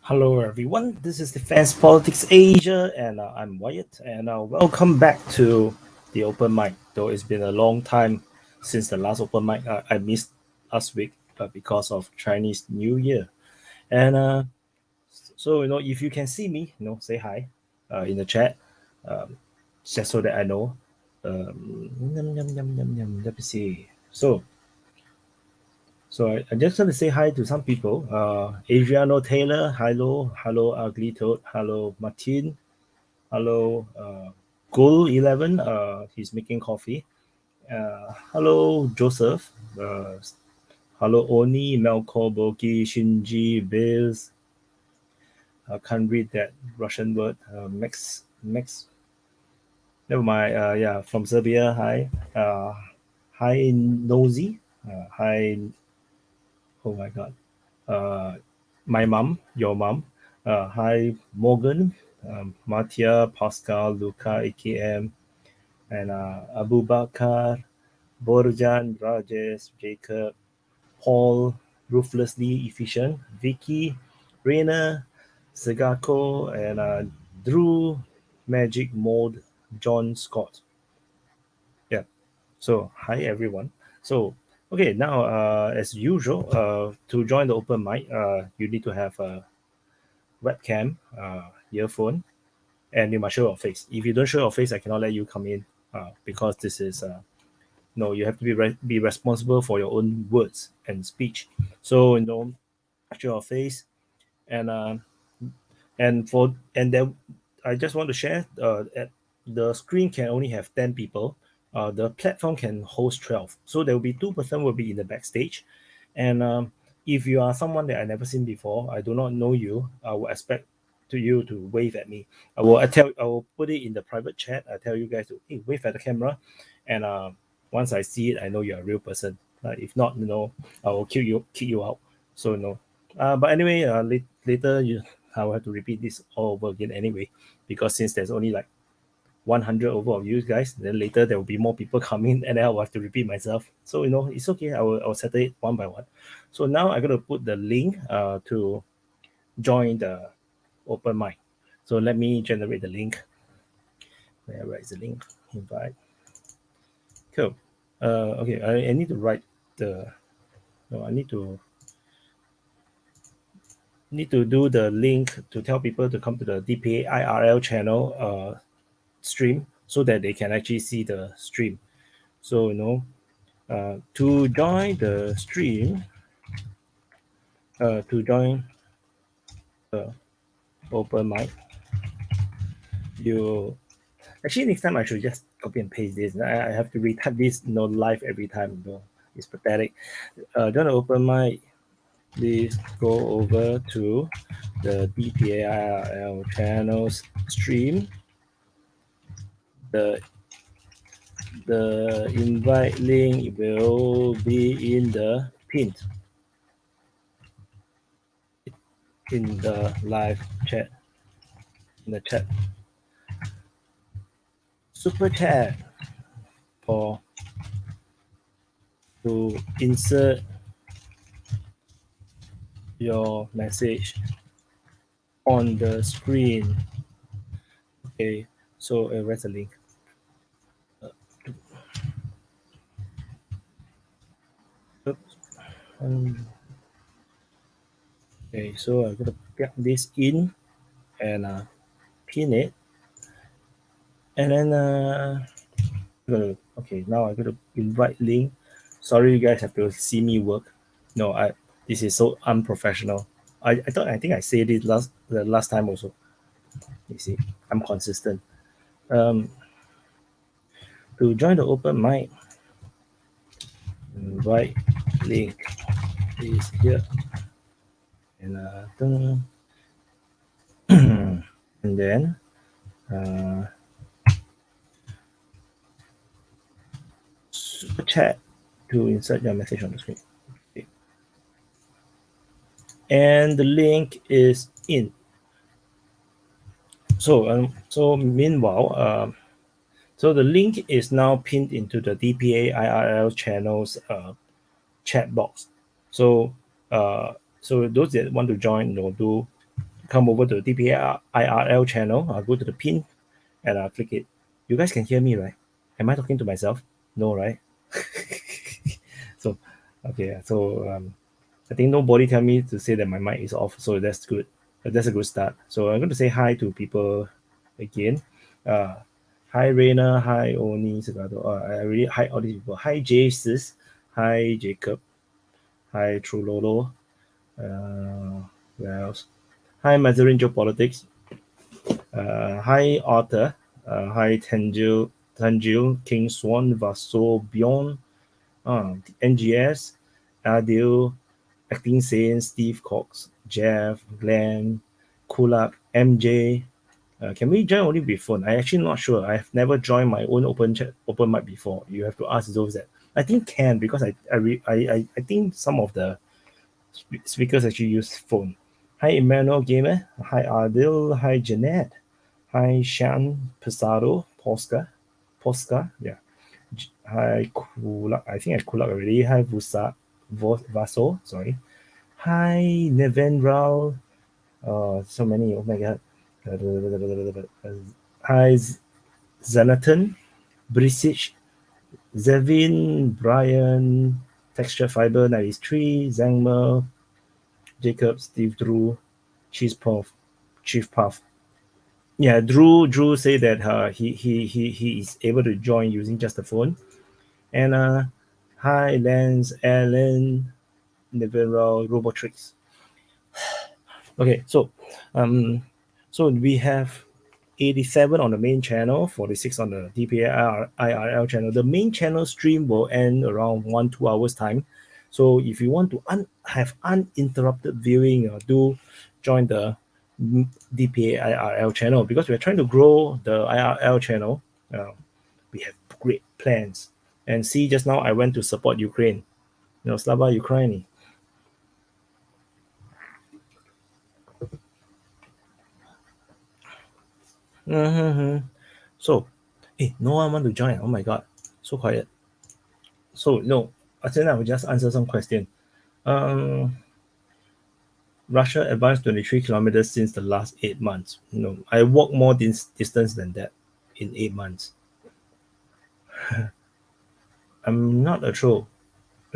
Hello everyone, this is Defense Politics Asia and I'm Wyatt and welcome back to the Open Mic. Though it's been a long time since the last Open Mic, I missed last week because of Chinese New Year. And so, if you can see me, say hi in the chat, just so that I know. Let me see. So I just want to say hi to some people. Adriano Taylor, hello, Ugly Toad, hello, Martin, hello, Goal11, he's making coffee. Hello, Joseph, hello, Oni, Melko, Boki, Shinji, Biz. I can't read that Russian word. Max, never mind. Yeah, from Serbia. Hi, hi, Nosy. Hi. Oh my God. My mom, your mom. Hi, Morgan, Matia, Pascal, Luca, AKM, and Abu Bakar, Borjan, Rajesh, Jacob, Paul, Ruthlessly Efficient, Vicky, Rainer, Segako, and Drew, Magic Mode, John Scott. Yeah. So, hi everyone. So, okay, now as usual, to join the open mic, you need to have a webcam, earphone, and you must show your face. If you don't show your face, I cannot let you come in because this is no. You have to be responsible for your own words and speech. So show your face, and then I just want to share. The screen can only have 10 people. The platform can host 12. So there will be 2% will be in the backstage, and if you are someone that I never seen before, I do not know you, I will expect to you to wave at me. I will put it in the private chat. I tell you guys to wave at the camera, and once I see it, I know you're a real person. If not, I will kick you out. So but anyway, later I will have to repeat this all over again anyway, because since there's only like 100 over of you guys, then later there will be more people coming, and then I will have to repeat myself. So it's okay. I will settle it one by one. So now I'm gonna put the link to join the open mic. So let me generate the link. Where is the link? Invite. Cool. Okay, I need to write the. No, I need to do the link to tell people to come to the DPA IRL channel stream so that they can actually see the stream. So to join the stream, to join the open mic, you actually next time I should just copy and paste this. I have to retype this live every time. It's pathetic. Join the open mic. Please go over to the DPA IRL channels stream. The invite link will be in the pinned in the live chat, in the chat. Super chat for to insert your message on the screen. Okay, so where's the link? Okay, so I'm gonna get this in and pin it, and then okay, now I'm gonna invite link. Sorry, you guys have to see me work. No, this is so unprofessional. I think I said it the last time also. You see, I'm consistent. To join the open mic, invite link is here, and and then super chat to insert your message on the screen. Okay. And the link is in. So meanwhile, so the link is now pinned into the DPA IRL channels chat box. So those that want to join, do come over to the DPA IRL channel. I'll go to the pin and I'll click it. You guys can hear me, right? Am I talking to myself? No, right? So, okay. So I think nobody tell me to say that my mic is off. So that's good. That's a good start. So I'm going to say hi to people again. Hi Raina, hi Oni Sagado. I really hi all these people. Hi Jaces, hi Jacob, hi Trulolo. Where else? Hi Mazarin Geopolitics. Hi Arthur. Hi Tanjil, King Swan, Vaso, Bjorn, NGS, Adil, Acting Sane, Steve Cox, Jeff, Glenn, Kulak, MJ. Can we join only with phone? I actually not sure. I've never joined my own open mic before. You have to ask those that. I think can, because I think some of the speakers actually use phone. Hi Emmanuel Gamer. Hi Adil. Hi Jeanette. Hi Shan Pesado. Posca. Yeah. Hi Kulak. I think I Kulak already. Hi Vaso. Sorry. Hi Nevendral. So many. Oh my god. Hi Zanathan, Brisic, Zevin, Brian, Texture Fiber 93, Zangmer, Jacob, Steve, Drew, Chief Puff. Yeah, Drew said that he is able to join using just the phone. And hi Lance, Alan, Nevero, Robotrix. Okay, so we have 87 on the main channel, 46 on the DPA IRL channel. The main channel stream will end around 1-2 hours time. So if you want to have uninterrupted viewing, do join the DPA IRL channel, because we're trying to grow the IRL channel. We have great plans. And see, just now I went to support Ukraine. Slava Ukraini. So, no one want to join. Oh my god, so quiet. So no, I will just answer some question. Russia advanced 23 kilometers since the last 8 months. No, I walk more distance than that in 8 months. I'm not a troll.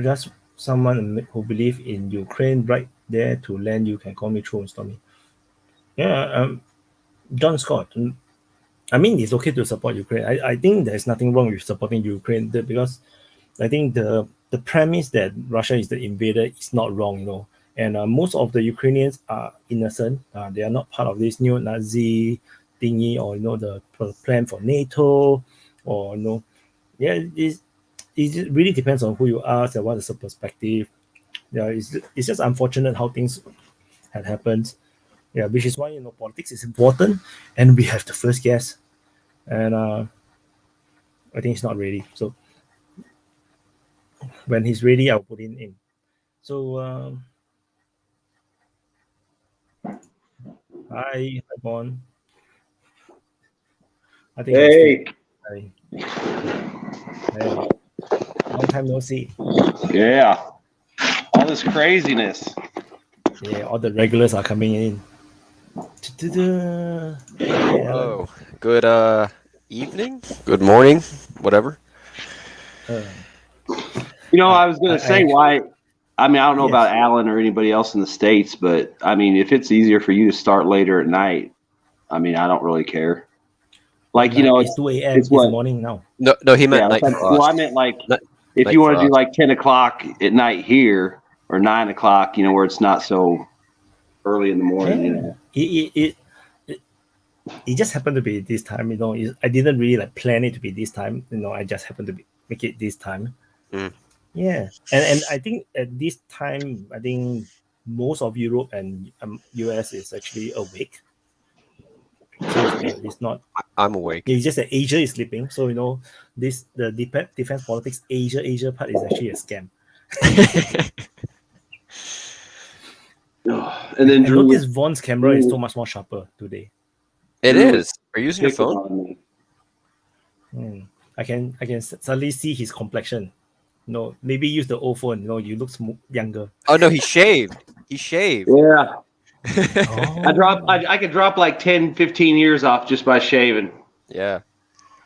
Just someone who believes in Ukraine right there to land. You can call me troll and stormy. Yeah, John Scott. I mean, it's okay to support Ukraine. I think there's nothing wrong with supporting Ukraine, because I think the premise that Russia is the invader is not wrong, and most of the Ukrainians are innocent. They are not part of this neo-Nazi thingy, or the plan for NATO, or yeah, it really depends on who you ask and what is the perspective. Yeah, it's just unfortunate how things had happened. Yeah, which is why politics is important, and we have the first guest, and I think he's not ready. So when he's ready, I'll put him in. So hi Bon. I think hey. Hey, long time no see. Yeah, all this craziness. Yeah, all the regulars are coming in. Hey, Hello. Good evening, good morning, whatever. I was going to say why. I mean, I don't know about Alan or anybody else in the States, but I mean, if it's easier for you to start later at night, I mean, I don't really care. Like, it's 2 a.m. It's morning now. No, he meant night. Well, I meant like if you want to do like 10 o'clock at night here, or 9 o'clock, where it's not so early in the morning. It just happened to be this time. I didn't really plan it to be this time. I just happened to make it this time. Yeah, and I think at this time, I think most of Europe and US is actually awake. So it's not. I'm awake. It's just that Asia is sleeping. So the defense politics Asia part is actually a scam. And then Drew, notice Vaughn's camera is so much more sharper today. It is. Are you using your phone? I can suddenly see his complexion. No, maybe use the old phone. No, you look younger. Oh no, he shaved. He shaved. Yeah. Oh. I could drop like 10, 15 years off just by shaving. Yeah.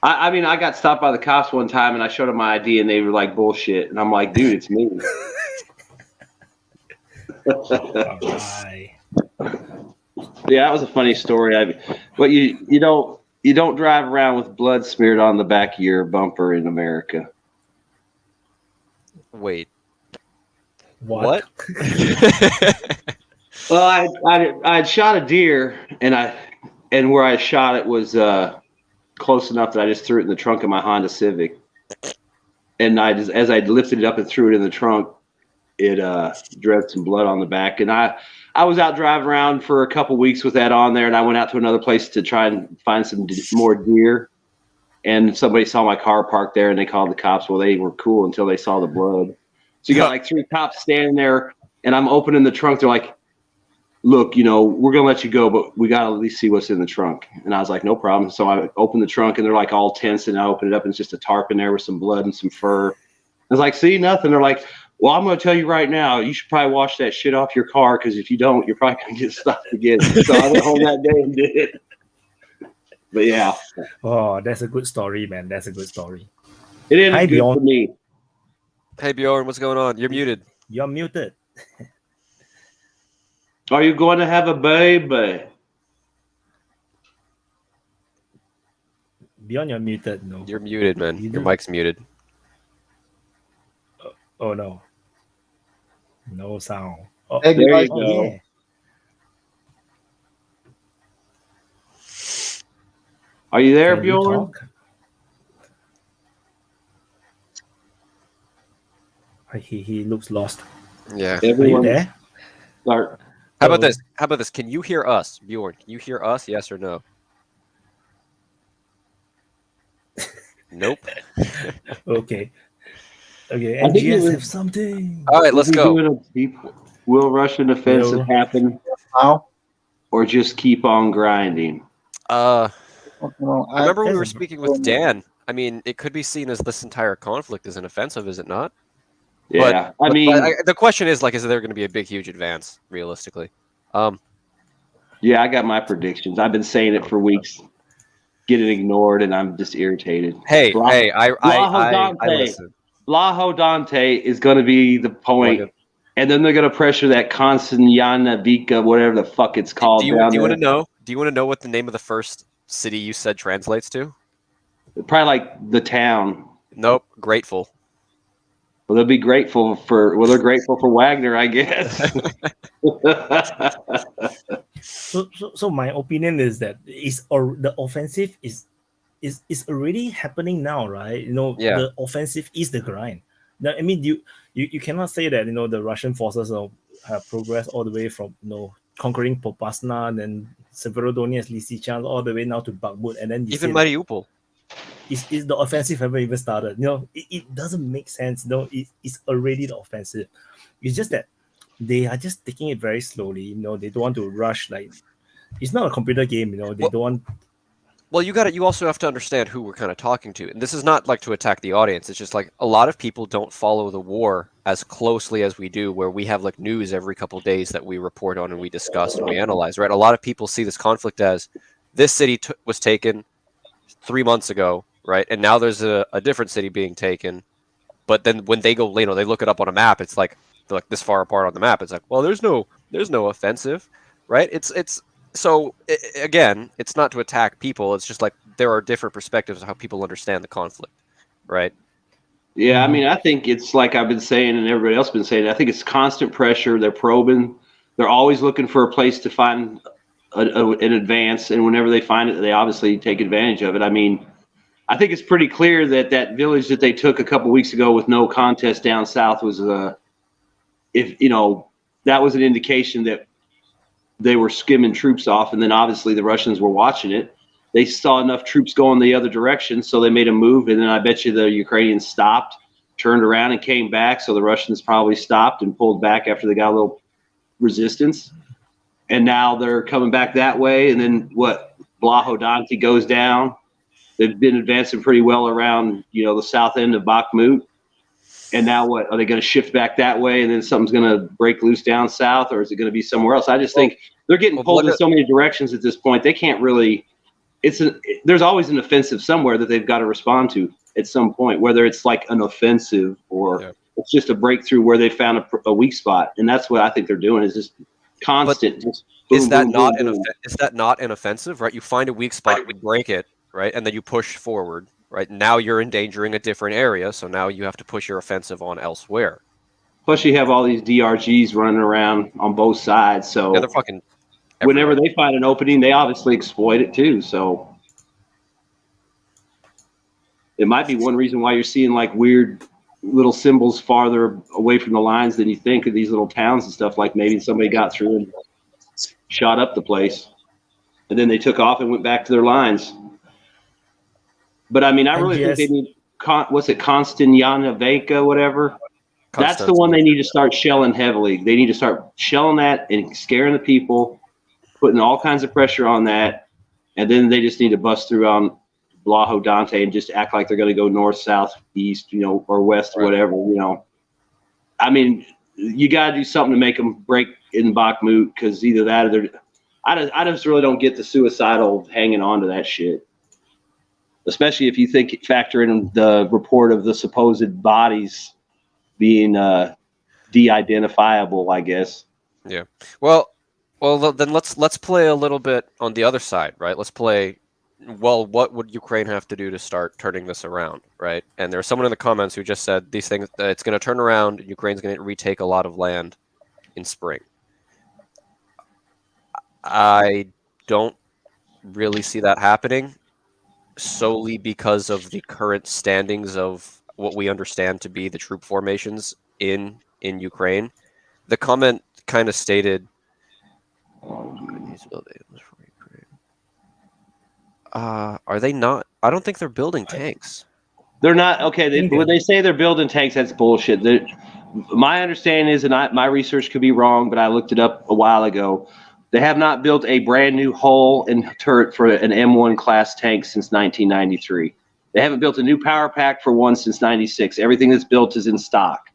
I mean, I got stopped by the cops one time and I showed them my ID and they were like, bullshit. And I'm like, dude, it's me. Right. Yeah, that was a funny story. But you don't drive around with blood smeared on the back of your bumper in America. Wait. What? Well, I had shot a deer and where I shot it was close enough that I just threw it in the trunk of my Honda Civic. And as I lifted it up and threw it in the trunk, it dripped some blood on the back. And I was out driving around for a couple weeks with that on there, and I went out to another place to try and find some more deer. And somebody saw my car parked there, and they called the cops. Well, they were cool until they saw the blood. So you got like 3 cops standing there, and I'm opening the trunk. They're like, look, we're going to let you go, but we got to at least see what's in the trunk. And I was like, no problem. So I opened the trunk, and they're like all tense, and I open it up, and it's just a tarp in there with some blood and some fur. I was like, see, nothing. They're like, well, I'm going to tell you right now, you should probably wash that shit off your car, because if you don't, you're probably going to get stopped again. So I went home that day and did it. But yeah. Oh, that's a good story, man. That's a good story. It ended good for me. Hey, Bjorn, what's going on? You're muted. You're muted. Are you going to have a baby? Bjorn, you're muted. No. You're muted, man. Your mic's muted. Oh, no. No sound. Oh, Hey, there you go. Yeah. Are you there, Can you Bjorn? talk? He looks lost. Yeah. Are you Everyone there? start. How about this? How about this? Can you hear us, Bjorn? Can you hear us? Yes or no? Nope. Okay. Okay. I think it NGS was- have something. All right, let's go. Will Russian offensive happen How? or just keep on grinding? Remember we were speaking with Dan. I mean, it could be seen as this entire conflict is an offensive, is it not? Yeah. But I the question is, like, is there going to be a big, huge advance, realistically? Yeah, I got my predictions. I've been saying it for weeks. Getting ignored, and I'm just irritated. I Dante. listen. Blaho Dante is going to be the point, and then they're going to pressure that Konstantina Vika, whatever the fuck it's called. Do you want to know? Do you want to know what the name of the first city you said translates to? Probably like the town. Nope, grateful. Well, they'll be grateful for. Well, they're grateful for Wagner, I guess. So my opinion is that the offensive is already happening now, right? The offensive is the grind. Now, I mean, you cannot say that the Russian forces have progressed all the way from conquering Popasna and then Severodonetsk, Lysychansk, all the way now to Bakhmut, and then even Mariupol. Is the offensive haven't even started? It doesn't make sense. It's already the offensive. It's just that they are just taking it very slowly. They don't want to rush. Like, it's not a computer game. They don't want. Well, you also have to understand who we're kind of talking to, and this is not like to attack the audience. It's just like a lot of people don't follow the war as closely as we do, where we have like news every couple of days that we report on and we discuss and we analyze. Right? A lot of people see this conflict as this city was taken 3 months ago. Right, and now there's a different city being taken, but then when they go, they look it up on a map. It's like they're like this far apart on the map. It's like, well, there's no offensive, right? Again, it's not to attack people. It's just like there are different perspectives of how people understand the conflict, right? Yeah, I mean, I think it's like I've been saying, and everybody else has been saying. I think it's constant pressure. They're probing. They're always looking for a place to find an advance, and whenever they find it, they obviously take advantage of it. I mean. I think it's pretty clear that village that they took a couple weeks ago with no contest down south was that was an indication that they were skimming troops off, and then obviously the Russians were watching it. They saw enough troops going the other direction, so they made a move, and then I bet you the Ukrainians stopped, turned around, and came back. So the Russians probably stopped and pulled back after they got a little resistance, and now they're coming back that way. And then Blaho Dante goes down. They've been advancing pretty well around, the south end of Bakhmut. And now what? Are they going to shift back that way, and then something's going to break loose down south, or is it going to be somewhere else? I just think they're getting pulled in so many directions at this point. They can't really. There's always an offensive somewhere that they've got to respond to at some point, whether it's like an offensive or it's just a breakthrough where they found a weak spot, and that's what I think they're doing is just constant. Just boom, is that boom, not boom, an boom. is that not an offensive, right? You find a weak spot, you break it, right, and then you push forward, right? Now you're endangering a different area, so now you have to push your offensive on elsewhere. Plus, you have all these DRGs running around on both sides, so Yeah, they're fucking. Whenever everywhere. they find an opening, they obviously exploit it too. So it might be one reason why you're seeing like weird little symbols farther away from the lines than you think of these little towns and stuff. Like maybe somebody got through and shot up the place, and then they took off and went back to their lines. But I mean, I really think they need what's it, Konstantinovka, whatever. That's the one they need to start shelling heavily. They need to start shelling that and scaring the people, putting all kinds of pressure on that, and then they just need to bust through on Blaho Dante and just act like they're going to go north, south, east, or west, whatever, I mean, you got to do something to make them break in Bakhmut, because either that or they're. I just really don't get the suicidal hanging on to that shit, especially if you factor in the report of the supposed bodies being de-identifiable, I guess. Yeah. Well, then let's play a little bit on the other side, right? Let's play. Well, what would Ukraine have to do to start turning this around, right? And there's someone in the comments who just said these things. It's going to turn around. Ukraine's going to retake a lot of land in spring. I don't really see that happening, solely because of the current standings of what we understand to be the troop formations in Ukraine. The comment kind of stated. Are they not? I don't think they're building tanks. They're not. Okay, when they say they're building tanks, that's bullshit. My understanding is, and my research could be wrong, but I looked it up a while ago. They have not built a brand new hull and turret for an M1 class tank since 1993. They haven't built a new power pack for one since 96. Everything that's built is in stock.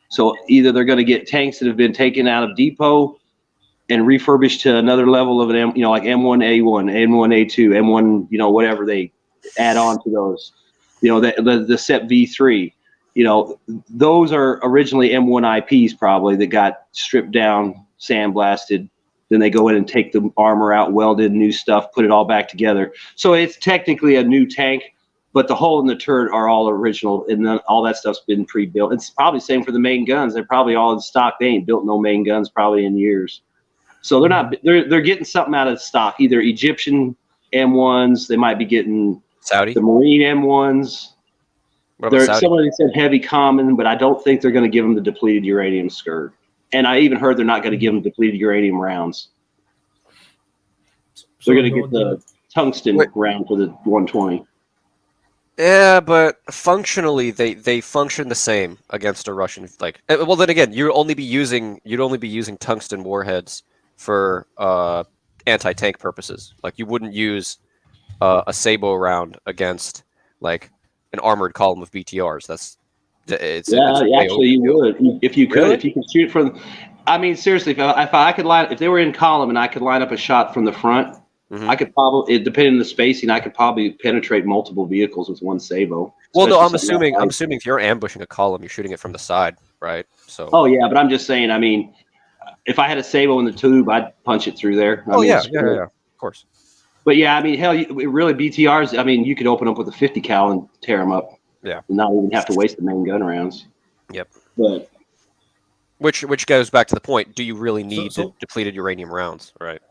So either they're going to get tanks that have been taken out of depot and refurbished to another level of an M, like M1A1, M1A2, M1, whatever they add on to those, the SEP V3, those are originally M1 IPs probably that got stripped down, sandblasted. Then they go in and take the armor out, welded, new stuff, put it all back together. So it's technically a new tank, but the hull and the turret are all original, and then all that stuff's been pre-built. It's probably the same for the main guns. They're probably all in stock. They ain't built no main guns probably in years. So they're not. They're getting something out of stock. Either Egyptian M1s. They might be getting Saudi, the Marine M1s. Somebody said heavy common, but I don't think they're going to give them the depleted uranium skirt. And I even heard they're not going to give them depleted uranium rounds. They're going to get the tungsten round for the 120. Yeah, but functionally they function the same against a Russian. Well, then again, you'd only be using tungsten warheads for anti-tank purposes. Like you wouldn't use a Sabo round against like an armored column of BTRs. Actually you would if you could. Really? If you could shoot from. I mean, seriously, if I could if they were in column and I could line up a shot from the front. Mm-hmm. I could probably, depending on the spacing, I could probably penetrate multiple vehicles with one Sabo. Well, no, I'm assuming if you're ambushing a column, you're shooting it from the side, right? So. Oh yeah, but I'm just saying. I mean, if I had a Sabo in the tube, I'd punch it through there. Yeah, of course. But yeah, I mean, hell, really BTRs. I mean, you could open up with a 50 cal and tear them up. Yeah. And not even have to waste the main gun rounds. Yep. But. Which goes back to the point: do you really need depleted uranium rounds, right?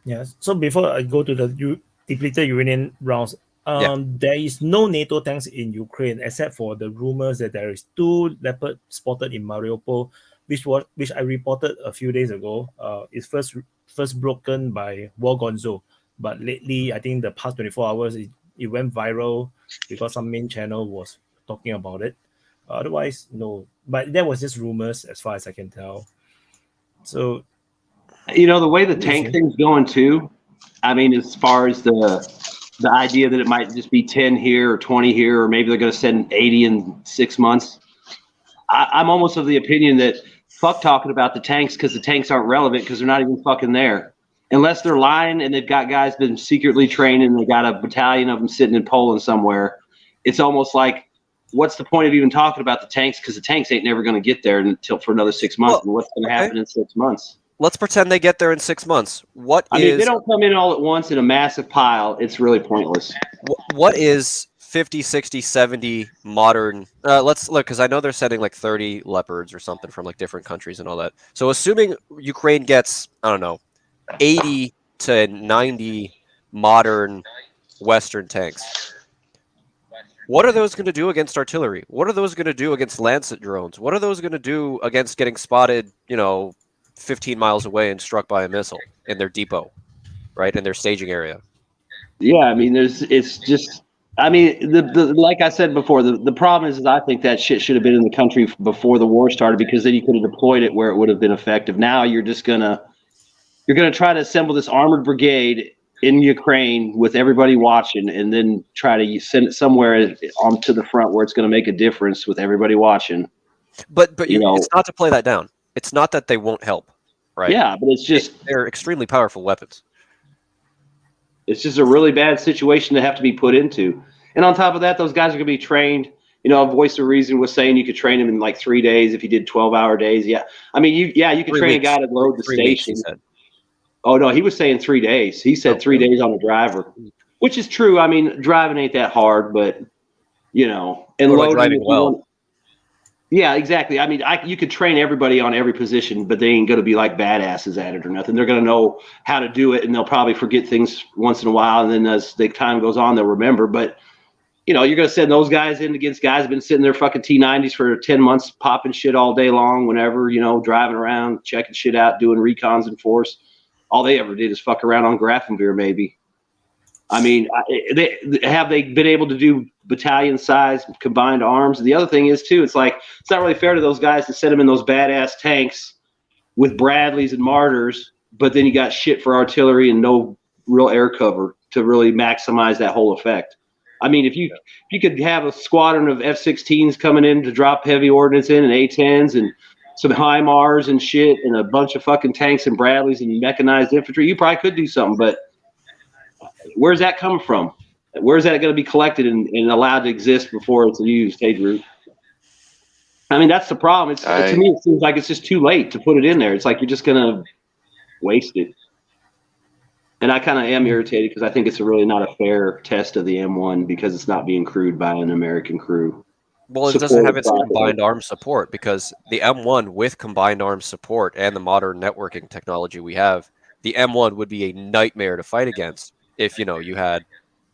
Yes. So before I go to the depleted uranium rounds, there is no NATO tanks in Ukraine except for the rumors that there is 2 Leopard spotted in Mariupol, which I reported a few days ago. It's first broken by War Gonzo, but lately I think the past 24 hours it went viral because some main channel was talking about it. Otherwise, no. But there was just rumors as far as I can tell. So. The way the tank thing's going too, I mean, as far as the idea that it might just be 10 here or 20 here, or maybe they're going to send 80 in 6 months. I'm almost of the opinion that fuck talking about the tanks because the tanks aren't relevant because they're not even fucking there. Unless they're lying and they've got guys been secretly trained and they got a battalion of them sitting in Poland somewhere. It's almost like, what's the point of even talking about the tanks? Because the tanks ain't never going to get there until for another 6 months. And what's going to happen in 6 months? Let's pretend they get there in 6 months. I mean, if they don't come in all at once in a massive pile, it's really pointless. What is 50, 60, 70 modern? Let's look, because I know they're sending like 30 Leopards or something from like different countries and all that. So assuming Ukraine gets, I don't know, 80 to 90 modern Western tanks. What are those going to do against artillery? What are those going to do against Lancet drones? What are those going to do against getting spotted, 15 miles away and struck by a missile in their depot, right, in their staging area? Yeah, I mean, like I said before, the problem is I think that shit should have been in the country before the war started, because then you could have deployed it where it would have been effective. Now you're gonna try to assemble this armored brigade in Ukraine with everybody watching, and then try to send it somewhere onto the front where it's going to make a difference with everybody watching. But it's not to play that down. It's not that they won't help, right? Yeah, but it's just they're extremely powerful weapons. It's just a really bad situation to have to be put into. And on top of that, those guys are going to be trained. Voice of Reason was saying you could train them in like 3 days if you did 12-hour days. Yeah, I mean, you could train a guy to load the station. Oh no, he was saying 3 days. He said 3 days on a driver, which is true. I mean, driving ain't that hard, but and loading driving well. Yeah, exactly. I mean, you could train everybody on every position, but they ain't going to be like badasses at it or nothing. They're going to know how to do it, and they'll probably forget things once in a while, and then as the time goes on, they'll remember. But you're going to send those guys in against guys who've been sitting there fucking T90s for 10 months, popping shit all day long, whenever, driving around, checking shit out, doing recons in force. All they ever did is fuck around on Grafenwehr, maybe. I mean, have they been able to do battalion size combined arms? The other thing is too, it's like, it's not really fair to those guys to send them in those badass tanks with Bradleys and Martyrs, but then you got shit for artillery and no real air cover to really maximize that whole effect. I mean, if you could have a squadron of F-16s coming in to drop heavy ordnance in, and A-10s and some HIMARS and shit, and a bunch of fucking tanks and Bradleys and mechanized infantry, you probably could do something, but where's that coming from? Where's that going to be collected and allowed to exist before it's used, Drew? I mean, that's the problem. To me, it seems like it's just too late to put it in there. It's like you're just going to waste it. And I kind of am irritated because I think it's really not a fair test of the M1 because it's not being crewed by an American crew. Well, it doesn't have its combined arms support, because the M1 with combined arms support and the modern networking technology we have, the M1 would be a nightmare to fight against if you had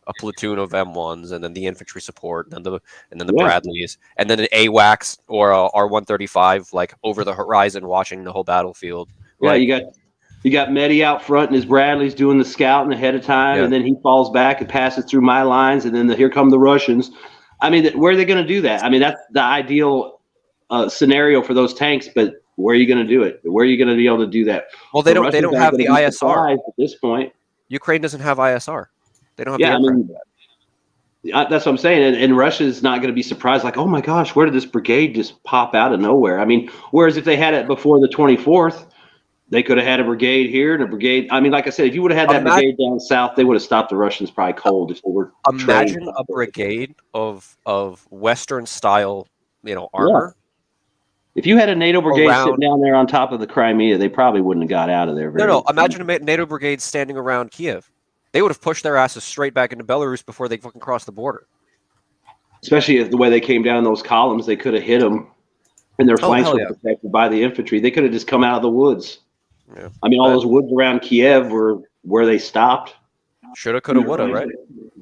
a platoon of M1s and then the infantry support and then the Bradleys and then an AWACS or a R135 like over the horizon watching the whole battlefield. Yeah, you got Medi out front and his Bradley's doing the scouting ahead of time, and then he falls back and passes through my lines, and then here come the Russians. I mean, where are they going to do that? I mean, that's the ideal scenario for those tanks, but where are you going to do it? Where are you going to be able to do that? Well, they don't have the ISR at this point. Ukraine doesn't have ISR. They don't have the aircraft. That's what I'm saying. And Russia's not going to be surprised, like, oh my gosh, where did this brigade just pop out of nowhere? I mean, whereas if they had it before the 24th, they could have had a brigade here and a brigade. I mean, like I said, if you would have had that brigade down south, they would have stopped the Russians probably cold if they were. Imagine a brigade of Western style, armor. Yeah. If you had a NATO brigade sitting down there on top of the Crimea, they probably wouldn't have got out of there. No. Imagine a NATO brigade standing around Kiev. They would have pushed their asses straight back into Belarus before they fucking crossed the border. Especially if the way they came down those columns, they could have hit them, and their flanks were protected by the infantry. They could have just come out of the woods. Yeah. I mean, all those woods around Kiev were where they stopped. Shoulda, coulda, woulda, right?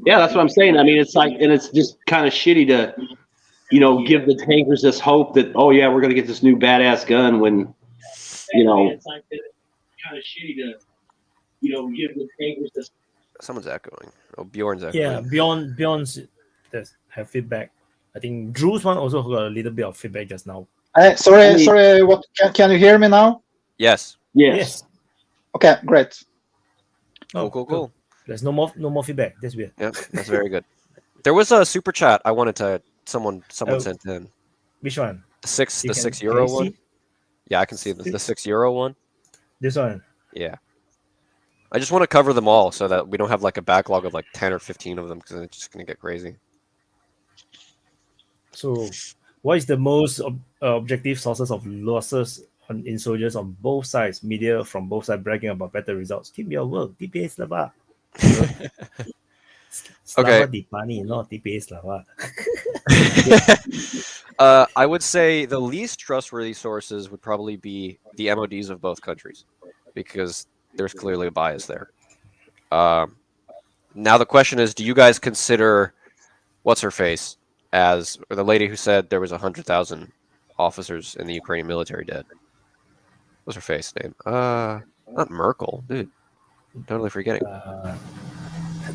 Yeah, that's what I'm saying. I mean, it's like, and it's just kind of shitty to, give the tankers this hope that, oh yeah, we're gonna get this new badass gun when, It's like kind of shitty to, give the tankers this. Someone's echoing. Oh, Bjorn's echoing. Yeah, Bjorn's have feedback. I think Drew's one also got a little bit of feedback just now. Sorry. What can you hear me now? Yes. Yes. Okay, great. Cool. There's no more feedback. That's weird. Yeah, that's very good. There was a super chat I wanted to someone sent in. Which one? The six Can €6 you one. see? Yeah, I can see the €6 one. This one. Yeah. I just want to cover them all so that we don't have like a backlog of like 10 or 15 of them because it's just gonna get crazy. So, what is the most objective sources of losses in soldiers on both sides? Media from both sides bragging about better results. Keep your work. DPA Slava. Slava Dipani, not DPA Slava. I would say the least trustworthy sources would probably be the MODs of both countries because there's clearly a bias there. Now the question is, do you guys consider what's her face as or the lady who said there was 100,000 officers in the Ukrainian military dead? What's her face name? Not Merkel, dude. I'm totally forgetting.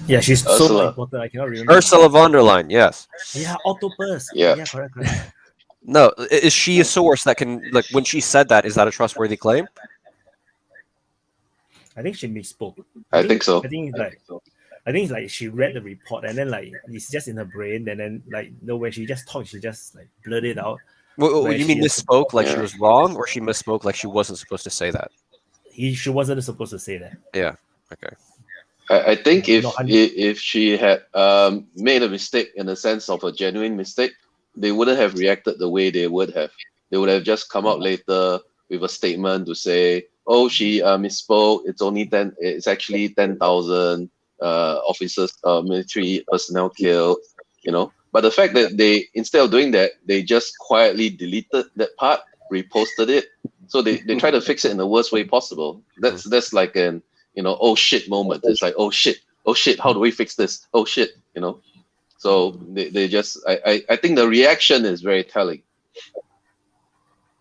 Yeah, she's so Ursula. important. I cannot remember. Ursula von der Leyen. Yes. Yeah, octopus. Yeah. Yeah, correct. No, is she a source that can like when she said that? Is that a trustworthy claim? I think she misspoke. I think so. I think it's like she read the report and then like it's just in her brain and then like when she just talks, she just like blurt it out. You mean misspoke like she was wrong, or she misspoke like she wasn't supposed to say that? She wasn't supposed to say that. Yeah. Okay. I think if she had made a mistake in the sense of a genuine mistake, they wouldn't have reacted the way they would have. They would have just come out later with a statement to say, "Oh, she misspoke. It's actually 10,000 officers, military personnel killed." You know. But the fact that they, instead of doing that, they just quietly deleted that part, reposted it. So they try to fix it in the worst way possible. That's like an oh shit moment. It's like oh shit, how do we fix this? Oh shit, So they just I think the reaction is very telling.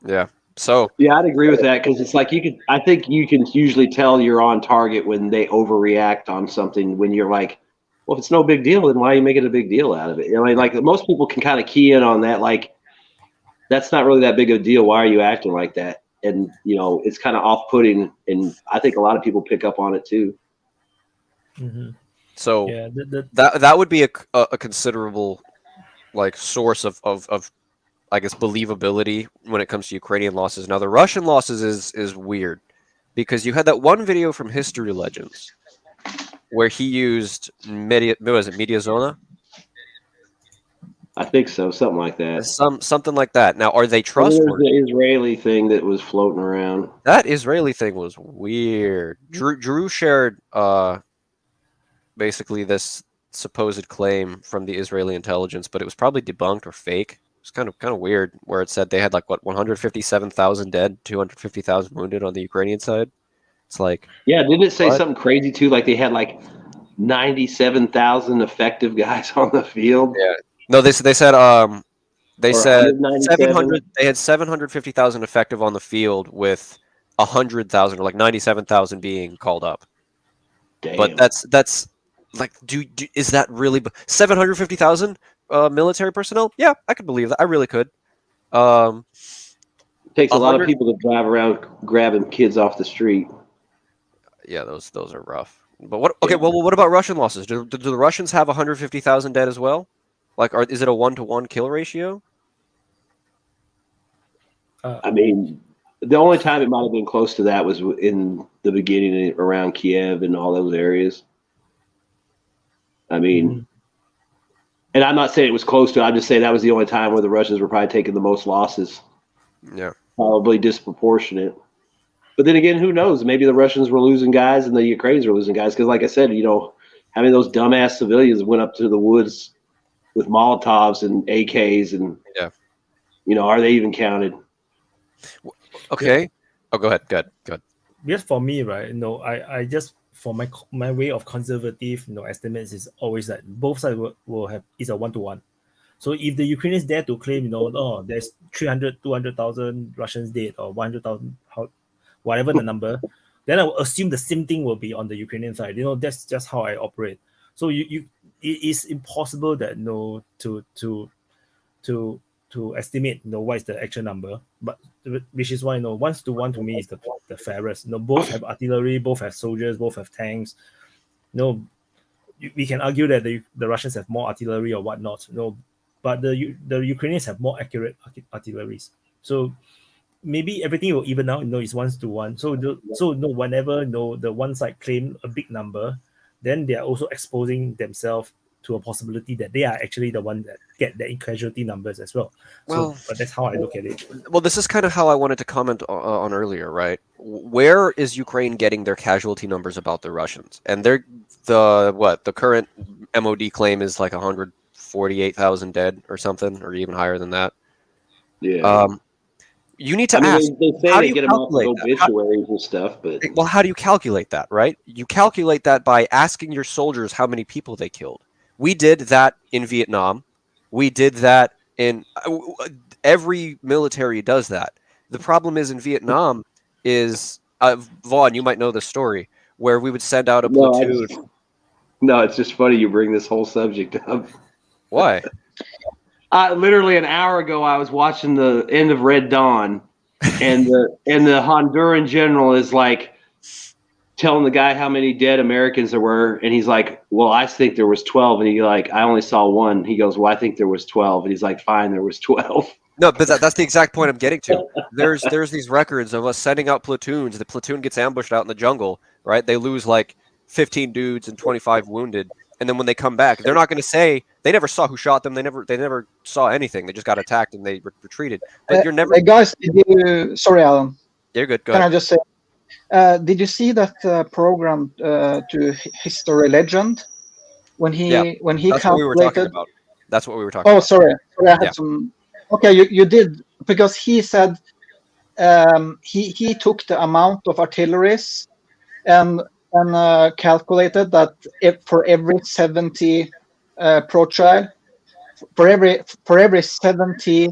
Yeah. So yeah, I'd agree with that because it's like I think you can usually tell you're on target when they overreact on something when you're like, well, if it's no big deal, then why are you making a big deal out of it? Like most people can kind of key in on that. Like, that's not really that big of a deal. Why are you acting like that? And, it's kind of off-putting. And I think a lot of people pick up on it too. Mm-hmm. So yeah, that would be a considerable like source of I guess believability when it comes to Ukrainian losses. Now the Russian losses is weird because you had that one video from History Legends where he used Mediazona? I think so, something like that. Something like that. Now, are they trustworthy? There's the Israeli thing that was floating around. That Israeli thing was weird. Drew shared basically this supposed claim from the Israeli intelligence, but it was probably debunked or fake. It's kind of weird where it said they had like 157,000 dead, 250,000 wounded on the Ukrainian side. It's like, yeah, didn't it say something crazy too? Like they had like 97,000 effective guys on the field. Yeah. No, they said 700. They had 750,000 effective on the field with 100,000 or like 97,000 being called up. Damn. But that's like, is that really 750,000 military personnel? Yeah, I could believe that. I really could. It takes a lot of people to drive around grabbing kids off the street. Yeah, those are rough. But what? Okay, well, what about Russian losses? Do the Russians have 150,000 dead as well? Like, is it a 1-to-1 kill ratio? I mean, the only time it might have been close to that was in the beginning around Kiev and all those areas. I mean, and I'm not saying it was close to it. I'm just saying that was the only time where the Russians were probably taking the most losses. Yeah. Probably disproportionate. But then again, who knows? Maybe the Russians were losing guys and the Ukrainians were losing guys. Because like I said, having those dumbass civilians went up to the woods with Molotovs and AKs and, are they even counted? Okay. Oh, go ahead. Good. Yes, for me, right? I just, for my way of conservative, estimates is always that both sides will have, is a 1-to-1. So if the Ukrainians dare to claim, there's 300, 200,000 Russians dead or 100,000, whatever the number, then I will assume the same thing will be on the Ukrainian side. That's just how I operate. So it is impossible that to estimate what is the actual number, but which is why 1-to-1 to me is the fairest. Both have artillery, both have soldiers, both have tanks. We can argue that the Russians have more artillery or whatnot. but the Ukrainians have more accurate artilleries. So maybe everything will even out. It's 1-to-1. Whenever the one side claim a big number, then they are also exposing themselves to a possibility that they are actually the one that get the casualty numbers as well. Well, but that's how I look at it. Well, this is kind of how I wanted to comment on earlier, right? Where is Ukraine getting their casualty numbers about the Russians? And the current MOD claim is like 148,000 dead or something, or even higher than that. Yeah. You need to ask. They say how do they you get them off of calculate that? obituaries and stuff, but Well, how do you calculate that, right? You calculate that by asking your soldiers how many people they killed. We did that in Vietnam. We did that in every military does that. The problem is in Vietnam is Vaughn, you might know this story, where we would send out a platoon. No, it's just funny you bring this whole subject up. Why? Literally an hour ago, I was watching the end of Red Dawn, and the Honduran general is like telling the guy how many dead Americans there were, and he's like, "Well, I think there was 12," and he's like, "I only saw one." He goes, "Well, I think there was 12," and he's like, "Fine, there was 12." No, but that's the exact point I'm getting to. There's these records of us sending out platoons. The platoon gets ambushed out in the jungle, right? They lose like 15 dudes and 25 wounded. And then when they come back, they're not going to say they never saw who shot them. They never saw anything. They just got attacked and they retreated. But you're never. Guys, sorry, Alan. You're good. Go Can ahead. I just say, did you see that program to History Legend when he that's calculated? What we were talking about. That's what we were talking about. Oh, sorry, I had some. Okay, you did, because he said he took the amount of artilleries and calculated that for every 70 projectile, for every 70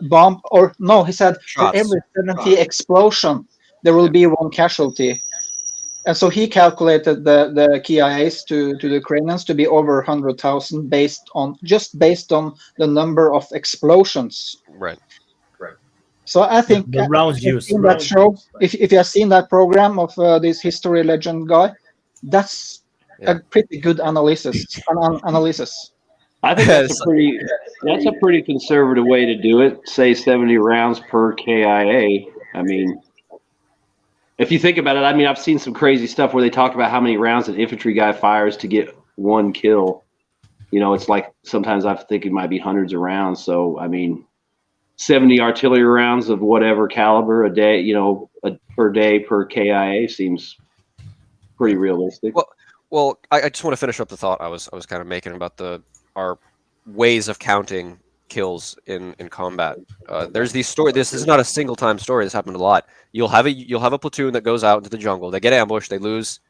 bomb, or no, he said Shots. for every 70 explosion there will be one casualty. And so he calculated the KIAs to the Ukrainians to be over 100,000 based on the number of explosions. Right. So I think the rounds used. That show, if you have seen that program of this History Legend guy, that's a pretty good analysis. I think that's a pretty conservative way to do it. Say 70 rounds per KIA. I mean, if you think about it, I've seen some crazy stuff where they talk about how many rounds an infantry guy fires to get one kill. It's like sometimes I think it might be hundreds of rounds. So 70 artillery rounds of whatever caliber a day, per day per KIA seems pretty realistic. Well, I just want to finish up the thought I was kind of making about our ways of counting kills in combat. There's these stories. This is not a single time story. This happened a lot. You'll have a platoon that goes out into the jungle. They get ambushed. They lose,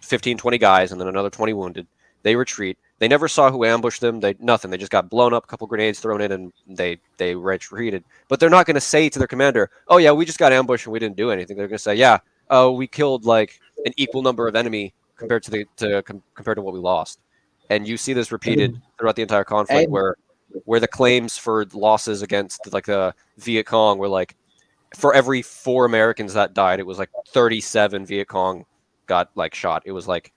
15, 20 guys, and then another 20 wounded. They retreat. They never saw who ambushed them. They just got blown up, a couple grenades thrown in, and they retreated. But they're not going to say to their commander, "Oh yeah, we just got ambushed and we didn't do anything." They're going to say, "Yeah, we killed like an equal number of enemy compared to what we lost." And you see this repeated throughout the entire conflict, where the claims for losses against like the Viet Cong were like, for every 4 Americans that died, it was like 37 Viet Cong got like shot. It was like.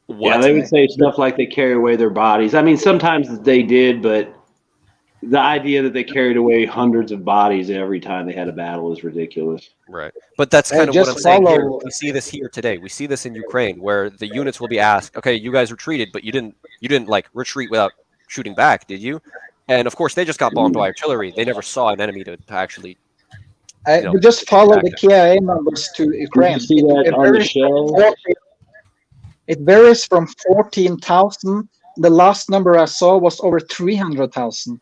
What? Yeah, they would say stuff like they carry away their bodies. Sometimes they did, but the idea that they carried away hundreds of bodies every time they had a battle is ridiculous. Right. But that's kind of what I'm saying here. We see this here today. We see this in Ukraine, where the units will be asked, "Okay, you guys retreated, but you didn't like retreat without shooting back, did you?" And of course, they just got bombed by artillery. They never saw an enemy to actually. We just follow the KIA numbers to Ukraine. Did you see that on the show? It varies from 14,000. The last number I saw was over 300,000.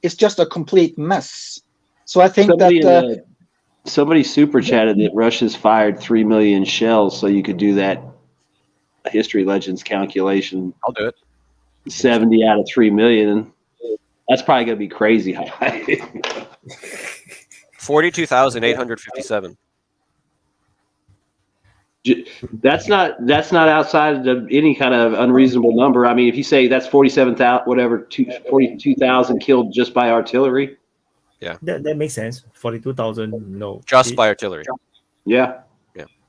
It's just a complete mess. So I think somebody super chatted that Russia's fired 3 million shells, so you could do that History Legends calculation. I'll do it. 70 out of 3 million. That's probably going to be crazy high. 42,857. That's not outside of any kind of unreasonable number. If you say that's 47,000, whatever, 42,000 killed just by artillery. Yeah, that makes sense. 42,000, no, just by artillery. Yeah.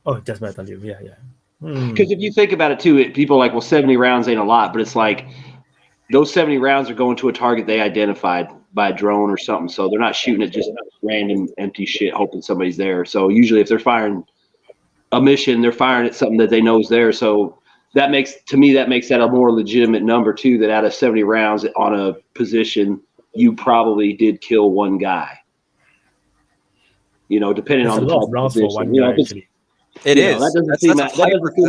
Oh, just by artillery. Yeah. Because if you think about it too, people are like, well, 70 rounds ain't a lot, but it's like those 70 rounds are going to a target they identified by a drone or something. So they're not shooting at just random empty shit, hoping somebody's there. So usually if they're firing a mission, they're firing at something that they know is there. So that makes that a more legitimate number too, that out of 70 rounds on a position, you probably did kill one guy. You know, depending There's on a the lot type of rounds for position. one You know, guy, actually. It is. That doesn't seem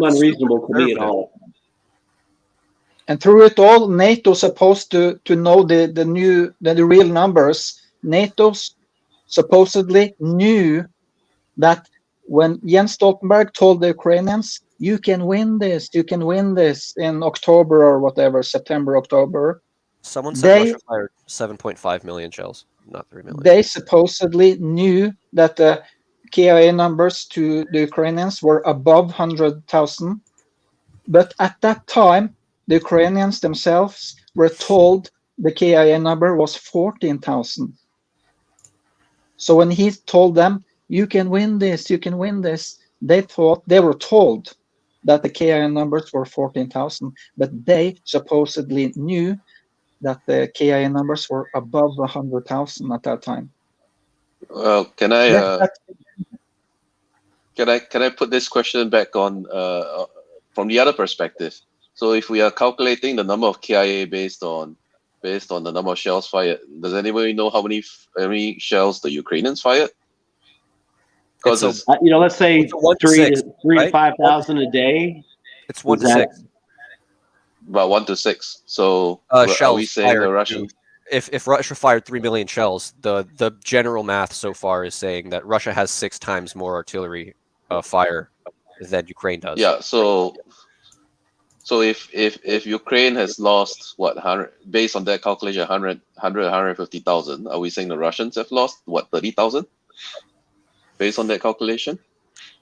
unreasonable to me at all. And through it all, NATO's supposed to know the real numbers. NATO supposedly knew that when Jens Stoltenberg told the Ukrainians, you can win this in October or whatever, September, October. Someone said Russia fired 7.5 million shells, not 3 million. They supposedly knew that the KIA numbers to the Ukrainians were above 100,000. But at that time, the Ukrainians themselves were told the KIA number was 14,000. So when he told them, you can win this, they were told that the KIA numbers were 14,000, but they supposedly knew that the KIA numbers were above 100,000 at that time. Well, can I put this question back on from the other perspective? So if we are calculating the number of KIA based on the number of shells fired, does anybody know how many shells the Ukrainians fired? Because let's say 1 to 6, 3 right? to 5,000 a day. It's 1 to 6. About 1 to 6. So Shells are we saying the fired Russian? If Russia fired 3 million shells, the general math so far is saying that Russia has 6 times more artillery fire than Ukraine does. Yeah. So if Ukraine has lost 100, based on that calculation, 150,000, are we saying the Russians have lost 30,000? Based on that calculation?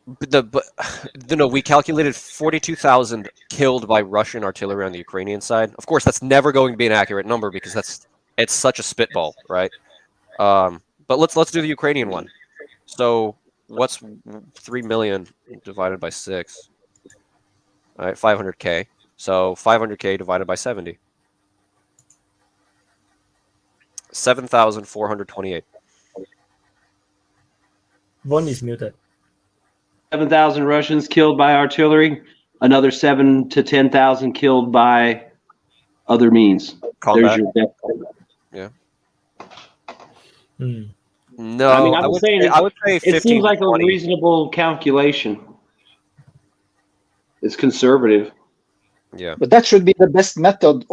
We calculated 42,000 killed by Russian artillery on the Ukrainian side. Of course, that's never going to be an accurate number because it's such a spitball, right? But let's do the Ukrainian one. So what's 3 million divided by 6? All right, 500K. So 500K divided by 70. 7,428. One is muted. 7,000 Russians killed by artillery. Another 7,000 to 10,000 killed by other means. Combat. There's your death. Yeah. No, I mean, I would say 15, it seems like 20. a reasonable calculation. It's conservative. Yeah. But that should be the best method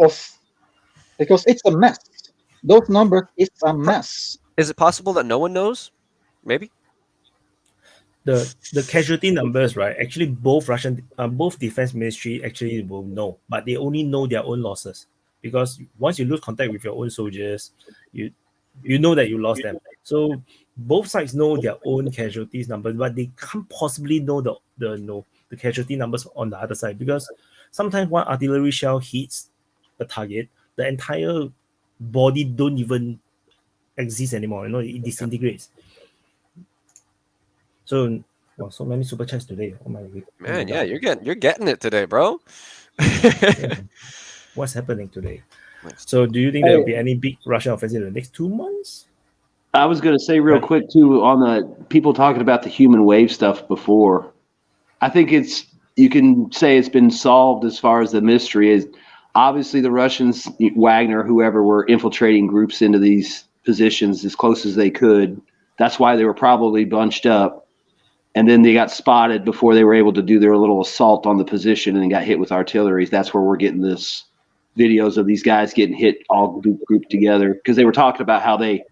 because it's a mess. Those numbers, it's a mess. Is it possible that no one knows? Maybe. The casualty numbers, right? Actually, both defense ministry actually will know, but they only know their own losses, because once you lose contact with your own soldiers, you know that you lost them. So both sides know their own casualties numbers, but they can't possibly know the casualty numbers on the other side, because sometimes one artillery shell hits a target, the entire body don't even exist anymore. It disintegrates. So, so many super chats today. Oh my God. Man, yeah, you're getting it today, bro. Yeah. What's happening today? So, do you think there will be any big Russian offensive in the next 2 months? I was going to say real quick too, on the people talking about the human wave stuff before. I think you can say it's been solved as far as the mystery is. Obviously, the Russians, Wagner, whoever, were infiltrating groups into these positions as close as they could. That's why they were probably bunched up. And then they got spotted before they were able to do their little assault on the position and got hit with artillery. That's where we're getting this videos of these guys getting hit all grouped together, because they were talking about how they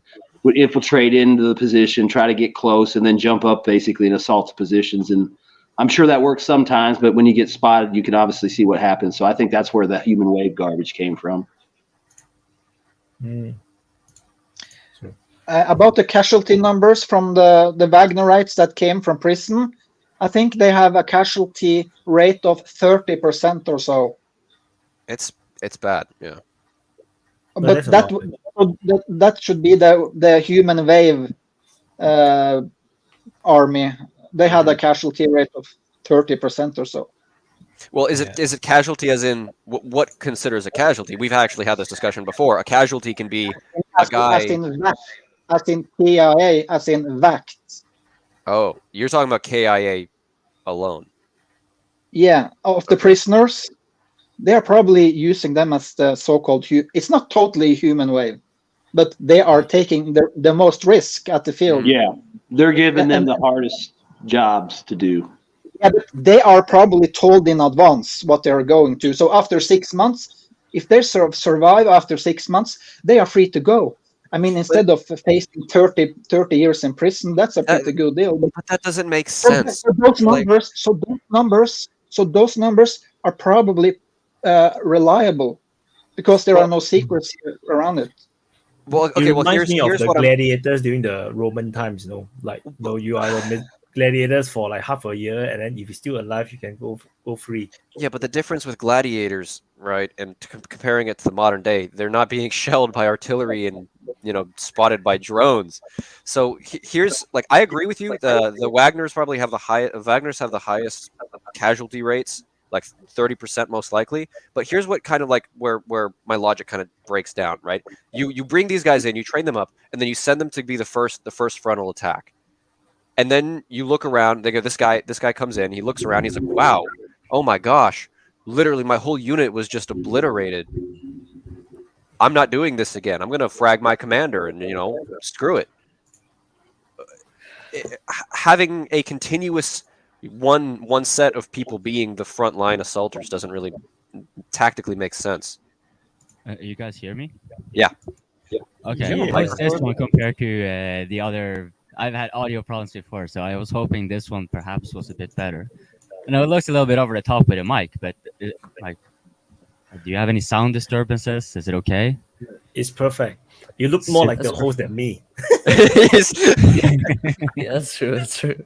would infiltrate into the position, try to get close, and then jump up basically and assault the positions. And I'm sure that works sometimes, but when you get spotted, you can obviously see what happens. So I think that's where the human wave garbage came from. About the casualty numbers from the Wagnerites that came from prison, I think they have a casualty rate of 30% or so. It's bad, yeah. But that should be the human wave army. They had a casualty rate of 30% or so. Well, is it casualty as in what considers a casualty? We've actually had this discussion before. A casualty can be a guy. As in KIA, as in VACT. Oh, you're talking about KIA alone. Yeah, of the prisoners, they are probably using them as the so-called. It's not totally human wave, but they are taking the most risk at the field. Yeah, they're giving them the hardest jobs to do. Yeah, but they are probably told in advance what they are going to. So after 6 months, if they survive after 6 months, they are free to go. I mean, instead of facing 30 years in prison, that's a pretty good deal. But that doesn't make sense. So those numbers are probably reliable because there are no secrets around it. Well, okay. Well, reminds me of here's the what gladiators during the Roman times. Like you are the gladiators for like half a year, and then if you're still alive, you can go free. Yeah, but the difference with gladiators, right, and comparing it to the modern day, they're not being shelled by artillery and spotted by drones. So here's like I agree with you. The Wagners probably have the highest casualty rates, like 30% most likely. But here's what kind of like where my logic kind of breaks down, right? You bring these guys in, you train them up, and then you send them to be the first frontal attack. And then you look around, they go, this guy comes in, he looks around, he's like, wow, oh my gosh, literally my whole unit was just obliterated. I'm not doing this again. I'm going to frag my commander and, screw it. Having a continuous one set of people being the frontline assaulters doesn't really tactically make sense. You guys hear me? Yeah. Okay. Yeah. How's this one compared to the other? I've had audio problems before, so I was hoping this one perhaps was a bit better. I know it looks a little bit over the top with a mic, but like, do you have any sound disturbances? Is it okay? It's perfect. You look more like the host than me. Yeah, that's true. That's true.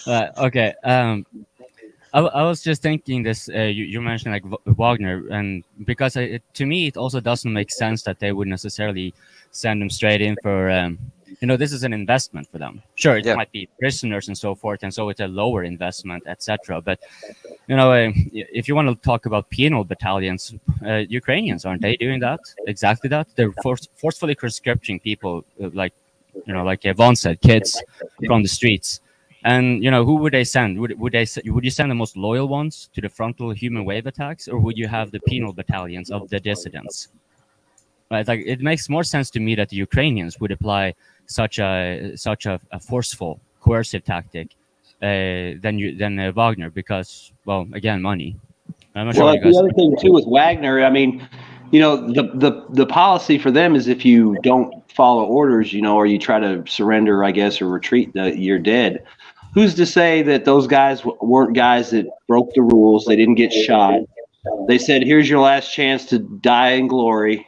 Okay. I was just thinking this. You mentioned like Wagner, and because to me it also doesn't make sense that they would necessarily send them straight in for. This is an investment for them. Sure, it might be prisoners and so forth, and so it's a lower investment, etc. But if you want to talk about penal battalions, Ukrainians aren't they doing that? Exactly that. They're forcefully conscripting people, like Yvonne said, kids from the streets. And who would they send? Would you send the most loyal ones to the frontal human wave attacks, or would you have the penal battalions of the dissidents? Right, like it makes more sense to me that the Ukrainians would apply such a forceful, coercive tactic than Wagner, because, well, again, money. I'm not sure the other thing too with Wagner, I mean, the policy for them is if you don't follow orders, or you try to surrender, I guess, or retreat, you're dead. Who's to say that those guys weren't guys that broke the rules? They didn't get shot. They said, "Here's your last chance to die in glory.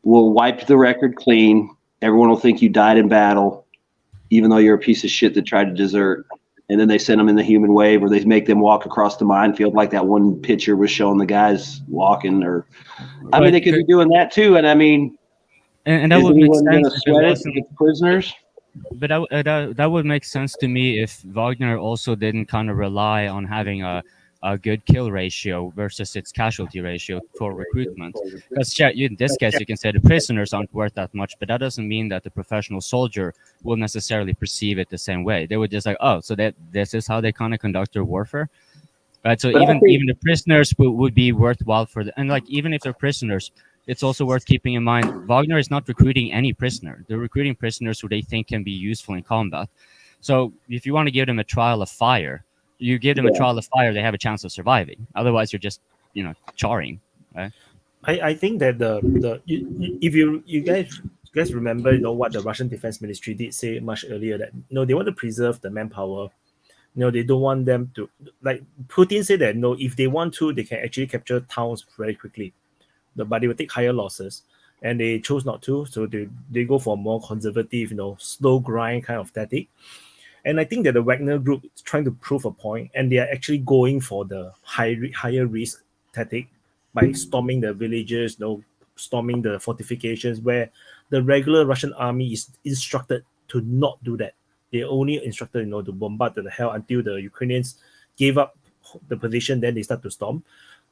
We'll wipe the record clean. Everyone will think you died in battle, even though you're a piece of shit that tried to desert." And then they send them in the human wave, or they make them walk across the minefield like that one picture was showing the guys walking. Or, I mean, they could be doing that too. And I mean, and that would make sense. Sweat it with prisoners. But that would make sense to me if Wagner also didn't kind of rely on having a good kill ratio versus its casualty ratio for recruitment. Because in this case, you can say the prisoners aren't worth that much, but that doesn't mean that the professional soldier will necessarily perceive it the same way. They would just like, oh, so this is how they kind of conduct their warfare, right? So even the prisoners would be worthwhile for and like even if they're prisoners, it's also worth keeping in mind Wagner is not recruiting any prisoner. They're recruiting prisoners who they think can be useful in combat. So if you want to give them a trial of fire, you give them a trial of fire, they have a chance of surviving. Otherwise, you're just, charring. Right? I think that if you guys remember, what the Russian Defense Ministry did say much earlier, that they want to preserve the manpower. They don't want them to, like Putin said that if they want to, they can actually capture towns very quickly, but they will take higher losses, and they chose not to. So they go for a more conservative, slow grind kind of tactic. And I think that the Wagner group is trying to prove a point, and they are actually going for the higher risk tactic by storming the villages, storming the fortifications, where the regular Russian army is instructed to not do that. They only instructed, to bombard to the hell until the Ukrainians gave up the position, then they start to storm.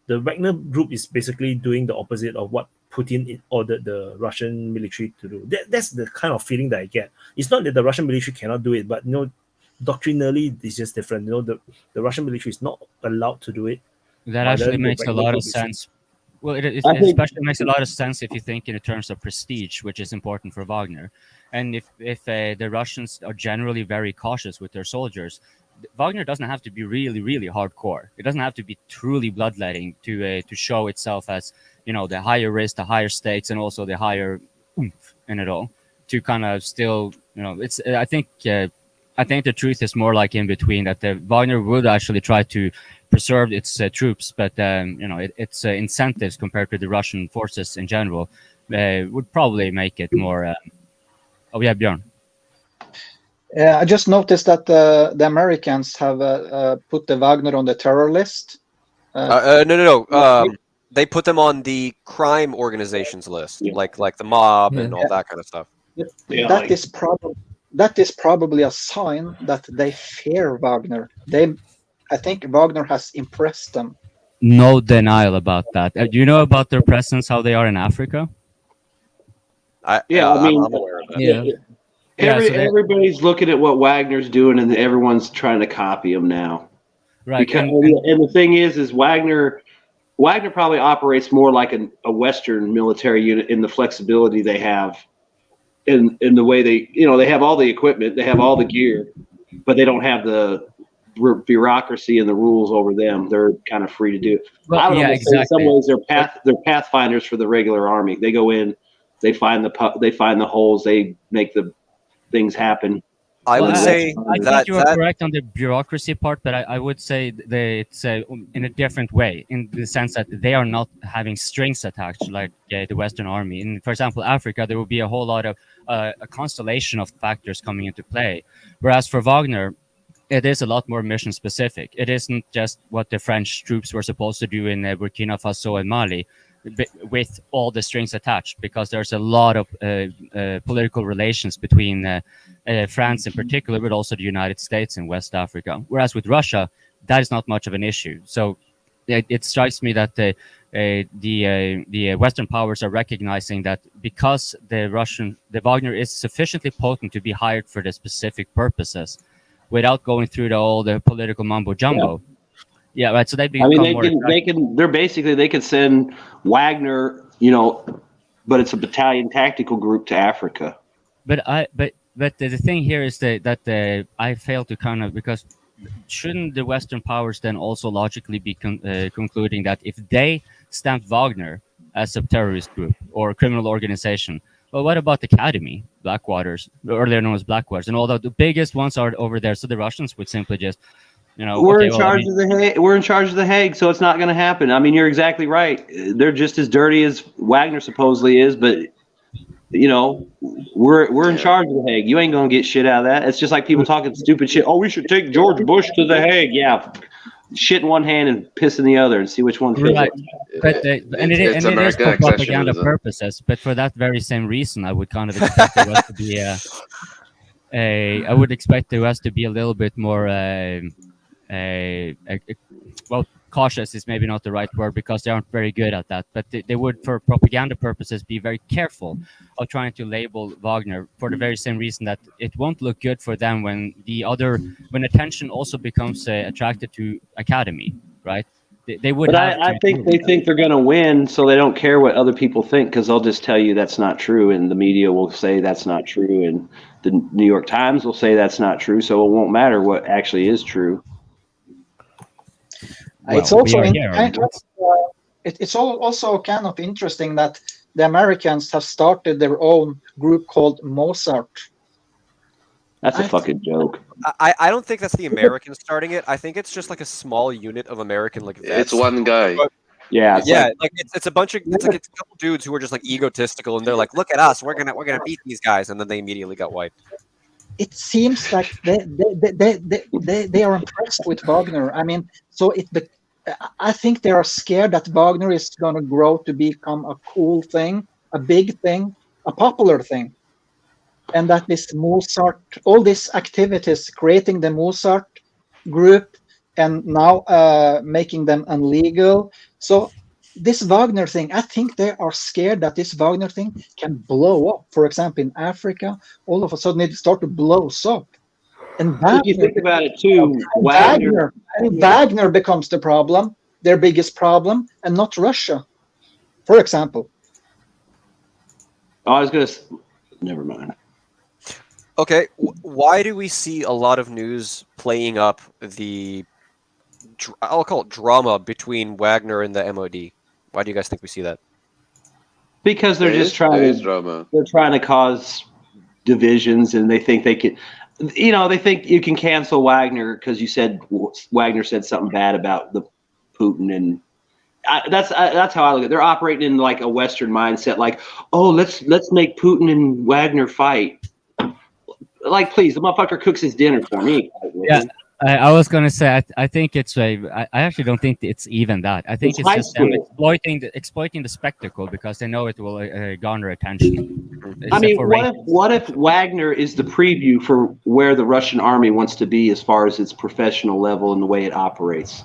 The Wagner group is basically doing the opposite of what Putin ordered the Russian military to do. That's the kind of feeling that I get. It's not that the Russian military cannot do it, but doctrinally it's just different. The Russian military is not allowed to do it. That actually makes a lot of sense. Well, it especially makes a lot of sense if you think in terms of prestige, which is important for Wagner. And if the Russians are generally very cautious with their soldiers, Wagner doesn't have to be really, really hardcore. It doesn't have to be truly bloodletting to show itself as, the higher risk, the higher stakes, and also the higher oomph in it all. To kind of still, it's. I think the truth is more like in between, that the Wagner would actually try to preserve its troops, but its incentives compared to the Russian forces in general would probably make it more. Oh yeah, Björn. I just noticed that the Americans have put the Wagner on the terror list. No. They put them on the crime organizations list, like the mob and all that kind of stuff. That is probably a sign that they fear Wagner. I think Wagner has impressed them. No denial about that. Do you know about their presence, how they are in Africa? I mean, I'm aware of that. Everybody's looking at what Wagner's doing, and everyone's trying to copy him now. Right. And the thing is Wagner probably operates more like a Western military unit in the flexibility they have, in the way they have all the equipment, they have all the gear, but they don't have the bureaucracy and the rules over them. They're kind of free to do. Well, I would almost say in some ways they're pathfinders for the regular army. They go in, they find the holes, they make the things happen. I would say I think you are correct on the bureaucracy part, but I would say it's in a different way, in the sense that they are not having strings attached like the Western army. In, for example, Africa, there will be a whole lot of a constellation of factors coming into play. Whereas for Wagner, it is a lot more mission specific. It isn't just what the French troops were supposed to do in Burkina Faso and Mali, with all the strings attached, because there's a lot of political relations between France in particular, but also the United States and West Africa. Whereas with Russia, that is not much of an issue. So it strikes me that the Western powers are recognizing that because the Wagner is sufficiently potent to be hired for the specific purposes, without going through all the political mumbo jumbo. Yeah, right. So they can send Wagner, but it's a battalion tactical group to Africa. But the thing here is that I fail to kind of, because shouldn't the Western powers then also logically be concluding that if they stamp Wagner as a terrorist group or a criminal organization, well, what about the Academy, Blackwaters, earlier known as Blackwaters, and all the biggest ones are over there? So the Russians would simply just, we're in charge of the Hague. We're in charge of the Hague, so it's not going to happen. I mean, you're exactly right. They're just as dirty as Wagner supposedly is, but we're in charge of the Hague. You ain't going to get shit out of that. It's just like people talking stupid shit. Oh, we should take George Bush to the Hague. Yeah. Shit in one hand and piss in the other and see which one fits. Right. But it is for propaganda purposes. But for that very same reason, I would kind of expect the West to be I would expect the West to be a little bit more cautious is maybe not the right word, because they aren't very good at that. But they would, for propaganda purposes, be very careful of trying to label Wagner for the very same reason that it won't look good for them when attention also becomes attracted to Academy, right? They would. But I think they think they're going to win, so they don't care what other people think, because they'll just tell you that's not true, and the media will say that's not true, and the New York Times will say that's not true, so it won't matter what actually is true. Well, it's also kind of interesting that the Americans have started their own group called Mozart. That's a fucking joke. I don't think that's the Americans starting it. I think it's just like a small unit of American vets. It's one guy. Yeah, it's a bunch of it's a couple dudes who are just like egotistical, and they're like, "Look at us, we're gonna beat these guys," and then they immediately got wiped. It seems like they are impressed with Wagner. I mean, I think they are scared that Wagner is going to grow to become a cool thing, a big thing, a popular thing. And that this Mozart, all these activities, creating the Mozart group, and now making them illegal. So this Wagner thing, I think they are scared that this Wagner thing can blow up. For example, in Africa, all of a sudden it start to blow up. And if you think about it too, Wagner becomes the problem, their biggest problem, and not Russia, for example. I was going to, never mind. Okay, why do we see a lot of news playing up the, I'll call it drama between Wagner and the MOD? Why do you guys think we see that? Because they're just trying to cause divisions, and they think they can, they think you can cancel Wagner because Wagner said something bad about the Putin, and that's how I look at it. They're operating in like a Western mindset, like, oh, let's make Putin and Wagner fight. Like, please, the motherfucker cooks his dinner for me. Yeah, I was gonna say I think it's I actually don't think it's even that. I think it's just them exploiting the spectacle because they know it will garner attention. I mean, what if Wagner is the preview for where the Russian army wants to be as far as its professional level and the way it operates?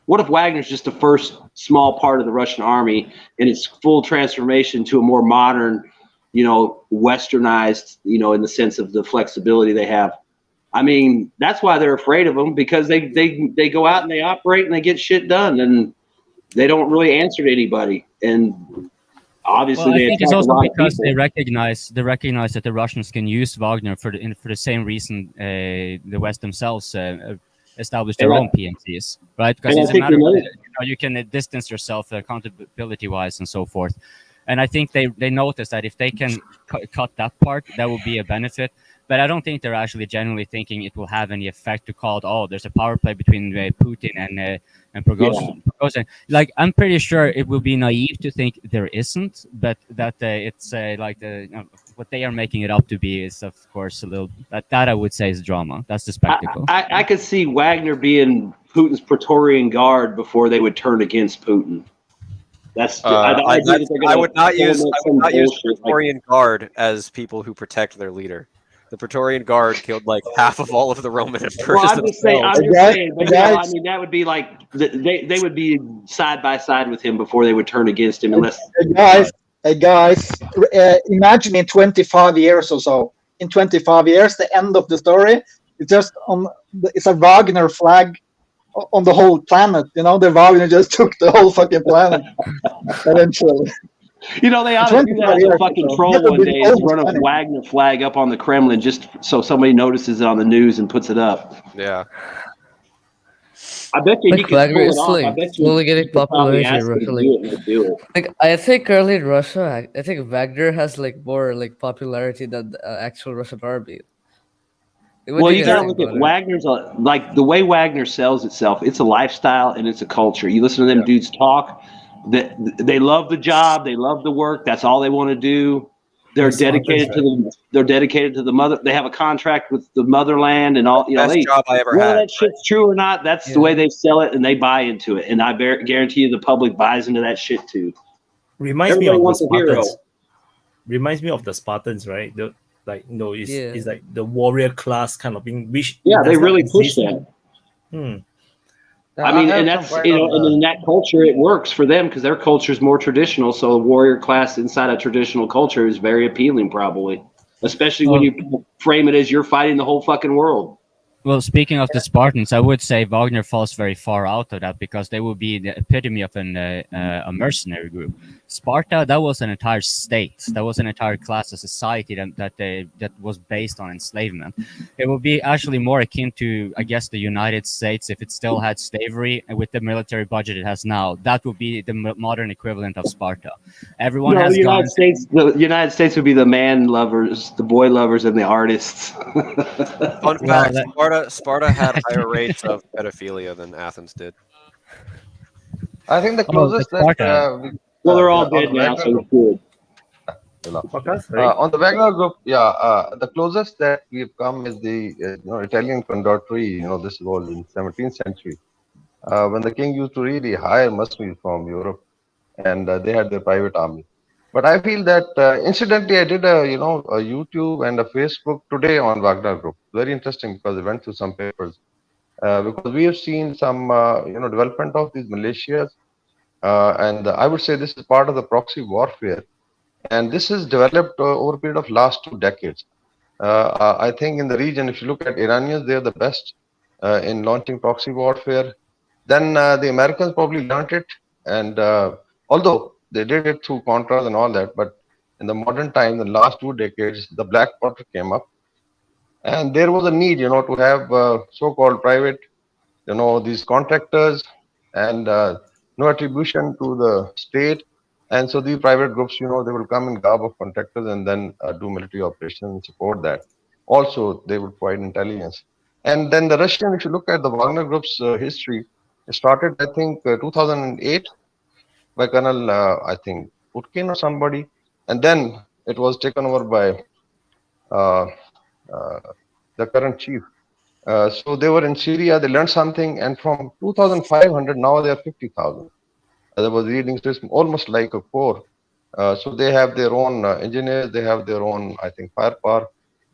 What if Wagner's just the first small part of the Russian army in its full transformation to a more modern, westernized, in the sense of the flexibility they have? I mean, that's why they're afraid of them, because they go out and they operate and they get shit done, and they don't really answer to anybody. And obviously, I think it's also because they recognize that the Russians can use Wagner for the same reason the West themselves established their own PMCs, right? Because it's a matter of, you can distance yourself accountability-wise and so forth. And I think they notice that if they can cut that part, that will be a benefit. But I don't think they're actually genuinely thinking it will have any effect to call it, oh, there's a power play between Putin and Prigozhin. Yeah. Like, I'm pretty sure it will be naive to think there isn't, but that it's what they are making it up to be is, of course, a little, that I would say is drama. That's the spectacle. I could see Wagner being Putin's Praetorian Guard before they would turn against Putin. That's I would not use Praetorian Guard as people who protect their leader. The Praetorian Guard killed like half of all of the Roman emperors. Well, I'm just saying. But I mean, that would be like they would be side by side with him before they would turn against him, unless. Hey guys, imagine in 25 years or so. In 25 years, the end of the story is just it's a Wagner flag on the whole planet. The Wagner just took the whole fucking planet eventually. They ought to do that as a fucking troll one day, is run a Wagner flag up on the Kremlin just so somebody notices it on the news and puts it up. Yeah. I bet you he can Wagner pull is it off. I bet you slowly getting popularity in Russia. Like, I think currently in Russia, I think Wagner has like more like popularity than the actual Russian army. Well, you gotta look at Wagner's like the way Wagner sells itself. It's a lifestyle and it's a culture. You listen to them dudes talk. They love the job. They love the work. That's all they want to do. They're dedicated to the mother. They have a contract with the motherland and all. Best job I ever had. Whether that shit's true or not, that's the way they sell it, and they buy into it. And I guarantee you, the public buys into that shit too. Reminds me of the Spartans. Reminds me of the Spartans, right? It's like the warrior class kind of thing. They really push that. I mean, and that's and in that culture, it works for them because their culture is more traditional. So a warrior class inside a traditional culture is very appealing, probably, especially when you frame it as you're fighting the whole fucking world. Well, speaking of the Spartans, I would say Wagner falls very far out of that because they would be the epitome of a mercenary group. Sparta, that was an entire state. That was an entire class of society that was based on enslavement. It would be actually more akin to, I guess, the United States if it still had slavery with the military budget it has now. That would be the modern equivalent of Sparta. Everyone has the United States would be the man lovers, the boy lovers, and the artists. Fun fact: Sparta had higher rates of pedophilia than Athens did. I think the closest they're all dead now, so it's good. On the Wagner group, the closest that we've come is the Italian condottieri. This was in 17th century when the king used to really hire mercenaries from Europe, and they had their private army. But I feel that incidentally, I did a YouTube and a Facebook today on Wagner group. Very interesting because I went through some papers. because we have seen some development of these militias, and I would say this is part of the proxy warfare, and this is developed over a period of last 2 decades. I think in the region, if you look at Iranians, they are the best in launching proxy warfare. Then the Americans probably learned it, and although they did it through Contras and all that, but in the modern time, the last 2 decades, the black water came up, and there was a need, to have so-called private, these contractors, and no attribution to the state. And so these private groups, they will come in garb of contractors and then do military operations and support that. Also, they would provide intelligence. And then the Russian, if you look at the Wagner Group's history, it started, I think, 2008 by Colonel, I think, Putkin or somebody. And then it was taken over by uh, the current chief. So they were in Syria, they learned something, and from 2,500, now they are 50,000. As I was reading, so it's almost like a corps. So they have their own engineers, they have their own, I think, firepower,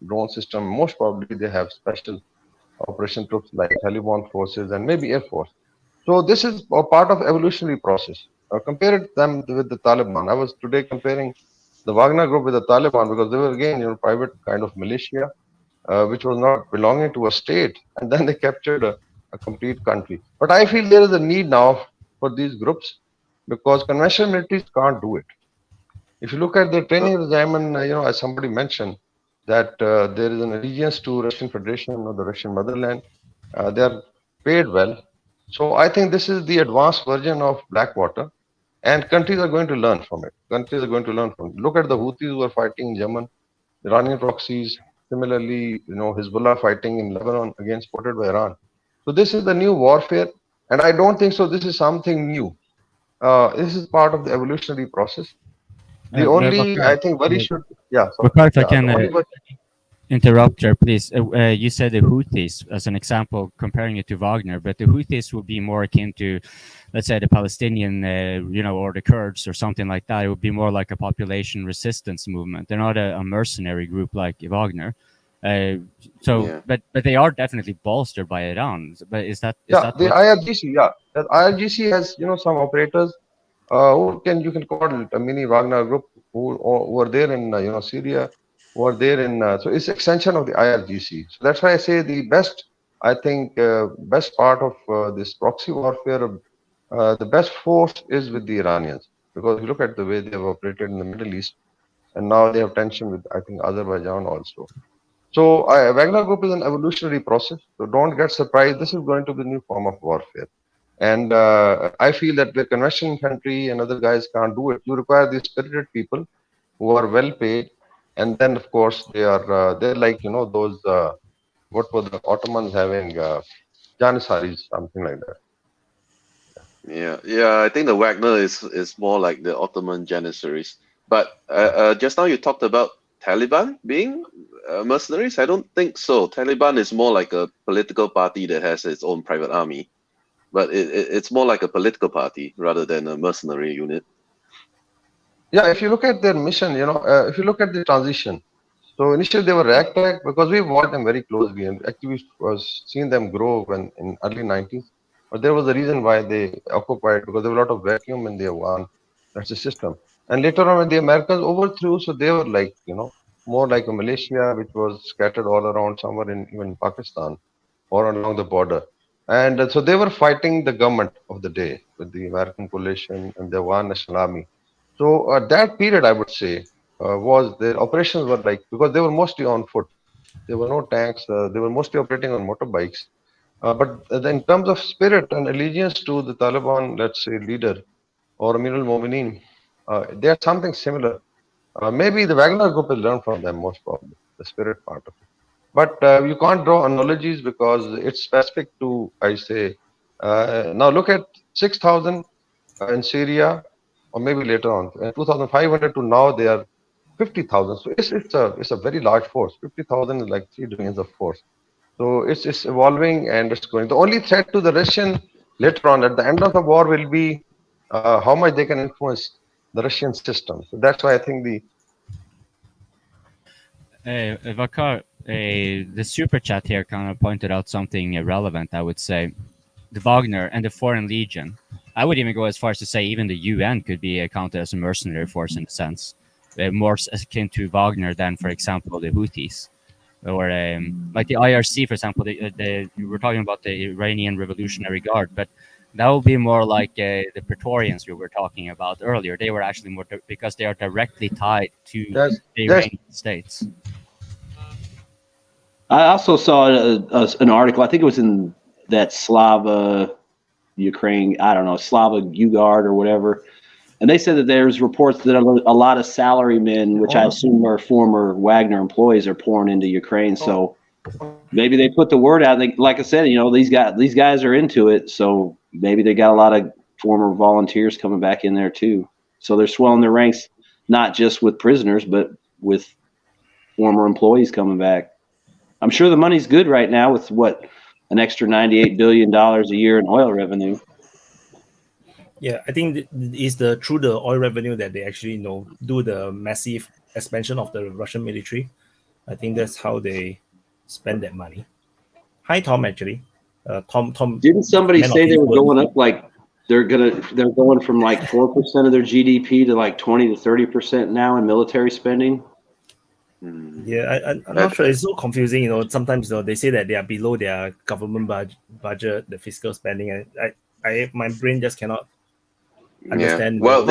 drone system. Most probably they have special operation troops like Taliban forces and maybe Air Force. So this is a part of evolutionary process. Compare them with the Taliban. I was today comparing the Wagner group with the Taliban because they were again, private kind of militia, which was not belonging to a state, and then they captured a complete country. But I feel there is a need now for these groups because conventional militaries can't do it. If you look at the training regime, as somebody mentioned, that there is an allegiance to Russian Federation or the Russian motherland, they are paid well. So I think this is the advanced version of Blackwater, and countries are going to learn from it. Countries are going to learn from it. Look at the Houthis who are fighting in Yemen, Iranian proxies. Similarly, Hezbollah fighting in Lebanon again supported by Iran. So this is the new warfare, and I don't think so. This is something new. This is part of the evolutionary process. The only, I think, worry should, yeah. So, if I can interrupt there, please. You said the Houthis as an example, comparing it to Wagner, but the Houthis would be more akin to, let's say, the Palestinian, or the Kurds or something like that. It would be more like a population resistance movement. They're not a mercenary group like Wagner. But they are definitely bolstered by Iran. But is that the IRGC? Yeah, that IRGC has some operators who you can call it a mini Wagner group who were there in Syria, who are there in so it's extension of the IRGC. So that's why I say the best, I think, best part of this proxy warfare, the best force is with the Iranians, because if you look at the way they have operated in the Middle East, and now they have tension with, I think, Azerbaijan also. So Wagner Group is an evolutionary process. So don't get surprised. This is going to be a new form of warfare. And I feel that the conventional infantry and other guys can't do it. You require these spirited people who are well paid. And then, of course, they're like, those, what were the Ottomans having? Janissaries, something like that. Yeah. I think the Wagner is more like the Ottoman Janissaries. But just now you talked about Taliban being mercenaries. I don't think so. Taliban is more like a political party that has its own private army, but it's more like a political party rather than a mercenary unit. Yeah, if you look at their mission, if you look at the transition, so initially they were ragtag because we watched them very closely, and actually was seeing them grow in early 90s. But there was a reason why they occupied, because there was a lot of vacuum in their one. That's the system. And later on, when the Americans overthrew, so they were like, more like a militia which was scattered all around somewhere in even Pakistan or along the border. And so they were fighting the government of the day with the American coalition and the One National Army. So that period, I would say, was their operations were like, because they were mostly on foot. There were no tanks. They were mostly operating on motorbikes. But in terms of spirit and allegiance to the Taliban, let's say, leader or Amir al-Mu'mineen, they are something similar. Maybe the Wagner group will learn from them, most probably, the spirit part of it. But you can't draw analogies because it's specific to, I say, now look at 6,000 in Syria, or maybe later on, 2,500 to now they are 50,000. So it's a very large force. 50,000 is like 3 divisions of force. So it's evolving and it's going. The only threat to the Russian later on at the end of the war will be how much they can influence the Russian system. So that's why I think Vakar, the super chat here kind of pointed out something relevant, I would say. The Wagner and the Foreign Legion. I would even go as far as to say even the UN could be counted as a mercenary force in a sense, more akin to Wagner than, for example, the Houthis. Or like the IRC, for example, we're talking about the Iranian Revolutionary Guard, but that would be more like the Praetorians we were talking about earlier. They were actually more because they are directly tied to the Iranian states. I also saw an article. I think it was in that Slava, Ukraine. I don't know, Slava Ugard or whatever. And they said that there's reports that a lot of salarymen, which I assume are former Wagner employees, are pouring into Ukraine. So maybe they put the word out. Like I said, these guys are into it. So maybe they got a lot of former volunteers coming back in there too. So they're swelling their ranks, not just with prisoners, but with former employees coming back. I'm sure the money's good right now with an extra $98 billion a year in oil revenue. Yeah, I think it's through the oil revenue that they actually do the massive expansion of the Russian military. I think that's how they spend that money. Hi, Tom. Actually, Tom. Didn't somebody say they were going up like they're going from like 4% of their GDP to like 20 to 30% now in military spending? Yeah, I'm not sure. It's so confusing. Sometimes they say that they are below their government budget, the fiscal spending, and my brain just cannot understand. Yeah. Well,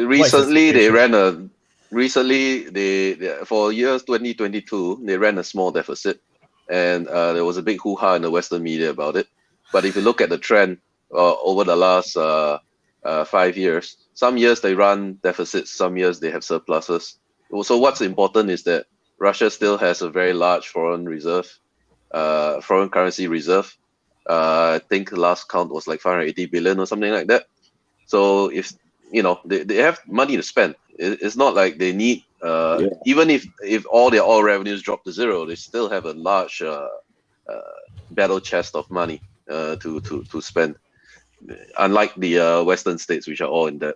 recently for years 2022 they ran a small deficit, and there was a big hoo-ha in the Western media about it. But if you look at the trend over the last 5 years, some years they run deficits, some years they have surpluses. So what's important is that Russia still has a very large foreign currency reserve. I think the last count was like 580 billion or something like that. So if they have money to spend, it's not like they need even if all their oil revenues drop to zero, they still have a large battle chest of money to spend. Unlike the Western states, which are all in debt.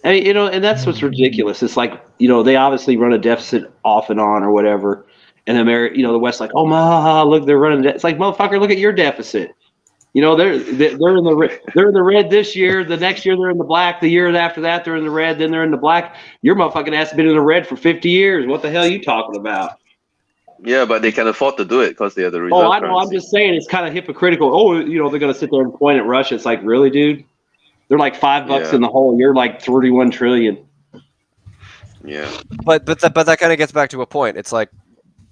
And and that's what's ridiculous. It's like they obviously run a deficit off and on or whatever, and the West's like, oh my, look, they're running. It's like, motherfucker, look at your deficit. They're in the red this year. The next year they're in the black. The year after that they're in the red. Then they're in the black. Your motherfucking ass has been in the red for 50 years. What the hell are you talking about? Yeah, but they can afford to do it because they have the reserve. Oh, I know. I'm just saying it's kind of hypocritical. Oh, they're gonna sit there and point at Russia. It's like, really, dude? They're like $5 in the hole. You're like 31 trillion. Yeah. But that kind of gets back to a point. It's like,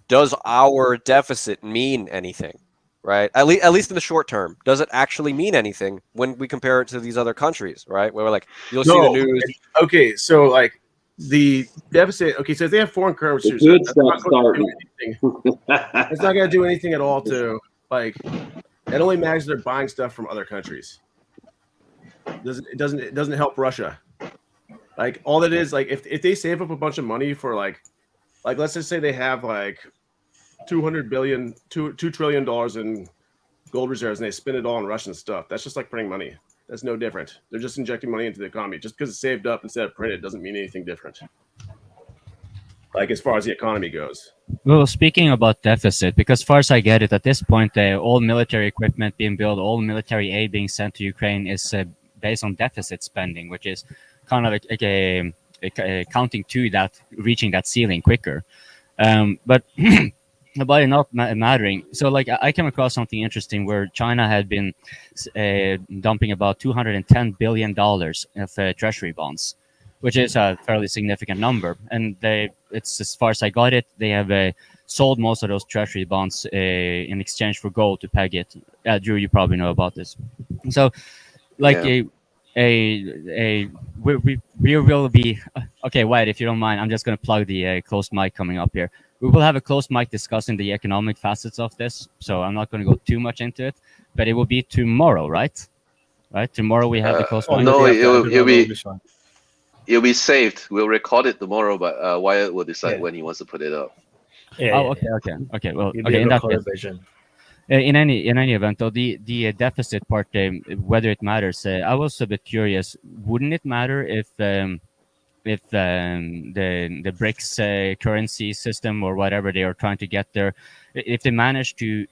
does our deficit mean anything? Right? At least in the short term, does it actually mean anything when we compare it to these other countries? Right? Where like you'll see the news. Okay, so like the deficit. Okay, so if they have foreign currency, it's not going to do anything at all to like. It only matters they're buying stuff from other countries. It doesn't help Russia. Like all that is like if they save up a bunch of money for like let's just say they have like $2 trillion in gold reserves and they spend it all on Russian stuff. That's just like printing money. That's no different. They're just injecting money into the economy. Just because it's saved up instead of printed doesn't mean anything different. Like as far as the economy goes. Well, speaking about deficit, because as far as I get it, at this point, all military equipment being built, all military aid being sent to Ukraine is based on deficit spending, which is kind of counting to that, reaching that ceiling quicker. But about it not mattering. So like I came across something interesting where China had been dumping about $210 billion of treasury bonds, which is a fairly significant number. And it's as far as I got it, they have sold most of those treasury bonds in exchange for gold to peg it. Drew, you probably know about this. So like we will be okay. Wyatt, if you don't mind, I'm just going to plug the closed mic coming up here. We will have a closed mic discussing the economic facets of this, so I'm not going to go too much into it. But it will be tomorrow, right? Right? Tomorrow we have the closed mic. No, it'll be saved. We'll record it tomorrow, but Wyatt will decide when he wants to put it up. Okay. Well, okay. In that case, in any event, though, the deficit part, whether it matters, I was a bit curious. Wouldn't it matter if the BRICS currency system or whatever they are trying to get there, if they manage to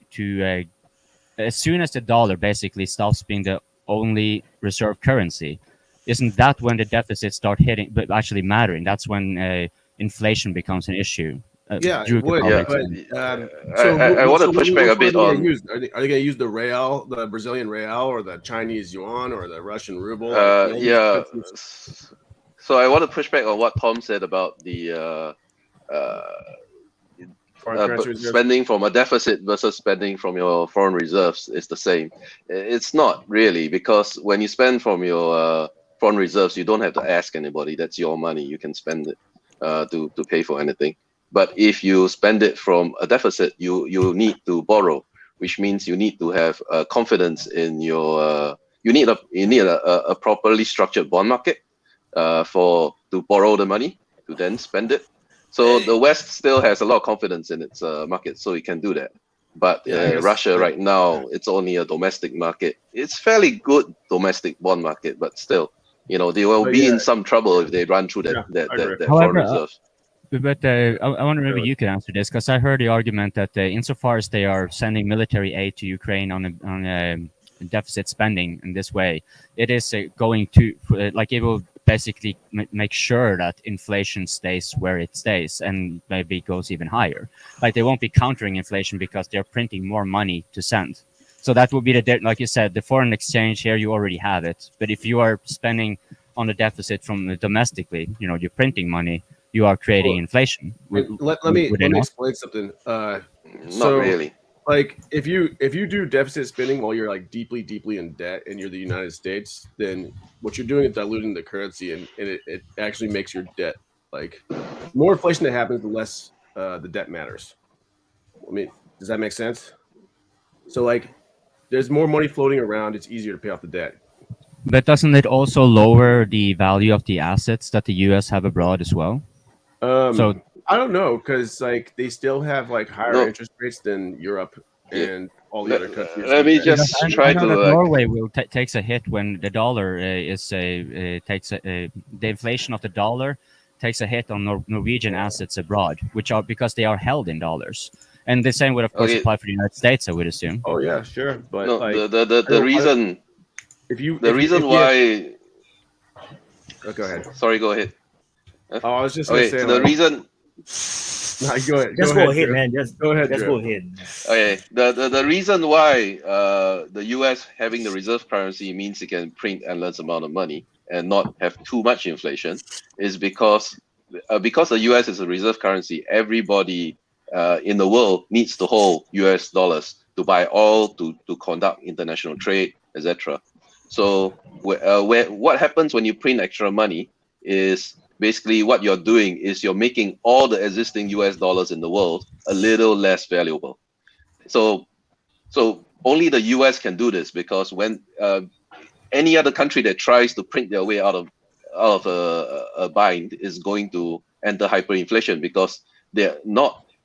as soon as the dollar basically stops being the only reserve currency, isn't that when the deficits start hitting, but actually mattering? That's when inflation becomes an issue. Yeah, Drew it would. could But, I want to push back a bit on. Are they going to use the real, the Brazilian real, or the Chinese yuan, or the Russian ruble? Yeah. So I want to push back on what Tom said about the spending from a deficit versus spending from your foreign reserves is the same. It's not really, because when you spend from your foreign reserves, you don't have to ask anybody. That's your money. You can spend it to pay for anything. But if you spend it from a deficit, you need to borrow, which means you need to have confidence in your. You need a properly structured bond market to borrow the money to then spend it. So the West still has a lot of confidence in its market, so it can do that. But Russia right now, it's only a domestic market. It's fairly good domestic bond market, but still, they will be in some trouble if they run through that foreign reserves. But I wonder maybe you could answer this, because I heard the argument that insofar as they are sending military aid to Ukraine on a deficit spending in this way, it is going to it will basically make sure that inflation stays where it stays and maybe goes even higher. Like they won't be countering inflation because they're printing more money to send. So that will be like you said, the foreign exchange here, you already have it. But if you are spending on the deficit from domestically, you're printing money, you are creating inflation. Let me explain something. Not really. Like if you do deficit spending while you're like deeply in debt and you're the United States, then what you're doing is diluting the currency, and it actually makes your debt, like, more inflation that happens, the less the debt matters. I mean, does that make sense? So like, there's more money floating around, it's easier to pay off the debt. But doesn't it also lower the value of the assets that the U.S. have abroad as well? So I don't know, because like they still have like higher interest rates than Europe and all the other countries. Let me just try to. Norway takes a hit when the dollar the inflation of the dollar takes a hit on Norwegian assets abroad, which are because they are held in dollars. And the same would of course apply for the United States, I would assume. Oh yeah, sure. But no, like, the reason. Why. Oh, go ahead. Sorry, go ahead. Oh, I was just going to say the reason. No, go ahead. Just go ahead, man. Just go ahead. Just go ahead. Okay. The reason why the US having the reserve currency means it can print endless amount of money and not have too much inflation is because the US is a reserve currency. Everybody in the world needs to hold US dollars to buy oil, to conduct international trade, etc. So what happens when you print extra money is basically what you're doing is you're making all the existing US dollars in the world a little less valuable. So only the US can do this, because when any other country that tries to print their way out of a bind is going to enter hyperinflation, because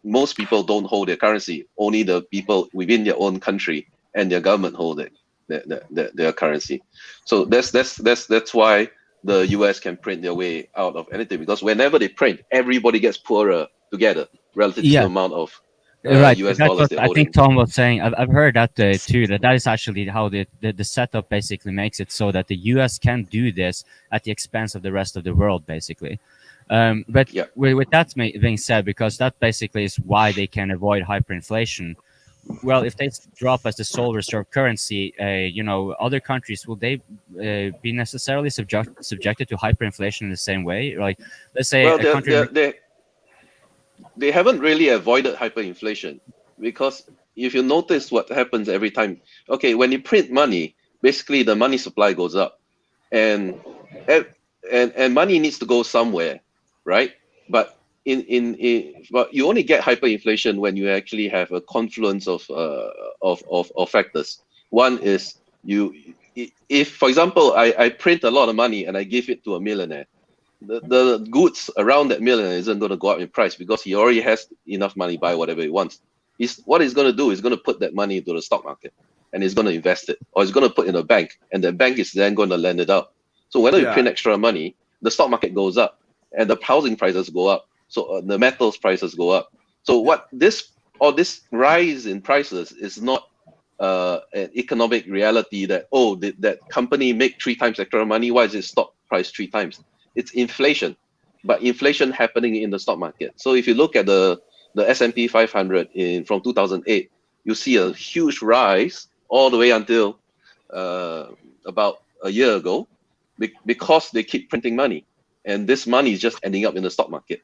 most people don't hold their currency. Only the people within their own country and their government hold their currency. So that's why the US can print their way out of anything, because whenever they print, everybody gets poorer together relative to the amount of US dollars they're holding. I think Tom was saying, I've heard that too, that is actually how the setup basically makes it so that the US can do this at the expense of the rest of the world, basically. But with that being said, because that basically is why they can avoid hyperinflation. Well, if they drop as the sole reserve currency, other countries, will they be necessarily subjected to hyperinflation in the same way? Like, let's say a country. They haven't really avoided hyperinflation, because if you notice what happens every time, when you print money, basically the money supply goes up, and money needs to go somewhere, right? But but you only get hyperinflation when you actually have a confluence of factors. One is if for example I print a lot of money and I give it to a millionaire, the goods around that millionaire isn't going to go up in price, because he already has enough money to buy whatever he wants. What he's going to do is going to put that money into the stock market, and he's going to invest it, or he's going to put it in a bank, and the bank is then going to lend it out. So whenever you print extra money, the stock market goes up, and the housing prices go up. So the metals prices go up. So what this rise in prices is not an economic reality that, oh, did that company make 3 times extra money? Why is its stock price 3 times? It's inflation, but inflation happening in the stock market. So if you look at the S&P 500 from 2008, you see a huge rise all the way until about a year ago, because they keep printing money, and this money is just ending up in the stock market.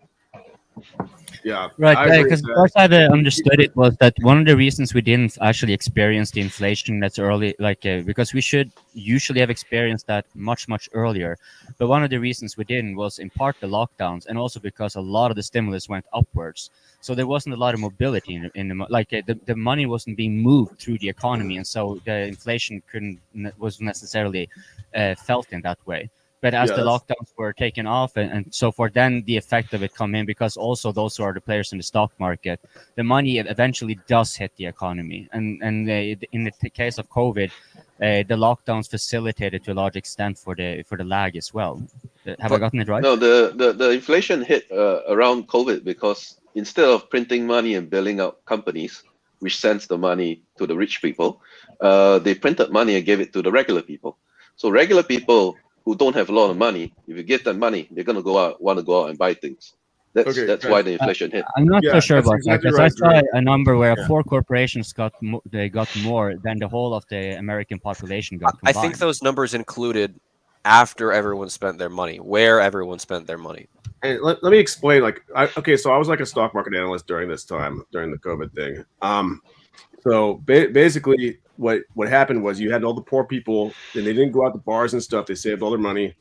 Yeah, right. Because as far as I understood it was that one of the reasons we didn't actually experience the inflation that's early, because we should usually have experienced that much earlier. But one of the reasons we didn't was in part the lockdowns, and also because a lot of the stimulus went upwards. So there wasn't a lot of mobility the money wasn't being moved through the economy, and so the inflation wasn't necessarily felt in that way. But as the lockdowns were taken off and so forth, then the effect of it come in, because also those who are the players in the stock market, the money eventually does hit the economy. And in the case of COVID, the lockdowns facilitated to a large extent for the lag as well. Have I gotten it right? No, the inflation hit around COVID because instead of printing money and bailing out companies, which sends the money to the rich people, they printed money and gave it to the regular people. So regular people who don't have a lot of money, if you give them money, they're gonna want to go out and buy things. That's why the inflation hit. I'm not so sure about that, because I saw a number where 4 corporations got more than the whole of the American population got combined. I think those numbers included after everyone spent their money, where everyone spent their money. And let me explain. So I was like a stock market analyst during this time, during the COVID thing. So basically, what happened was you had all the poor people, and they didn't go out to bars and stuff. They saved all their money,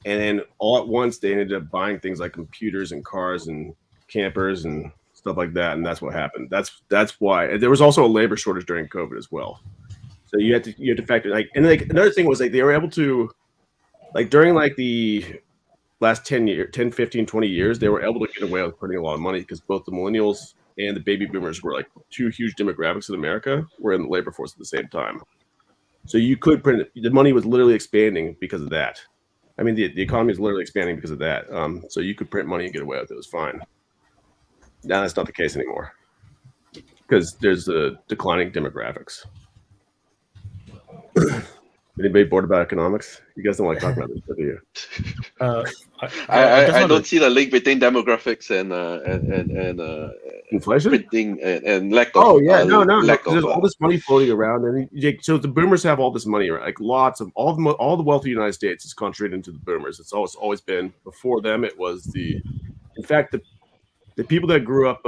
and then all at once they ended up buying things like computers and cars and campers and stuff like that. And that's what happened. That's why. And there was also a labor shortage during COVID as well. So you had to factor another thing was they were able to, during the last 10, 15, 20 years, they were able to get away with printing a lot of money because both the millennials and the baby boomers were 2 huge demographics in America were in the labor force at the same time. So you could print it. The money was literally expanding because of that. I mean, the economy is literally expanding because of that. So you could print money and get away with it. It was fine. Now that's not the case anymore because there's declining demographics. Anybody bored about economics? You guys don't like talking about this, do you? I don't see the link between demographics and inflation, printing, and lack of. Oh yeah, no. There's all this money floating around, and so the boomers have all this money, right? Lots of all the wealth of the United States is concentrated into the boomers. It's always been. Before them, it was in fact, the people that grew up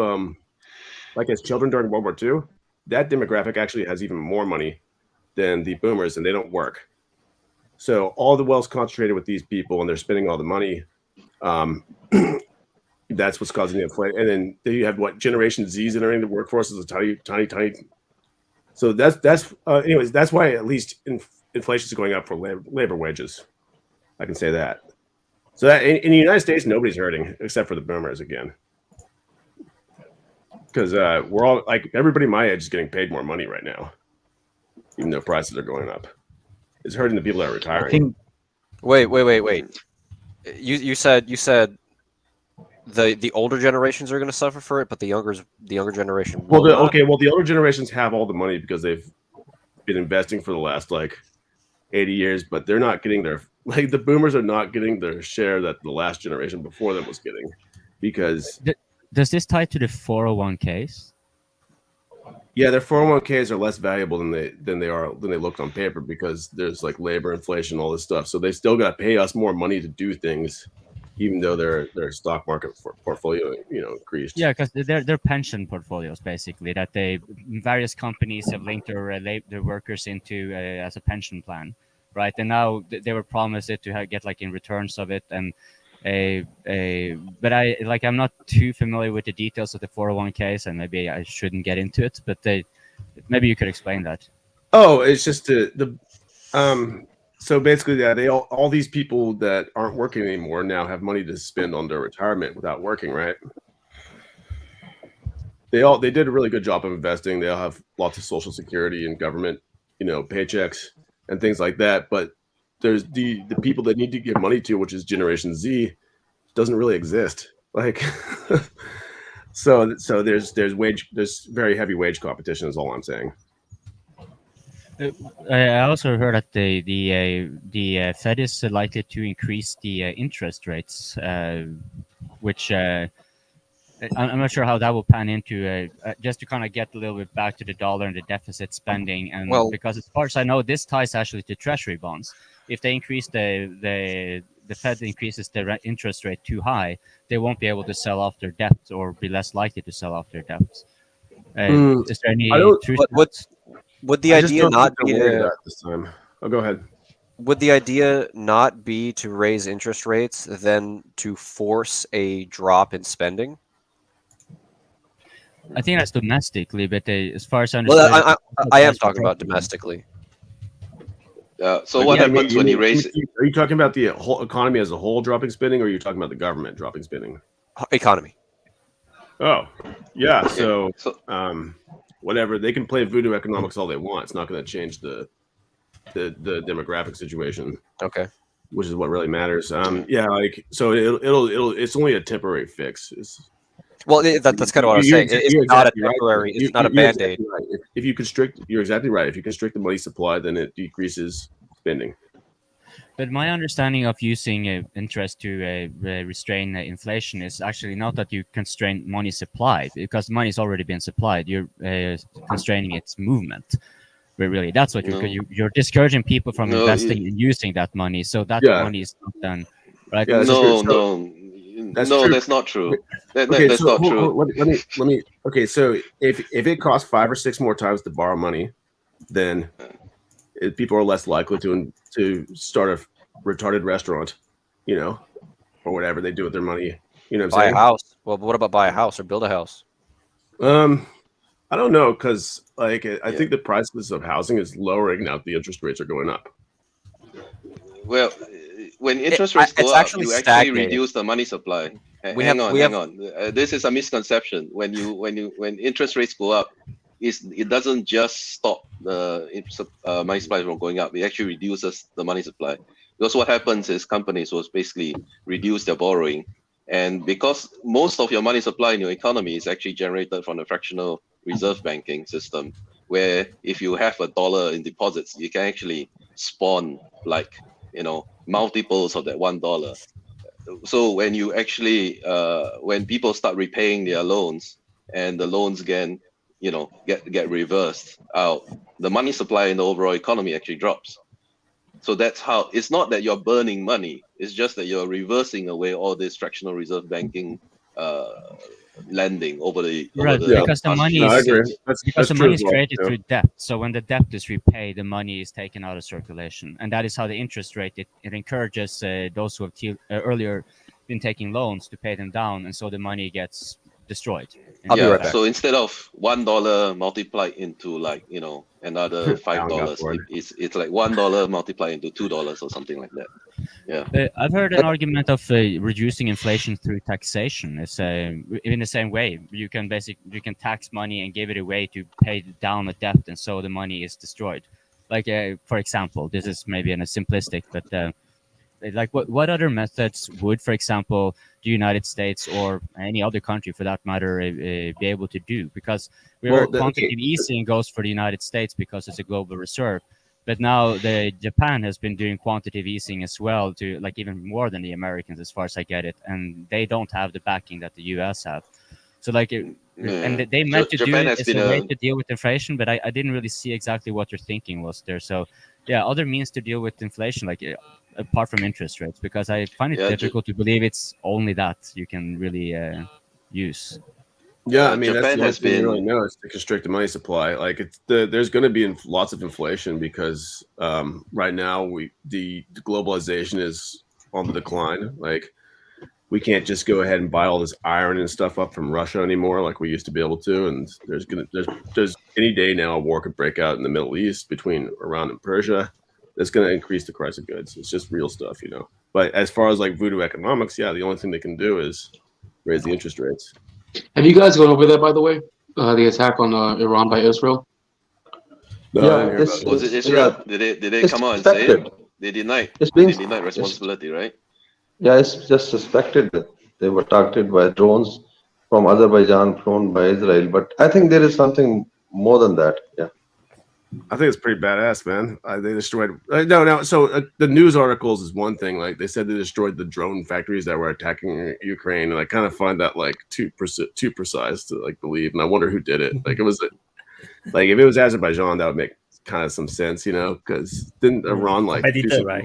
as children during World War II, that demographic actually has even more money than the boomers, and they don't work. So all the wealth's concentrated with these people, and they're spending all the money. That's what's causing the inflation. And then you have Generation Z's entering the workforce is a tiny. So anyways, that's why at least inflation is going up for labor wages. I can say that. So that in the United States, nobody's hurting except for the boomers again, because we're all everybody my age is getting paid more money right now, even though prices are going up. It's hurting the people that are retiring. Wait. You said the older generations are going to suffer for it, but the younger generation. The older generations have all the money because they've been investing for the last 80 years, but they're not getting their the boomers are not getting their share that the last generation before them was getting, because. Does this tie to the 401ks? Yeah, their 401ks are less valuable than they looked on paper, because there's labor inflation, all this stuff. So they still got to pay us more money to do things, even though their stock market portfolio increased. Yeah, because they're pension portfolios basically that various companies have linked their workers into as a pension plan, right? And now they were promised it to get in returns of it, and but I'm not too familiar with the details of the 401ks, and maybe I shouldn't get into it, but maybe you could explain that. Oh, it's just so basically, all these people that aren't working anymore now have money to spend on their retirement without working, right? They did a really good job of investing. They all have lots of Social Security and government, paychecks and things like that, but there's the people that need to give money to, which is Generation Z, doesn't really exist. Like, so there's very heavy wage competition is all I'm saying. I also heard that the Fed is likely to increase the interest rates, which I'm not sure how that will pan into. Just to kind of get a little bit back to the dollar and the deficit spending, and because as far as I know, this ties actually to Treasury bonds. If they increase the Fed increases the interest rate too high, they won't be able to sell off their debt or be less likely to sell off their debts. Is there any truth? Would the idea not be this time? Oh, go ahead. Would the idea not be to raise interest rates then to force a drop in spending? I think that's domestically, but as far as I understand, well, I am talking about domestically. So what happens when you raise it? Are you talking about the whole economy as a whole dropping spending, or are you talking about the government dropping spending? Economy. Oh, yeah. So whatever, they can play voodoo economics all they want. It's not going to change the demographic situation. Okay. Which is what really matters. Yeah, like so it's only a temporary fix. Well, that's kind of what I was saying. It's not a temporary. It's not a band-aid. Exactly right. If you constrict, you're exactly right. If you constrict the money supply, then it decreases spending. But my understanding of using interest to restrain inflation is actually not that you constrain money supply, because money's already been supplied. You're constraining its movement. But really, that's what you're discouraging people from investing and using that money. So that money is not done. Right? Yeah, that's not true. That's not true. Let me. Okay, so if it costs 5 or 6 more times to borrow money, then people are less likely to start a retarded restaurant, or whatever they do with their money. You know what I'm saying? Buy a house. Well, but what about buy a house or build a house? I don't know, because I think the prices of housing is lowering now. The interest rates are going up. Well, when interest rates go up, you actually reduce the money supply. Hang on. This is a misconception. When interest rates go up, it doesn't just stop the money supply from going up. It actually reduces the money supply. Because what happens is companies will basically reduce their borrowing, and because most of your money supply in your economy is actually generated from the fractional reserve banking system, where if you have $1 in deposits, you can actually spawn multiples of that $1. So when you actually when people start repaying their loans and the loans get reversed out, the money supply in the overall economy actually drops. So that's how it's not that you're burning money, it's just that you're reversing away all this fractional reserve banking lending over the because the money is created through debt. So when the debt is repaid, the money is taken out of circulation, and that is how the interest rate it encourages those who have earlier been taking loans to pay them down, and so the money gets destroyed. So instead of $1 multiplied into another $5, it's like $1 multiplied into $2 or something like that. Yeah, I've heard an argument of reducing inflation through taxation. It's in the same way you can tax money and give it away to pay down the debt, and so the money is destroyed. Like for example, this is maybe in a simplistic, but like what other methods would, for example, the United States or any other country for that matter be able to do? Because quantitative easing goes for the United States because it's a global reserve, but now Japan has been doing quantitative easing as well, to even more than the Americans as far as I get it, and they don't have the backing that the US have. So and they meant to do it as a way to deal with inflation, but I didn't really see exactly what their thinking was there. So other means to deal with inflation, apart from interest rates, because I find it difficult to believe it's only that you can really use. Yeah, I mean, Japan that's the only thing you really know is to constrict the money supply. There's going to be lots of inflation because right now the globalization is on the decline. We can't just go ahead and buy all this iron and stuff up from Russia anymore like we used to be able to. And there's any day now a war could break out in the Middle East between Iran and Persia. That's going to increase the price of goods. It's just real stuff, But as far as voodoo economics, the only thing they can do is raise the interest rates. Have you guys gone over there, by the way? The attack on Iran by Israel? No, was it Israel? Did they come out and say it? They denied responsibility, right? Yeah, it's just suspected that they were targeted by drones from Azerbaijan flown by Israel. But I think there is something more than that. Yeah. I think it's pretty badass, man. They destroyed. No. So the news articles is one thing. Like they said, they destroyed the drone factories that were attacking Ukraine, and I kind of find that like too precise to like believe. And I wonder who did it. Like it was, like if it was Azerbaijan, that would make kind of some sense, you know? Because didn't Iran like do something? right?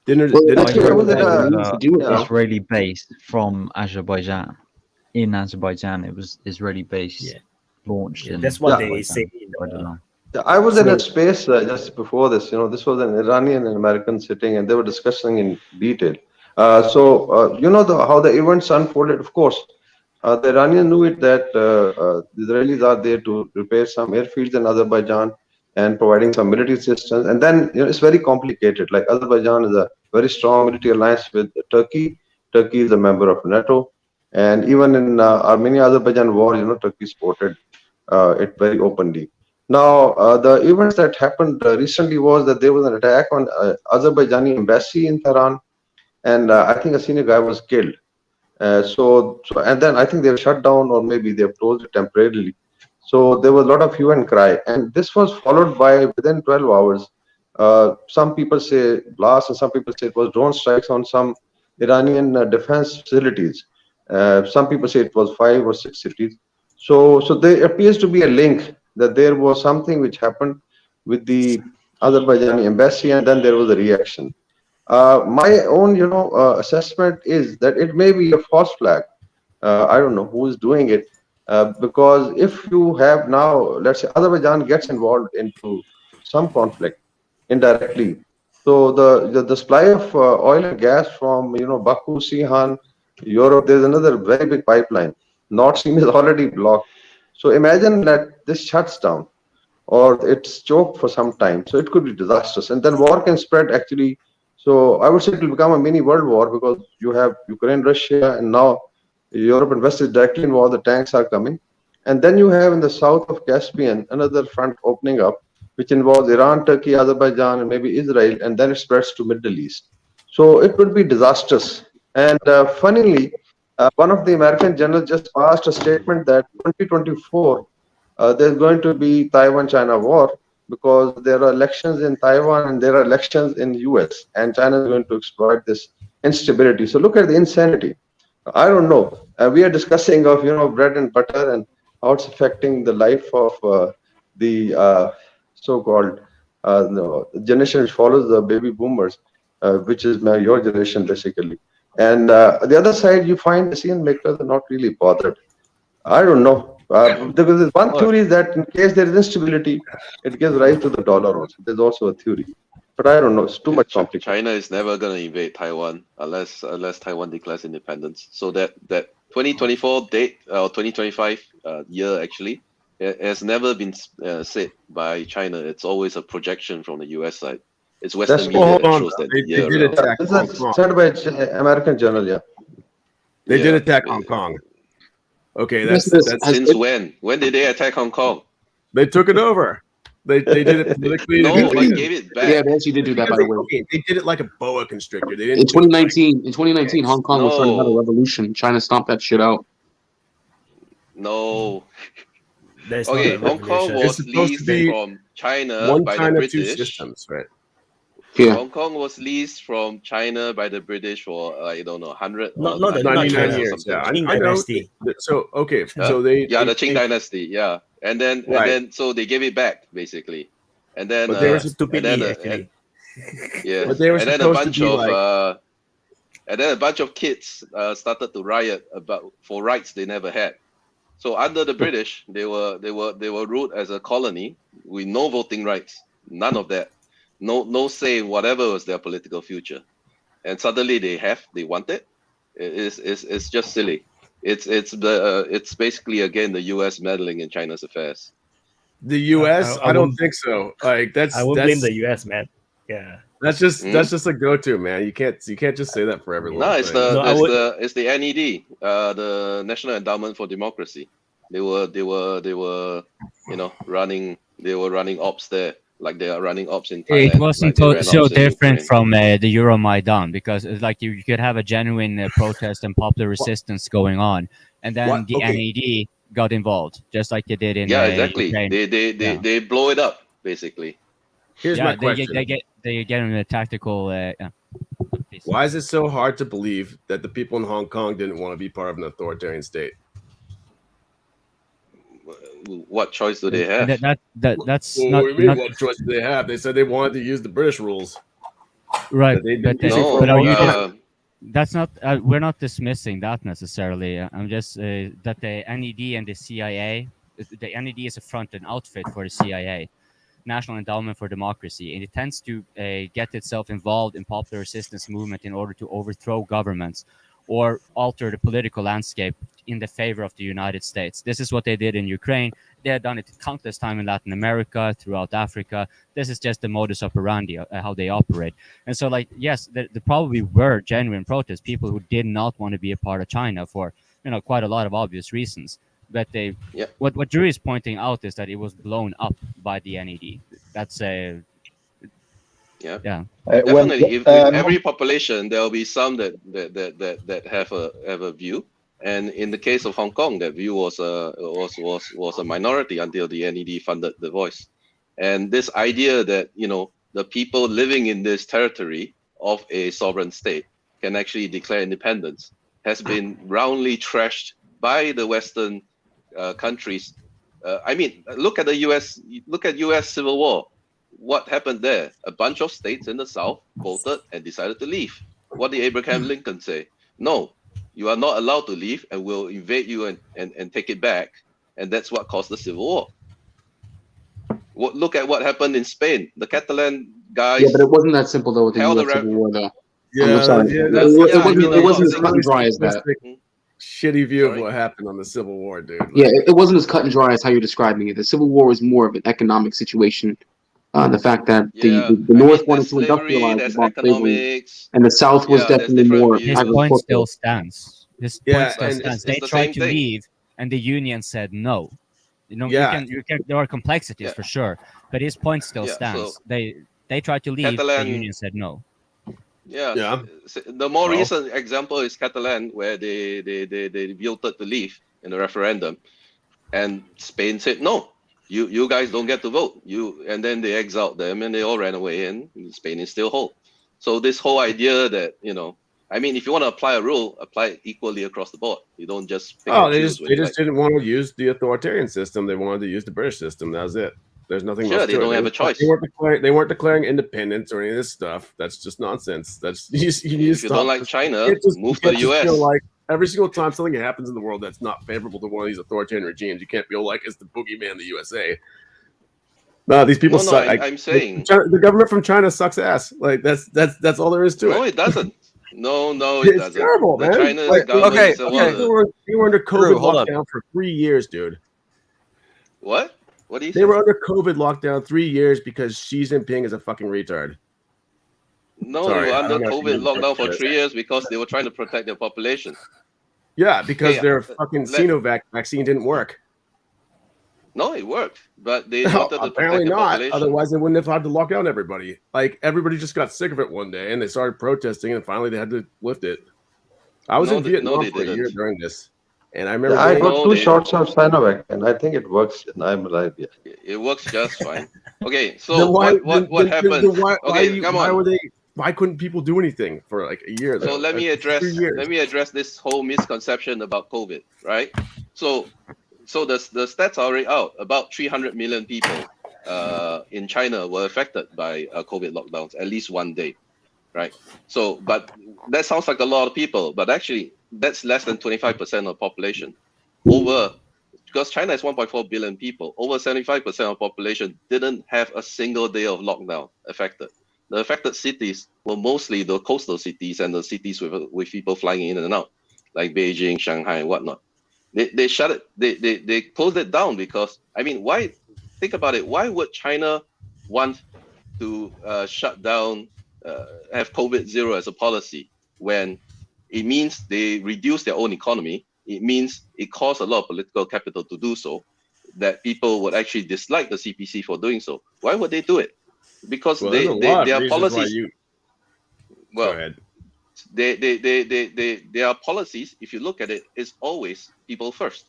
Didn't Israeli based from Azerbaijan? In Azerbaijan, it was Israeli based, launched. Yeah, that's what they say. I don't know. I was in a space just before this. You know, this was an Iranian and American sitting, and they were discussing in detail. You know how the events unfolded. Of course, the Iranians knew it that the Israelis are there to repair some airfields in Azerbaijan and providing some military assistance. And then it's very complicated. Like Azerbaijan is a very strong military alliance with Turkey. Turkey is a member of NATO, and even in Armenia-Azerbaijan war, Turkey supported it very openly. Now, the events that happened recently was that there was an attack on Azerbaijani embassy in Tehran, and I think a senior guy was killed. And then I think they've shut down, or maybe they've closed it temporarily. So there was a lot of hue and cry, and this was followed by within 12 hours. Some people say blast, and some people say it was drone strikes on some Iranian defense facilities. Some people say it was 5 or 6 cities. So there appears to be a link that there was something which happened with the Azerbaijani embassy, and then there was a reaction. My own, assessment is that it may be a false flag. I don't know who is doing it, because if you have now, let's say, Azerbaijan gets involved into some conflict indirectly. So the supply of oil and gas from Baku, Sihan, Europe, there's another very big pipeline. Nord Stream is already blocked. So imagine that this shuts down, or it's choked for some time. So it could be disastrous, and then war can spread actually. So I would say it will become a mini world war, because you have Ukraine, Russia, and now Europe and West is directly involved. The tanks are coming, and then you have in the south of Caspian another front opening up, which involves Iran, Turkey, Azerbaijan, and maybe Israel, and then it spreads to Middle East. So it would be disastrous. And funnily, one of the American generals just passed a statement that 2024 there's going to be Taiwan-China war, because there are elections in Taiwan and there are elections in US, and China is going to exploit this instability. So look at the insanity. I don't know. We are discussing of bread and butter and how it's affecting the life of the so-called generation which follows the baby boomers, which is your generation basically. And the other side, you find the decision makers are not really bothered. I don't know. Because one theory is that in case there is instability, it gives rise to the dollar also. There's also a theory. But I don't know. It's too much complicated. China is never going to invade Taiwan unless Taiwan declares independence. So that 2024 date, or 2025 year actually, has never been said by China. It's always a projection from the US side. It's Western media that shows that year. This is said by American journal, yeah. They did attack Hong Kong. Okay, that's since when? When did they attack Hong Kong? They took it over. They did it politically. No, they gave it back. Yeah, they actually did do that, by the way. Okay, they did it like a boa constrictor. They didn't. In 2019, Hong Kong was trying to have a revolution. China stomped that shit out. No. Okay, Hong Kong was leased from China by the British. 2 systems, right? Yeah. Hong Kong was leased from China by the British for 100 not 99 China, years. Yeah, I know. Dynasty. So they the Qing dynasty, yeah, and then so they gave it back basically, and then but there was stupidity actually. Yeah, but they were and then a bunch of kids started to riot for rights they never had. So under the British, they were ruled as a colony with no voting rights, none of that. No say in whatever was their political future, and suddenly they want it. It's just silly. It's basically again the U.S. meddling in China's affairs. The U.S. I don't think so. Like I won't blame the U.S. man. Yeah, that's just a go-to, man. You can't just say that for everyone. No, it's the NED, the National Endowment for Democracy. They were running ops there. like they are running ops in Thailand. It wasn't like so different from the Euromaidan, because it's like you could have a genuine protest and popular resistance going on, and then the NED got involved, just like they did in exactly. Ukraine. They blow it up basically. Here's my question: they get in a tactical. Why is it so hard to believe that the people in Hong Kong didn't want to be part of an authoritarian state? What choice do they have? That's well, not, what do you mean, not what choice do they have? They said they wanted to use the British rules. Right, but that's not. We're not dismissing that necessarily. I'm just that the NED and the CIA. The NED is a front-end outfit for the CIA, National Endowment for Democracy, and it tends to get itself involved in popular resistance movement in order to overthrow governments or alter the political landscape in the favor of the United States. This is what they did in Ukraine. They had done it countless times in Latin America, throughout Africa. This is just the modus operandi, how they operate. And so, like, yes, there probably were genuine protests, people who did not want to be a part of China for, quite a lot of obvious reasons. But what Drew is pointing out is that it was blown up by the NED. That's a... Definitely. If every population, there will be some that have a view. And in the case of Hong Kong, that view was a minority until the NED funded The Voice. And this idea that the people living in this territory of a sovereign state can actually declare independence has been roundly trashed by the Western countries. Look at the U.S. Look at U.S. Civil War. What happened there? A bunch of states in the South voted and decided to leave. What did Abraham Lincoln say? No. You are not allowed to leave, and we'll invade you and take it back. And that's what caused the Civil War. Look at what happened in Spain. The Catalan guys... Yeah, but it wasn't that simple, though, with the U.S. Civil War, though. It wasn't as cut and dry as that. Shitty view of what happened on the Civil War, dude. Yeah, it wasn't as cut and dry as how you're describing it. The Civil War was more of an economic situation. The fact that the North wanted to industrialize slavery, and the South was definitely more. His point still stands. They tried to leave, and the Union said no. There are complexities for sure, but his point still stands. So they tried to leave, the Union said no. The more recent example is Catalan, where they voted to leave in the referendum, and Spain said no. You guys don't get to vote. And then they exiled them, and they all ran away, and Spain is still whole. So this whole idea that if you want to apply a rule, apply it equally across the board. You don't just they just didn't want to use the authoritarian system. They wanted to use the British system. That was it. There's nothing. Sure, they don't have a choice. They weren't declaring independence or any of this stuff. That's just nonsense. That's if you don't like China, move to the US. Every single time something happens in the world that's not favorable to one of these authoritarian regimes, you can't feel like it's the boogeyman of the USA. No, these people suck. I'm saying the government from China sucks ass. Like that's all there is to it. No, it doesn't. No, it doesn't. Terrible, man. China's government we were under COVID lockdown for 3 years, dude. What? What do you say? They were under COVID lockdown 3 years because Xi Jinping is a fucking retard. No, they were under COVID lockdown for 3 years because they were trying to protect their population. Yeah, because their fucking Sinovac vaccine didn't work. No, it worked, but they wanted to apparently protect not. Population. Otherwise, they wouldn't have had to lock down everybody. Like everybody just got sick of it one day, and they started protesting, and finally they had to lift it. I was in Vietnam for a year during this, and I remember I got 2 shots of Sinovac, and I think it works, and I'm alive. Yeah. It works just fine. Okay, so what happened? Why couldn't people do anything for like a year? So let me address this whole misconception about COVID, right? So the stats are already out. About 300 million people in China were affected by COVID lockdowns, at least one day, right? So, but that sounds like a lot of people, but actually that's less than 25% of the population. Because China is 1.4 billion people, over 75% of the population didn't have a single day of lockdown affected. The affected cities were mostly the coastal cities and the cities with people flying in and out, like Beijing, Shanghai, and whatnot. They shut it. They closed it down because why? Think about it. Why would China want to shut down, have COVID zero as a policy when it means they reduce their own economy? It means it costs a lot of political capital to do so. that people would actually dislike the CPC for doing so. Why would they do it? Because Well, their policies. Go ahead. Their policies, if you look at it, is always people first,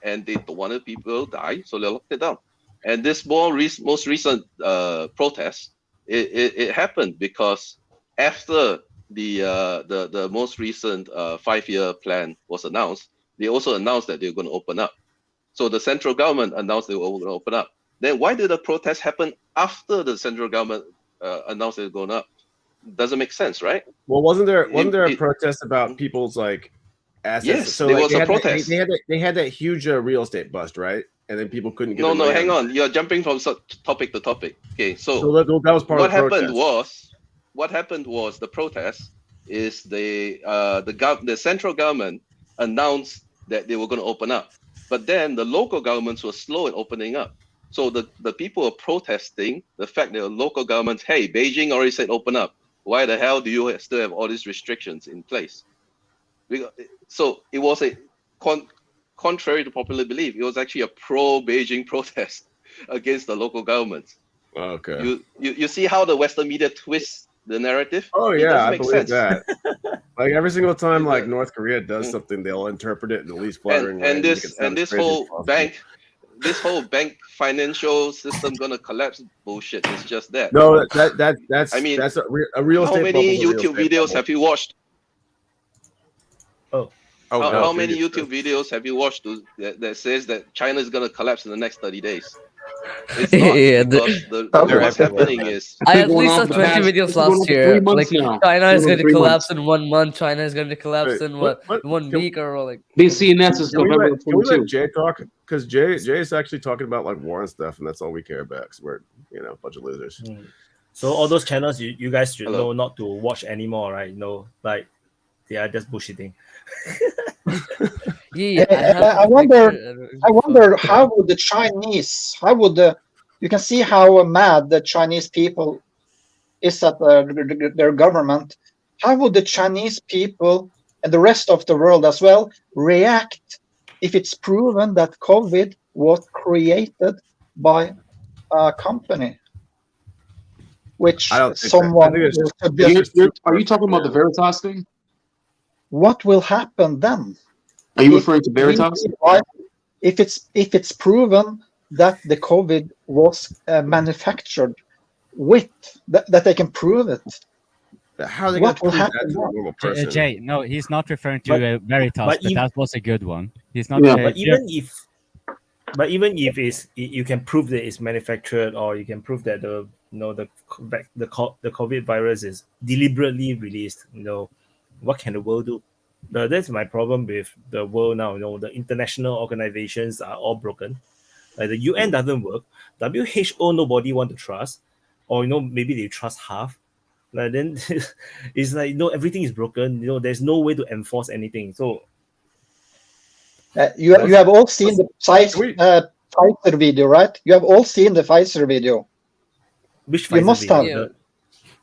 and they don't want people die, so they locked it down. And this most recent protest, it happened because after the most recent 5-year plan was announced, they also announced that they're going to open up. So the central government announced they were going to open up. Then why did the protest happen after the central government announced they were going up? Doesn't make sense, right? Well, wasn't there a protest about people's like assets? Yes, so there like, was a protest. They had that huge real estate bust, right? And then people couldn't get. No, hang on. You're jumping from topic to topic. Okay, so that was part what of the happened protest. what happened was the protest is the central government announced that they were going to open up, but then the local governments were slow in opening up. So the people were protesting the fact that the local governments, hey, Beijing already said open up. Why the hell do you still have all these restrictions in place? So it was contrary to popular belief, it was actually a pro-Beijing protest against the local governments. Okay. You see how the Western media twists the narrative? Oh yeah, I believe sense. that. Like every single time, like North Korea does something, they'll interpret it in the least flattering way. And this whole bank financial system gonna collapse bullshit. It's just that. No, that's. I mean, that's a real. How many YouTube videos have you watched? How many YouTube videos have you watched that says that China is gonna collapse in the next 30 days? It's not, because what's happening is I at least saw 20 videos last year. Like China is going to collapse in 1 month. China is going to collapse in 1 week or like. The CNS is November 22. Can we let Jay talk? Because Jay is actually talking about like war and stuff, and that's all we care about. Because we're a bunch of losers. So all those channels you guys should know not to watch anymore, right? Like they are just bullshitting. I wonder how would the Chinese, you can see how mad the Chinese people is at their government. How would the Chinese people and the rest of the world as well react if it's proven that COVID was created by a company? Which someone... Are you talking about the Veritas thing? What will happen then? Are you referring to Veritas? If it's proven that the COVID was manufactured with that they can prove it. How they what will prove happen? That to a normal person? Jay, no, he's not referring to Veritas, but that was a good one. He's not. But even if you can prove that it's manufactured, or you can prove that the COVID virus is deliberately released, what can the world do? That's my problem with the world now. The international organizations are all broken. Like the UN doesn't work. WHO nobody want to trust, or maybe they trust half. Like then it's like everything is broken. There's no way to enforce anything. So you have all seen the Pfizer video, right? You have all seen the Pfizer video. Which Pfizer you must video?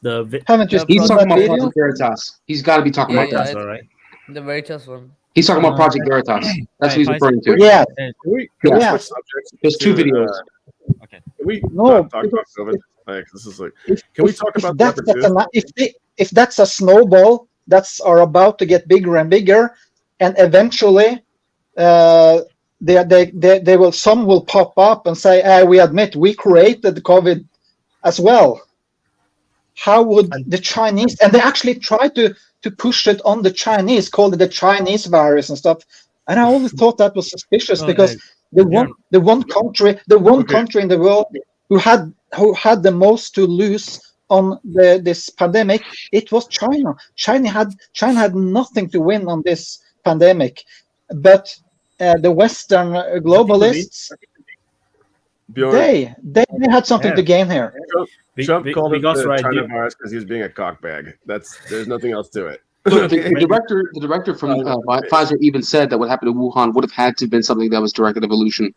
have. Haven't you seen talking about Project Veritas? He's got to be talking about that. All right. The Veritas one. He's talking about Project Veritas. That's what he's referring to. Yeah. There's 2 videos. Okay. Can we talk about COVID? Like this is like. Can we talk about if that's a snowball that's are about to get bigger and bigger, and eventually, some will pop up and say, "We admit we created the COVID as well." How would the Chinese, and they actually try to push it on the Chinese, call it the Chinese virus and stuff. And I always thought that was suspicious because the one country in the world who had the most to lose on this pandemic, it was China. China had nothing to win on this pandemic, but the Western globalists, they had something to gain here. Trump called it the China virus because he was being a cockbag. There's nothing else to it. The director from Pfizer even said that what happened to Wuhan would have had to have been something that was directed evolution.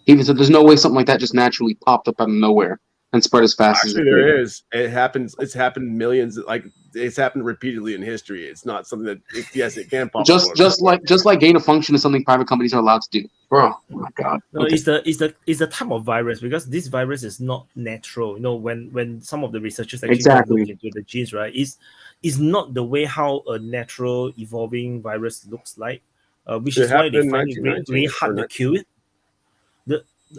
He even said there's no way something like that just naturally popped up out of nowhere and spread as fast as it there did. is. It happens. It's happened millions. Like it's happened repeatedly in history. It's not something that it can pop up. Just like gain of function is something private companies are allowed to do. Bro, oh my God. No, it's the type of virus, because this virus is not natural. You know, when some of the researchers actually look into the genes, right, is not the way how a natural evolving virus looks like, which is why they find it really hard to kill it.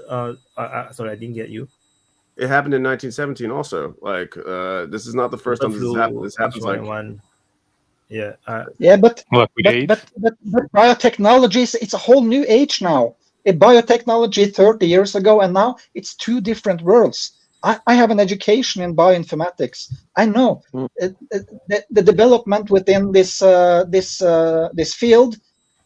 Sorry, I didn't get you. It happened in 1917 also. Like, this is not the first time this happened. This happens like one. Yeah. But biotechnology, it's a whole new age now. Biotechnology 30 years ago and now, it's two different worlds. I have an education in bioinformatics. I know the development within this field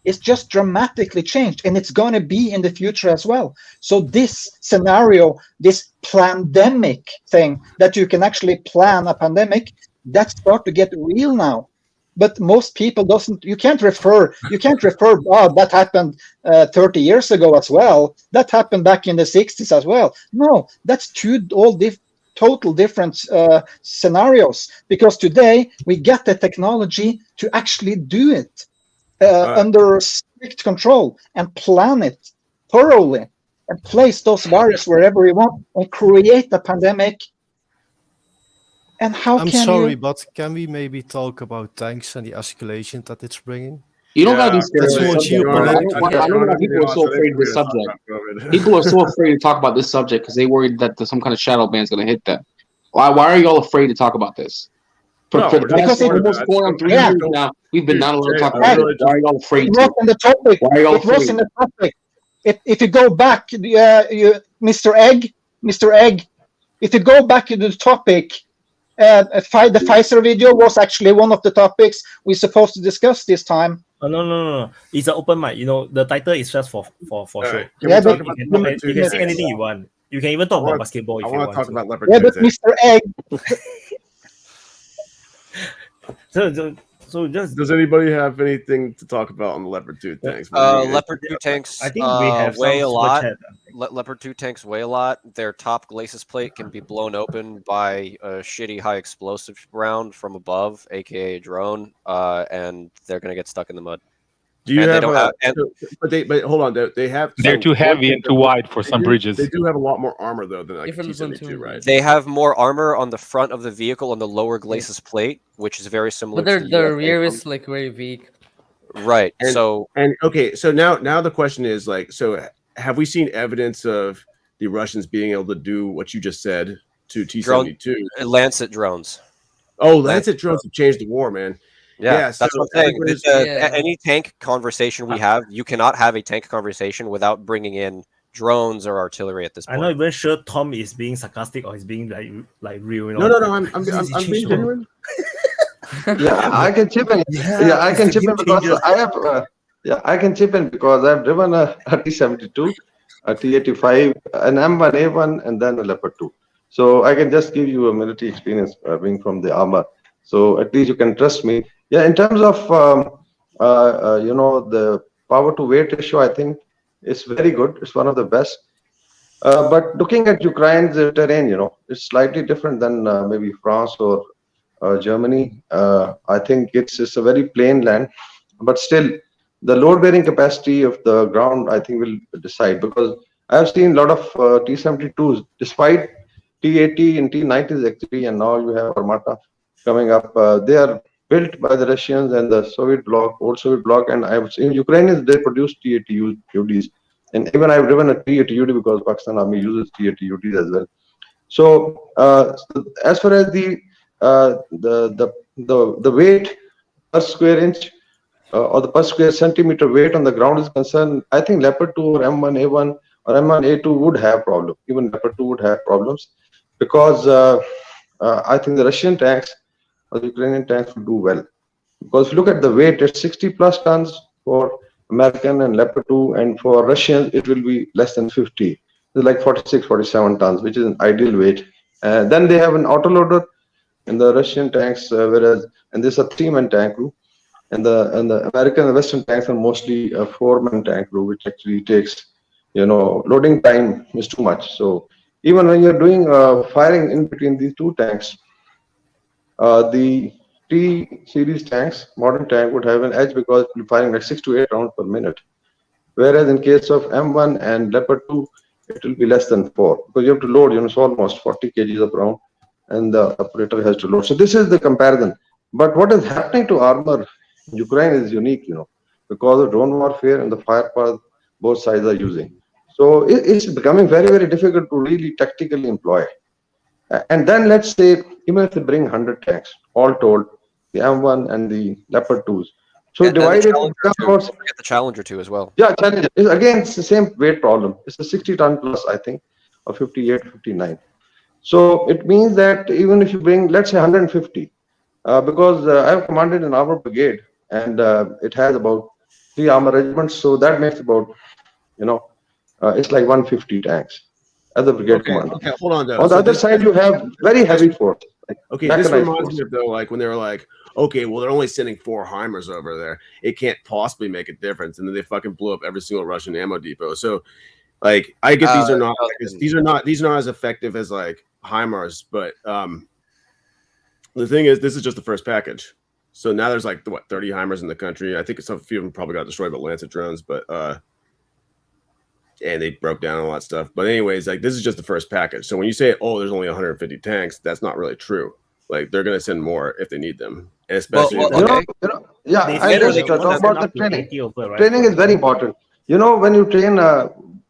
is just dramatically changed, and it's going to be in the future as well. So this scenario, this pandemic thing, that you can actually plan a pandemic, that's start to get real now. But most people you can't refer, oh, that happened 30 years ago as well. That happened back in the 60s as well. No, that's total different scenarios, because today we get the technology to actually do it under strict control and plan it thoroughly and place those viruses wherever we want and create a pandemic. And how I'm sorry, but can we maybe talk about tanks and the escalation that it's bringing? You don't gotta be scared. I know why people are so afraid of this subject. People are so afraid to talk about this subject because they worried that some kind of shadow ban is gonna hit them. Why are you all afraid to talk about this? For the past almost 4 or 3 years now, we've been not allowed to talk about it. Why are you all afraid? It was in the topic. Why are you all afraid? It was in the topic. If you go back, Mr. Egg, if you go back to the topic, the Pfizer video was actually one of the topics we're supposed to discuss this time. No. It's an open mic. You know, the title is just for show. Yeah, but you can say anything you want. You can even talk about basketball if you want. Talk about leopard. Yeah, but Mr. Egg. So just does anybody have anything to talk about on the leopard 2 tanks? Leopard 2 tanks. I think we have weigh a lot. Leopard 2 tanks weigh a lot. Their top glacis plate can be blown open by a shitty high explosive round from above, aka a drone, and they're gonna get stuck in the mud. Do you have, but hold on, they have. They're too heavy and too wide for some bridges. They do have a lot more armor though than like T-72, right? They have more armor on the front of the vehicle on the lower glacis plate, which is very similar. But their rear is like very weak. Right. And okay, so now the question is like, so have we seen evidence of the Russians being able to do what you just said to T-72? Lancet drones. Oh, Lancet drones have changed the war, man. Yeah, that's what I'm saying. Any tank conversation we have, you cannot have a tank conversation without bringing in drones or artillery at this point. I'm not even sure Tom is being sarcastic or he's being like real. You know? No. I'm being genuine. Yeah, I can chip in. Yeah, I can chip in because I have. I can chip in because I've driven a T-72, a T-85, an M1A1, and then a Leopard 2. So I can just give you a military experience being from the armor. So at least you can trust me. Yeah, in terms of the power to weight ratio, I think it's very good. It's one of the best. But looking at Ukraine's terrain, it's slightly different than maybe France or Germany. I think it's a very plain land, but still the load-bearing capacity of the ground, I think, will decide, because I've seen a lot of T-72s, despite T-80 and T-90s actually, and now you have Armata coming up. They are built by the Russians and the Soviet bloc, old Soviet bloc, and I've seen Ukrainians, they produce T-80 UDs. And even I've driven a T-80 UD because Pakistan Army uses T-80 UDs as well. So as far as the weight per square inch or the per square centimeter weight on the ground is concerned, I think Leopard 2 or M1A1 or M1A2 would have problems. Even Leopard 2 would have problems, because I think the Russian tanks or the Ukrainian tanks will do well. Because if you look at the weight, it's 60 plus tons for American and Leopard 2, and for Russians it will be less than 50. It's like 46, 47 tons, which is an ideal weight. Then they have an autoloader in the Russian tanks, and this is a 3-man tank crew, and the American and Western tanks are mostly a 4-man tank crew, which actually takes, loading time is too much. So even when you're doing firing in between these two tanks, the T series tanks, modern tank, would have an edge because you're firing like 6 to 8 rounds per minute. Whereas in case of M1 and Leopard 2, it will be less than 4 because you have to load, it's almost 40 kgs of round, and the operator has to load. So this is the comparison. But what is happening to armor in Ukraine is unique, because of drone warfare and the firepower both sides are using. So it's becoming very, very difficult to really tactically employ. And then let's say, even if they bring 100 tanks, all told, the M1 and the Leopard 2s. So divided, don't forget the Challenger 2 as well. Yeah, Challenger. Again, it's the same weight problem. It's a 60-ton plus, I think, or 58, 59. So it means that even if you bring, let's say 150, because I have commanded an armor brigade, and it has about 3 armor regiments, so that makes about, it's like 150 tanks as a brigade commander. Okay, hold on. Though. On the other side, you have very heavy force. Okay, this reminds me of, though, like when they were like, okay, well, they're only sending 4 HIMARS over there. It can't possibly make a difference, and then they fucking blew up every single Russian ammo depot. So, like, I get these are not as effective as like HIMARS, but the thing is, this is just the first package. So now there's like 30 HIMARS in the country. I think some few of them probably got destroyed by Lancet drones, but and they broke down all that stuff. But anyways, like this is just the first package. So when you say, oh, there's only 150 tanks, that's not really true. Like they're gonna send more if they need them, and especially I just talk about the training. Training is very important. When you train,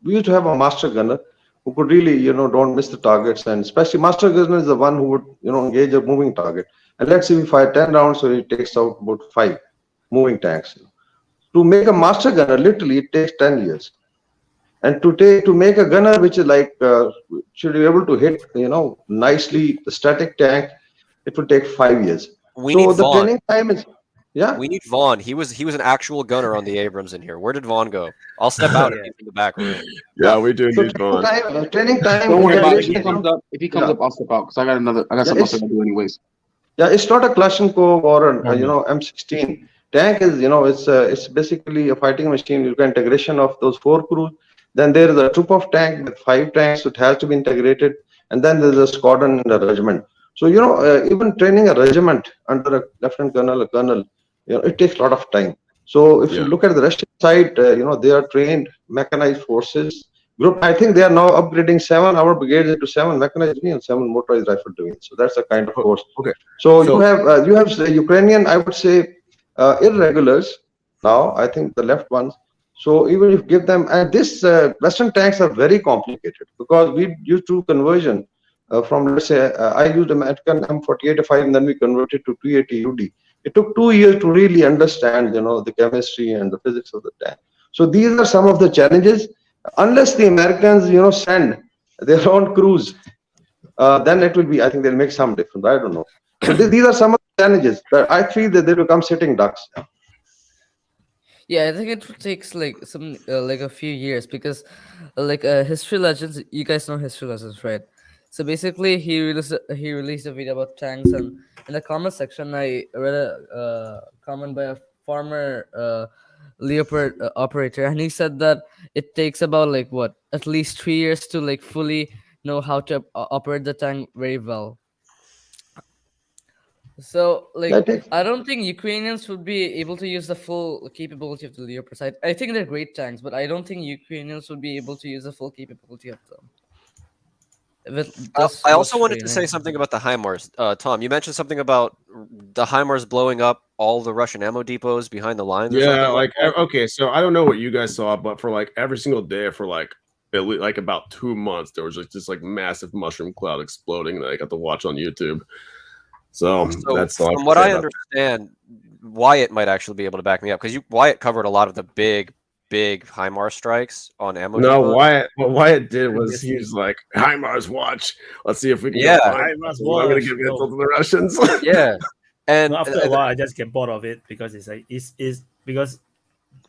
we used to have a master gunner who could really, don't miss the targets, and especially master gunner is the one who would, engage a moving target. And let's say we fire 10 rounds, so he takes out about 5 moving tanks. To make a master gunner, literally, it takes 10 years. And to make a gunner which is like should be able to hit nicely the static tank, it will take 5 years. We need the Vaughn. training time is we need Vaughn. He was an actual gunner on the Abrams in here. Where did Vaughn go? I'll step out and in the back room. Yeah, we do need Vaughn. Training time. Don't worry about it. If he comes up, I'll step out because I got something else to do anyways. Yeah, it's not a Kalashnikov or an M16 tank. Is it's basically a fighting machine. You can integration of those 4 crews. Then there is a troop of tank with 5 tanks. So it has to be integrated, and then there's a squadron and a regiment. So even training a regiment under a lieutenant colonel, a colonel, it takes a lot of time. So if you look at the Russian side, they are trained mechanized forces group. I think they are now upgrading 7 our brigades into 7 mechanized and 7 motorized rifle divisions. So that's a kind of force. Okay. So you have the Ukrainian, I would say, irregulars now. I think the left ones. So even if you give them, and this Western tanks are very complicated because we used to conversion from, let's say, I used American M48A5 and then we converted to 280 UD. It took 2 years to really understand, the chemistry and the physics of the tank. So these are some of the challenges. Unless the Americans, send their own crews, then it will be, I think they'll make some difference. I don't know. So these are some of the challenges. But I feel that they become sitting ducks. Yeah, I think it takes like a few years because History Legends, you guys know History Legends, right? So basically he released a video about tanks, and in the comment section I read a comment by a former Leopard operator, and he said that it takes about at least 3 years to fully know how to operate the tank very well. So I don't think Ukrainians would be able to use the full capability of the Leopards. I think they're great tanks, but I don't think Ukrainians would be able to use the full capability of them. I also wanted to say something about the HIMARS. Tom, you mentioned something about the HIMARS blowing up all the Russian ammo depots behind the lines. Yeah, okay, so I don't know what you guys saw, but for every single day for at least about 2 months, there was just this massive mushroom cloud exploding that I got to watch on YouTube. So that's all. From what I understand, Wyatt might actually be able to back me up because Wyatt covered a lot of the big HIMARS strikes on ammo. No, what Wyatt did was he was like, HIMARS watch. Let's see if we can get HIMARS watch. I'm gonna give it to the Russians. Yeah. And after a while I just get bored of it because it's because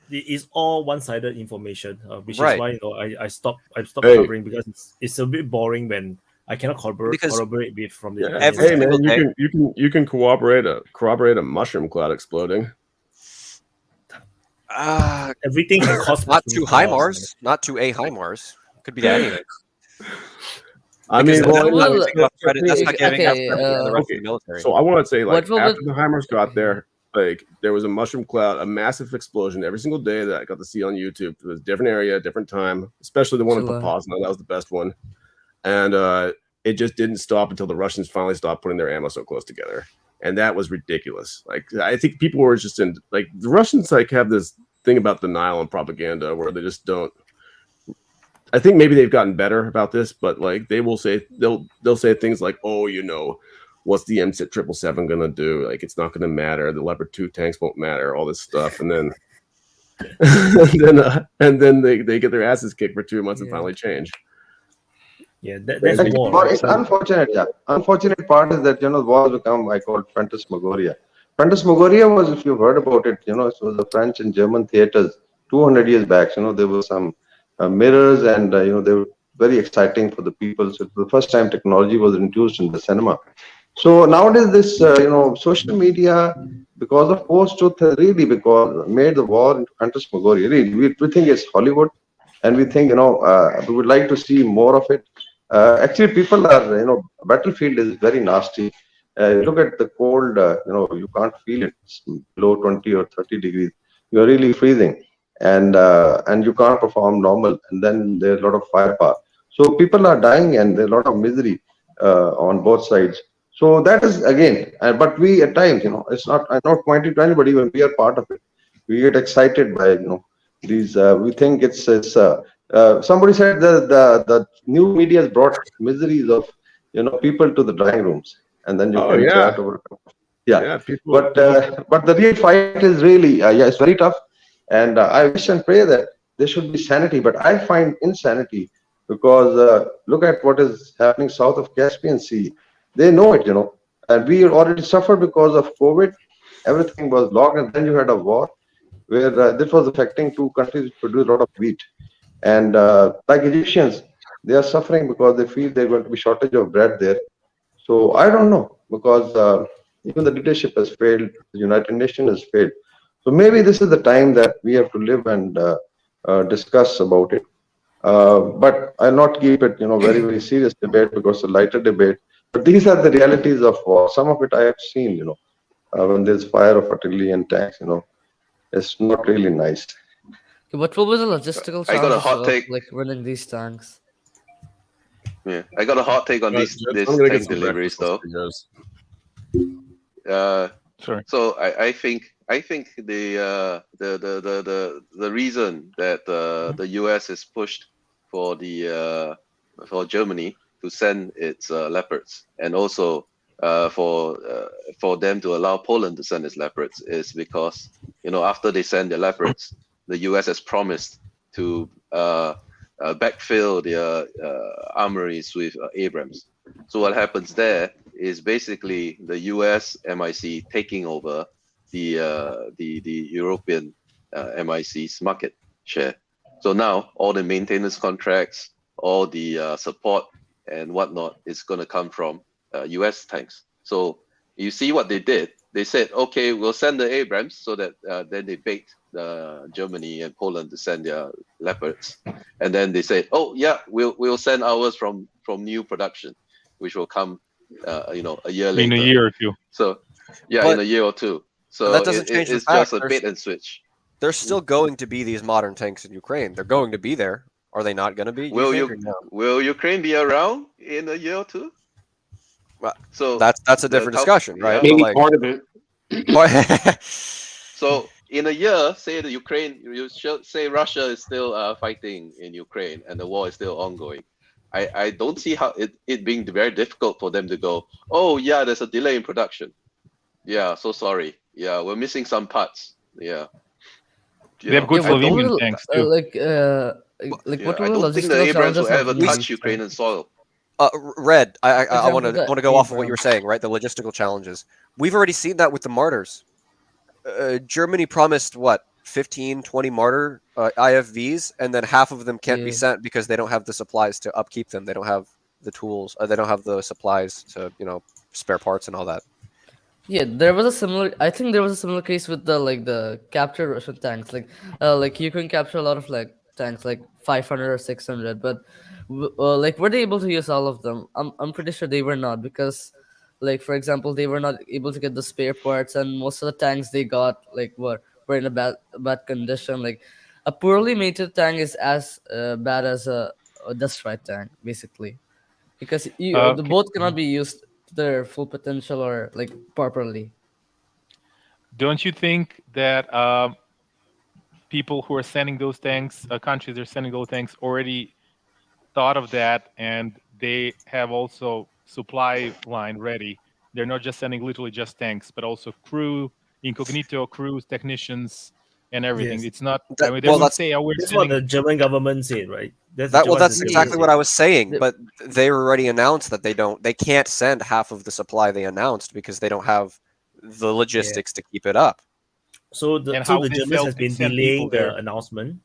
it's all one-sided information, which is why I stopped covering because it's a bit boring when I cannot corroborate with from the hey man, you can corroborate a mushroom cloud exploding. Everything can cost not to HIMARS, not to a HIMARS. Could be to anything. I mean, that's not giving up credit to the military. So I want to say, after the HIMARS got there, like there was a mushroom cloud, a massive explosion every single day that I got to see on YouTube. It was a different area, different time, especially the one in Popasna. That was the best one. And it just didn't stop until the Russians finally stopped putting their ammo so close together. And that was ridiculous. Like, I think people were just in, like, the Russians like have this thing about denial and propaganda where they just don't. I think maybe they've gotten better about this, but like they will say they'll say things like, "Oh, you know, what's the M777 gonna do? Like, it's not gonna matter. The Leopard 2 tanks won't matter. All this stuff," and then and then they get their asses kicked for 2 months and finally change. Yeah, that's war. But it's unfortunate. Yeah, unfortunate part is that the war has become, I call it phantasmagoria. Phantasmagoria was, if you've heard about it, it was the French and German theaters 200 years back. There were some mirrors, and they were very exciting for the people. So the first time technology was introduced in the cinema. So nowadays, this social media, because of post-truth, has really made the war into phantasmagoria. Really, we think it's Hollywood, and we think we would like to see more of it. Actually, people are battlefield is very nasty. Look at the cold. You can't feel it. It's below 20 or 30 degrees. You're really freezing. And you can't perform normal, and then there's a lot of firepower. So people are dying, and there's a lot of misery on both sides. So that is again, but we at times, it's not. I'm not pointing to anybody when we are part of it. We get excited by these. We think it's somebody said the new media has brought miseries of people to the drawing rooms, and then you can chat over. Yeah, but the real fight is really it's very tough. And I wish and pray that there should be sanity, but I find insanity because look at what is happening south of Caspian Sea. They know it, and we already suffered because of COVID. Everything was locked, and then you had a war where this was affecting 2 countries which produce a lot of wheat. And like Egyptians, they are suffering because they feel there's going to be shortage of bread there. So I don't know, because even the leadership has failed, the United Nations has failed. So maybe this is the time that we have to live and discuss about it. But I'll not keep it, very, very serious debate because it's a lighter debate. But these are the realities of war. Some of it I have seen, when there's fire of artillery and tanks, it's not really nice. What will be the logistical I got a hot take. Like running these tanks? Yeah, I got a hot take on this tank deliveries though. Sorry. So I think the reason that the US has pushed for for Germany to send its Leopards, and also for them to allow Poland to send its Leopards, is because after they send their Leopards, the US has promised to backfill their armories with Abrams. So what happens there is basically the US MIC taking over the European MIC's market share. So now all the maintenance contracts, all the support and whatnot is going to come from US tanks. So you see what they did. They said, okay, we'll send the Abrams, so that then they begged Germany and Poland to send their Leopards. And then they said, oh yeah, we'll send ours from new production, which will come a year later. In a year or two. So yeah, in a year or two. So that doesn't change it's the fact just a bait and switch. There's still going to be these modern tanks in Ukraine. They're going to be there. Are they not going to be? Will Ukraine be around in a year or two? Well, so that's a different discussion, right? Maybe part of it. So in a year, say the Ukraine, say Russia is still fighting in Ukraine and the war is still ongoing. I don't see how it being very difficult for them to go, oh yeah, there's a delay in production. Yeah, so sorry. Yeah, we're missing some parts. Yeah. They have good Slovenian tanks too. What I don't think the Abrams will ever touch Ukrainian soil. Red, I want to go off of what you were saying, right? The logistical challenges. We've already seen that with the Martyrs. Germany promised, 15, 20 Martyr IFVs, and then half of them can't be sent because they don't have the supplies to upkeep them. They don't have the tools. They don't have the supplies to, spare parts and all that. Yeah, I think there was a similar case with the captured Russian tanks. Ukraine captured a lot of tanks, 500 or 600, but were they able to use all of them? I'm pretty sure they were not, because Like for example, they were not able to get the spare parts, and most of the tanks they got like were in a bad condition. Like a poorly mated tank is as bad as a dust right tank, basically, because the boat cannot be used to their full potential or like properly. Don't you think that people who are sending those tanks, countries are sending those tanks, already thought of that, and they have also supply line ready? They're not just sending literally just tanks, but also crew, incognito crews, technicians, and everything. Yes. It's not. That- I mean, they well, won't that's- say, "Oh, we're That's what sending." the German government said, right? That's That's exactly what I was saying. The- But they already announced that they can't send half of the supply they announced because they don't have the logistics to keep it up. So the And how the they Germans sell- has been send delaying people there. the announcement.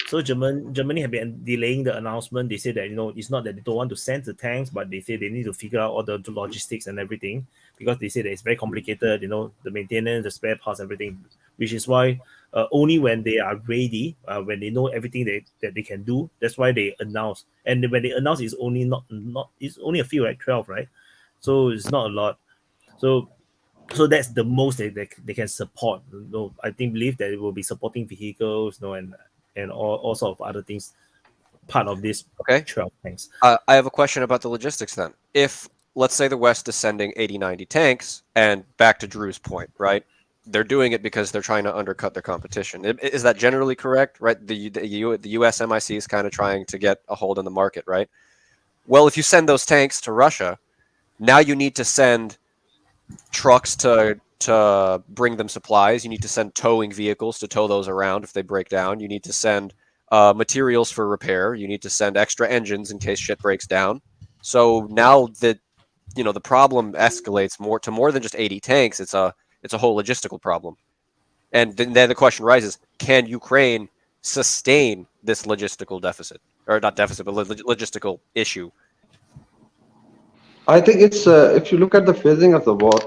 So Germany have been delaying the announcement. They say that it's not that they don't want to send the tanks, but they say they need to figure out all the logistics and everything, because they say that it's very complicated. The maintenance, the spare parts, everything. Which is why only when they are ready, when they know everything that they can do, that's why they announce. And when they announce, it's only not it's only a few, like 12, right? So it's not a lot. So that's the most they can support. I believe that it will be supporting vehicles, and all sort of other things, part of this Okay. 12 tanks. I have a question about the logistics then. If, let's say, the West is sending 80, 90 tanks, and back to Drew's point, right? They're doing it because they're trying to undercut their competition. Is that generally correct, right? The US MIC is kind of trying to get a hold on the market, right? Well, if you send those tanks to Russia, now you need to send trucks to bring them supplies. You need to send towing vehicles to tow those around if they break down. You need to send materials for repair. You need to send extra engines in case shit breaks down. So now that the problem escalates more than just 80 tanks, it's a whole logistical problem. And then the question rises: can Ukraine sustain this logistical deficit, or not deficit, but logistical issue? I think it's if you look at the phasing of the war,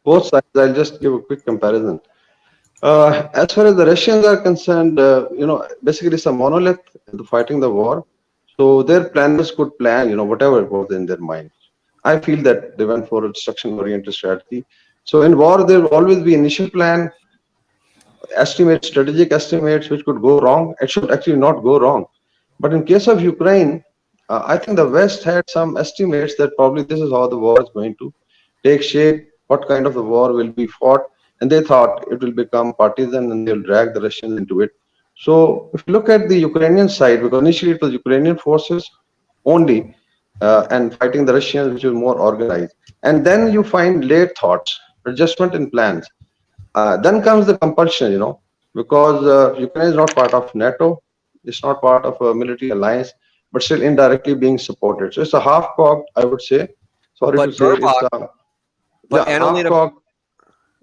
both sides. I'll just give a quick comparison. As far as the Russians are concerned, basically it's a monolith in fighting the war. So their planners could plan, whatever was in their mind. I feel that they went for a destruction-oriented strategy. So in war, there will always be initial plan, estimates, strategic estimates, which could go wrong. It should actually not go wrong. But in case of Ukraine, I think the West had some estimates that probably this is how the war is going to take shape, what kind of the war will be fought, and they thought it will become partisan and they'll drag the Russians into it. So if you look at the Ukrainian side, because initially it was Ukrainian forces only and fighting the Russians, which was more organized. And then you find late thoughts, adjustment in plans. Then comes the compulsion, because Ukraine is not part of NATO, it's not part of a military alliance, but still indirectly being supported. So it's a half-cocked, I would say. Sorry But to say, it's half-cocked.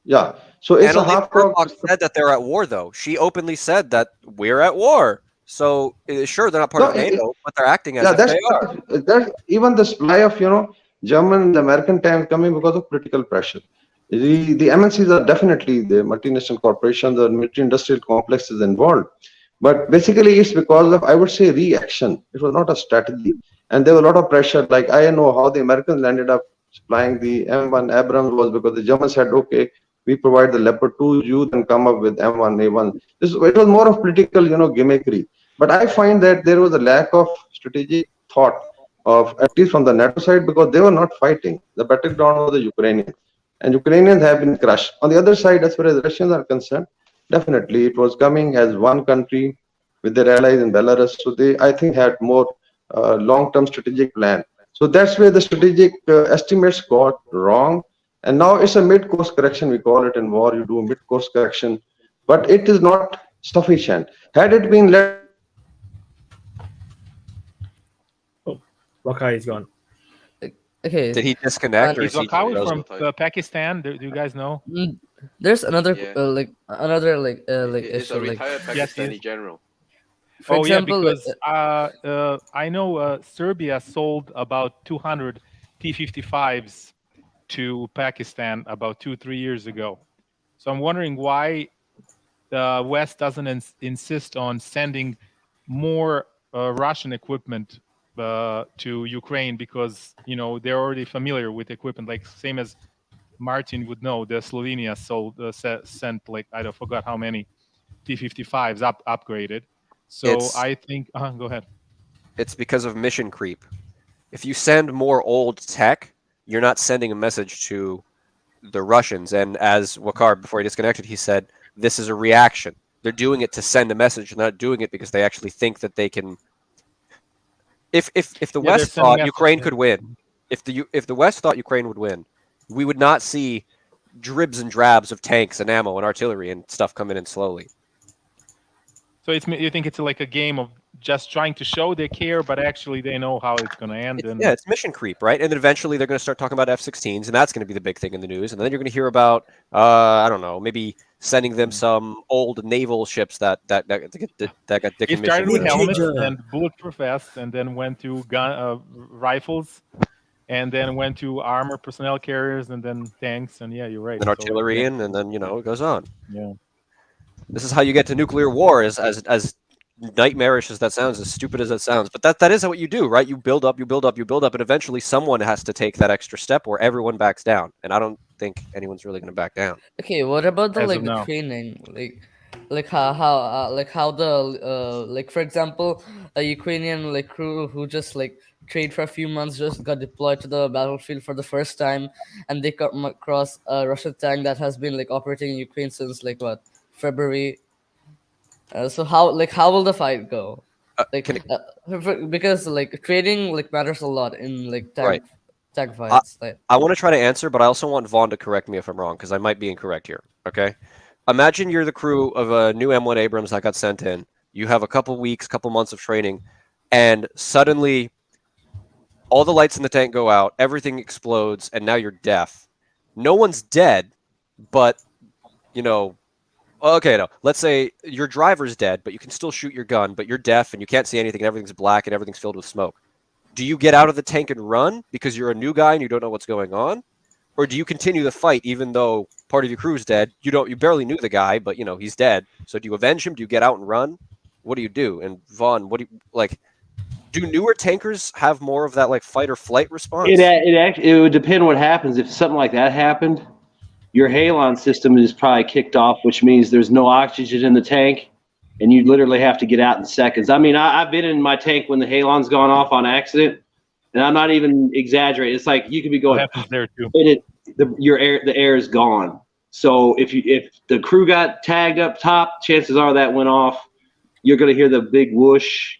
Yeah, so it's a half-cocked. Burbach said that they're at war, though. She openly said that we're at war. So sure, they're not part of NATO, but they're acting as if they are. That's even the supply of German and American tanks coming because of political pressure. The MNCs are definitely the multinational corporations or military-industrial complexes involved, but basically it's because of, I would say, reaction. It was not a strategy, and there was a lot of pressure. Like I know how the Americans ended up supplying the M1 Abrams was because the Germans said, okay, we provide the Leopard 2, you then come up with M1A1. It was more of political, gimmickry. But I find that there was a lack of strategic thought of, at least from the NATO side, because they were not fighting. The battleground was the Ukrainians, and Ukrainians have been crushed. On the other side, as far as Russians are concerned, definitely it was coming as one country with their allies in Belarus. So they, I think, had more long-term strategic plan. So that's where the strategic estimates got wrong. And now it's a mid-course correction. We call it in war. You do a mid-course correction, but it is not sufficient. Had it been let. Oh, Wakai is gone. Okay. Did he disconnect? Is Wakawi from Pakistan? Do you guys know? There's another Yeah. He's issue. a retired Pakistani general. For example, because I know Serbia sold about 200 T-55s to Pakistan about 2-3 years ago. So I'm wondering why the West doesn't insist on sending more Russian equipment to Ukraine because they're already familiar with equipment, like same as Martin would know. The Slovenia sent like I forgot how many T-55s upgraded. So I think go ahead. It's because of mission creep. If you send more old tech, you're not sending a message to the Russians. And as Wakar, before he disconnected, he said, this is a reaction. They're doing it to send a message. They're not doing it because they actually think that they can. If the West thought Ukraine could win, if the West thought Ukraine would win, we would not see dribs and drabs of tanks and ammo and artillery and stuff coming in slowly. So you think it's like a game of just trying to show they care, but actually they know how it's going to end. Yeah, it's mission creep, right? And then eventually they're going to start talking about F-16s, and that's going to be the big thing in the news. And then you're going to hear about, I don't know, maybe sending them some old naval ships that got decommissioned. He started with helmets and bulletproof vests, and then went to rifles, and then went to armor personnel carriers, and then tanks, and yeah, you're right. And artillery, and then it goes on. Yeah. This is how you get to nuclear war, as nightmarish as that sounds, as stupid as that sounds, but that is what you do, right? You build up, and eventually someone has to take that extra step, or everyone backs down. And I don't think anyone's really going to back down. Okay, what about the training, like how the for example, a Ukrainian crew who just trained for a few months just got deployed to the battlefield for the first time, and they come across a Russian tank that has been operating in Ukraine since February. So how will the fight go? Because trading matters a lot in tank fights. I want to try to answer, but I also want Vaughn to correct me if I'm wrong, because I might be incorrect here. Okay, imagine you're the crew of a new M1 Abrams that got sent in. You have a couple months of training, and suddenly all the lights in the tank go out, everything explodes, and now you're deaf. No one's dead, but okay, no. Let's say your driver's dead, but you can still shoot your gun, but you're deaf and you can't see anything and everything's black and everything's filled with smoke. Do you get out of the tank and run because you're a new guy and you don't know what's going on? Or do you continue the fight even though part of your crew's dead? You barely knew the guy, but he's dead. So do you avenge him? Do you get out and run? What do you do? And Vaughn, what do you do newer tankers have more of that fight or flight response? It would depend what happens. If something like that happened, your halon system is probably kicked off, which means there's no oxygen in the tank, and you literally have to get out in seconds. I mean, I've been in my tank when the halon's gone off on accident, and I'm not even exaggerating. It's like you could be going, that happens there too. And the air is gone. So if the crew got tagged up top, chances are that went off. You're going to hear the big whoosh.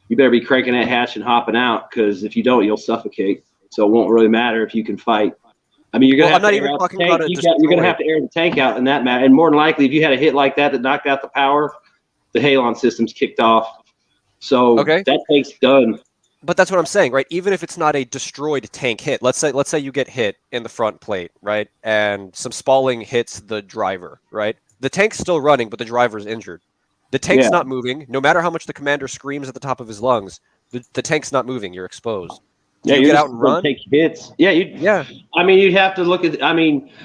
You better be cranking that hatch and hopping out, because if you don't, you'll suffocate. So it won't really matter if you can fight. I mean, you're going to have to air out the tank. You're going to have to air the tank out in that matter. And more than likely, if you had a hit like that knocked out the power, the halon system's kicked off. So that tank's done. But that's what I'm saying, right? Even if it's not a destroyed tank hit, let's say you get hit in the front plate, right? And some spalling hits the driver, right? The tank's still running, but the driver's injured. The tank's not moving. No matter how much the commander screams at the top of his lungs, the tank's not moving. You're exposed. Yeah, you get out and run. Take hits. Yeah. I mean, you'd have to look at.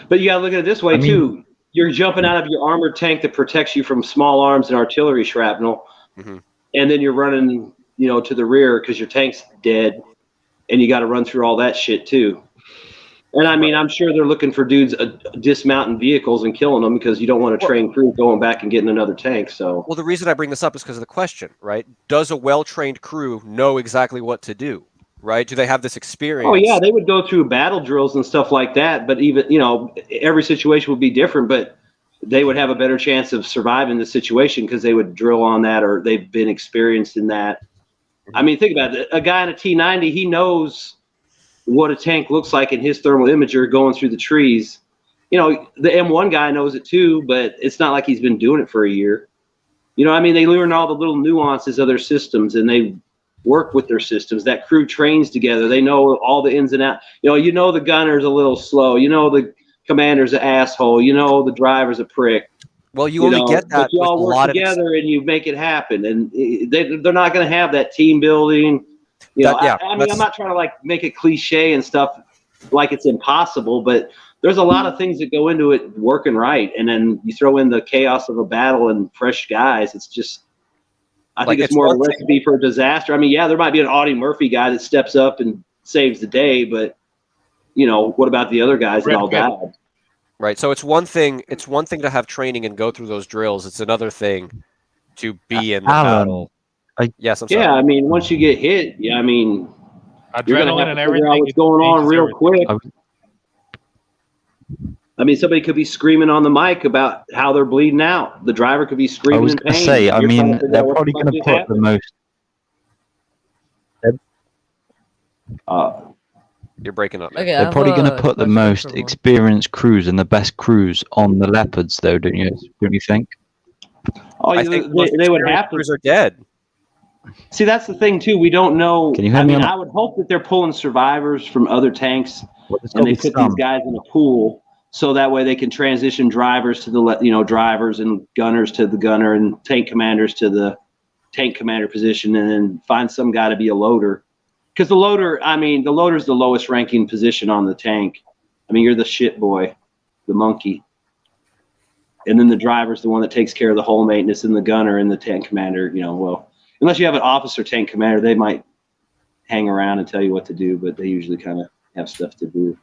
But you got to look at it this way too. You're jumping out of your armored tank that protects you from small arms and artillery shrapnel, and then you're running, to the rear because your tank's dead, and you got to run through all that shit too. And I mean, I'm sure they're looking for dudes dismounting vehicles and killing them because you don't want a trained crew going back and getting another tank. So, well, the reason I bring this up is because of the question, right? Does a well-trained crew know exactly what to do? Right? Do they have this experience? Oh yeah, they would go through battle drills and stuff like that. But even every situation would be different. But they would have a better chance of surviving the situation because they would drill on that, or they've been experienced in that. I mean, think about it. A guy in a T-90, he knows what a tank looks like in his thermal imager going through the trees. The M1 guy knows it too, but it's not like he's been doing it for a year. They learn all the little nuances of their systems, and they work with their systems. That crew trains together. They know all the ins and outs. The gunner's a little slow. The commander's an asshole. The driver's a prick. Well, you only get that. But you all work together and you make it happen. And they're not going to have that team building. I'm not trying to make it cliche and stuff like it's impossible, but there's a lot of things that go into it working right. And then you throw in the chaos of a battle and fresh guys. It's just, I think it's more of a recipe for a disaster. I mean, yeah, there might be an Audie Murphy guy that steps up and saves the day, but what about the other guys that all died? Right. So it's one thing to have training and go through those drills. It's another thing to be in the battle. Yes, I'm sorry. Yeah, I mean, once you get hit, I mean, you're gonna have to figure out what's going on real quick. I mean, somebody could be screaming on the mic about how they're bleeding out. The driver could be screaming in pain. I was going to say, I mean, they're probably going to put the most. You're breaking up. Okay, they're probably going to put the most experienced crews and the best crews on the Leopards, though, don't you think? Oh, I think they would have to. Crews are dead. See, that's the thing too. We don't know. Can you hear me? I would hope that they're pulling survivors from other tanks, and they put these guys in a pool, so that way they can transition drivers to the drivers and gunners to the gunner and tank commanders to the tank commander position, and then find some guy to be a loader. Because the loader's the lowest ranking position on the tank. I mean, you're the shit boy, the monkey. And then the driver's the one that takes care of the whole maintenance, and the gunner and the tank commander, well, unless you have an officer tank commander, they might hang around and tell you what to do, but they usually kind of have stuff to do.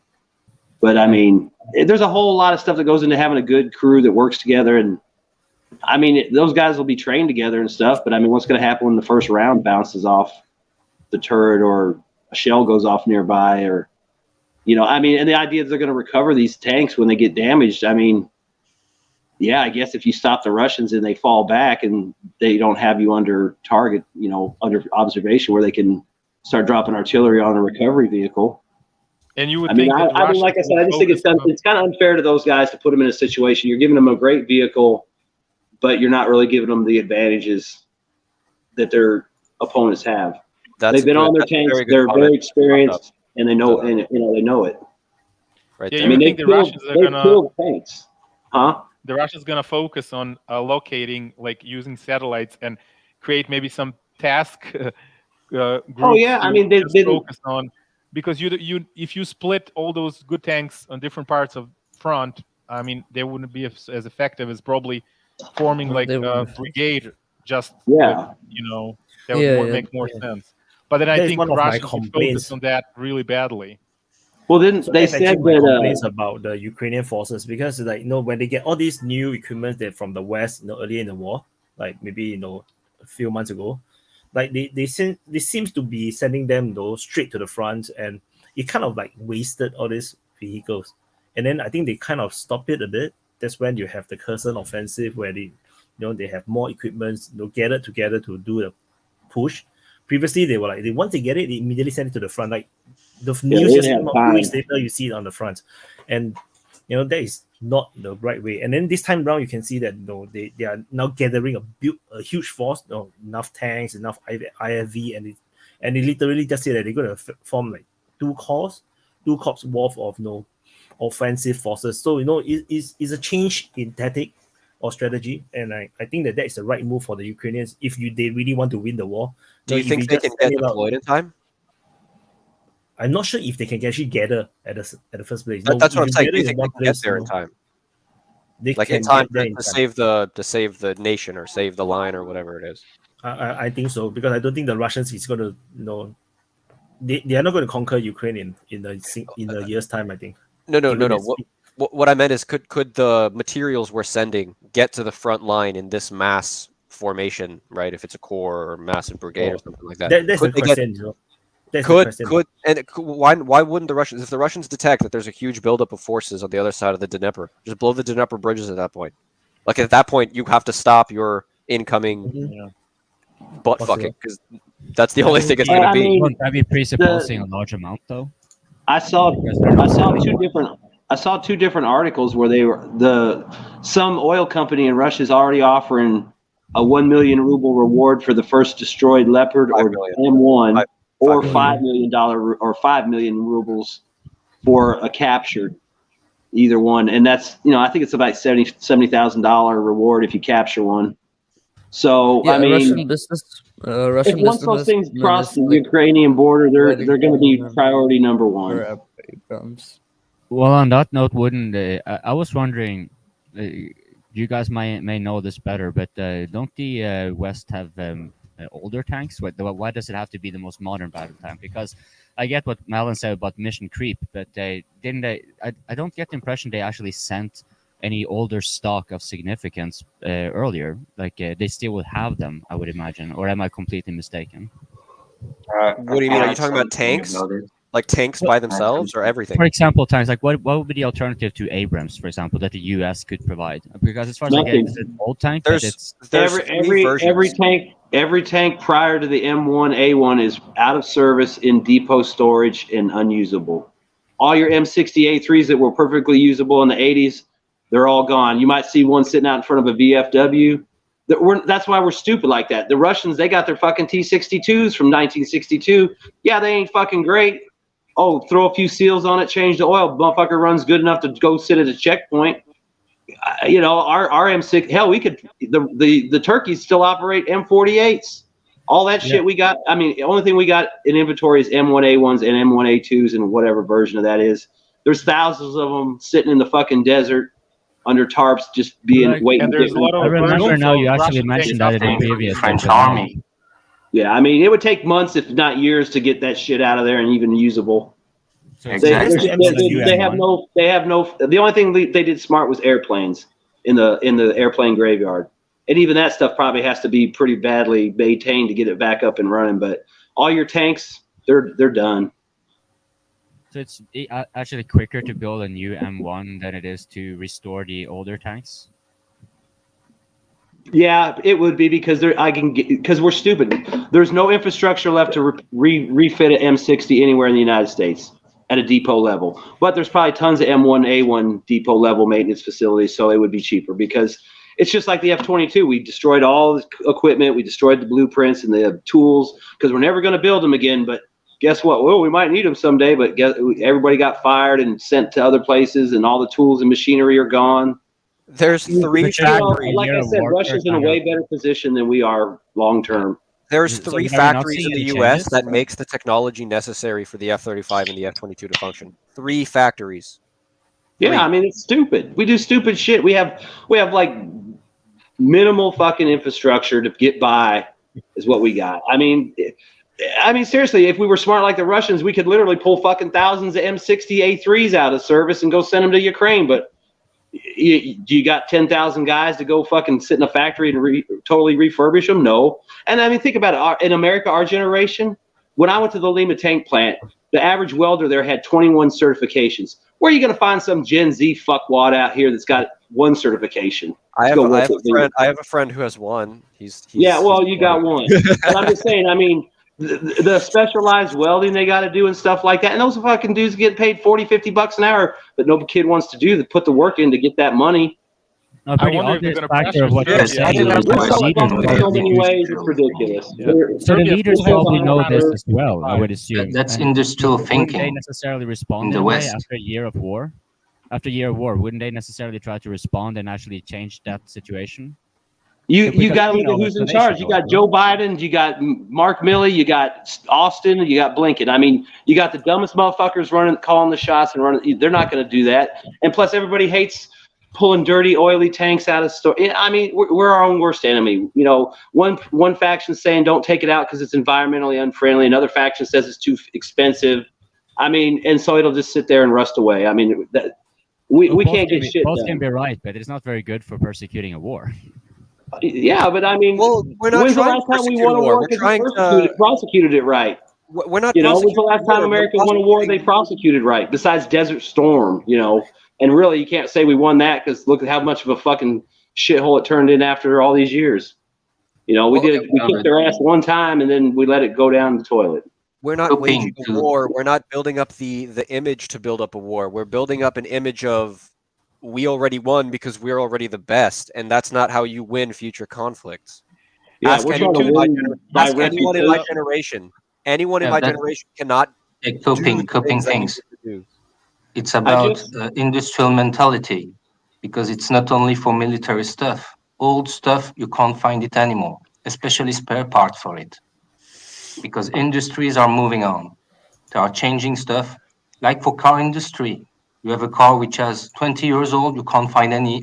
But I mean, there's a whole lot of stuff that goes into having a good crew that works together. And I mean, those guys will be trained together and stuff, but I mean, what's going to happen when the first round bounces off the turret or a shell goes off nearby, or, I mean, and the idea that they're going to recover these tanks when they get damaged. I mean, yeah, I guess if you stop the Russians and they fall back and they don't have you under target, under observation where they can start dropping artillery on a recovery vehicle. And you would I mean, think like I said, I just think it's kind of unfair to those guys to put them in a situation. You're giving them a great vehicle, but you're not really giving them the advantages that their opponents have. They've been on their tanks. They're very experienced, and they know, they know it. Right. Yeah, you think the Russians are gonna kill tanks, huh? The Russians gonna focus on locating, like using satellites, and create maybe some task groups. Oh yeah, I mean, they focus on, because if you split all those good tanks on different parts of front, I mean, they wouldn't be as effective as probably forming like a brigade. Just that would make more sense. But then I think Russia would focus on that really badly. Well, then they said that complaints about the Ukrainian forces, because when they get all these new equipment that from the West, earlier in the war, like maybe a few months ago, like they seems to be sending them straight to the front, and it kind of like wasted all these vehicles. And then I think they kind of stopped it a bit. That's when you have the Kherson offensive, where they have more equipment, gathered together to do the push. Previously, they were like, once they get it, they immediately send it to the front. Like the news just came out 2 weeks later, you see it on the front, and that is not the right way. And then this time around, you can see that they are now gathering a huge force, enough tanks, enough IFV, and they literally just say that they're going to form like two corps worth of offensive forces. So it's a change in tactic or strategy, and I think that is the right move for the Ukrainians if they really want to win the war. Do you think they can get deployed in time? I'm not sure if they can actually gather at the first place. That's what I'm saying. Do you think they can get there in time? Like in time to save the nation or save the line or whatever it is. I think so, because I don't think the Russians is going to they are not going to conquer Ukraine in a year's time. I think. No. What I meant is, could the materials we're sending get to the front line in this mass formation, right? If it's a corps or massive brigade or something like that. That's the question. Why wouldn't the Russians, if the Russians detect that there's a huge buildup of forces on the other side of the Dnieper, just blow the Dnieper bridges at that point? Like at that point, you have to stop your incoming butt fucking, because that's the only thing it's going to be. Won't that be presupposing a large amount, though? I saw two different articles where some oil company in Russia is already offering a 1 million ruble reward for the first destroyed Leopard or M1, or $5 million or 5 million rubles for a captured, either one. And that's, I think it's about $70,000 reward if you capture one. So I mean, Russian business, if once those things cross the Ukrainian border, they're going to be priority number one. Well, on that note, I was wondering, you guys may know this better, but don't the West have older tanks? Why does it have to be the most modern battle tank? Because I get what Malin said about mission creep, but I don't get the impression they actually sent any older stock of significance earlier. Like they still would have them, I would imagine. Or am I completely mistaken? What do you mean? Are you talking about tanks? Like tanks by themselves or everything? For example, tanks, like what would be the alternative to Abrams, for example, that the US could provide? Because as far as I get, it's an old tank. There's every tank prior to the M1A1 is out of service, in depot storage, and unusable. All your M60A3s that were perfectly usable in the 80s, they're all gone. You might see one sitting out in front of a VFW. That's why we're stupid like that. The Russians, they got their fucking T-62s from 1962. Yeah, they ain't fucking great. Oh, throw a few seals on it, change the oil. Motherfucker runs good enough to go sit at a checkpoint. You know, our M6. Hell, we could. The Turkeys still operate M48s. All that shit we got. I mean, the only thing we got in inventory is M1A1s and M1A2s and whatever version of that is. There's thousands of them sitting in the fucking desert under tarps, just waiting. And there's a lot of. I remember now. You actually mentioned that in the previous French army. Yeah, I mean, it would take months, if not years, to get that shit out of there and even usable. So They have no. The only thing they did smart was airplanes in the airplane graveyard, and even that stuff probably has to be pretty badly maintained to get it back up and running. But all your tanks, they're done. So it's actually quicker to build a new M1 than it is to restore the older tanks. Yeah, it would be because we're stupid. There's no infrastructure left to refit an M60 anywhere in the United States at a depot level. But there's probably tons of M1A1 depot level maintenance facilities, so it would be cheaper because it's just like the F-22. We destroyed all the equipment, we destroyed the blueprints and the tools because we're never going to build them again. But guess what? Well, we might need them someday. But everybody got fired and sent to other places, and all the tools and machinery are gone. There's three factories. Like I said, Russia's in a way better position than we are long term. There's three factories in the U.S. that makes the technology necessary for the F-35 and the F-22 to function. 3 factories. Yeah, I mean, it's stupid. We do stupid shit. We have like minimal fucking infrastructure to get by is what we got. I mean, seriously, if we were smart like the Russians, we could literally pull fucking thousands of M60A3s out of service and go send them to Ukraine. But you got 10,000 guys to go fucking sit in a factory and totally refurbish them? No. And I mean, think about it. In America, our generation, when I went to the Lima tank plant, the average welder there had 21 certifications. Where are you going to find some Gen Z fuckwad out here that's got 1 certification? I have a friend who has 1. Yeah, well, you got 1. But I'm just saying, I mean, the specialized welding they got to do and stuff like that. And those fucking dudes get paid $40-$50 an hour, but no kid wants to do put the work in to get that money. No, I wonder if you're going to factor of what they're saying. So many ways, it's ridiculous. Yeah. So the leaders probably know this as well, I would assume. That's industrial thinking. Wouldn't they necessarily respond in the West after a year of war? After a year of war, wouldn't they necessarily try to respond and actually change that situation? You got to look at who's in charge. You got Joe Biden, you got Mark Milley, you got Austin, you got Blinken. I mean, you got the dumbest motherfuckers calling the shots and running. They're not going to do that. And plus, everybody hates pulling dirty, oily tanks out of store. I mean, we're our own worst enemy. You know, one faction saying don't take it out because it's environmentally unfriendly. Another faction says it's too expensive. I mean, and so it'll just sit there and rust away. I mean, we can't get shit done. Both can be right, but it's not very good for persecuting a war. Yeah, but I mean, we're not when's the trying last to time we persecute won a a war? war We're because trying we prosecuted it right? We're not. You know, when's the last time America won a war they prosecuted right? Besides Desert Storm, you know, and really you can't say we won that because look at how much of a fucking shithole it turned in after all these years. You know, we kicked their ass one time and then we let it go down the toilet. We're not waging a war. We're not building up the image to build up a war. We're building up an image of we already won because we're already the best, and that's not how you win future conflicts. Yeah, ask anyone in my generation. Anyone in my that- generation cannot coping things. It's about industrial mentality, because it's not only for military stuff. Old stuff, you can't find it anymore, especially spare parts for it. Because industries are moving on. They are changing stuff. Like for car industry, you have a car which has 20 years old, you can't find any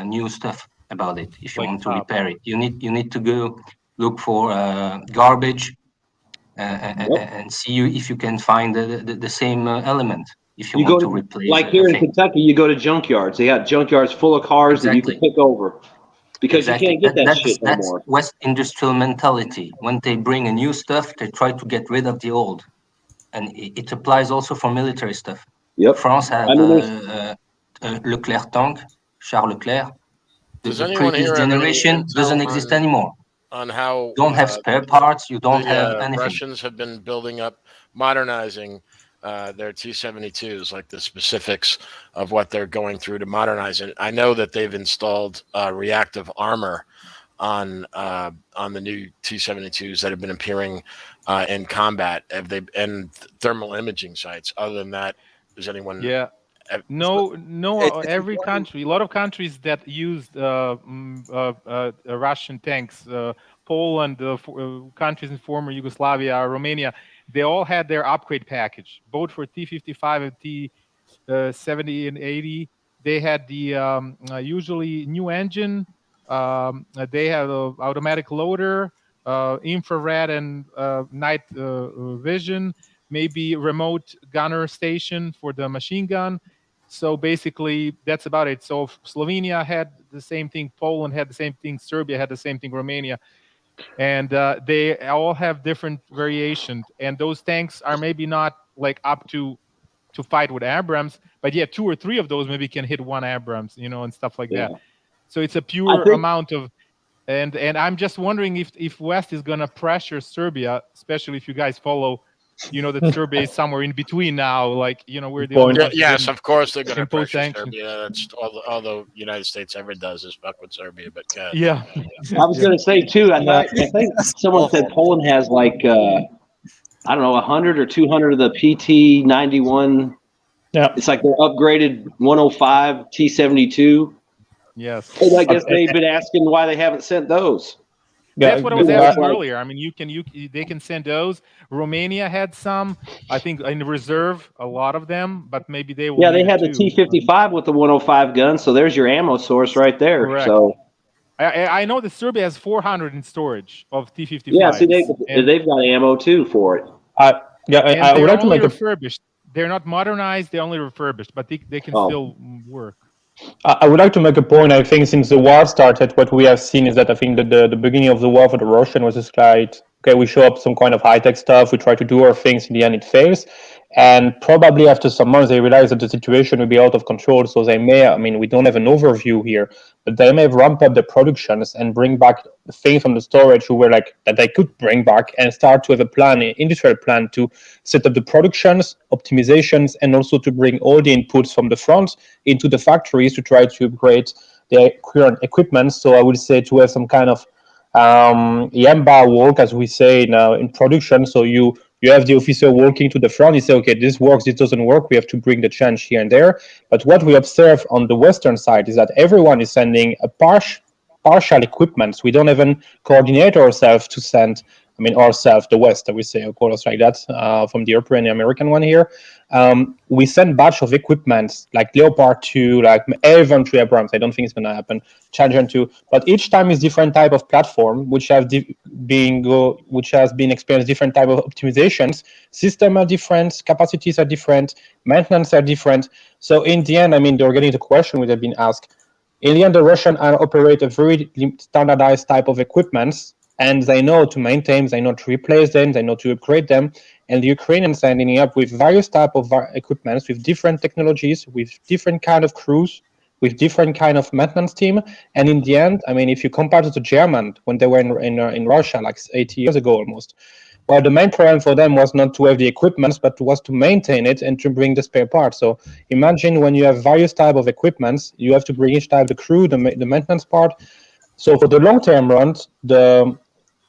new stuff about it if you want to repair it. You need to go look for garbage, and see if you can find the same element. If you want to replace, like here in Kentucky, you go to junkyards. They got junkyards full of cars that you can pick over because you can't get that shit no more. That's West industrial mentality. When they bring a new stuff, they try to get rid of the old, and it applies also for military stuff. Yep. France had Leclerc tank, Charles Leclerc. The previous generation doesn't exist anymore. On how you don't have spare parts, you don't have anything. Russians have been building up, modernizing their T-72s, like the specifics of what they're going through to modernize it. I know that they've installed reactive armor on the new T-72s that have been appearing in combat. And thermal imaging sites. Other than that, does anyone? Yeah. No. Every country, a lot of countries that used Russian tanks, Poland, countries in former Yugoslavia, Romania, they all had their upgrade package, both for T-55 and T-70 and 80. They had the usually new engine. They have an automatic loader, infrared and night vision, maybe remote gunner station for the machine gun. So basically, that's about it. So Slovenia had the same thing, Poland had the same thing, Serbia had the same thing, Romania. And they all have different variations. And those tanks are maybe not like up to fight with Abrams, but yeah, 2 or 3 of those maybe can hit 1 Abrams, and stuff like that. So it's a pure amount of, and I'm just wondering if West is going to pressure Serbia, especially if you guys follow, that Serbia is somewhere in between now, like, where the yes, of course they're going to pressure Serbia. That's all the United States ever does is fuck with Serbia. But yeah, I was going to say too. I think someone said Poland has like I don't know 100 or 200 of the PT-91. Yeah, it's like their upgraded 105 T-72. Yes, and I guess they've been asking why they haven't sent those. That's what I was asking earlier. I mean, they can send those. Romania had some, I think, in reserve, a lot of them, but maybe they will. Yeah, they had the T-55 with the 105 gun, so there's your ammo source right there. Correct. So I know that Serbia has 400 in storage of T-55. Yeah, see, they've got ammo too for it. I would like to make refurbished. They're not modernized; they're only refurbished, but they can still work. I would like to make a point. I think since the war started, what we have seen is that I think that the beginning of the war for the Russian was just like, okay, we show up some kind of high-tech stuff, we try to do our things, in the end it fails. And probably after some months, they realize that the situation will be out of control. So they may, we don't have an overview here, but they may ramp up the productions and bring back things from the storage who were like, that they could bring back and start to have a plan, an industrial plan to set up the productions, optimizations, and also to bring all the inputs from the front into the factories to try to upgrade their current equipment. So I would say to have some kind of Yamba work, as we say now in production. So you have the officer walking to the front, you say, okay, this works, this doesn't work, we have to bring the change here and there. But what we observe on the Western side is that everyone is sending a partial equipment. We don't even coordinate ourselves to send, ourselves, the West, I would say, call us like that, from the European and American one here. We send batch of equipment like Leopard 2, like Avon 3 Abrams. I don't think it's going to happen. Challenger 2, but each time is different type of platform, which has been experienced different type of optimizations. Systems are different, capacities are different, maintenance are different. So in the end, they're getting the question which have been asked. In the end, the Russians operate a very standardized type of equipment, and they know to maintain, they know to replace them, they know to upgrade them. And the Ukrainians are ending up with various type of equipments, with different technologies, with different kind of crews, with different kind of maintenance team. And in the end, if you compare to the Germans when they were in Russia like 80 years ago almost, well, the main problem for them was not to have the equipment, but was to maintain it and to bring the spare parts. So imagine when you have various type of equipments, you have to bring each type, the crew, the maintenance part. So for the long-term run, the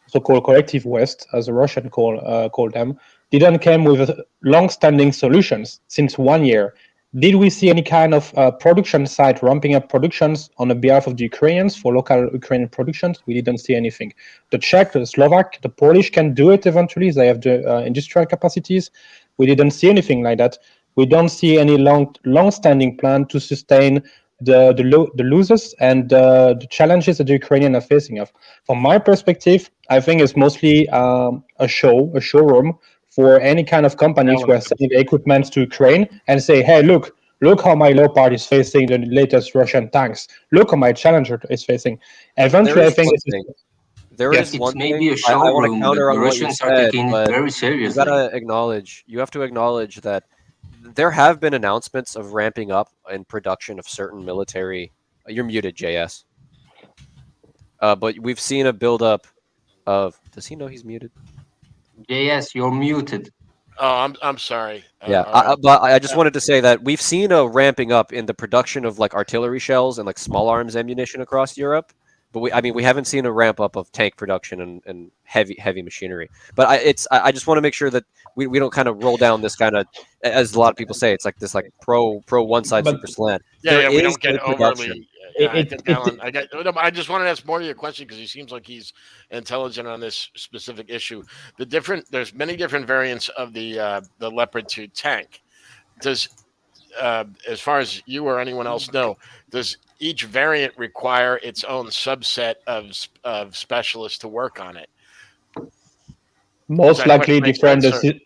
so-called collective West, as the Russian call them, didn't come with long-standing solutions since 1 year. Did we see any kind of production site ramping up productions on the behalf of the Ukrainians for local Ukrainian productions? We didn't see anything. The Czech, the Slovak, the Polish can do it eventually. They have the industrial capacities. We didn't see anything like that. We don't see any long-standing plan to sustain the losers and the challenges that the Ukrainians are facing. From my perspective, I think it's mostly a showroom for any kind of companies who are selling the equipment to Ukraine and say, hey, look how my Leopard is facing the latest Russian tanks. Look how my Challenger is facing. Eventually, I think there is one thing I want to counter on what you said, but very seriously. You have to acknowledge that there have been announcements of ramping up in production of certain military. You're muted, JS. But we've seen a buildup of. Does he know he's muted? JS, you're muted. Oh, I'm sorry. Yeah, but I just wanted to say that we've seen a ramping up in the production of like artillery shells and like small arms ammunition across Europe. But we haven't seen a ramp up of tank production and heavy machinery. But I just want to make sure that we don't kind of roll down this kind of, as a lot of people say, it's like this like pro one side super slant. Yeah, we don't get overly. I just wanted to ask more of your question because he seems like he's intelligent on this specific issue. There's many different variants of the Leopard 2 tank. Does as far as you or anyone else know, does each variant require its own subset of specialists to work on it? Most likely different.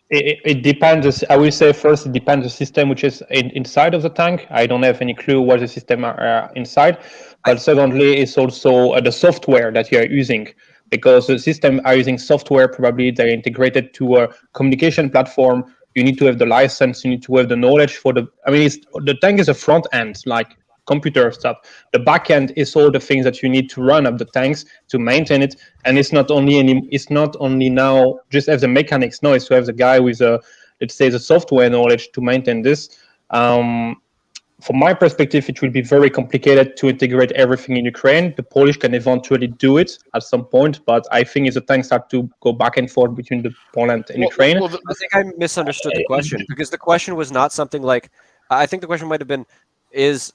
It depends. I will say first, it depends the system which is inside of the tank. I don't have any clue what the system are inside. But secondly, it's also the software that you are using, because the system are using software. Probably they're integrated to a communication platform. You need to have the license. You need to have the knowledge for the. I mean, the tank is a front end, like computer stuff. The back end is all the things that you need to run up the tanks to maintain it. And it's not only now just have the mechanics. No, it's to have the guy with let's say the software knowledge to maintain this. From my perspective, it will be very complicated to integrate everything in Ukraine. The Polish can eventually do it at some point, but I think if the tanks start to go back and forth between the Poland and Ukraine. I think I misunderstood the question, because the question was not something like, I think the question might have been, is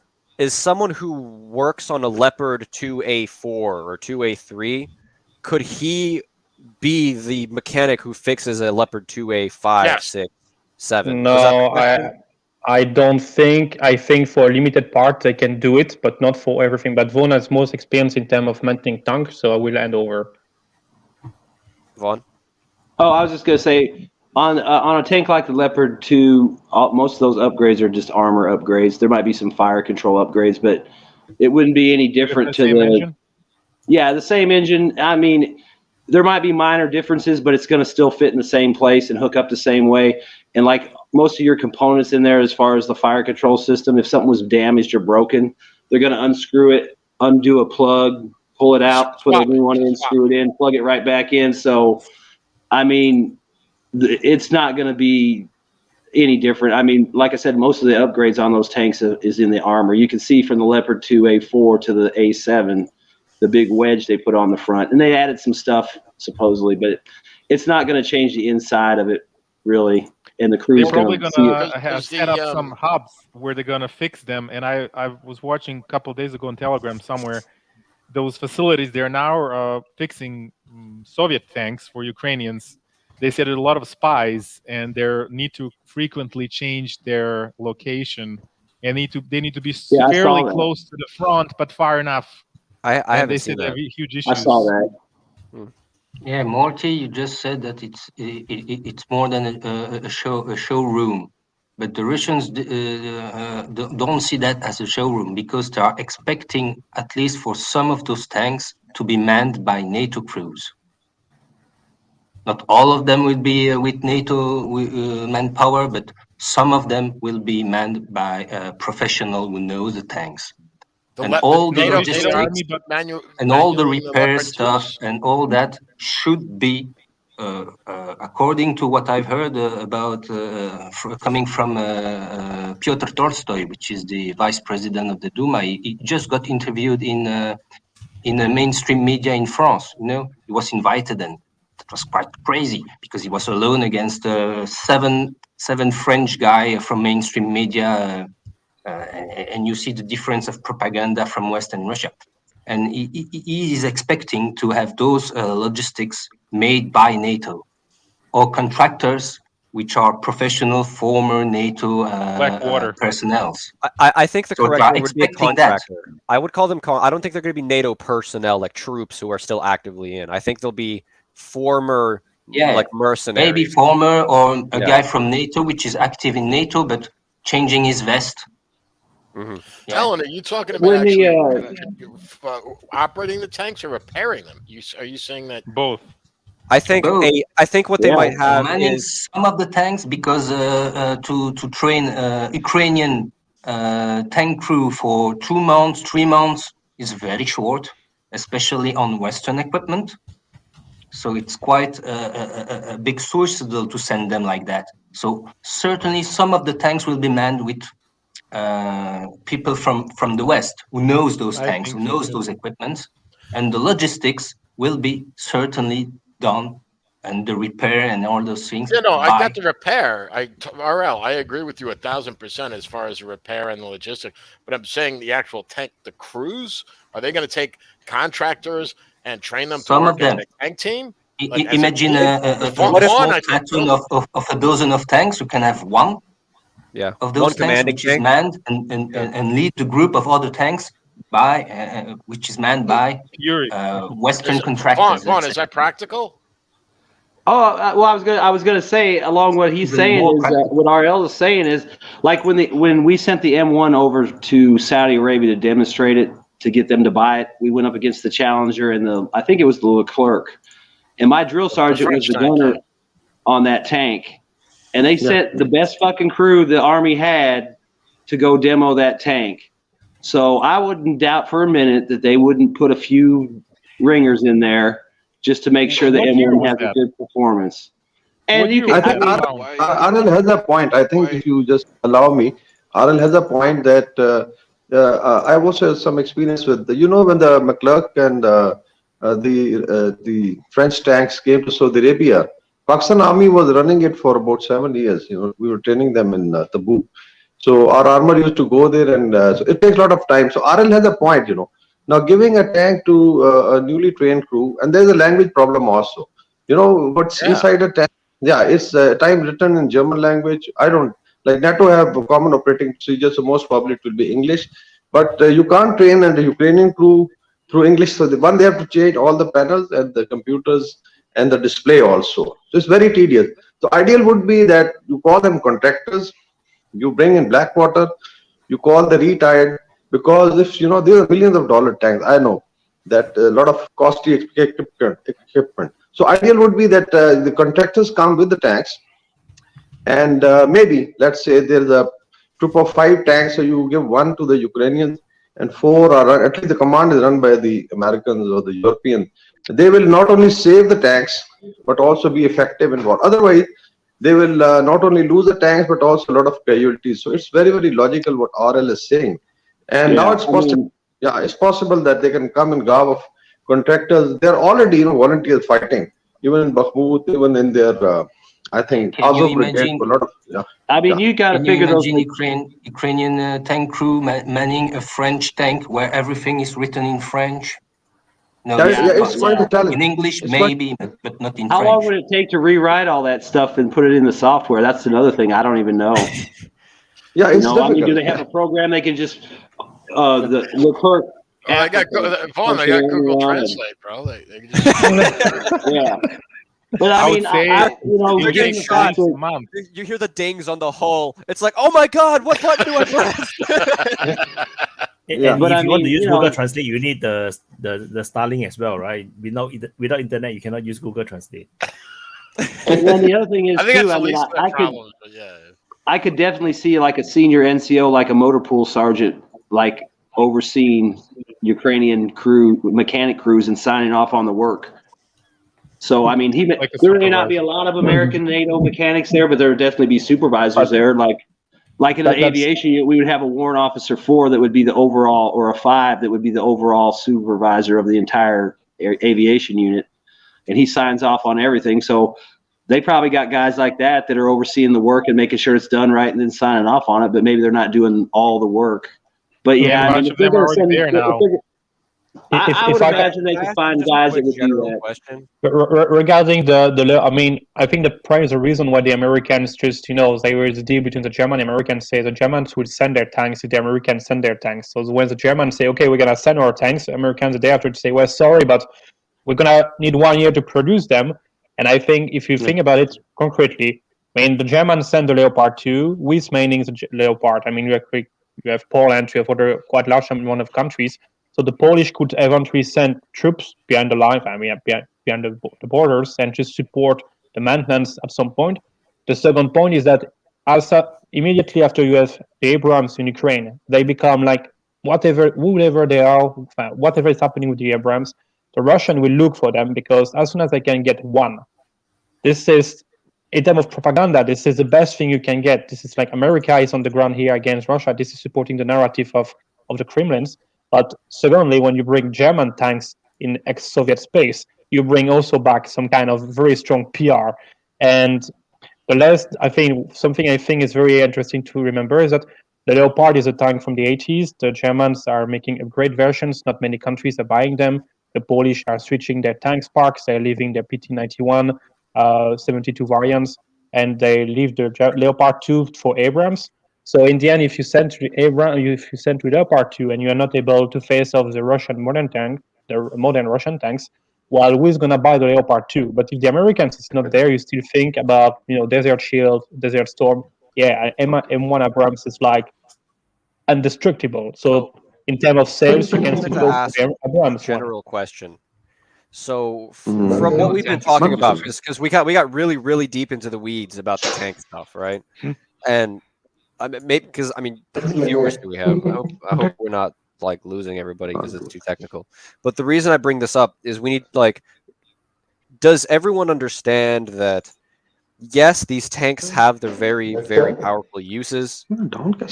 someone who works on a Leopard 2A4 or 2A3, could he be the mechanic who fixes a Leopard 2A5, 6, 7? No, I don't think. I think for a limited part they can do it, but not for everything. But Vaughn has most experience in terms of maintaining tanks, so I will hand over. Vaughn? Oh, I was just going to say, on a tank like the Leopard 2, most of those upgrades are just armor upgrades. There might be some fire control upgrades, but it wouldn't be any different to the engine? Yeah, the same engine. I mean, there might be minor differences, but it's going to still fit in the same place and hook up the same way. And like most of your components in there, as far as the fire control system, if something was damaged or broken, they're going to unscrew it, undo a plug, pull it out, put a new one in, screw it in, plug it right back in. So, I mean, it's not going to be any different. I mean, like I said, most of the upgrades on those tanks is in the armor. You can see from the Leopard 2A4 to the A7, the big wedge they put on the front. And they added some stuff, supposedly, but it's not going to change the inside of it, really. And the crew's probably going to have set up some hubs where they're going to fix them. And I was watching a couple of days ago on Telegram somewhere, those facilities, they're now fixing Soviet tanks for Ukrainians. They said a lot of spies, and they need to frequently change their location. And they need to be fairly close to the front, but far enough. I haven't seen that. Huge issues. I saw that. Yeah, Morty, you just said that it's more than a showroom, but the Russians don't see that as a showroom, because they are expecting, at least for some of those tanks, to be manned by NATO crews. Not all of them will be with NATO manpower, but some of them will be manned by a professional who knows the tanks. And all the logistics and all the repair stuff and all that should be, according to what I've heard about coming from Pyotr Tolstoy, which is the vice president of the Duma. He just got interviewed in the mainstream media in France. You know, he was invited, and it was quite crazy because he was alone against seven French guy from mainstream media. And you see the difference of propaganda from Western Russia. And he is expecting to have those logistics made by NATO or contractors which are professional former NATO personnel. I think the So correct they are word would be a expecting that. contractor. I would call them. I don't think they're going to be NATO personnel, like troops who are still actively in. I think they'll be former, like mercenaries. Maybe former or a guy from NATO, which is active in NATO, but changing his vest. Alan, are you talking about actually operating the tanks or repairing them? Are you saying that both? I think what they might have manning is some of the tanks because to train Ukrainian tank crew for 2 months, 3 months is very short, especially on Western equipment. So it's quite a big source to send them like that. So certainly some of the tanks will be manned with people from the West who knows those tanks, who knows those equipments, and the logistics will be certainly done, and the repair and all those things. Yeah, no, I got the repair. RL, I agree with you 1,000% as far as the repair and the logistics. But I'm saying the actual tank, the crews, are they going to take contractors and train them to work as a tank team? Like, imagine a small platoon of a dozen of tanks. You can have one of those tanks which is manned and lead the group of other tanks by which is manned by Western contractors. Vaughn, is that practical? Oh well, I was gonna say along what he's saying is what RL is saying is like when we sent the M1 over to Saudi Arabia to demonstrate it to get them to buy it, we went up against the Challenger and I think it was the Leclerc, and my drill sergeant was the gunner on that tank, and they sent the best fucking crew the Army had to go demo that tank. So I wouldn't doubt for a minute that they wouldn't put a few ringers in there just to make sure the M1 has a good performance. And I think RL has a point. I think if you just allow me, RL has a point that I also have some experience with. When the McClurk and the French tanks came to Saudi Arabia, Pakistan Army was running it for about 7 years. We were training them in Tabuk. So our armor used to go there, and so it takes a lot of time. So RL has a point, Now giving a tank to a newly trained crew, and there's a language problem also. What's inside a tank? Yeah, it's time written in German language. I don't like NATO have common operating procedures, so most probably it will be English. But you can't train the Ukrainian crew through English. So they have to change all the panels and the computers and the display also. So it's very tedious. So ideal would be that you call them contractors. You bring in Blackwater, you call the retired, because if there are millions of dollar tanks, I know that a lot of costly equipment. So ideal would be that the contractors come with the tanks, and maybe let's say there's a troop of 5 tanks, so you give 1 to the Ukrainians and 4 are run, at least the command is run by the Americans or the Europeans. They will not only save the tanks but also be effective in war. Otherwise, they will not only lose the tanks but also a lot of casualties. So it's very, very logical what RL is saying. And now it's possible. It's possible that they can come in garb of contractors. They're already volunteers fighting, even in Bakhmut, even in their I think Azov brigade. A lot of I mean, you got to figure those. Ukrainian tank crew manning a French tank where everything is written in French. No, it's quite a challenge. In English, maybe, but not in How French. long would it take to rewrite all that stuff and put it in the software? That's another thing I don't even know. It's difficult. I mean, do they have a program they can just the Leclerc? I got Vaughn. I got Google Translate, bro. They But I mean, you get shot. You hear the dings on the hull. It's like, oh my god, what button do I press? But if you want to use Google Translate, you need the Starlink as well, right? Without internet, you cannot use Google Translate. And then the other thing is too. I could definitely see like a senior NCO, like a motor pool sergeant, like overseeing Ukrainian crew, mechanic crews, and signing off on the work. So I mean, there may not be a lot of American NATO mechanics there, but there would definitely be supervisors there. Like in an aviation unit, we would have a warrant officer 4 that would be the overall, or a 5 that would be the overall supervisor of the entire aviation unit, and he signs off on everything. So they probably got guys like that are overseeing the work and making sure it's done right, and then signing off on it. But maybe they're not doing all the work. But yeah, I mean, if they're going to send, I would imagine they could find guys that would do that. Question. Regarding the I mean, I think the reason why the Americans just, there was a deal between the German and Americans, say the Germans would send their tanks if the Americans send their tanks. So when the Germans say, okay, we're going to send our tanks, the Americans the day after say, well, sorry, but we're going to need 1 year to produce them. And I think if you think about it concretely, I mean, the Germans send the Leopard 2 with mainly the Leopard. I mean, you have Poland, you have other quite large amount of countries. So the Polish could eventually send troops behind the line, I mean, behind the borders, and just support the maintenance at some point. The second point is that also immediately after you have the Abrams in Ukraine, they become like whoever they are, whatever is happening with the Abrams, the Russian will look for them, because as soon as they can get one, this is, in terms of propaganda, this is the best thing you can get. This is like America is on the ground here against Russia. This is supporting the narrative of the Kremlins. But secondly, when you bring German tanks in ex-Soviet space, you bring also back some kind of very strong PR. And the last, something I think is very interesting to remember is that the Leopard is a tank from the 80s. The Germans are making upgrade versions. Not many countries are buying them. The Polish are switching their tanks parks. They're leaving their PT-91, 72 variants, and they leave the Leopard 2 for Abrams. So in the end, if you send to Leopard 2 and you are not able to face off the modern Russian tanks, well, who's going to buy the Leopard 2? But if the Americans is not there, you still think about, Desert Shield, Desert Storm. Yeah, M1 Abrams is like indestructible. So in terms of sales, you can still go for the Abrams. General question. So from what we've been talking about, because we got really, really deep into the weeds about the tank stuff, right? And maybe because how many viewers do we have? I hope we're not like losing everybody because it's too technical. But the reason I bring this up is we need does everyone understand that? Yes, these tanks have their very, very powerful uses,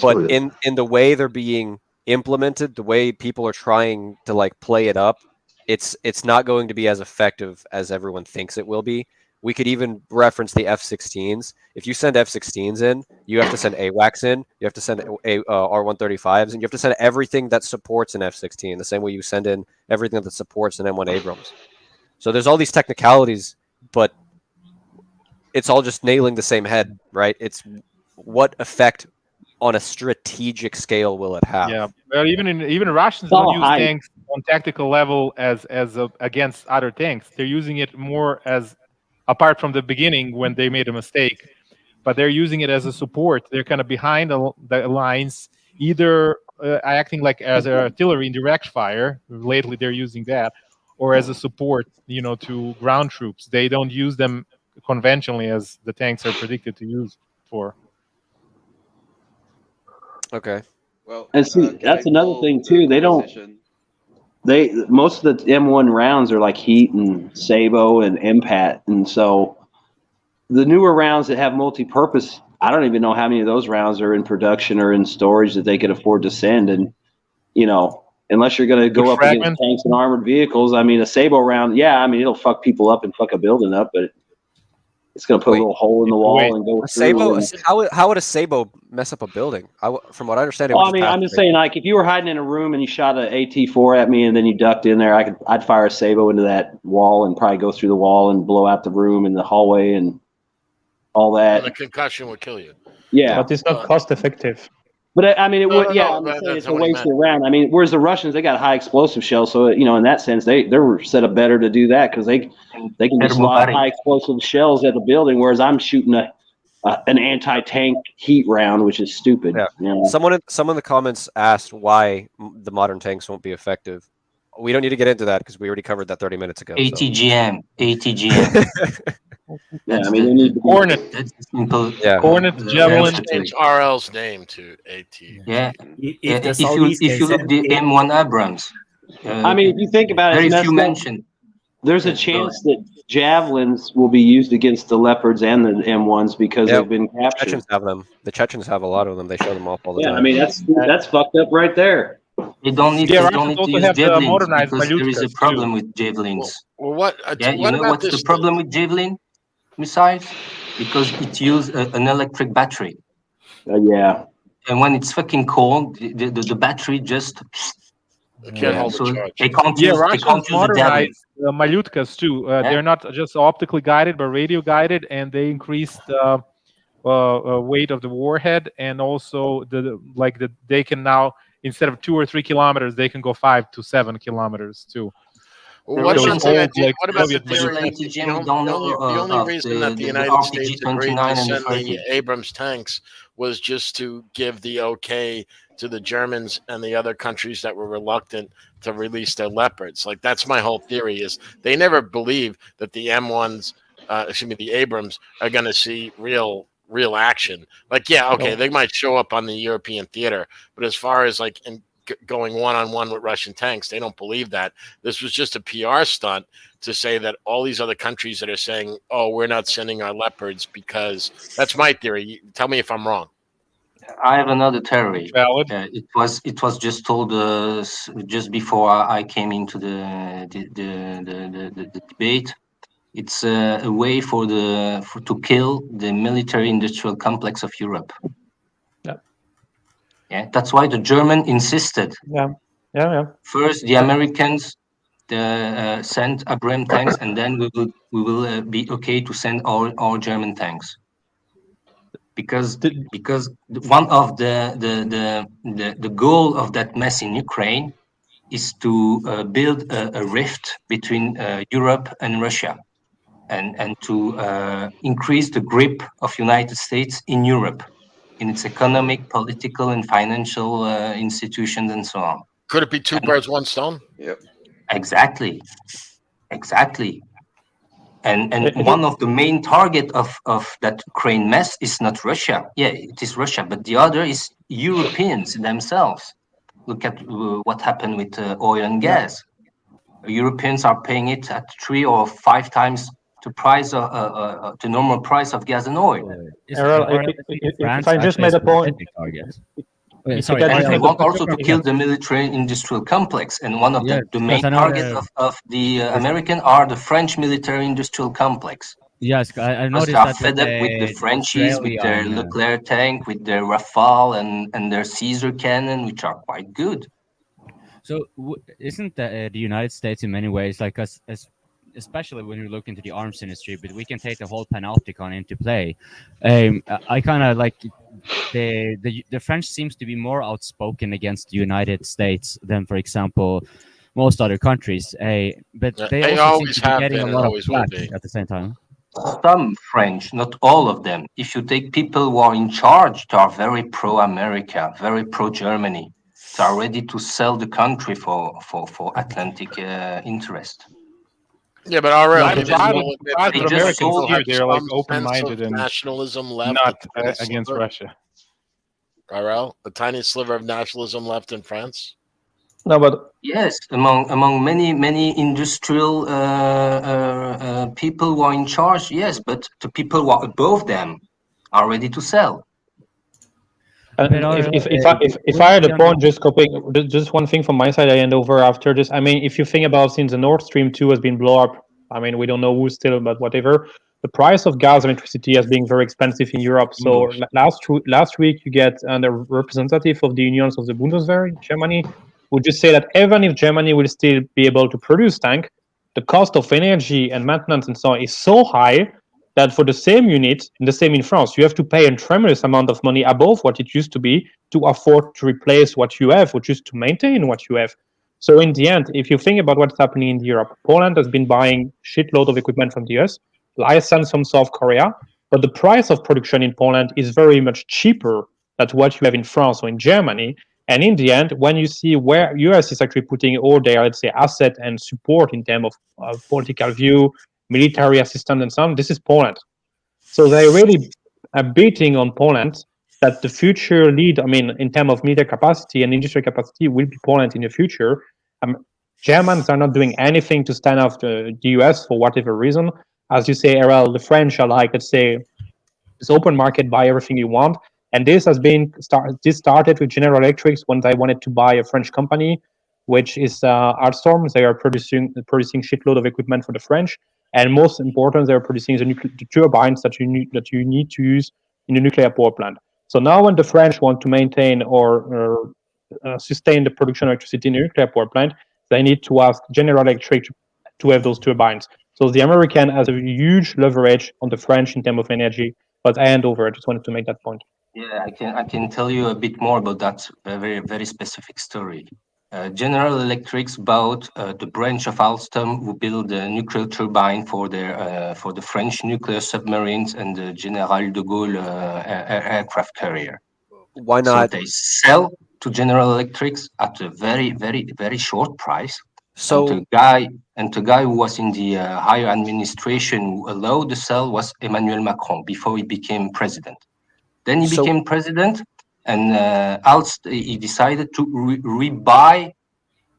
but in the way they're being implemented, the way people are trying to play it up, it's not going to be as effective as everyone thinks it will be. We could even reference the F-16s. If you send F-16s in, you have to send AWACS in, you have to send R-135s, and you have to send everything that supports an F-16, the same way you send in everything that supports an M1 Abrams. So there's all these technicalities, but it's all just nailing the same head, right? It's what effect on a strategic scale will it have? Yeah, well, even Russians don't use tanks on tactical level as against other tanks. They're using it more as, apart from the beginning when they made a mistake, but they're using it as a support. They're kind of behind the lines, either acting like as artillery in direct fire. Lately, they're using that, or as a support, to ground troops. They don't use them conventionally as the tanks are predicted to use for. Okay. Well, and see, that's another thing too. Most of the M1 rounds are like Heat and Sabo and MPAT, and so the newer rounds that have multi-purpose, I don't even know how many of those rounds are in production or in storage that they could afford to send. And unless you're going to go up against tanks and armored vehicles, a Sabo round, it'll fuck people up and fuck a building up, but it's going to put a little hole in the wall and go through. How would a Sabo mess up a building? From what I understand, I'm just saying, if you were hiding in a room and you shot an AT-4 at me and then you ducked in there, I'd fire a Sabo into that wall and probably go through the wall and blow out the room and the hallway and all that. The concussion would kill you. Yeah, but it's not cost effective. But it would. Yeah, I'm saying it's a wasted round. Whereas the Russians, they got high explosive shells, so in that sense, they're set up better to do that because they can just lob high explosive shells at the building. Whereas I'm shooting an anti-tank heat round, which is stupid. Yeah. Someone in the comments asked why the modern tanks won't be effective. We don't need to get into that because we already covered that 30 minutes ago. ATGM. Yeah, they need Hornet. That's simple. Yeah. Hornet, Javelin. Change RL's name to AT. Yeah. If you look the M1 Abrams. If you think about it, very few mentioned. There's a chance that javelins will be used against the Leopards and the M1s because they've been captured. The Chechens have them. The Chechens have a lot of them. They show them off all the time. That's fucked up right there. They don't need to use javelins because there is a problem with javelins. Well, what's the problem with javelin missiles? Because it uses an electric battery. Yeah. And when it's fucking cold, the battery just can't hold So a charge. they can't Yeah, use Russians the javelin. modernized Malyutkas too. They're not just optically guided, but radio guided, and they increased weight of the warhead, and also they can now, instead of 2 or 3 kilometers, they can go 5 to 7 kilometers too. What about So the it's old, what about the Soviet theory that the only reason that the United States agreed to send the Abrams tanks was just to give the okay to the Germans and the other countries that were reluctant to release their Leopards? Like, that's my whole theory, is they never believe that the M1s, the Abrams, are going to see real action. Like, yeah, okay, they might show up on the European theater, but as far as like going one-on-one with Russian tanks, they don't believe that. This was just a PR stunt to say that all these other countries that are saying, oh, we're not sending our Leopards, because that's my theory. Tell me if I'm wrong. I have another theory. It was just told just before I came into the debate. It's a way to kill the military-industrial complex of Europe. Yeah, that's why the German insisted. First, the Americans sent Abrams tanks, and then we will be okay to send our German tanks. Because one of the goal of that mess in Ukraine is to build a rift between Europe and Russia, and to increase the grip of United States in Europe, in its economic, political, and financial institutions, and so on. Could it be two birds, one stone? Yep. Exactly. And one of the main target of that Ukraine mess is not Russia. Yeah, it is Russia, but the other is Europeans themselves. Look at what happened with oil and gas. Europeans are paying it at 3 or 5 times the price of the normal price of gas and oil. If I just made a point. Sorry, and they want also to kill the military-industrial complex, and one of the main targets of the American are the French military-industrial complex. Yes, I noticed they are that fed up with the Frenchies, with their Leclerc tank, with their Rafale, and their Caesar cannon, which are quite good. So isn't the United States in many ways like us, especially when you look into the arms industry, but we can take the whole panopticon into play. I kind of like the French seems to be more outspoken against the United States than, for example, most other countries. But they also seem to be getting a lot of flack at the same time. Some French, not all of them. If you take people who are in charge, they are very pro-America, very pro-Germany. They are ready to sell the country for Atlantic interest. Yeah, but IRL, they're like open-minded and nationalism left, not against Russia. IRL, a tiny sliver of nationalism left in France. No, but yes, among many industrial people who are in charge, yes, but the people who are above them are ready to sell. If I had a point, just one thing from my side, I hand over after this. I mean, if you think about since the Nord Stream 2 has been blown up, I mean, we don't know who's still, but whatever. The price of gas and electricity has been very expensive in Europe. So last week, you get the representative of the unions of the Bundeswehr in Germany would just say that even if Germany will still be able to produce tanks, the cost of energy and maintenance and so on is so high that for the same unit, and the same in France, you have to pay a tremendous amount of money above what it used to be to afford to replace what you have, which is to maintain what you have. So in the end, if you think about what's happening in Europe, Poland has been buying shitload of equipment from the US, licensed from South Korea, but the price of production in Poland is very much cheaper than what you have in France or in Germany. And in the end, when you see where US is actually putting all their, let's say, asset and support in terms of political view, military assistance and so on, this is Poland. So they really are betting on Poland that the future lead, I mean, in terms of military capacity and industrial capacity will be Poland in the future. Germans are not doing anything to stand up the US for whatever reason. As you say, RL, the French are like, let's say, this open market, buy everything you want. And this has been this started with General Electric when they wanted to buy a French company, which is Alstom. They are producing shitload of equipment for the French, and most important, they are producing the turbines that you need to use in the nuclear power plant. So now, when the French want to maintain or sustain the production of electricity in a nuclear power plant, they need to ask General Electric to have those turbines. So the American has a huge leverage on the French in terms of energy. But I hand over. I just wanted to make that point. Yeah, I can tell you a bit more about that very specific story. General Electric bought the branch of Alstom who built a nuclear turbine for the French nuclear submarines and the General de Gaulle aircraft carrier. Why not? So they sell to General Electric at a very short price. So the guy who was in the higher administration who allowed the sale was Emmanuel Macron before he became president. Then he became president, and he decided to rebuy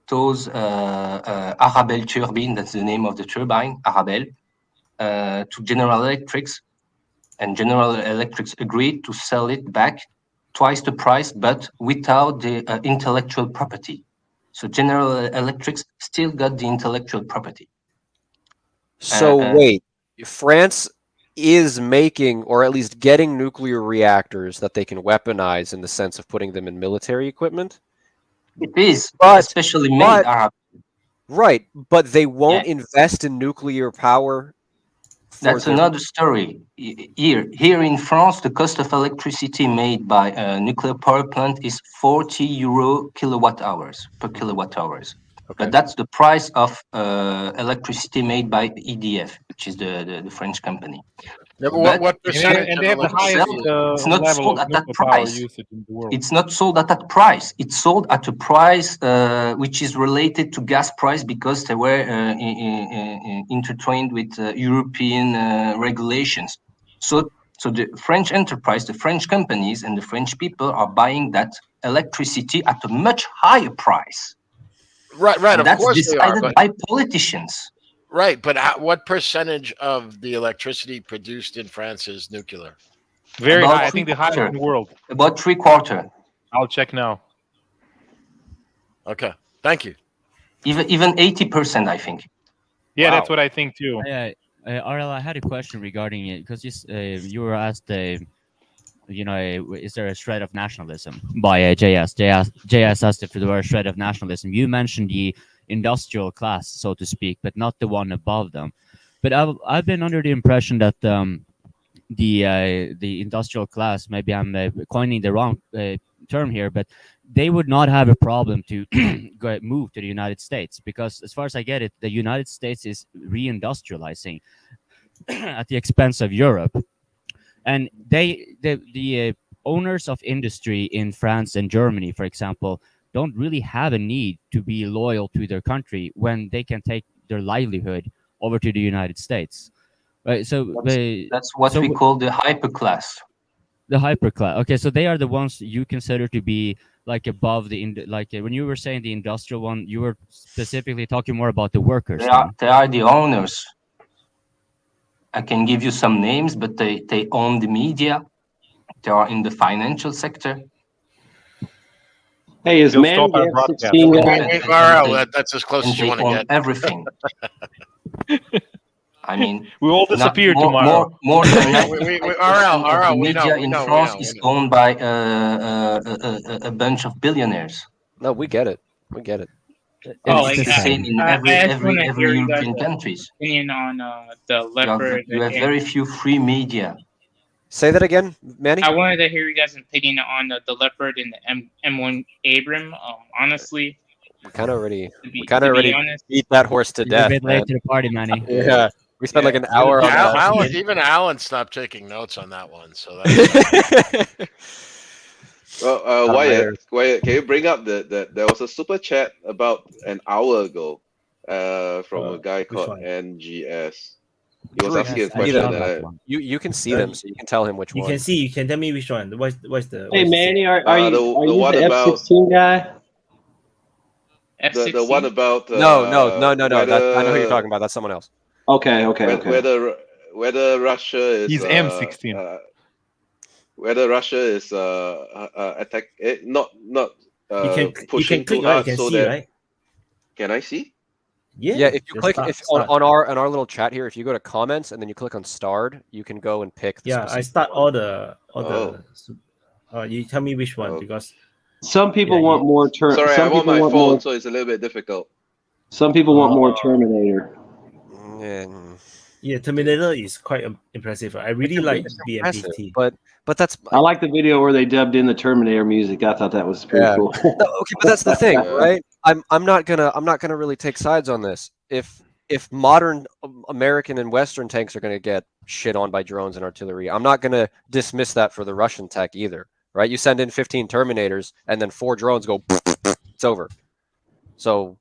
those Arabelle turbine. That's the name of the turbine, Arabelle, to General Electric, and General Electric agreed to sell it back twice the price, but without the intellectual property. So General Electric still got the intellectual property. So wait, France is making, or at least getting, nuclear reactors that they can weaponize in the sense of putting them in military equipment? It is, especially made Arab. Right, but they won't invest in nuclear power. That's another story. Here in France, the cost of electricity made by a nuclear power plant is 40 euro kilowatt hours per kilowatt hours. Okay. But that's the price of electricity made by EDF, which is the French company. Yeah, but what percentage? And they have the highest it's not level sold of at that nuclear power price. usage in the world. It's not sold at that price. It's sold at a price which is related to gas price because they were intertwined with European regulations. So the French enterprise, the French companies, and the French people are buying that electricity at a much higher price. Right. And Of that's course decided they are, by politicians. Right, but what percentage of the electricity produced in France is nuclear? Very About high. I think the highest in the world. About 3/4. I'll check now. Okay, thank you. Even 80%, I think. Yeah, that's what I think too. RL, I had a question regarding it because you were asked, is there a shred of nationalism by JS? JS asked if there were a shred of nationalism. You mentioned the industrial class, so to speak, but not the one above them. But I've been under the impression that the industrial class, maybe I'm coining the wrong term here, but they would not have a problem to move to the United States because, as far as I get it, the United States is reindustrializing at the expense of Europe, and the owners of industry in France and Germany, for example, don't really have a need to be loyal to their country when they can take their livelihood over to the United States. Right, so that's what we call the hyperclass. The hyperclass. Okay, so they are the ones you consider to be like above when you were saying the industrial one, you were specifically talking more about the workers. They are the owners. I can give you some names, but they own the media. They are in the financial sector. Hey, is Manny the F-16 guy? That's as close as you want to get. Everything. I mean, we all disappear tomorrow. More than the media in France is owned by a bunch of billionaires. No, we get it. We get it. It's the same in every European countries. Opinion on the leopard. You have very few free media. Say that again, Manny. I wanted to hear you guys' opinion on the leopard and the M1 Abram. Honestly, we kind of already beat that horse to death. You're a bit late to the party, Manny. Yeah. We spent like an hour on that. Even Alan stopped taking notes on that one. So that's well, Wyatt, can you bring up there was a super chat about an hour ago from a guy called NGS. He was asking a question. You can see them, so you can tell him which one. You can see. You can tell me which one. What's the? Hey, Manny, are you the F-16 guy? The one about no. I know who you're talking about. That's someone else. Okay. Whether Russia is he's M16. Whether Russia is attack not you pushing can click, too hard you can so see, that right? Can I see? Yeah, if you click on our little chat here, if you go to comments and then you click on starred, you can go and pick. I start all the. You tell me which one because. Some people want more Sorry, I want my phone, so it's a little bit difficult. Some people want more Terminator. Yeah, Terminator is quite impressive. I really like BMPT. But that's I like the video where they dubbed in the Terminator music. I thought that was pretty cool. Okay, but that's the thing, right? I'm not gonna really take sides on this. If modern American and Western tanks are gonna get shit on by drones and artillery, I'm not gonna dismiss that for the Russian tech either, right? You send in 15 Terminators and then 4 drones go, it's over. So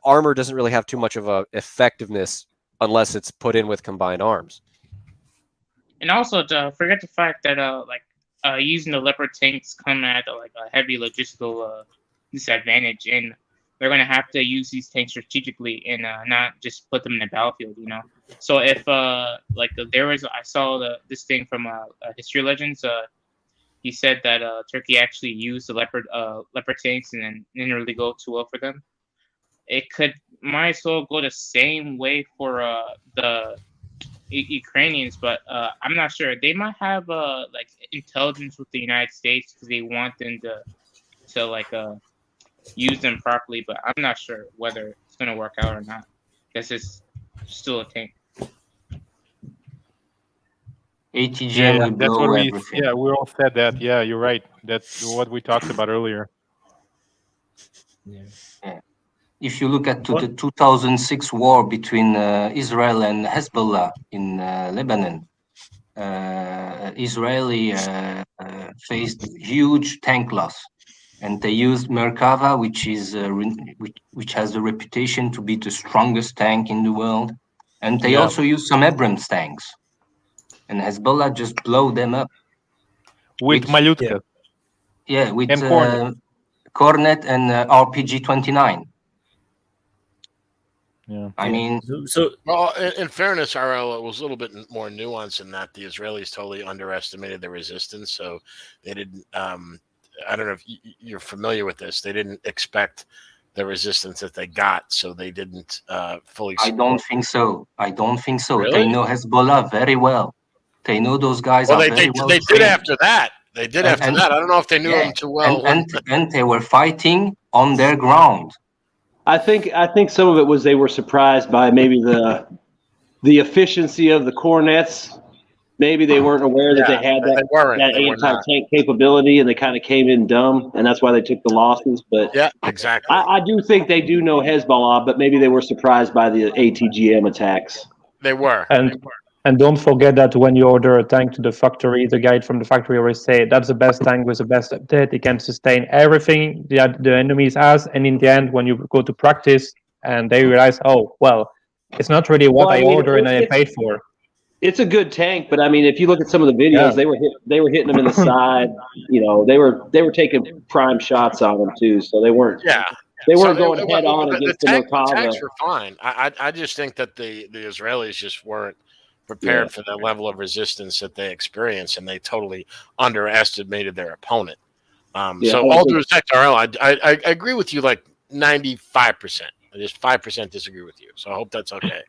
armor doesn't really have too much of a effectiveness unless it's put in with combined arms. And also, forget the fact that using the Leopard tanks come at a heavy logistical disadvantage, and they're going to have to use these tanks strategically and not just put them in the battlefield. So if there was, I saw this thing from History Legends. He said that Turkey actually used the Leopard tanks and then didn't really go too well for them. It might as well go the same way for the Ukrainians, but I'm not sure. They might have intelligence with the United States because they want them to use them properly, but I'm not sure whether it's going to work out or not. This is still a tank. ATGM that's what we all said that. Yeah, you're right. That's what we talked about earlier. Yeah. If you look at the 2006 war between Israel and Hezbollah in Lebanon, Israeli faced huge tank loss, and they used Merkava, which has the reputation to be the strongest tank in the world, and they also used some Abrams tanks, and Hezbollah just blew them up with Malyutka. Yeah, with and Cornet and RPG-29. Yeah. I mean, well, in fairness, RL, it was a little bit more nuanced in that the Israelis totally underestimated the resistance. So they didn't. I don't know if you're familiar with this. They didn't expect the resistance that they got, so they didn't fully. I don't think so. Really? They know Hezbollah very well. They know those guys are very well. They did after that. They did after that. I don't know if they knew them too well. And they were fighting on their ground. I think some of it was they were surprised by maybe the efficiency of the cornets. Maybe they weren't aware that they had that anti-tank capability, and they kind of came in dumb, and that's why they took the losses. But yeah, exactly. I do think they do know Hezbollah, but maybe they were surprised by the ATGM attacks. They were. And don't forget that when you order a tank to the factory, the guide from the factory always say that's the best tank with the best update. It can sustain everything the enemies has. And in the end, when you go to practice and they realize, oh, well, it's not really what I ordered and I paid for. It's a good tank, but I mean, if you look at some of the videos, they were hitting them in the side. They were taking prime shots on them too. So they weren't. Yeah. They weren't going head on against the Merkava. The tanks were fine. I just think that the Israelis just weren't prepared for the level of resistance that they experienced, and they totally underestimated their opponent. So all due respect to RL, I agree with you like 95%. I just 5% disagree with you. So I hope that's okay.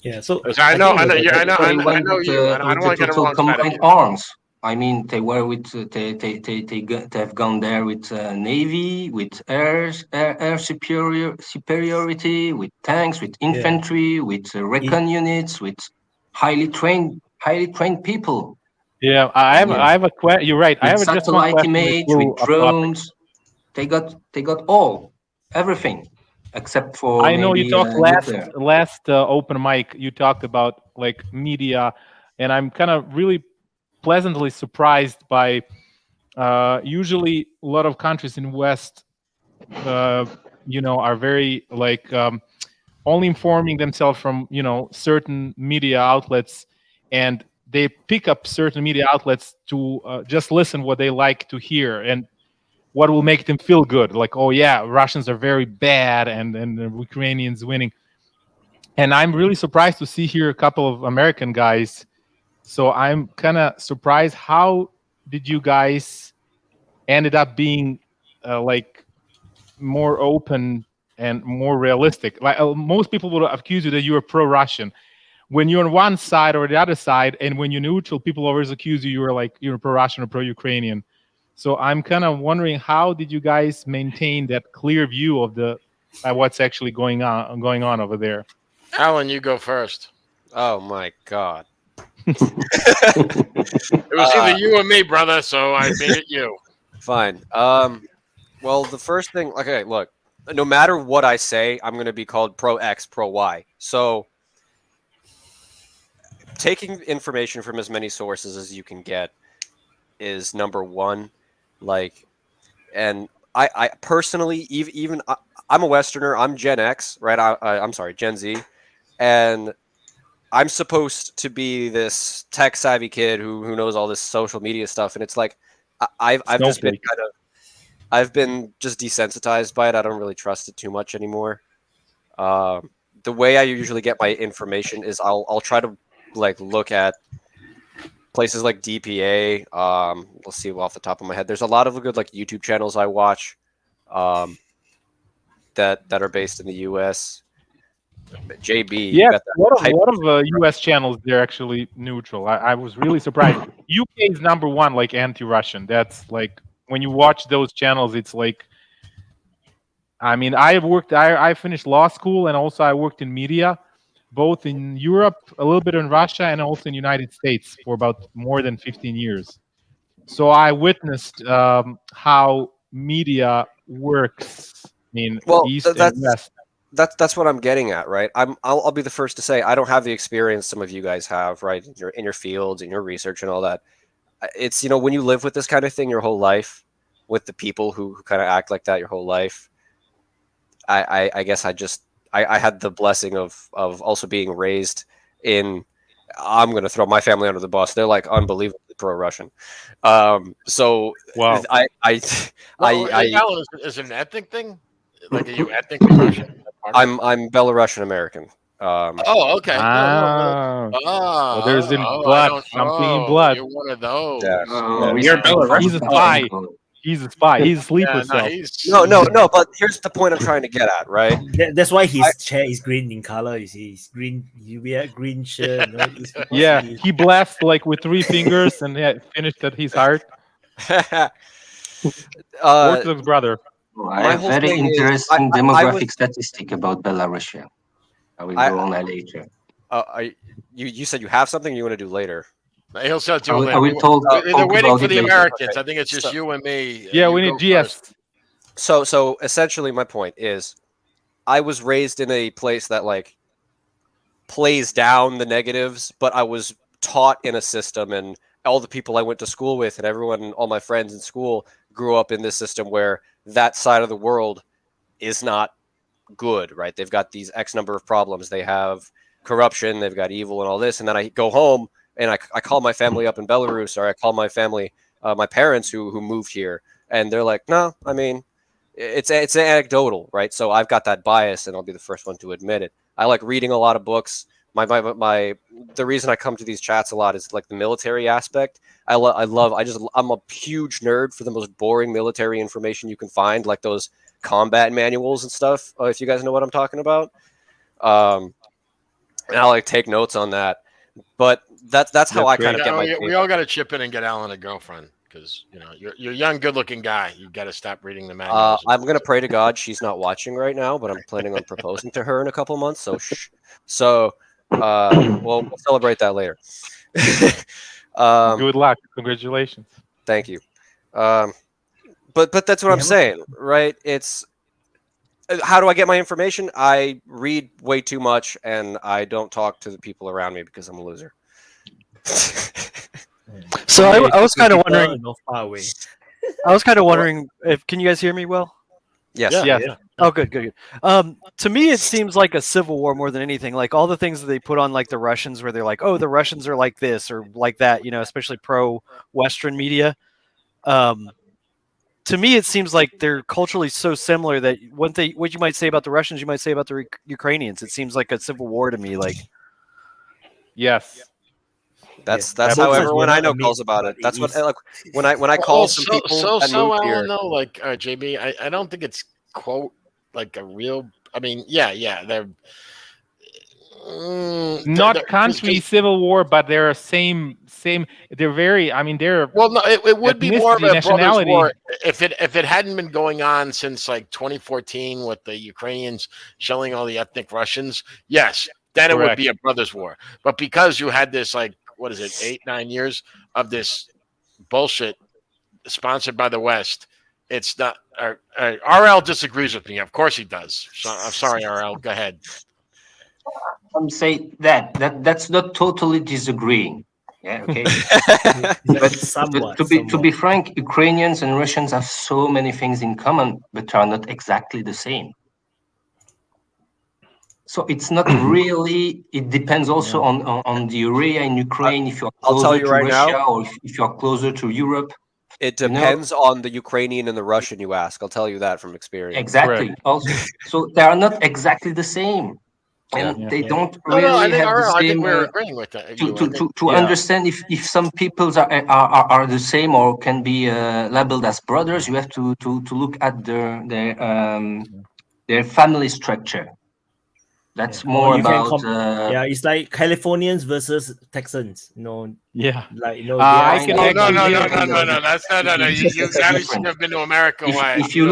Yeah. So I know you. I don't want to get it wrong. Combined arms. I mean, they were with they've gone there with navy, with air superiority, with tanks, with infantry, with recon units, with highly trained people. Yeah, I have a question. You're right. With I have just one satellite question image, with drones. They got everything except for. I know you talked nuclear. last open mic. You talked about like media, and I'm kind of really pleasantly surprised by usually a lot of countries in West are very only informing themselves from certain media outlets, and they pick up certain media outlets to just listen what they like to hear and what will make them feel good, like, oh yeah, Russians are very bad and the Ukrainians winning. And I'm really surprised to see here a couple of American guys. So I'm kind of surprised. How did you guys ended up being more open and more realistic? Like most people would accuse you that you are pro-Russian. When you're on one side or the other side, and when you're neutral, people always accuse you're pro-Russian or pro-Ukrainian. So I'm kind of wondering, how did you guys maintain that clear view of the what's actually going on over there? Alan, you go first. Oh my God. It was either you or me, brother, so I made it you. Fine. Well, the first thing, okay, look, no matter what I say, I'm going to be called pro X, pro Y. So taking information from as many sources as you can get is number one. Like, and I personally, even I'm a Westerner, I'm Gen X, right? I'm sorry, Gen Z. And I'm supposed to be this tech savvy kid who knows all this social media stuff. And it's like, I've just been I've been just desensitized by it. I don't really trust it too much anymore. The way I usually get my information is I'll try to like look at places like DPA. Let's see off the top of my head. There's a lot of good like YouTube channels I watch that are based in the US. JB, yeah, a lot of US channels, they're actually neutral. I was really surprised. UK is number one, like anti-Russian. That's like, when you watch those channels, it's like, I mean, I finished law school, and also I worked in media, both in Europe, a little bit in Russia, and also in the United States for about more than 15 years. So I witnessed how media works in East and West. That's what I'm getting at, right? I'll be the first to say I don't have the experience some of you guys have, right? In your fields, in your research, and all that. It's, you know, when you live with this kind of thing your whole life, with the people who kind of act like that your whole life. I guess I had the blessing of also being raised in. I'm going to throw my family under the bus. They're like unbelievably pro-Russian. So wow. Alan, is it an ethnic thing? Like, are you ethnically Russian? I'm Belarusian American. Oh, okay. Well, there's in blood, something in blood. You're one of those. Yeah. You're Belarusian. He's a spy. He's a spy. He's a sleeper cell. No. But here's the point I'm trying to get at, right? That's why his chair is green in color. You see, it's green. You wear green shirt. You know, yeah, he blessed like with 3 fingers and finished at his heart. Orthodox brother. I have very interesting demographic statistic about Belarus. I will go on that later. You said you have something you want to do later. He'll start I doing will- I will talk- They're talk waiting about for it the later. Americans. Okay. I think it's just you and me. Yeah, You we go need GS. first. So essentially my point is I was raised in a place that like plays down the negatives, but I was taught in a system, and all the people I went to school with and everyone, all my friends in school grew up in this system where that side of the world is not good, right? They've got these X number of problems. They have corruption, they've got evil and all this. And then I go home and I call my family up in Belarus, or I call my family, my parents who moved here, and they're like, no, I mean, it's anecdotal, right? So I've got that bias, and I'll be the first one to admit it. I like reading a lot of books. The reason I come to these chats a lot is like the military aspect. I'm a huge nerd for the most boring military information you can find, like those combat manuals and stuff. If you guys know what I'm talking about, and I'll like take notes on that. But that's how I kind of get my. We all got to chip in and get Alan a girlfriend, because you know you're a young, good-looking guy. You got to stop reading the manuals. I'm gonna pray to God she's not watching right now, but I'm planning on proposing to her in a couple months. So we'll celebrate that later. Good luck. Congratulations. Thank you. But that's what I'm saying, right? It's how do I get my information? I read way too much, and I don't talk to the people around me because I'm a loser. So I was kind of wondering. I was kind of wondering if can you guys hear me well? Yes. Yeah. Oh, good. To me, it seems like a civil war more than anything. Like all the things that they put on, like the Russians, where they're like, "Oh, the Russians are like this or like that," you know, especially pro-Western media. To me, it seems like they're culturally so similar that what you might say about the Russians, you might say about the Ukrainians. It seems like a civil war to me. Like, yes. That's how everyone I know calls about it. That's what like when I call some people that moved here. Alan, though, like JB, I don't think it's quote like a real. I mean, yeah, they're not country civil war, but they're same same. They're very. I mean, they're well. No, it would be more of a brothers' nationality. war if it hadn't been going on since like 2014 with the Ukrainians shelling all the ethnic Russians. Yes, then it would be a brothers' war. But because you had this, like, what is it, 8-9 years of this bullshit sponsored by the West, it's not. RL disagrees with me. Of course he does. So, I'm sorry, RL. Go ahead. Say that's not totally disagreeing. Yeah, okay. But to be frank, Ukrainians and Russians have so many things in common, but are not exactly the same. So it's not really. It depends also on the area in Ukraine. If you're closer to Russia or if you're closer to Europe. It depends on the Ukrainian and the Russian you ask. I'll tell you that from experience. Exactly. Also, so they are not exactly the same. And they don't really have the same. I think we're agreeing with that. To understand if some peoples are the same or can be labeled as brothers, you have to look at their family structure. That's more about. It's like Californians versus Texans. Yeah. Like No. That's no. You guys should have been to America. If you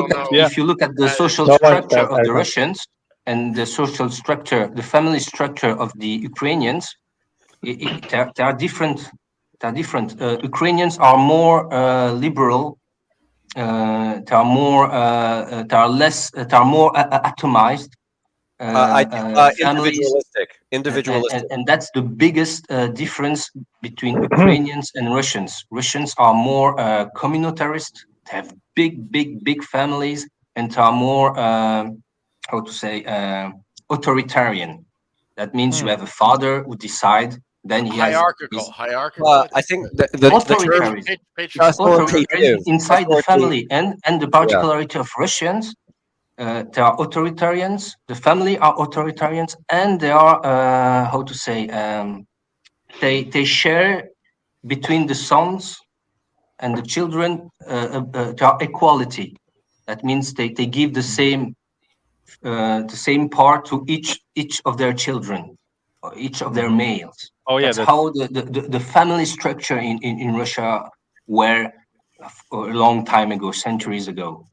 look at the social structure of the Russians and the social structure, the family structure of the Ukrainians, they are different. They are different. Ukrainians are more liberal. They are more atomized. Individualistic. And that's the biggest difference between Ukrainians and Russians. Russians are more communitarist. They have big families, and are more authoritarian. That means you have a father who decides. Then he has hierarchical. I think the term inside the family, and the particularity of Russians. They are authoritarians. The family are authoritarians, and they are they share between the sons and the children equality. That means they give the same part to each of their children, or each of their males. Oh yeah, that's how the family structure in Russia were a long time ago, centuries ago.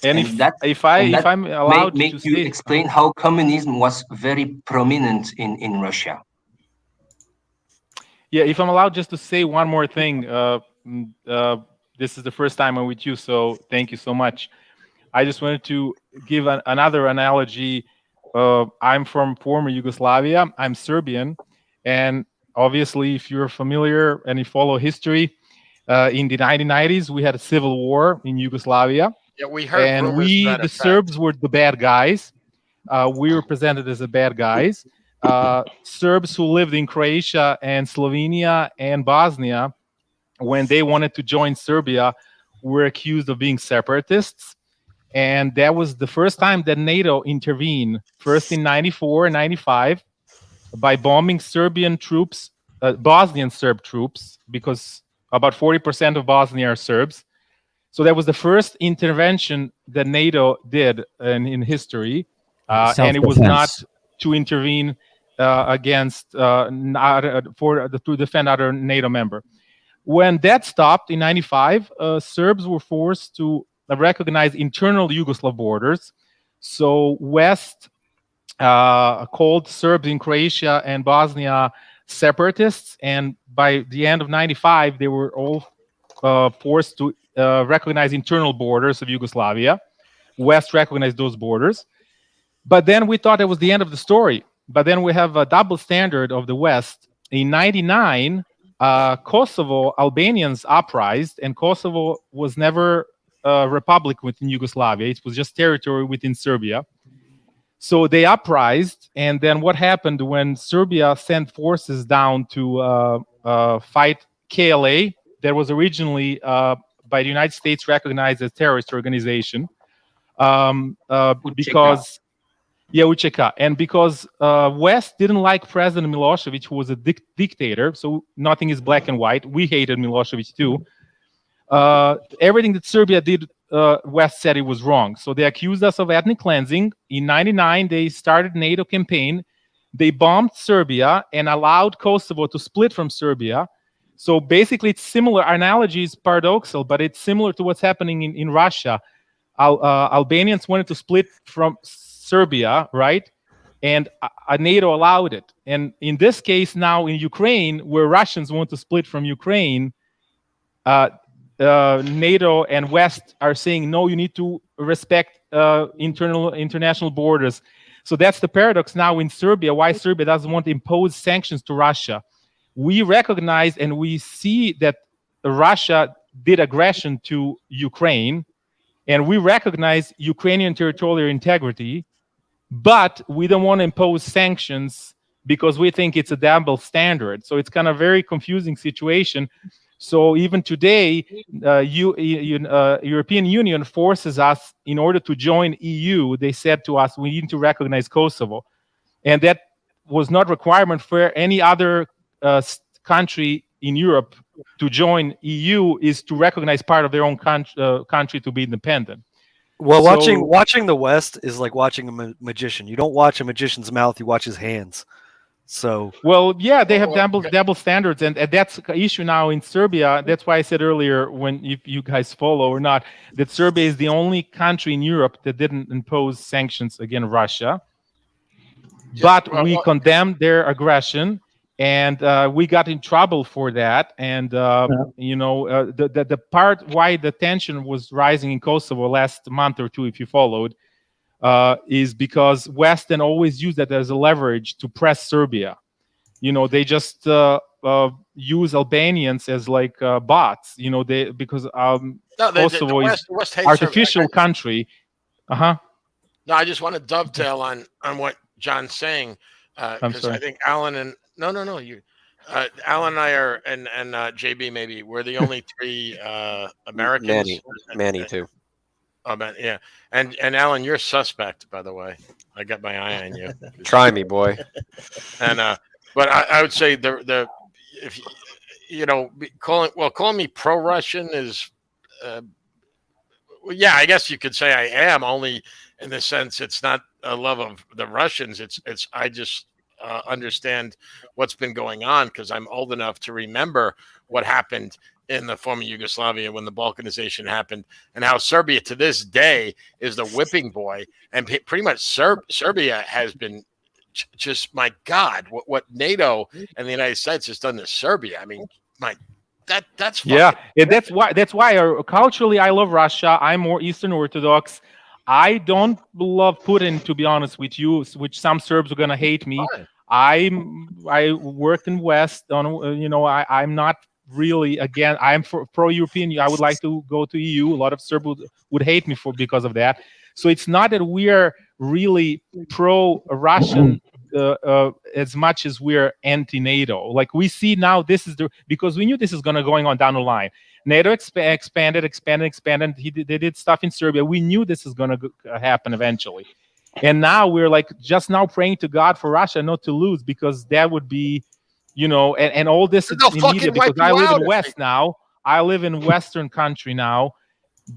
And if I'm allowed to explain how communism was very prominent in Russia. Yeah, if I'm allowed just to say one more thing, this is the first time I'm with you, so thank you so much. I just wanted to give another analogy. I'm from former Yugoslavia. I'm Serbian, and obviously, if you're familiar and you follow history, in the 1990s we had a civil war in Yugoslavia. Yeah, we heard. And the Serbs were the bad guys. We were presented as the bad guys. Serbs who lived in Croatia and Slovenia and Bosnia, when they wanted to join Serbia, were accused of being separatists. And that was the first time that NATO intervened, first in 94 and 95, by bombing Serbian troops, Bosnian Serb troops, because about 40% of Bosnia are Serbs. So that was the first intervention that NATO did in history, and it was not to intervene against to defend other NATO member. When that stopped in 95, Serbs were forced to recognize internal Yugoslav borders. So West called Serbs in Croatia and Bosnia separatists, and by the end of 95, they were all forced to recognize internal borders of Yugoslavia. West recognized those borders. But then we thought it was the end of the story. But then we have a double standard of the West. In 99, Kosovo Albanians uprised, and Kosovo was never a republic within Yugoslavia. It was just territory within Serbia. So they uprised, and then what happened when Serbia sent forces down to fight KLA, that was originally by the United States recognized as a terrorist organization, because UCK, and because West didn't like President Milosevic, who was a dictator, so nothing is black and white. We hated Milosevic too. Everything that Serbia did, West said it was wrong. So they accused us of ethnic cleansing. In 99, they started NATO campaign. They bombed Serbia and allowed Kosovo to split from Serbia. So basically, it's similar. Our analogy is paradoxical, but it's similar to what's happening in Russia. Albanians wanted to split from Serbia, right? And NATO allowed it. And in this case now in Ukraine, where Russians want to split from Ukraine, NATO and West are saying, no, you need to respect international borders. So that's the paradox now in Serbia, why Serbia doesn't want to impose sanctions to Russia. We recognize and we see that Russia did aggression to Ukraine, and we recognize Ukrainian territorial integrity, but we don't want to impose sanctions because we think it's a double standard. So it's kind of a very confusing situation. So even today, European Union forces us, in order to join EU, they said to us, we need to recognize Kosovo. And that was not requirement for any other country in Europe to join EU, is to recognize part of their own country to be independent. Well, watching the West is like watching a magician. You don't watch a magician's mouth, you watch his hands. So well, yeah, they have double standards, and that's the issue now in Serbia. That's why I said earlier, if you guys follow or not, that Serbia is the only country in Europe that didn't impose sanctions against Russia. But we condemned their aggression, and we got in trouble for that. And the part why the tension was rising in Kosovo last month or two, if you followed, is because Western always use that as a leverage to press Serbia. They just use Albanians as like bots. Because Kosovo is artificial country. No, I just want to dovetail on what John's saying, because I think Alan and Alan and I are, and JB maybe, we're the only three Americans. Manny too. Oh man, yeah, and Alan, you're suspect, by the way. I got my eye on you. Try me, boy. And but I would say if calling me pro-Russian is, yeah, I guess you could say I am, only in the sense it's not a love of the Russians. It's I just understand what's been going on because I'm old enough to remember what happened in the former Yugoslavia when the Balkanization happened, and how Serbia to this day is the whipping boy, and pretty much Serbia has been just, my God, what NATO and the United States has done to Serbia. I mean, that's that's why culturally I love Russia. I'm more Eastern Orthodox. I don't love Putin, to be honest with you, which some Serbs are gonna hate me. I worked in West on, I'm not really, again, I'm pro-European. I would like to go to EU. A lot of Serbs would hate me because of that. So it's not that we're really pro-Russian as much as we're anti-NATO. Like we see now, because we knew this is going on down the line. NATO expanded. They did stuff in Serbia. We knew this is going to happen eventually. And now we're like just now praying to God for Russia not to lose, because that would be, and all this in media, because I live in West now. I live in Western country now,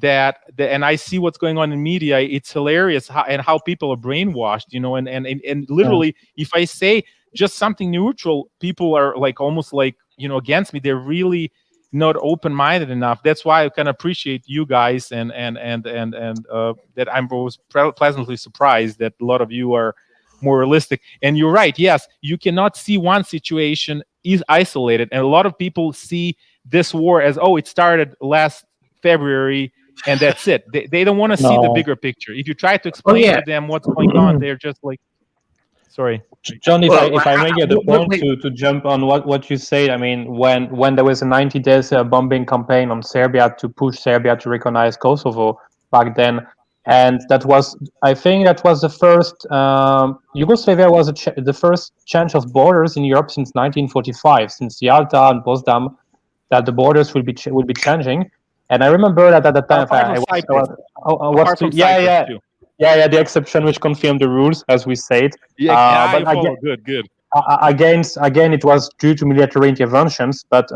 and I see what's going on in media. It's hilarious how people are brainwashed, and literally, if I say just something neutral, people are like almost like, against me. They're really not open-minded enough. That's why I can appreciate you guys, and that I was pleasantly surprised that a lot of you are more realistic. And you're right. Yes, you cannot see one situation is isolated, and a lot of people see this war as, it started last February and that's it. They don't want to see the bigger picture. If you try to explain to them what's going on, they're just like, sorry. John, if I may get the point to jump on what you say, I mean, when there was a 90 days bombing campaign on Serbia to push Serbia to recognize Kosovo back then, and I think that was the first, Yugoslavia was the first change of borders in Europe since 1945, since Yalta and Potsdam, that the borders will be changing. And I remember that at the time, the exception which confirmed the rules, as we said. Good. Again, it was due to military interventions. But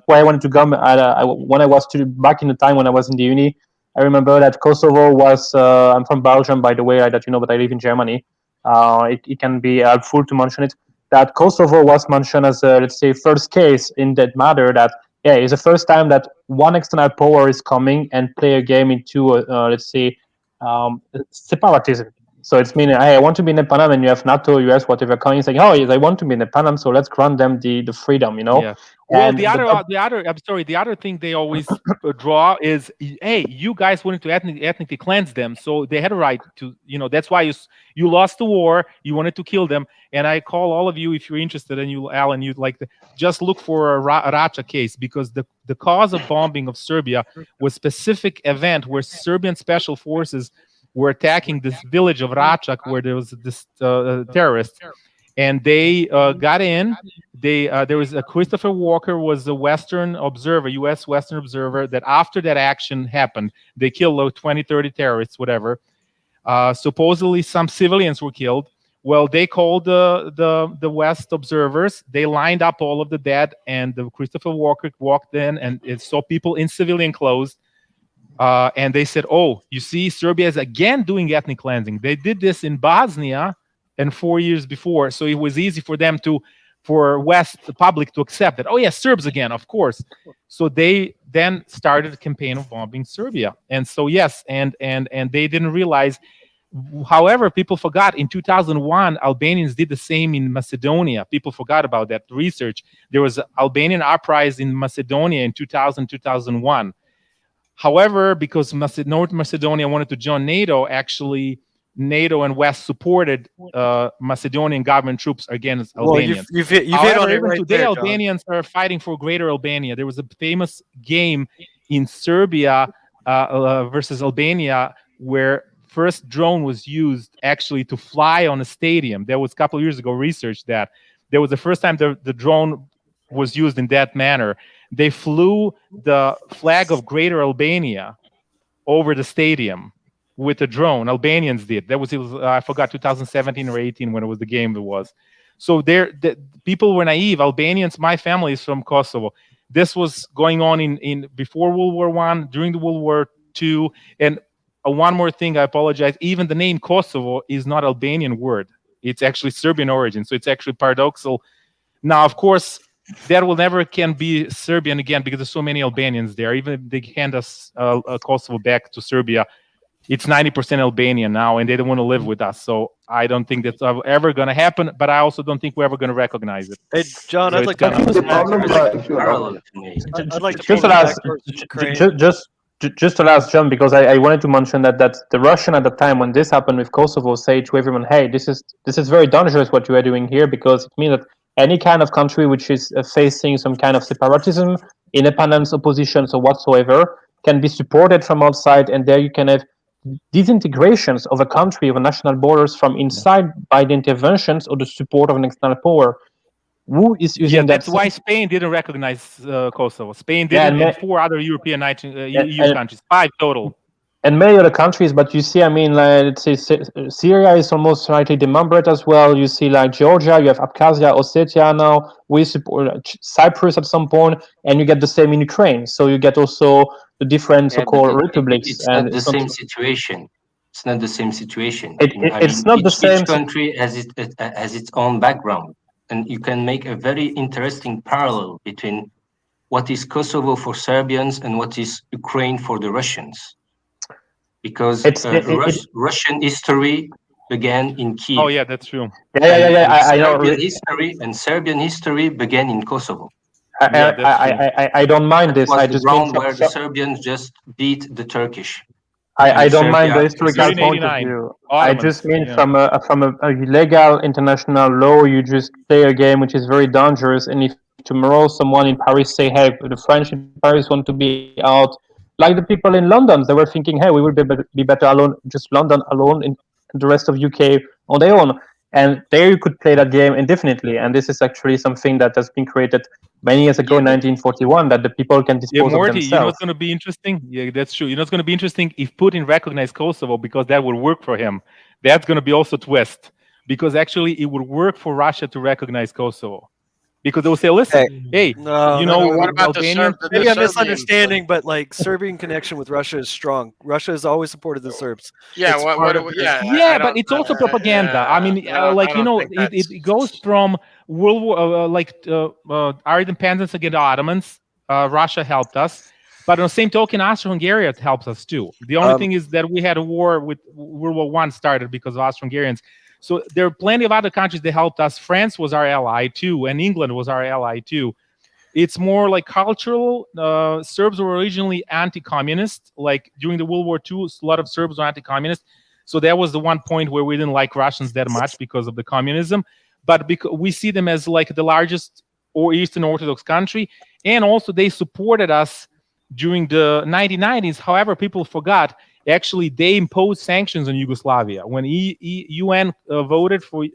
where I wanted to come, when I was back in the time when I was in the uni, I remember that Kosovo was. I'm from Belgium, by the way, but I live in Germany. It can be helpful to mention it. that Kosovo was mentioned as a, let's say, first case in that matter, that yeah, it's the first time that one external power is coming and play a game into, let's say, separatism. So it's meaning, hey, I want to be independent, and you have NATO, US, whatever, coming saying, oh, yes, I want to be independent, so let's grant them the freedom, you know? Yeah. Well, And the other thing they always draw is, hey, you guys wanted to ethnically cleanse them, so they had a right to, that's why you lost the war, you wanted to kill them, and I call all of you, if you're interested, and you, Alan, you'd like to just look for a Racha case, because the cause of bombing of Serbia was specific event where Serbian special forces were attacking this village of Račak where there was this terrorist, and they got in. There was a Christopher Walker was a Western observer, U.S. Western observer, that after that action happened, they killed 20, 30 terrorists, whatever. Supposedly some civilians were killed. Well, they called the West observers. They lined up all of the dead, and the Christopher Walker walked in and it saw people in civilian clothes. And they said, oh, you see, Serbia is again doing ethnic cleansing. They did this in Bosnia and 4 years before. So it was easy for them for West public to accept that, oh, yeah, Serbs again, of course. So they then started a campaign of bombing Serbia. And so, yes, and they didn't realize. However, people forgot in 2001, Albanians did the same in Macedonia. People forgot about that research. There was an Albanian uprising in Macedonia in 2000, 2001. However, because North Macedonia wanted to join NATO, actually NATO and West supported Macedonian government troops against Albanians. You've hit on it even right today, there, Albanians are fighting for Greater Albania. There was a famous game in Serbia versus Albania where first drone was used actually to fly on a stadium. That was a couple of years ago, researched that. That was the first time the drone was used in that manner. They flew the flag of Greater Albania over the stadium with a drone. Albanians did. That was I forgot, 2017 or 18 when it was the game. It was. So the people were naive. Albanians. My family is from Kosovo. This was going on in before World War I, during the World War II, and one more thing. I apologize. Even the name Kosovo is not Albanian word. It's actually Serbian origin. So it's actually paradoxical. Now, of course, that will never can be Serbian again because there's so many Albanians there. Even if they hand us Kosovo back to Serbia, it's 90% Albanian now, and they don't want to live with us. So I don't think that's ever going to happen. But I also don't think we're ever going to recognize it. Hey, John, So I'd it's like to kind of- I'd like to Just to last, just to last, John, because I wanted to mention that the Russian at the time when this happened with Kosovo say to everyone, hey, this is very dangerous what you are doing here, because it means that any kind of country which is facing some kind of separatism, independence, opposition, or whatsoever, can be supported from outside, and there you can have disintegrations of a country, of a national borders from inside by the interventions or the support of an external power. Who is using that's that? why Spain didn't recognize Kosovo. Spain Yeah, didn't, and and 4 other European EU and- countries, 5 total. And many other countries, but you see, I mean, like, let's say Syria is almost slightly demembered as well. You see, like Georgia, you have Abkhazia, Ossetia now. We support Cyprus at some point, and you get the same in Ukraine. So you get also the different so-called republics. It's and not the same situation. It's not the same situation. It's not the same. Each country has its own background, and you can make a very interesting parallel between what is Kosovo for Serbians and what is Ukraine for the Russians. Because Russian history began in Kiev. Oh yeah, that's true. I know. Serbian history and Serbian history began in Kosovo. I don't mind this. It was I the just ground mean where the Serbians just beat the Turkish. I don't mind the Serbia historical is- point of view. I Ottomans, just mean yeah. from a legal international law, you just play a game which is very dangerous. And if tomorrow someone in Paris say, "Hey, the French in Paris want to be out," like the people in London, they were thinking, "Hey, we will be better alone, just London alone, and the rest of UK on their own." And there you could play that game indefinitely. And this is actually something that has been created many years ago in 1941, that the people can dispose Yeah, of Morty, you know themselves. what's going to be interesting? Yeah, that's true. You know what's going to be interesting? If Putin recognized Kosovo, because that would work for him. That's going to be also twist. Because actually it would work for Russia to recognize Kosovo. because they'll say, listen, hey, No, you no, know, no. What about the Albanians. Maybe I'm Serbians? misunderstanding, but like Serbian connection with Russia is strong. Russia has always supported the Serbs. Yeah, It's what, part what, of yeah, Yeah, I but don't, it's also propaganda. I mean, like, I you don't know, think it goes from World War, our independence against the Ottomans. Russia helped us, but on the same token, Austro-Hungary helps us too. The only thing is that we had a war with World War I started because of Austro-Hungarians. So there are plenty of other countries that helped us. France was our ally too, and England was our ally too. It's more like cultural. Serbs were originally anti-communist. Like during the World War II, a lot of Serbs were anti-communist. So that was the one point where we didn't like Russians that much because of the communism. But because we see them as like the largest or Eastern Orthodox country, and also they supported us during the 1990s. However, people forgot, actually they imposed sanctions on Yugoslavia. When UN voted for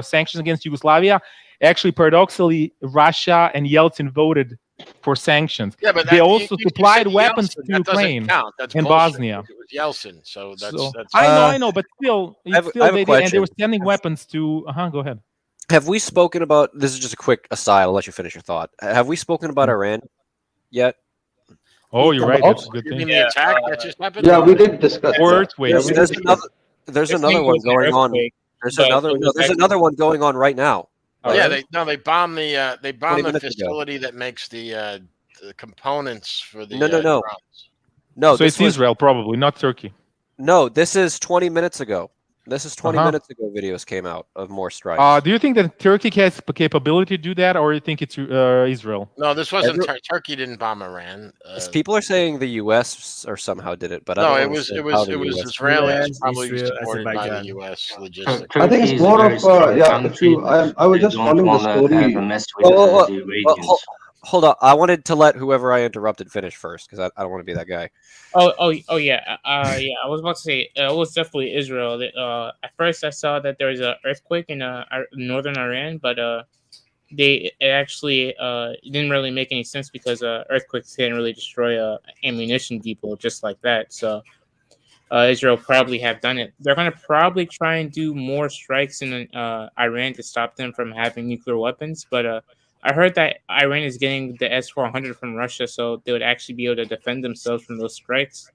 sanctions against Yugoslavia, actually paradoxically Russia and Yeltsin voted for sanctions. Yeah, but they that, also you supplied said weapons Yeltsin, to that doesn't Ukraine count. That's and bullshit. Bosnia. It was Yeltsin, so that's. I know, but still, I have they a did, and question. they were sending weapons to. Go ahead. Have we spoken about this? Is just a quick aside. I'll let you finish your thought. Have we spoken about Iran yet? Oh, you're right. That's a good You thing. mean the attack that just happened? Yeah, we did discuss. Or that. earthquake. Yeah, There's another one going on. There's another one going on right now. Yeah, they bombed the 20 minutes ago. facility that makes the components for the No. drones. No, so it's Israel, probably not Turkey. No, this is 20 minutes ago. This is 20 Uh-huh. minutes ago. Videos came out of more strikes. Do you think that Turkey has the capability to do that, or you think it's Israel? No, this wasn't Turkey. Didn't bomb Iran. People are saying the U.S. or somehow did it, but No, I don't it was understand how the Israelis, US probably Israel, supported by the Azerbaijan. U.S. logistics. I think it's more of I was just following the story. Hold on. I wanted to let whoever I interrupted finish first because I don't want to be that guy. Oh yeah. I was about to say it was definitely Israel. At first, I saw that there was an earthquake in northern Iran, but it actually didn't really make any sense because earthquakes can't really destroy a ammunition depot just like that. So Israel probably have done it. They're gonna probably try and do more strikes in Iran to stop them from having nuclear weapons, but. I heard that Iran is getting the S-400 from Russia, so they would actually be able to defend themselves from those strikes.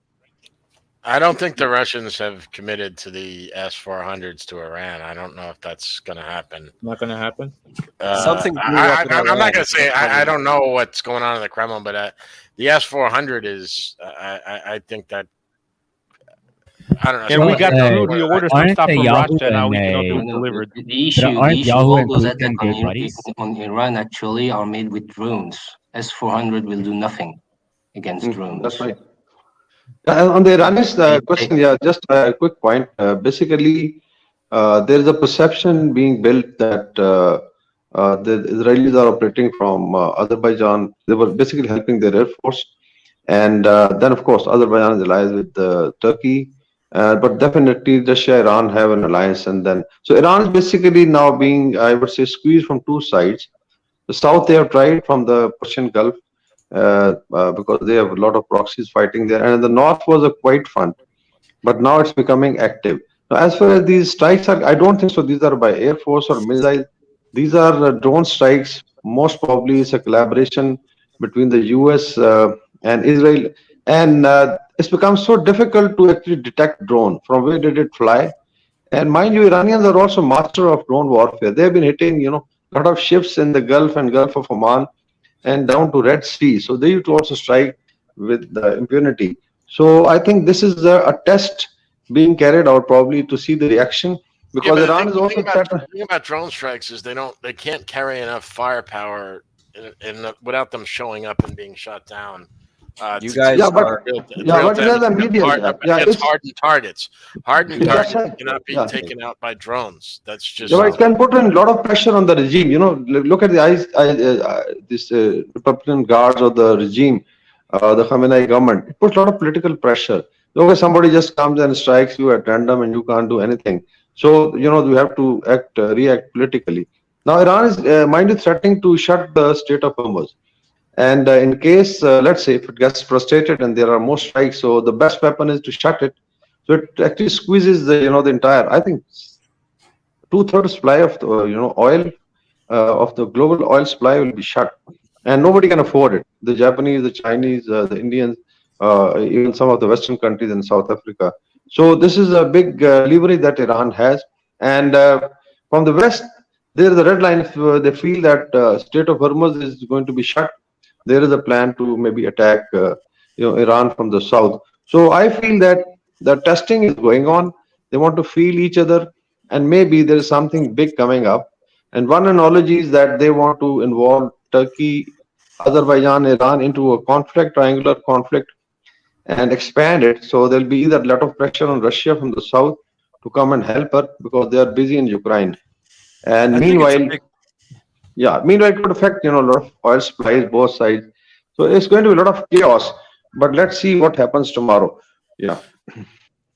I don't think the Russians have committed to the S-400s to Iran. I don't know if that's going to happen. Not going to happen? Something. I'm not going to say. I don't know what's going on in the Kremlin, but the S-400 is. I think that. I don't know. And we got through the orders to stop from Russia. Now we cannot be delivered. The issue all those attack on Iran actually are made with drones. S-400 will do nothing against drones. That's right. On the Iranian question, just a quick point. Basically, there is a perception being built that the Israelis are operating from Azerbaijan. They were basically helping their air force, and then of course Azerbaijan is allies with Turkey. But definitely Russia, Iran have an alliance, and then so Iran is basically now being, I would say, squeezed from two sides. The south they have tried from the Persian Gulf because they have a lot of proxies fighting there, and the north was a quiet front, but now it's becoming active. Now, as far as these strikes are, I don't think so. These are by air force or missile. These are drone strikes. Most probably, it's a collaboration between the U.S. And Israel, and it's become so difficult to actually detect drone. From where did it fly? And mind you, Iranians are also master of drone warfare. They've been hitting, a lot of ships in the Gulf and Gulf of Oman and down to Red Sea. So they used to also strike with impunity. So I think this is a test being carried out probably to see the reaction, because Iran is also the thing about drone strikes is they can't carry enough firepower without them showing up and being shot down. You guys it's hardened targets. Hardened targets cannot be taken out by drones. That's just. It can put in a lot of pressure on the regime. Look at this Republican guards of the regime, the Khamenei government. It puts a lot of political pressure. Okay, somebody just comes and strikes you at random, and you can't do anything. So we have to react politically. Now Iran is, mind you, threatening to shut the Strait of Hormuz. And in case, let's say, if it gets frustrated and there are more strikes, so the best weapon is to shut it. So it actually squeezes the entire, I think, 2/3 supply of oil of the global oil supply will be shut, and nobody can afford it. The Japanese, the Chinese, the Indians, even some of the Western countries in South Africa. So this is a big leverage that Iran has, and from the West, there is a red line. If they feel that Strait of Hormuz is going to be shut, there is a plan to maybe attack Iran from the south. So I feel that the testing is going on. They want to feel each other, and maybe there is something big coming up. And one analogy is that they want to involve Turkey, Azerbaijan, Iran into a conflict, triangular conflict, and expand it. So there'll be either a lot of pressure on Russia from the south to come and help her because they are busy in Ukraine. And meanwhile, meanwhile, it could affect a lot of oil supplies, both sides. So it's going to be a lot of chaos. But let's see what happens tomorrow. Yeah.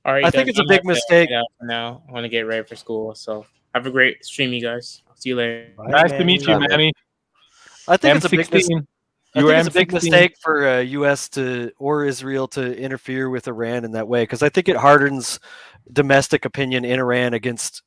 All right, I think it's a big mistake. Now I want to get ready for school. So have a great stream, you guys. I'll see you later. Nice to meet you, Manny. I think it's a big M16. I think it's a big mistake for U.S. or Israel to interfere with Iran in that way, because I think it hardens domestic opinion in Iran against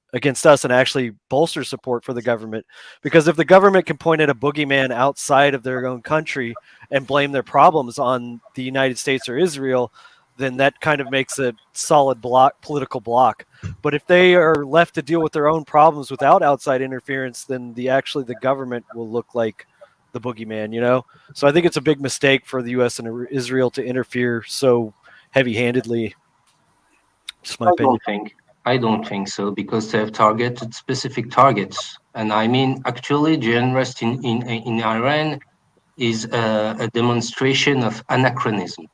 us and actually bolsters support for the government. Because if the government can point at a boogeyman outside of their own country and blame their problems on the United States or Israel, then that kind of makes a solid political block. But if they are left to deal with their own problems without outside interference, then the government will look like the boogeyman, So I think it's a big mistake for the U.S. and Israel to interfere so heavy-handedly. Just my opinion. I don't think so, because they have targeted specific targets. And I mean, actually, the unrest in Iran is a demonstration of anachronism.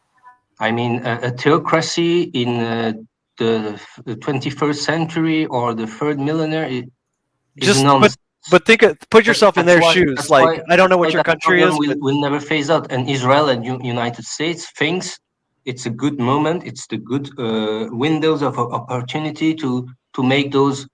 I mean, a theocracy in the 21st century or the third millennium is nonsense. But put yourself in their shoes. Like, I don't know what your country is. Will never phase out. And Israel and United States thinks it's a good moment. It's the good windows of opportunity to make those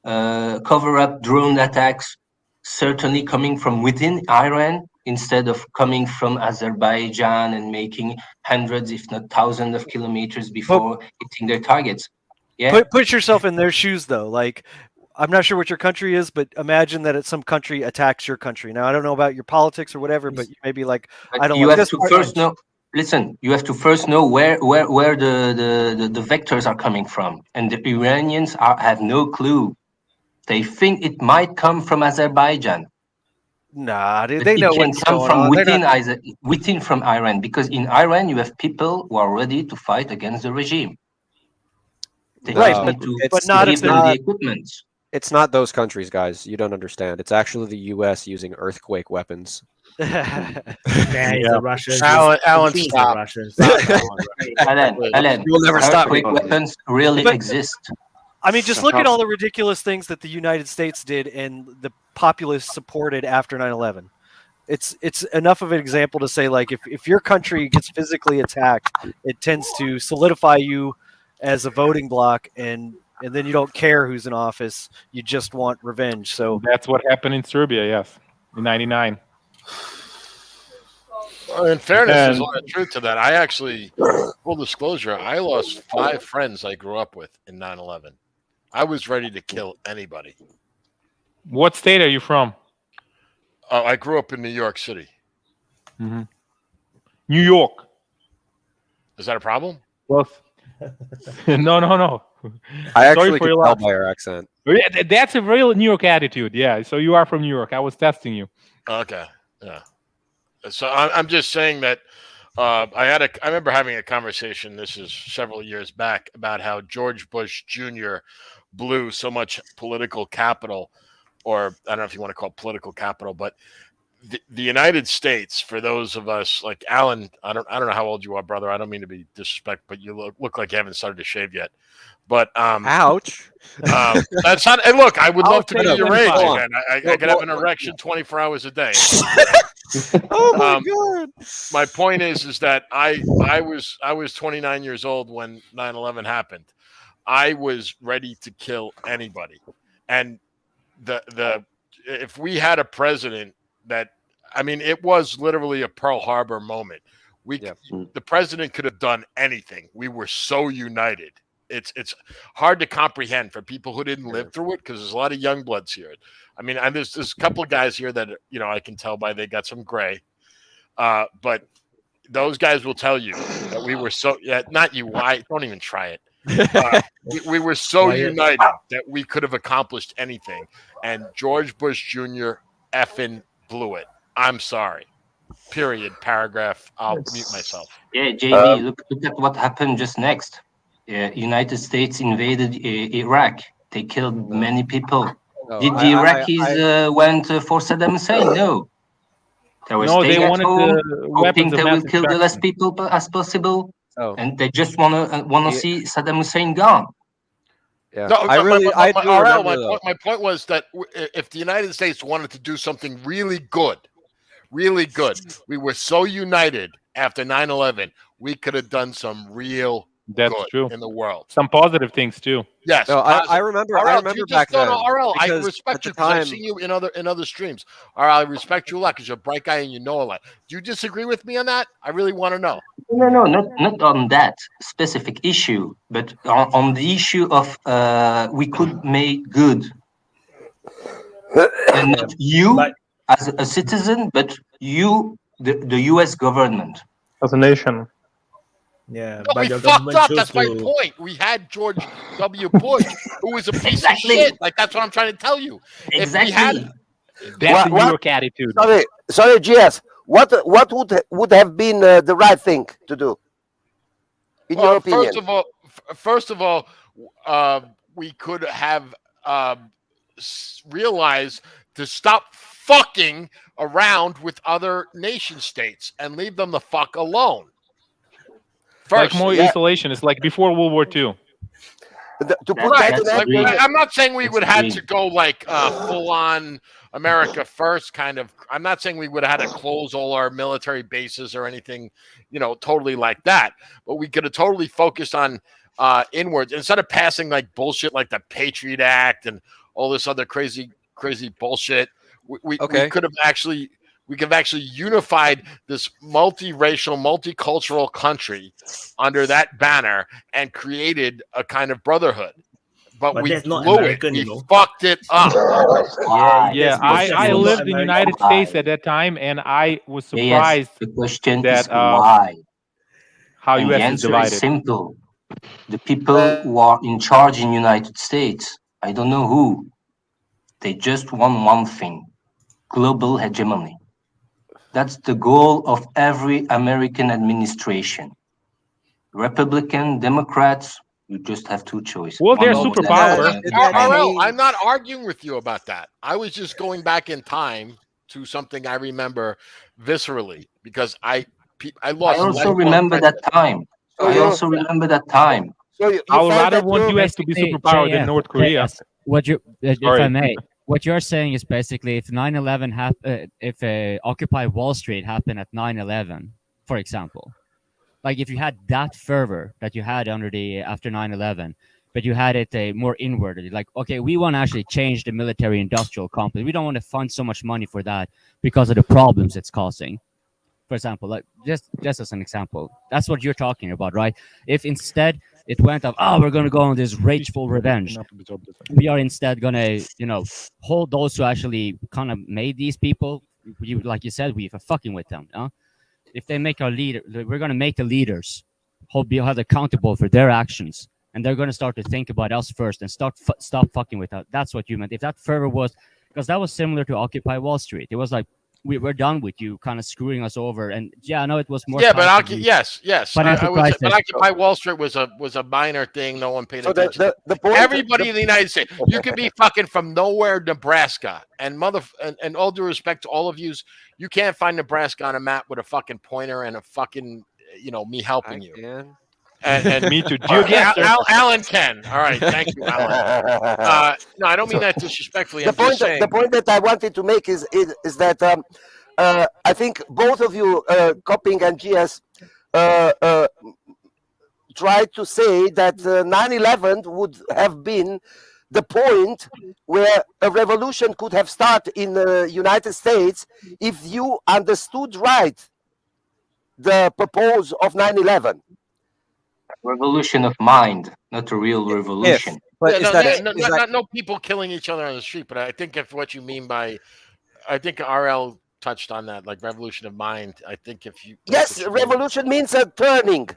cover-up drone attacks certainly coming from within Iran instead of coming from Azerbaijan and making hundreds, if not thousands of kilometers before hitting their targets. Yeah. Put yourself in their shoes, though. Like, I'm not sure what your country is, but imagine that some country attacks your country. Now, I don't know about your politics or whatever, but you may be like, I don't. You have to first know. Listen, you have to first know where the vectors are coming from, and the Iranians have no clue. They think it might come from Azerbaijan. Nah, dude, they know what's going on. It can come from within from Iran, because in Iran you have people who are ready to fight against the regime. They just need to give them the equipment. It's not those countries, guys. You don't understand. It's actually the U.S. using earthquake weapons. The Russians. Alan, stop. Alan, you will never stop me. Weapons really exist. I mean, just look at all the ridiculous things that the United States did and the populace supported after 9/11. It's enough of an example to say, like, if your country gets physically attacked, it tends to solidify you as a voting bloc, and then you don't care who's in office. You just want revenge. So that's what happened in Serbia, yes, in '99. Well, in fairness, there's a lot of truth to that. I actually, full disclosure, I lost 5 friends I grew up with in 9/11. I was ready to kill anybody. What state are you from? I grew up in New York City. Mm-hmm. New York. Is that a problem? Well, no. I actually could tell by your accent. That's a real New York attitude. Yeah. So you are from New York. I was testing you. Okay. Yeah. So I'm just saying that I remember having a conversation. This is several years back about how George Bush Jr. blew so much political capital, or I don't know if you want to call it political capital, but the United States, for those of us like Alan, I don't know how old you are, brother. I don't mean to be disrespectful, but you look like you haven't started to shave yet. But ouch. That's not. And look, I would love to be your age again. I could have an erection 24 hours a day. Oh my god! My point is that I was 29 years old when 9/11 happened. I was ready to kill anybody, and if we had a president that, I mean, it was literally a Pearl Harbor moment. The president could have done anything. We were so united. it's hard to comprehend for people who didn't live through it, because there's a lot of young bloods here. I mean, and there's a couple of guys here that, you know, I can tell by they got some gray, but those guys will tell you that we were so, not you, why, don't even try it. We were so united that we could have accomplished anything, and George Bush Jr. effing blew it. I'm sorry. Period. Paragraph. I'll mute myself. Yeah, JB, look at what happened just next. United States invaded Iraq. They killed many people. Did the Iraqis went for Saddam Hussein? No. They were staying at home, hoping they will kill the less people as possible, and they just wanna see Saddam Hussein gone. Yeah, no, my point was that if the United States wanted to do something really good, we were so united after 9/11, we could have done some real good true in the world. Some positive things too. Yes, no, I remember. RL, I remember back then. RL, I because respect at you the because I've time- seen you in other streams. RL, I respect you a lot because you're a bright guy and you know a lot. Do you disagree with me on that? I really want to know. No, not on that specific issue, but on the issue of we could make good, and not you as a citizen, but you, the U.S. government as a nation. Yeah, no, we fucked up. That's my point. We had George W. Bush, who was a piece of shit. Like, that's what I'm trying to tell you. Exactly. That's the New York attitude. Sorry, GS. What would have been the right thing to do, in your opinion? First of all, we could have realized to stop fucking around with other nation states and leave them the fuck alone. Like more isolation. It's like before World War II. I'm not saying we would have had to go like full on America first kind of. I'm not saying we would have had to close all our military bases or anything, you know, totally like that. But we could have totally focused on inwards instead of passing like bullshit like the Patriot Act and all this other crazy bullshit. We could have actually. We could have actually unified this multiracial, multicultural country under that banner and created a kind of brotherhood. But we blew it. We fucked it up. I lived in the United States at that time, and I was surprised the question that is why. How and US the is answer divided. is simple. The people who are in charge in the United States, I don't know who, they just want one thing: global hegemony. That's the goal of every American administration. Republican, Democrats, you just have two choices. Well, they're superpower. RL, I'm not arguing with you about that. I was just going back in time to something I remember viscerally because I lost. I also remember that time. So I would rather want US to be superpower than North Korea. What you, if Sorry. I may, what you're saying is basically if 9/11 happened, if Occupy Wall Street happened at 9/11, for example, like if you had that fervor that you had after 9/11, but you had it more inwardly, like, okay, we want to actually change the military-industrial complex. We don't want to fund so much money for that because of the problems it's causing. For example, like just as an example, that's what you're talking about, right? If instead it went up, we're going to go on this rageful revenge. We are instead going to, hold those who actually kind of made these people, like you said, we're fucking with them. If they make our leader, we're going to make the leaders be held accountable for their actions. And they're going to start to think about us first and stop fucking with us. That's what you meant. If that fervor was, because that was similar to Occupy Wall Street. It was like, we're done with you kind of screwing us over. And I know it was more. Yeah, but yes. But Occupy Wall Street was a minor thing. No one paid attention. Everybody in the United States, you could be fucking from nowhere, Nebraska, and and all due respect to all of you, you can't find Nebraska on a map with a fucking pointer and a fucking, me helping you. And me too. Alan can. All right, thank you, Alan. No, I don't mean that disrespectfully. The point that I wanted to make is that I think both of you, Copping and GS, tried to say that 9/11 would have been the point where a revolution could have started in the United States if you understood right the purpose of 9/11. Revolution of mind, not a real revolution. But no people killing each other on the street. But I think if what you mean by, I think RL touched on that, like revolution of mind. I think if you revolution means a turning.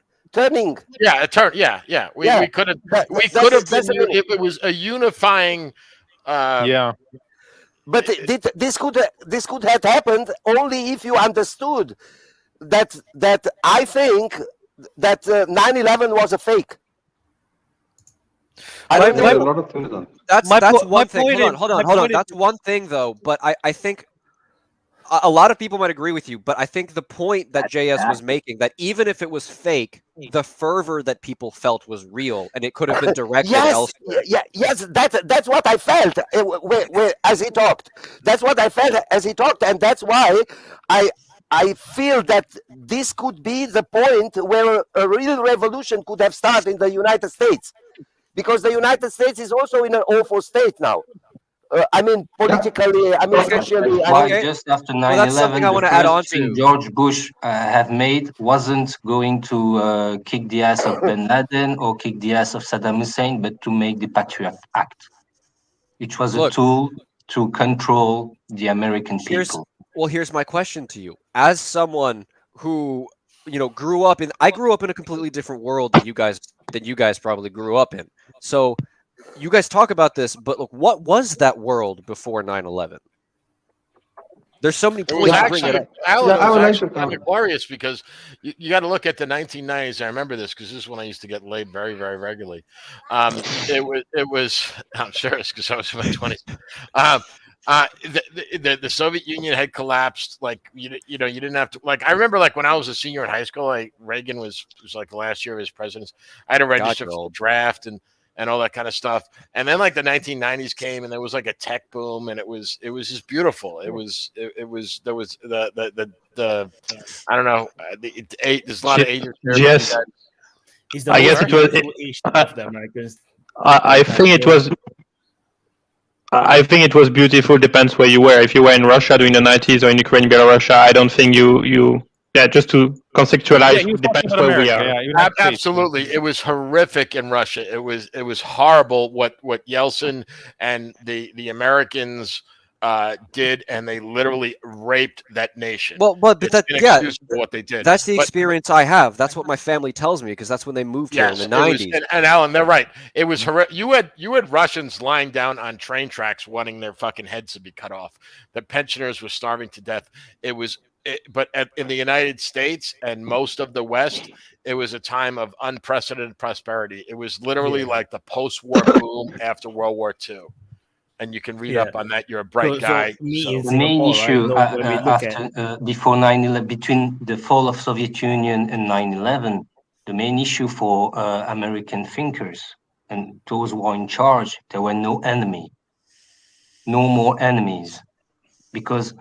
Yeah, a turn. Yeah. We could have. We could have been. It was a unifying. But this could have happened only if you understood that I think that 9/11 was a fake. That's one thing. Hold on. That's one thing, though. But I think a lot of people might agree with you. But I think the point that JS was making, that even if it was fake, the fervor that people felt was real, and it could have been directed elsewhere. Yes, that's what I felt as he talked. That's what I felt as he talked, and that's why I feel that this could be the point where a real revolution could have started in the United States, because the United States is also in an awful state now. I mean, politically, I mean, socially. Just after 9/11, the first thing George Bush have made wasn't going to kick the ass of Bin Laden or kick the ass of Saddam Hussein, but to make the Patriot Act, which was a tool to control the American people. Well, here's my question to you. As someone who, grew up in a completely different world than you guys probably grew up in. So you guys talk about this, but look, what was that world before 9/11? There's so many points to bring it up. Alan, it was actually glorious, because you got to look at the 1990s. I remember this because this is when I used to get laid very, very regularly. It was I'm sure it's because I was in my 20s. The Soviet Union had collapsed. Like you didn't have to, like, I remember, like, when I was a senior in high school, like, Reagan was like the last year of his presidency. I had to register for the draft and all that kind of stuff. And then, like, the 1990s came, and there was like a tech boom, and it was just beautiful. There was the I don't know, there's a lot of Asian. Yes, I guess it was. I think it was beautiful. Depends where you were. If you were in Russia during the 90s or in Ukraine, Belarus, I don't think you. Just to conceptualize, depends where we are. Absolutely, it was horrific in Russia. It was horrible what Yeltsin and the Americans did, and they literally raped that nation. Well, but what they did. That's the experience I have. That's what my family tells me, because that's when they moved here in the 90s. And Alan, they're right. It was horrific. You had Russians lying down on train tracks wanting their fucking heads to be cut off. The pensioners were starving to death. But in the United States and most of the West, it was a time of unprecedented prosperity. It was literally like the post-war boom after World War II. And you can read up on that. You're a bright guy. The main issue before 9/11, between the fall of Soviet Union and 9/11, the main issue for American thinkers and those who are in charge, there were no enemy, no more enemies, because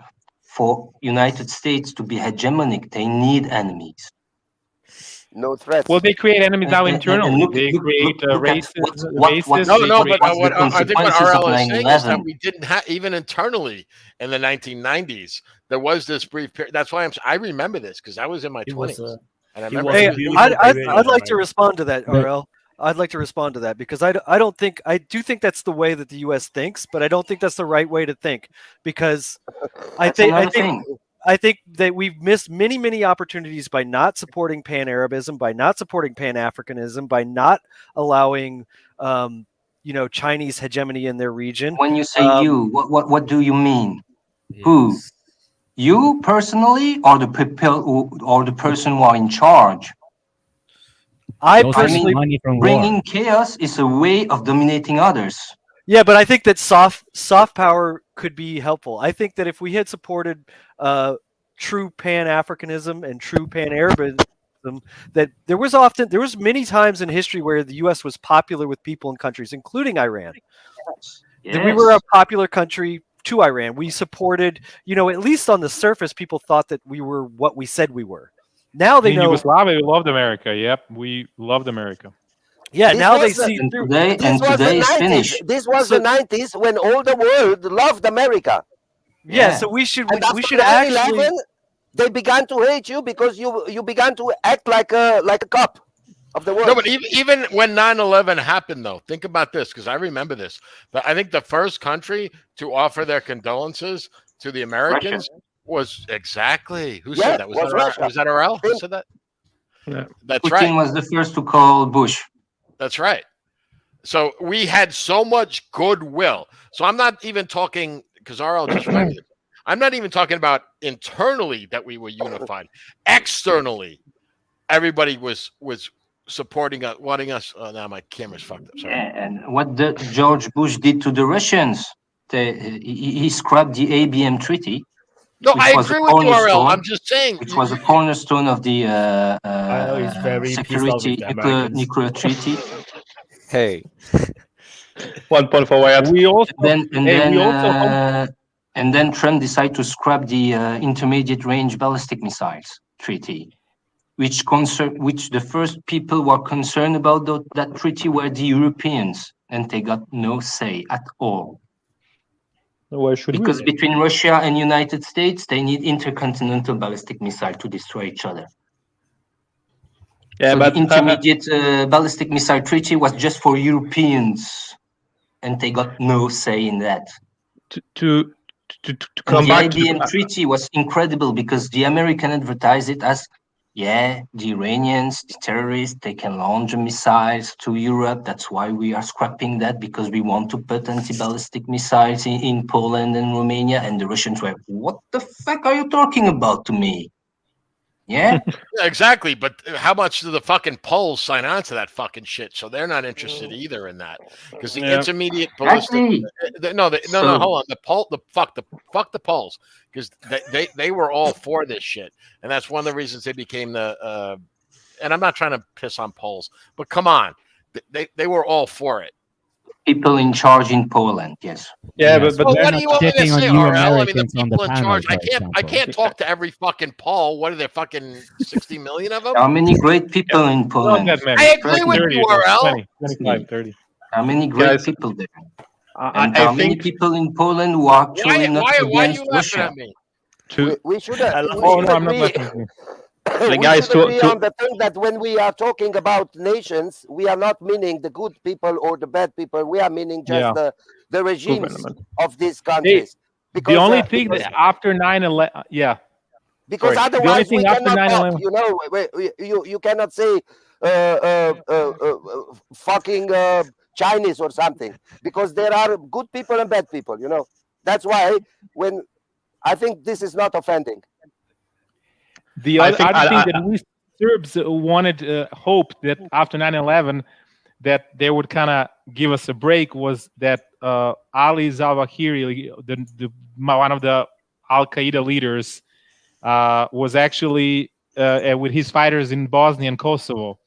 for United States to be hegemonic, they need enemies. No threats. Well, they create enemies now internally. They create racists. But I think what RL is saying is that we didn't have, even internally in the 1990s, there was this brief period. That's why I remember this, because I was in my 20s. And I remember. I'd like to respond to that, RL. I'd like to respond to that, because I do think that's the way that the U.S. thinks, but I don't think that's the right way to think, because I think that we've missed many opportunities by not supporting Pan-Arabism, by not supporting Pan-Africanism, by not allowing Chinese hegemony in their region. When you say what do you mean? Yes. Who? You personally, or the people, or the person who are in charge? I personally, bringing chaos is a way of dominating others. Yeah, but I think that soft power could be helpful. I think that if we had supported true Pan-Africanism and true Pan-Arabism, that there was many times in history where the U.S. was popular with people in countries, including Iran. Yes. That we were a popular country to Iran. We supported, at least on the surface, people thought that we were what we said we were. Now they know. Yugoslavia, we loved America. Yep, we loved America. Yeah, now they see. This was the 90s when all the world loved America. Yeah, so we should actually. They began to hate you because you began to act like a cop. of the world. No, but even when 9/11 happened, though, think about this, because I remember this. I think the first country to offer their condolences to the Americans was exactly who said that? Was that RL? Who said that? Yeah. That's Putin right. was the first to call Bush. That's right. So we had so much goodwill. So I'm not even talking, because RL just reminded me, I'm not even talking about internally that we were unified. Externally, everybody was supporting us, wanting us. Oh, now my camera's fucked up. Sorry. Yeah, and what George Bush did to the Russians, he scrapped the ABM treaty. No, I agree with you, RL. I'm just saying. Which was a cornerstone of the security nuclear treaty. Hey. 1 point for Wyatt. And then Trump decided to scrap the intermediate range ballistic missiles treaty, which the first people were concerned about that treaty were the Europeans, and they got no say at all. Why should because between Russia and United States, they need intercontinental ballistic missile to destroy each other. Yeah, so but the intermediate ballistic missile treaty was just for Europeans, and they got no say in that. To come back the IBM treaty was incredible because the American advertised it as, yeah, the Iranians, the terrorists, they can launch missiles to Europe. That's why we are scrapping that, because we want to put anti-ballistic missiles in Poland and Romania. And the Russians were, what the fuck are you talking about to me? Yeah? Yeah, exactly. But how much do the fucking Poles sign on to that fucking shit? So they're not interested either in that, because the intermediate ballistic. No, hold on. Fuck the Poles, because they were all for this shit, and that's one of the reasons they became the. And I'm not trying to piss on Poles, but come on, they were all for it. People in charge in Poland, yes. Yeah, yes. but what do you want me to say, RL? I mean, the people in charge. I panel, can't talk to every fucking Pole. What are there, fucking 60 million of them? How many great people in Poland? I agree with you, RL. 25, 30. How many great people there? And how many people in Poland who are actually not against Russia? Me? We should guys, agree on the thing that when we are talking about nations, we are not meaning the good people or the bad people. We are meaning just the regimes of these countries. Because, the only thing that after 9/11, because otherwise we cannot talk. You know, you cannot say fucking Chinese or something, because there are good people and bad people. You know, that's why when I think this is not offending. The other thing that we Serbs wanted, hoped that after 9/11, that they would kind of give us a break was that Ali Zawahiri, one of the Al Qaeda leaders, was actually with his fighters in Bosnia and Kosovo,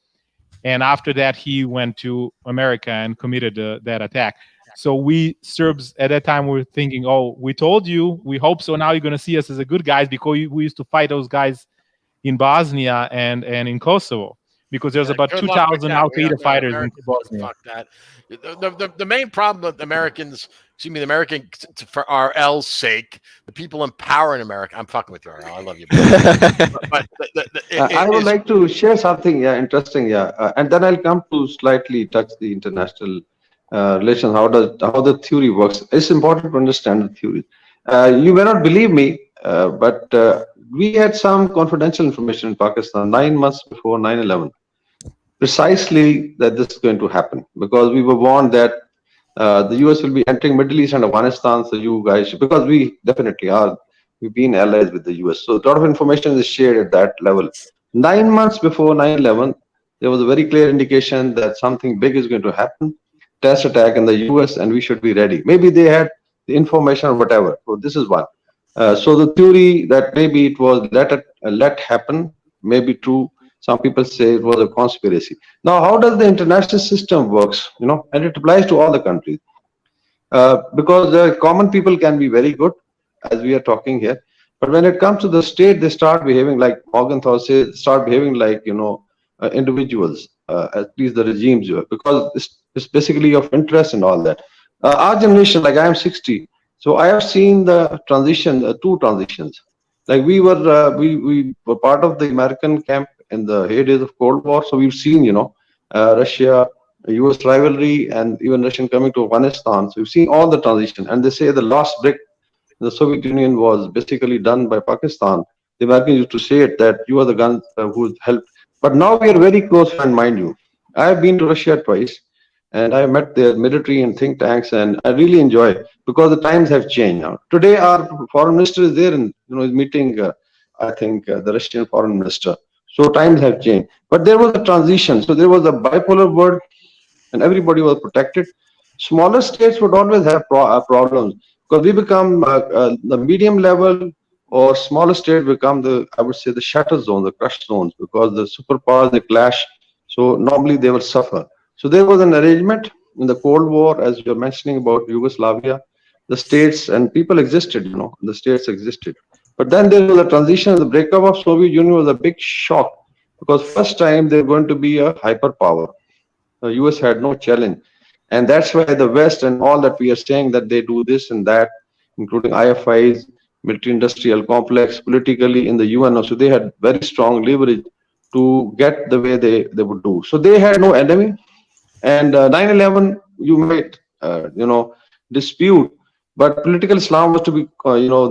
and after that he went to America and committed that attack. So we Serbs at that time were thinking, oh, we told you, we hope so. Now you're going to see us as a good guys, because we used to fight those guys in Bosnia and in Kosovo, because there's about 2,000 Al Qaeda fighters in Bosnia. Fuck that. The main problem with Americans, the American, for RL's sake, the people in power in America. I'm fucking with you, RL. I love you. I would like to share something, interesting, and then I'll come to slightly touch the international relations. How the theory works. It's important to understand the theory. You may not believe me, but we had some confidential information in Pakistan 9 months before 9/11, precisely that this is going to happen, because we were warned that the US will be entering Middle East and Afghanistan, so you guys, because we definitely are, we've been allies with the US, so a lot of information is shared at that level. 9 months before 9/11, there was a very clear indication that something big is going to happen, terrorist attack in the US, and we should be ready. Maybe they had the information or whatever. So this is one. So the theory that maybe it was let happen may be true. Some people say it was a conspiracy. Now, how does the international system works? You know, and it applies to all the countries, because the common people can be very good, as we are talking here. But when it comes to the state, they start behaving like Morgenthau says, start behaving like individuals, at least the regimes, because it's basically of interest and all that. Our generation, like I am 60. So I have seen the transition, two transitions. Like we were part of the American camp in the heydays of Cold War. So we've seen, Russia, US rivalry, and even Russian coming to Afghanistan. So we've seen all the transition. And they say the last brick in the Soviet Union was basically done by Pakistan. The Americans used to say it that you are the guns who helped. But now we are very close friends, mind you. I have been to Russia twice, and I met their military and think tanks, and I really enjoy it because the times have changed now. Today, our foreign minister is there and is meeting, I think, the Russian foreign minister. So times have changed. But there was a transition. So there was a bipolar world, and everybody was protected. Smaller states would always have problems because we become the medium level, or smaller states become the, I would say, the shatter zone, the crush zones, because the superpowers, they clash. So normally they will suffer. So there was an arrangement in the Cold War, as you're mentioning about Yugoslavia. The states and people existed, the states existed. But then there was a transition. The breakup of Soviet Union was a big shock because first time they're going to be a hyperpower. The US had no challenge. And that's why the West and all that we are saying that they do this and that, including IFIs, military industrial complex, politically in the UN. So they had very strong leverage to get the way they would do. So they had no enemy. And 9/11, you might, dispute, but political Islam was to be,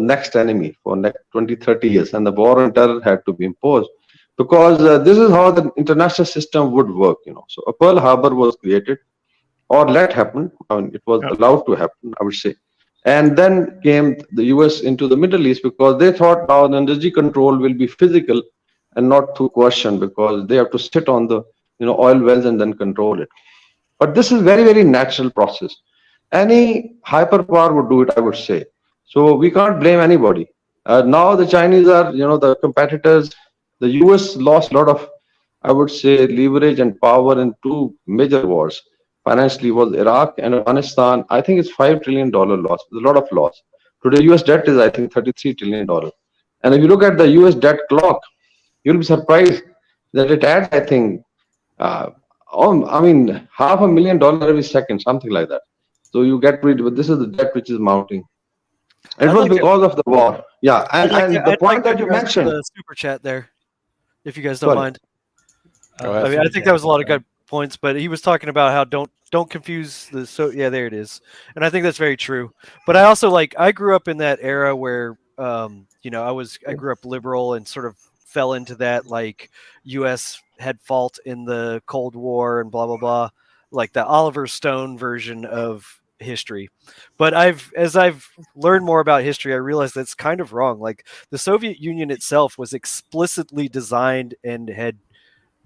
next enemy for next 20, 30 years. And the war on terror had to be imposed because this is how the international system would work, So a Pearl Harbor was created or let happen. I mean, it was allowed to happen, I would say. And then came the US into the Middle East because they thought now the energy control will be physical and not through coercion because they have to sit on the, oil wells and then control it. But this is very, very natural process. Any hyperpower would do it, I would say. So we can't blame anybody. Now the Chinese are, the competitors. The US lost a lot of, I would say, leverage and power in two major wars. Financially was Iraq and Afghanistan. I think it's $5 trillion loss. There's a lot of loss. Today, US debt is, I think, $33 trillion. And if you look at the US debt clock, you'll be surprised that it adds, I think, $500,000 every second, something like that. So you get rid, but this is the debt which is mounting. It was because of the war. Yeah, and the point that you mentioned. The super chat there, if you guys don't mind. I mean, I think that was a lot of good points, but he was talking about how don't confuse the yeah, there it is, and I think that's very true. But I also I grew up in that era where I grew up liberal and sort of fell into that U.S. had fault in the Cold War and blah blah blah, like the Oliver Stone version of history. But as I've learned more about history, I realized that's kind of wrong. Like the Soviet Union itself was explicitly designed and had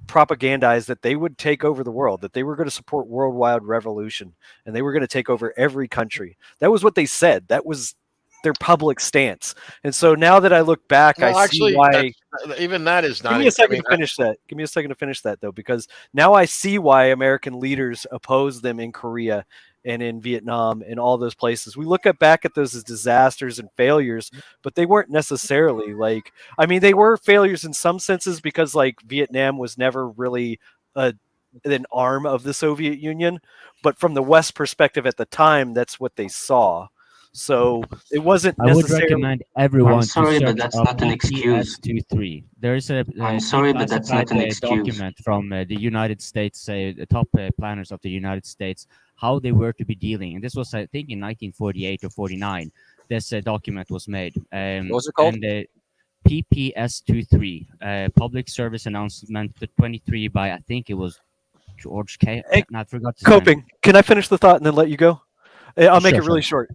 propagandized that they would take over the world, that they were going to support worldwide revolution, and they were going to take over every country. That was what they said. That was their public stance. And so now that I look back, I see why even that is not. Give me a second to finish that. Give me a second to finish that, though, because now I see why American leaders oppose them in Korea and in Vietnam and all those places. We look back at those as disasters and failures, but they weren't necessarily they were failures in some senses because Vietnam was never really an arm of the Soviet Union, but from the West perspective at the time, that's what they saw. So it wasn't necessarily. I would recommend everyone I'm sorry, to but search that's up not an excuse. DPA 015. There is a I'm sorry, but that's not an excuse. document from the United States, the top planners of the United States, how they were to be dealing. And this was, I think, in 1948 or 49. This document was made. What was it called? And PPS-23, Public Service Announcement 23 by, I think it was George K. Hey, I forgot his Coping, name. can I finish the thought and then let you go? I'll make Sure, it really short.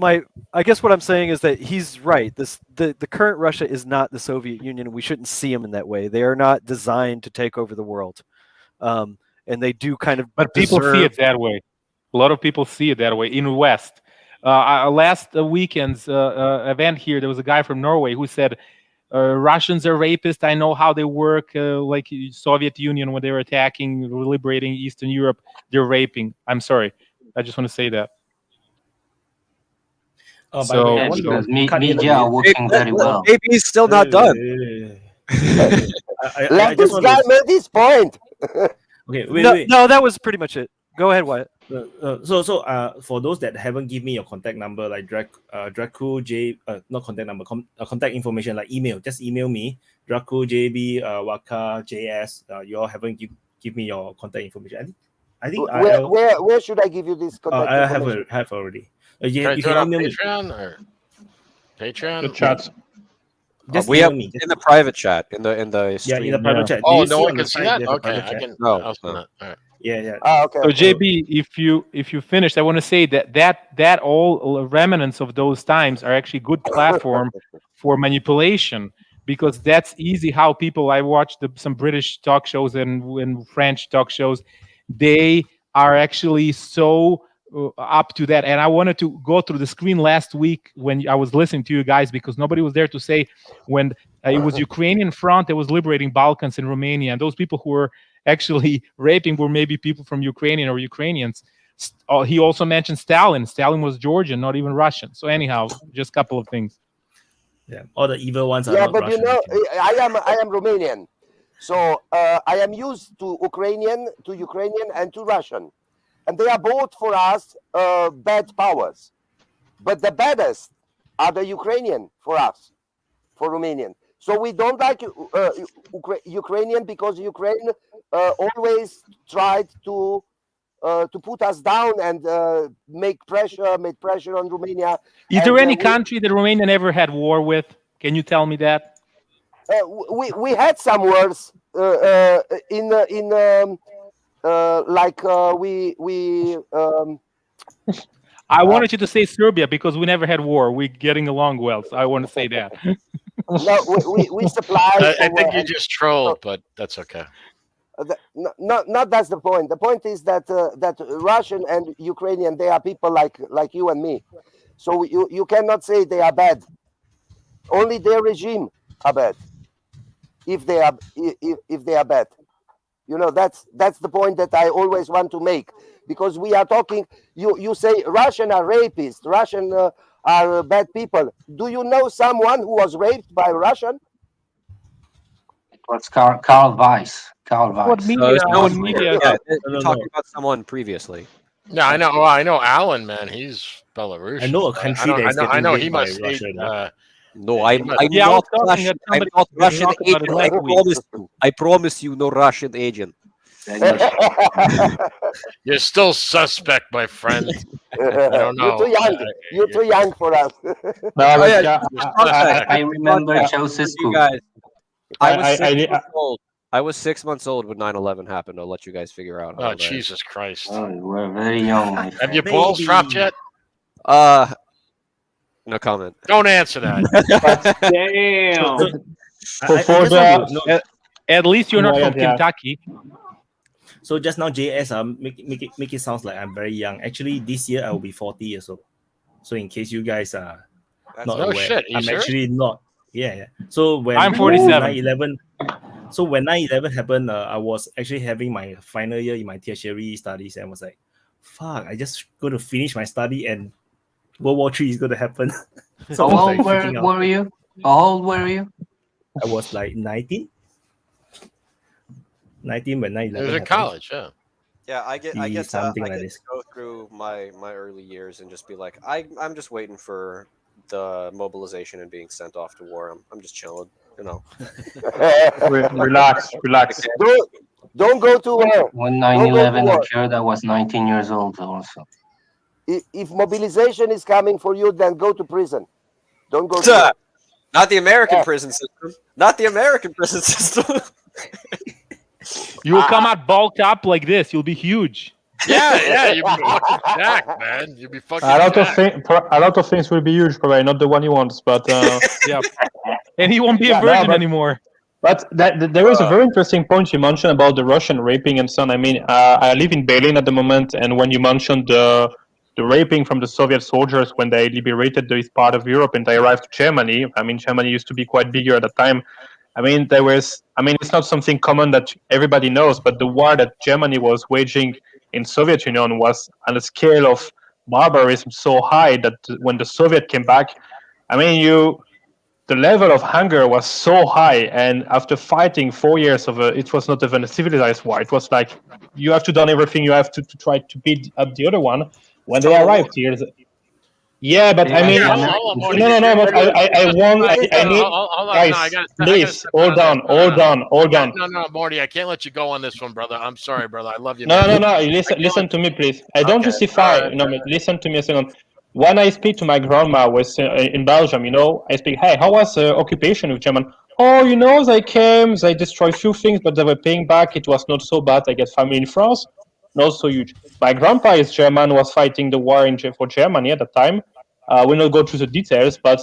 I guess what I'm saying is that he's right. The current Russia is not the Soviet Union. We shouldn't see them in that way. They are not designed to take over the world, and they do kind of. But people see it that way. A lot of people see it that way in the West. Last weekend's event here, there was a guy from Norway who said, Russians are rapists. I know how they work, like Soviet Union when they were attacking, liberating Eastern Europe. They're raping. I'm sorry. I just want to say that. So because media are working very well. Maybe he's still not done. Let this guy make this point. Okay, no, that was pretty much it. Go ahead, Wyatt. So for those that haven't given me your contact number, like Dracu J, not contact number, contact information, like email, just email me, Dracu JB Waka JS. You all haven't give me your contact information. I think where should I give you this contact I information? have already. Can I do it on Patreon or Patreon? The chat. We have in the private chat in the stream. in the private chat. Oh, no one can see that. Okay, I can. No, All right. Yeah. Okay. So JB, if you finished, I want to say that all remnants of those times are actually good platform for manipulation, because that's easy how people. I watched some British talk shows and French talk shows. They are actually so up to that. And I wanted to go through the screen last week when I was listening to you guys, because nobody was there to say when it was Ukrainian front that was liberating Balkans and Romania, and those people who were actually raping were maybe people from Ukrainian or Ukrainians. He also mentioned Stalin. Stalin was Georgian, not even Russian. So anyhow, just a couple of things. Yeah, all the evil ones are Yeah, not but Russian. you know, I am Romanian, so I am used to Ukrainian, and to Russian, and they are both for us bad powers. But the baddest are the Ukrainian for us, for Romanian. So we don't like Ukrainian because Ukraine always tried to put us down and made pressure on Romania. Is there any country that Romania never had war with? Can you tell me that? We had some wars I wanted you to say Serbia because we never had war. We're getting along well, so I want to say that. No, we supply. I think you just trolled, but that's okay. Not that's the point. The point is that that Russian and Ukrainian, they are people like you and me. So you cannot say they are bad. Only their regime are bad. If they are bad, you know, that's the point that I always want to make, because we are talking. You say Russian are rapists, Russian are bad people. Do you know someone who was raped by a Russian? It was Karl Weiss. Karl Weiss. What media? You're talking about someone previously. Yeah, I know. Well, I know Alan, man. He's Belarusian. I know a country that's I know he getting must raped by hate. Russia, No, I'm not Russian. I'm not Russian agent. I promise you, no Russian agent. You're still suspect, my friend. I don't know. You're too young. You're too young for us. I remember Ceausescu. Guys, I was 6 months old. I was 6 months old when 9/11 happened. I'll let you guys figure out. Oh, Jesus Christ! Oh, you were very young. My friend. Have your balls dropped yet? No comment. Don't answer that. Damn. At least you're not from Kentucky. So just now, JS, make it sound like I'm very young. Actually, this year I will be 40 years old. So in case you guys are not no aware, shit. I'm actually not. Yeah. So when I'm 47. 9/11, so when 9/11 happened, I was actually having my final year in my tertiary studies, and I was like, "Fuck! I just going to finish my study, and World War III is going to happen." So How old were you? How old were you? I was like 19. 19 when 9/11 It was in happened. college, yeah. Yeah, I get something like to this. go through my early years and just be like, I'm just waiting for the mobilization and being sent off to war. I'm just chilling, you know. Relax. Don't go to war. When 9/11 occurred, I was 19 years old also. If mobilization is coming for you, then go to prison. Don't go to Not the American prison system. Not the American prison system. You will come out bulked up like this. You'll be huge. Yeah, you'll be fucking jacked, man. You'll be fucking A lot of things will be huge, probably not the one he wants, but yeah. And he won't be a virgin anymore. But there is a very interesting point you mentioned about the Russian raping and so on. I mean, I live in Berlin at the moment, and when you mentioned the raping from the Soviet soldiers when they liberated this part of Europe and they arrived to Germany, I mean, Germany used to be quite bigger at the time. I mean, it's not something common that everybody knows, but the war that Germany was waging in Soviet Union was on a scale of barbarism so high that when the Soviet came back, I mean, the level of hunger was so high, and after fighting 4 years it was not even a civilized war. It was like you have to do everything you have to try to beat up the other one. When they arrived here, Yeah, but I mean, hold on, Morty. no, but I want, I need, Hold on. guys, No, I gotta please, step hold out of on. No, Morty, I can't let you go on this one, brother. I'm sorry, brother. I love you, No, man. listen to me, please. I don't Okay, justify. all right. No, but listen to me a second. When I speak to my grandma was in Belgium, I speak, hey, how was occupation with German? Oh, they came, they destroyed few things, but they were paying back. It was not so bad. I get family in France, not so huge. My grandpa is German, was fighting the war for Germany at the time. We'll not go through the details, but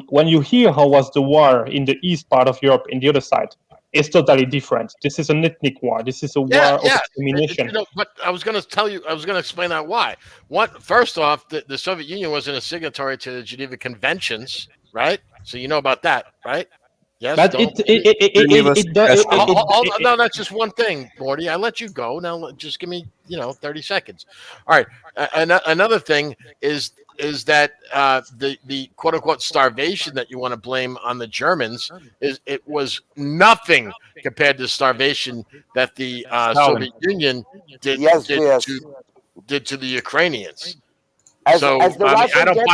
when you hear how was the war in the east part of Europe, in the other side, it's totally different. This is an ethnic war. This is a war of extermination. But I was going to explain that why. First off, the Soviet Union wasn't a signatory to the Geneva Conventions, right? So you know about that, right? Yes. But No, that's just one thing, Morty. I let you go. Now just give me 30 seconds. All right. Another thing is that the quote unquote starvation that you want to blame on the Germans it was nothing compared to the starvation that the Soviet Union did to the Ukrainians. I don't buy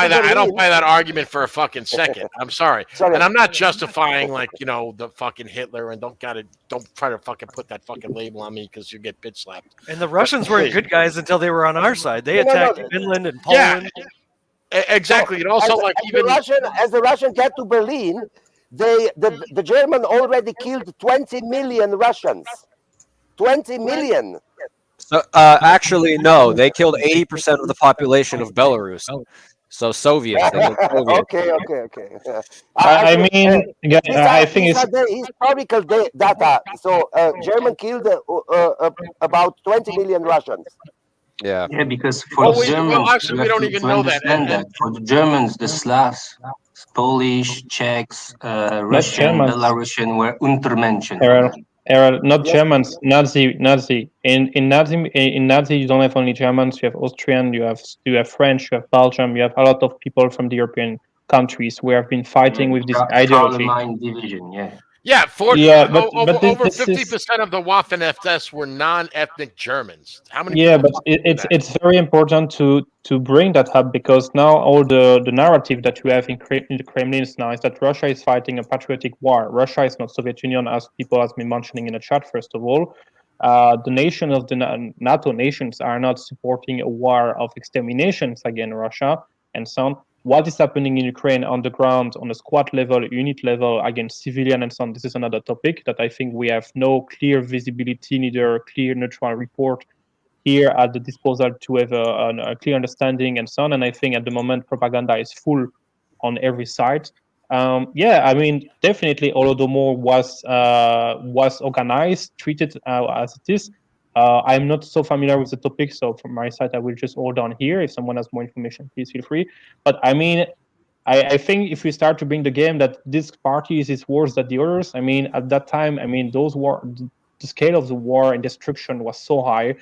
that. I don't buy that argument for a fucking second. I'm sorry. And I'm not justifying the fucking Hitler and don't try to fucking put that fucking label on me because you get bitch slapped. And the Russians weren't good guys until they were on our side. They attacked Finland and Poland. Yeah, exactly. And also as the Russians get to Berlin, the German already killed 20 million Russians. 20 million. So, actually, no. They killed 80% of the population of Belarus. So Soviets. They killed Soviets. Okay. I mean, I think it's historical data. So German killed about 20 million Russians. Yeah. Yeah, because for the Germans, actually, we don't even know that. For the Germans, the Slavs, Polish, Czechs, Russian, Germans. Belarusian were Untermenschen. Errol, not Germans. Nazi. In Nazi, you don't have only Germans. You have Austrian. You have French. You have Belgium. You have a lot of people from the European countries who have been fighting with this ideology. Division, yeah. Yeah, but over 50% of the Waffen SS were non-ethnic Germans. How many? Yeah, but it's very important to bring that up because now all the narrative that you have in the Kremlin now is that Russia is fighting a patriotic war. Russia is not Soviet Union, as people have been mentioning in the chat. First of all, the nation of the NATO nations are not supporting a war of exterminations against Russia and so on. What is happening in Ukraine on the ground, on the squad level, unit level, against civilian and so on, this is another topic that I think we have no clear visibility, neither clear neutral report here at the disposal to have a clear understanding and so on. And I think at the moment, propaganda is full on every side. I mean, definitely Holodomor was organized, treated as it is. I'm not so familiar with the topic, so from my side, I will just hold on here. If someone has more information, please feel free. But I mean, I think if we start to bring the game that this party is worse than the others, I mean, at that time, I mean, the scale of the war and destruction was so high.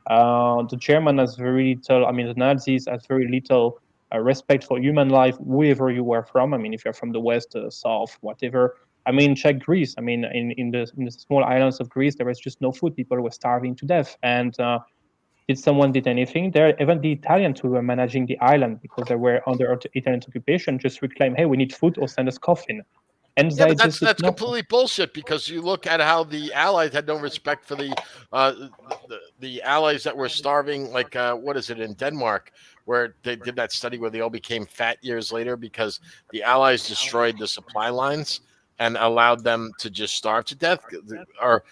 The German has very little, I mean, the Nazis has very little respect for human life, wherever you were from. I mean, if you're from the West, South, whatever. I mean, check Greece. I mean, in the small islands of Greece, there was just no food. People were starving to death. And did someone did anything there? Even the Italians who were managing the island because they were under Italian occupation just reclaimed, hey, we need food or send us coffin. And yeah, but that's completely bullshit because you look at how the Allies had no respect for the Allies that were starving, like what is it in Denmark, where they did that study where they all became fat years later because the Allies destroyed the supply lines and allowed them to just starve to death. Or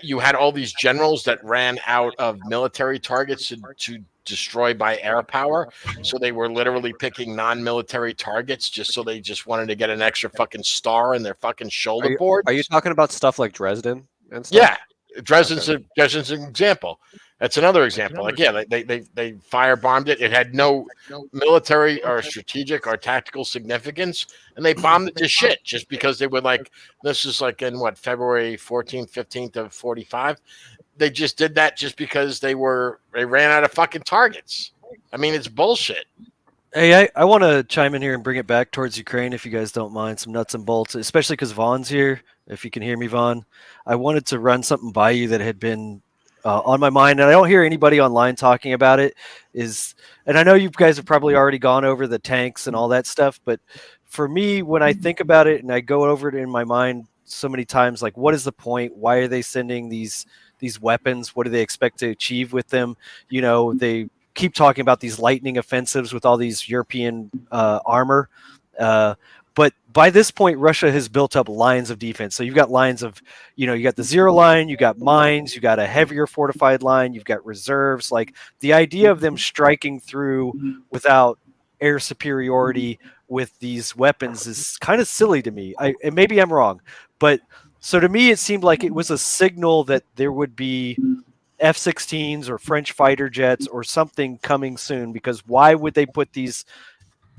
you had all these generals that ran out of military targets to destroy by air power, so they were literally picking non-military targets just so they just wanted to get an extra fucking star in their fucking shoulder board. Are you talking about stuff like Dresden and stuff? Yeah, Dresden's an example. That's another example. Like, yeah, they firebombed it. It had no military or strategic or tactical significance, and they bombed it to shit just because they were like, this is like in what, February 14th, 15th of 45. They just did that just because they ran out of fucking targets. I mean, it's bullshit. Hey, I want to chime in here and bring it back towards Ukraine, if you guys don't mind, some nuts and bolts, especially because Vaughn's here. If you can hear me, Vaughn, I wanted to run something by you that had been on my mind, and I don't hear anybody online talking about it, and I know you guys have probably already gone over the tanks and all that stuff, but for me, when I think about it and I go over it in my mind so many times, like, what is the point? Why are they sending these weapons? What do they expect to achieve with them? You know, they keep talking about these lightning offensives with all these European armor. But by this point, Russia has built up lines of defense. So you've got lines of, you got the zero line, you got mines, you got a heavier fortified line, you've got reserves. Like, the idea of them striking through without air superiority with these weapons is kind of silly to me. And maybe I'm wrong, but so to me, it seemed like it was a signal that there would be F-16s or French fighter jets or something coming soon, because why would they put these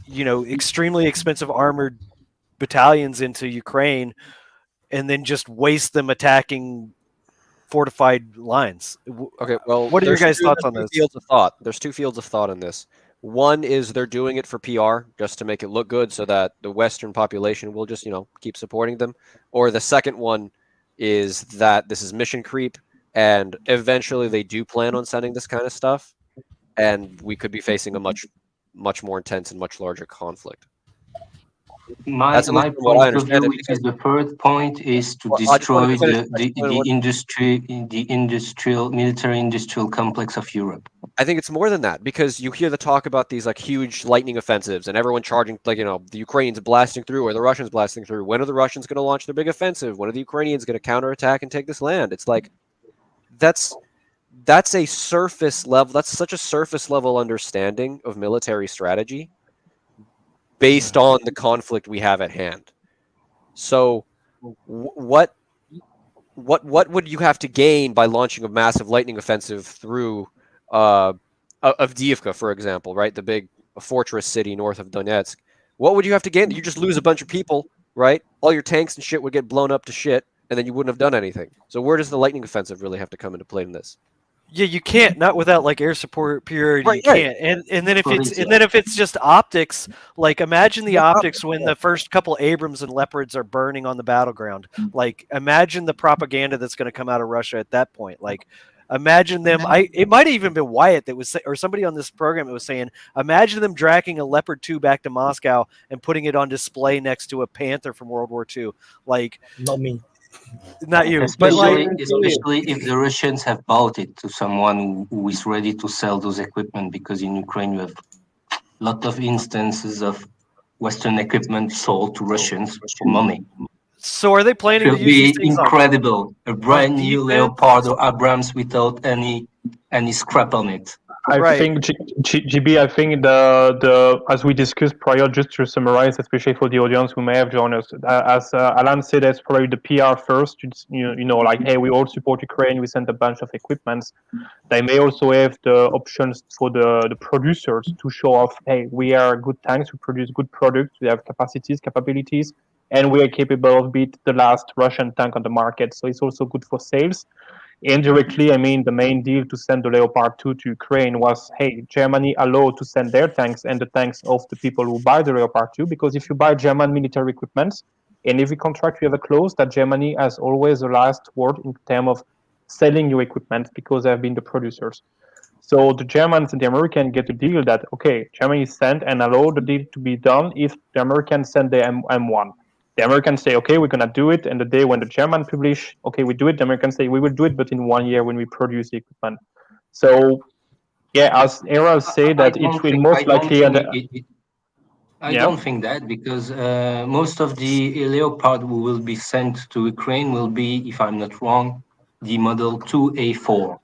extremely expensive armored battalions into Ukraine and then just waste them attacking fortified lines? Okay, well, what are your guys' thoughts on this? There's two fields of thought in this. One is they're doing it for PR, just to make it look good so that the Western population will just, keep supporting them. Or the second one is that this is mission creep, and eventually they do plan on sending this kind of stuff, and we could be facing a much more intense and much larger conflict. My point of view is the third point is to destroy the military industrial complex of Europe. I think it's more than that, because you hear the talk about these like huge lightning offensives and everyone charging, like, the Ukrainians blasting through or the Russians blasting through. When are the Russians going to launch their big offensive? When are the Ukrainians going to counterattack and take this land? It's like, that's a surface level. That's such a surface level understanding of military strategy based on the conflict we have at hand. So what would you have to gain by launching a massive lightning offensive through Avdiivka, for example, right? The big fortress city north of Donetsk. What would you have to gain? You just lose a bunch of people, right? All your tanks and shit would get blown up to shit, and then you wouldn't have done anything. So where does the lightning offensive really have to come into play in this? Yeah, you can't, not without like air superiority. Right, you can't. And then if it's just optics, like imagine the optics when the first couple Abrams and Leopards are burning on the battleground. Like imagine the propaganda that's going to come out of Russia at that point. Like imagine them. It might have even been Wyatt that was, or somebody on this program that was saying, imagine them dragging a Leopard 2 back to Moscow and putting it on display next to a Panther from World War II. Like, not me. Not you, especially if the Russians have bought it to someone who is ready to sell those equipment, because in Ukraine you have a lot of instances of Western equipment sold to Russians for money. So are they planning to use these things incredible? A brand new Leopard or Abrams without any scrap on it. I think GB. I think the as we discussed prior, just to summarize, especially for the audience who may have joined us, as Alan said, it's probably the PR first. Like, hey, we all support Ukraine. We send a bunch of equipments. They may also have the options for the producers to show off, hey, we are good tanks. We produce good products. We have capacities, capabilities, and we are capable of beat the last Russian tank on the market. So it's also good for sales. Indirectly, I mean, the main deal to send the Leopard 2 to Ukraine was, hey, Germany allowed to send their tanks and the tanks of the people who buy the Leopard 2, because if you buy German military equipment, in every contract you have a clause that Germany has always the last word in terms of selling your equipment, because they have been the producers. So the Germans and the Americans get a deal that, okay, Germany send and allow the deal to be done if the Americans send the M1. The Americans say, okay, we're going to do it. And the day when the Germans publish, okay, we do it, the Americans say, we will do it, but in 1 year when we produce the equipment. So, yeah, as Errol said, that it will most likely... I don't think that, because most of the Leopard who will be sent to Ukraine will be, if I'm not wrong, the model 2A4.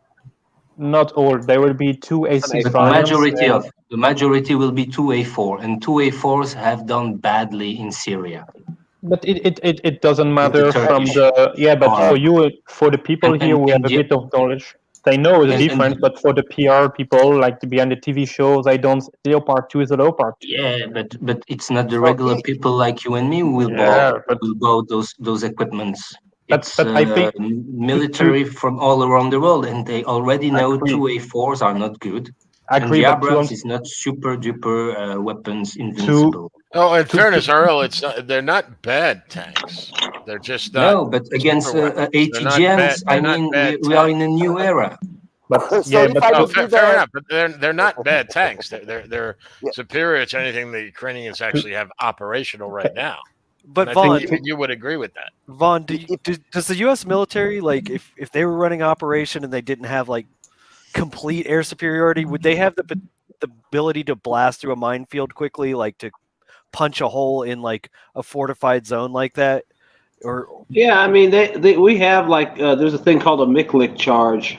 Not all. There will be 2 AC5s. The majority will be 2A4, and 2A4s have done badly in Syria. But it doesn't matter from the... Yeah, but for you, for the people here who have a bit of knowledge, they know the difference, but for the PR people, like behind the TV shows, I don't... Leopard 2 is a Leopard 2. Yeah, but it's not the regular people like you and me who will buy those equipments. It's I think military from all around the world, and they already know 2A4s are not good. And the Abrams is not super duper weapons invincible. Oh, in fairness, Earl, they're not bad tanks. They're just not. No, but against super weapons. They're not ATGMs, bad- I they're not mean, bad we are tanks. in a new era. But So if I would be fair enough, but they're not bad tanks. They're superior to anything the Ukrainians actually have operational right now. But And I think Vaughn, even you would agree with that. Vaughn, does the U.S. military, like, if they were running operation and they didn't have like complete air superiority, would they have the ability to blast through a minefield quickly, like to punch a hole in like a fortified zone like that? Or yeah, I mean, we have like there's a thing called a Miklik charge,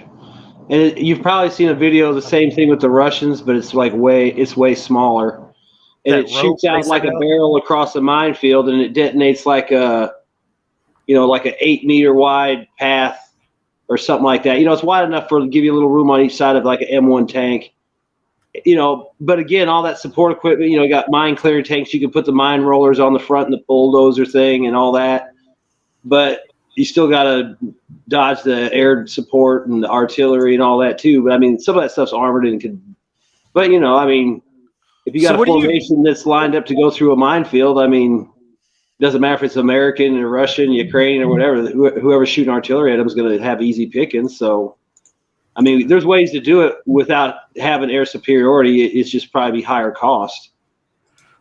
and you've probably seen a video of the same thing with the Russians, but it's like way smaller, and it shoots out like a barrel across a minefield, and it detonates like a, like an 8 meter wide path or something like that. It's wide enough to give you a little room on each side of like an M1 tank. But again, all that support equipment, you got mine clearing tanks. You can put the mine rollers on the front and the bulldozer thing and all that. But you still got to dodge the air support and the artillery and all that too. But I mean, some of that stuff's armored and but I mean, if you got a formation that's lined up to go through a minefield, I mean, it doesn't matter if it's American or Russian, Ukrainian or whatever, whoever's shooting artillery at them is going to have easy pickings. So, I mean, there's ways to do it without having air superiority. It's just probably higher cost.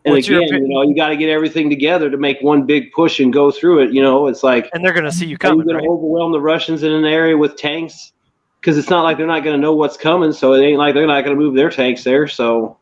And again, you got to get everything together to make one big push and go through it. It's like, and they're going to see you coming. You're going to overwhelm the Russians in an area with tanks, because it's not like they're not going to know what's coming. So it ain't like they're not going to move their tanks there. So,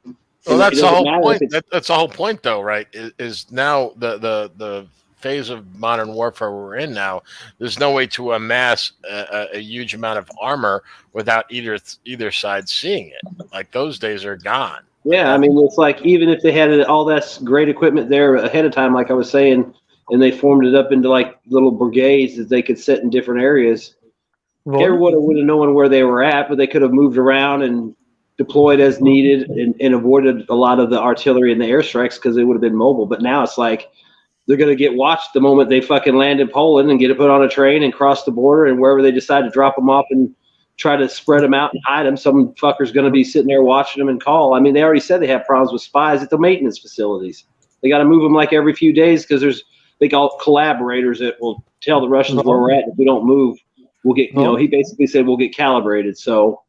well, that's the whole point. That's the whole point, though, right? Is now the phase of modern warfare we're in now. There's no way to amass a huge amount of armor without either side seeing it. Like, those days are gone. Yeah, I mean, it's like, even if they had all that great equipment there ahead of time, like I was saying, and they formed it up into like little brigades that they could set in different areas, everyone would have known where they were at, but they could have moved around and deployed as needed and avoided a lot of the artillery and the airstrikes because they would have been mobile. But now it's like they're going to get watched the moment they fucking land in Poland and get it put on a train and cross the border, and wherever they decide to drop them off and try to spread them out and hide them, some fucker's going to be sitting there watching them and call. I mean, they already said they have problems with spies at the maintenance facilities. They got to move them like every few days because they call collaborators that will tell the Russians where we're at. If we don't move, we'll get, he basically said we'll get calibrated. So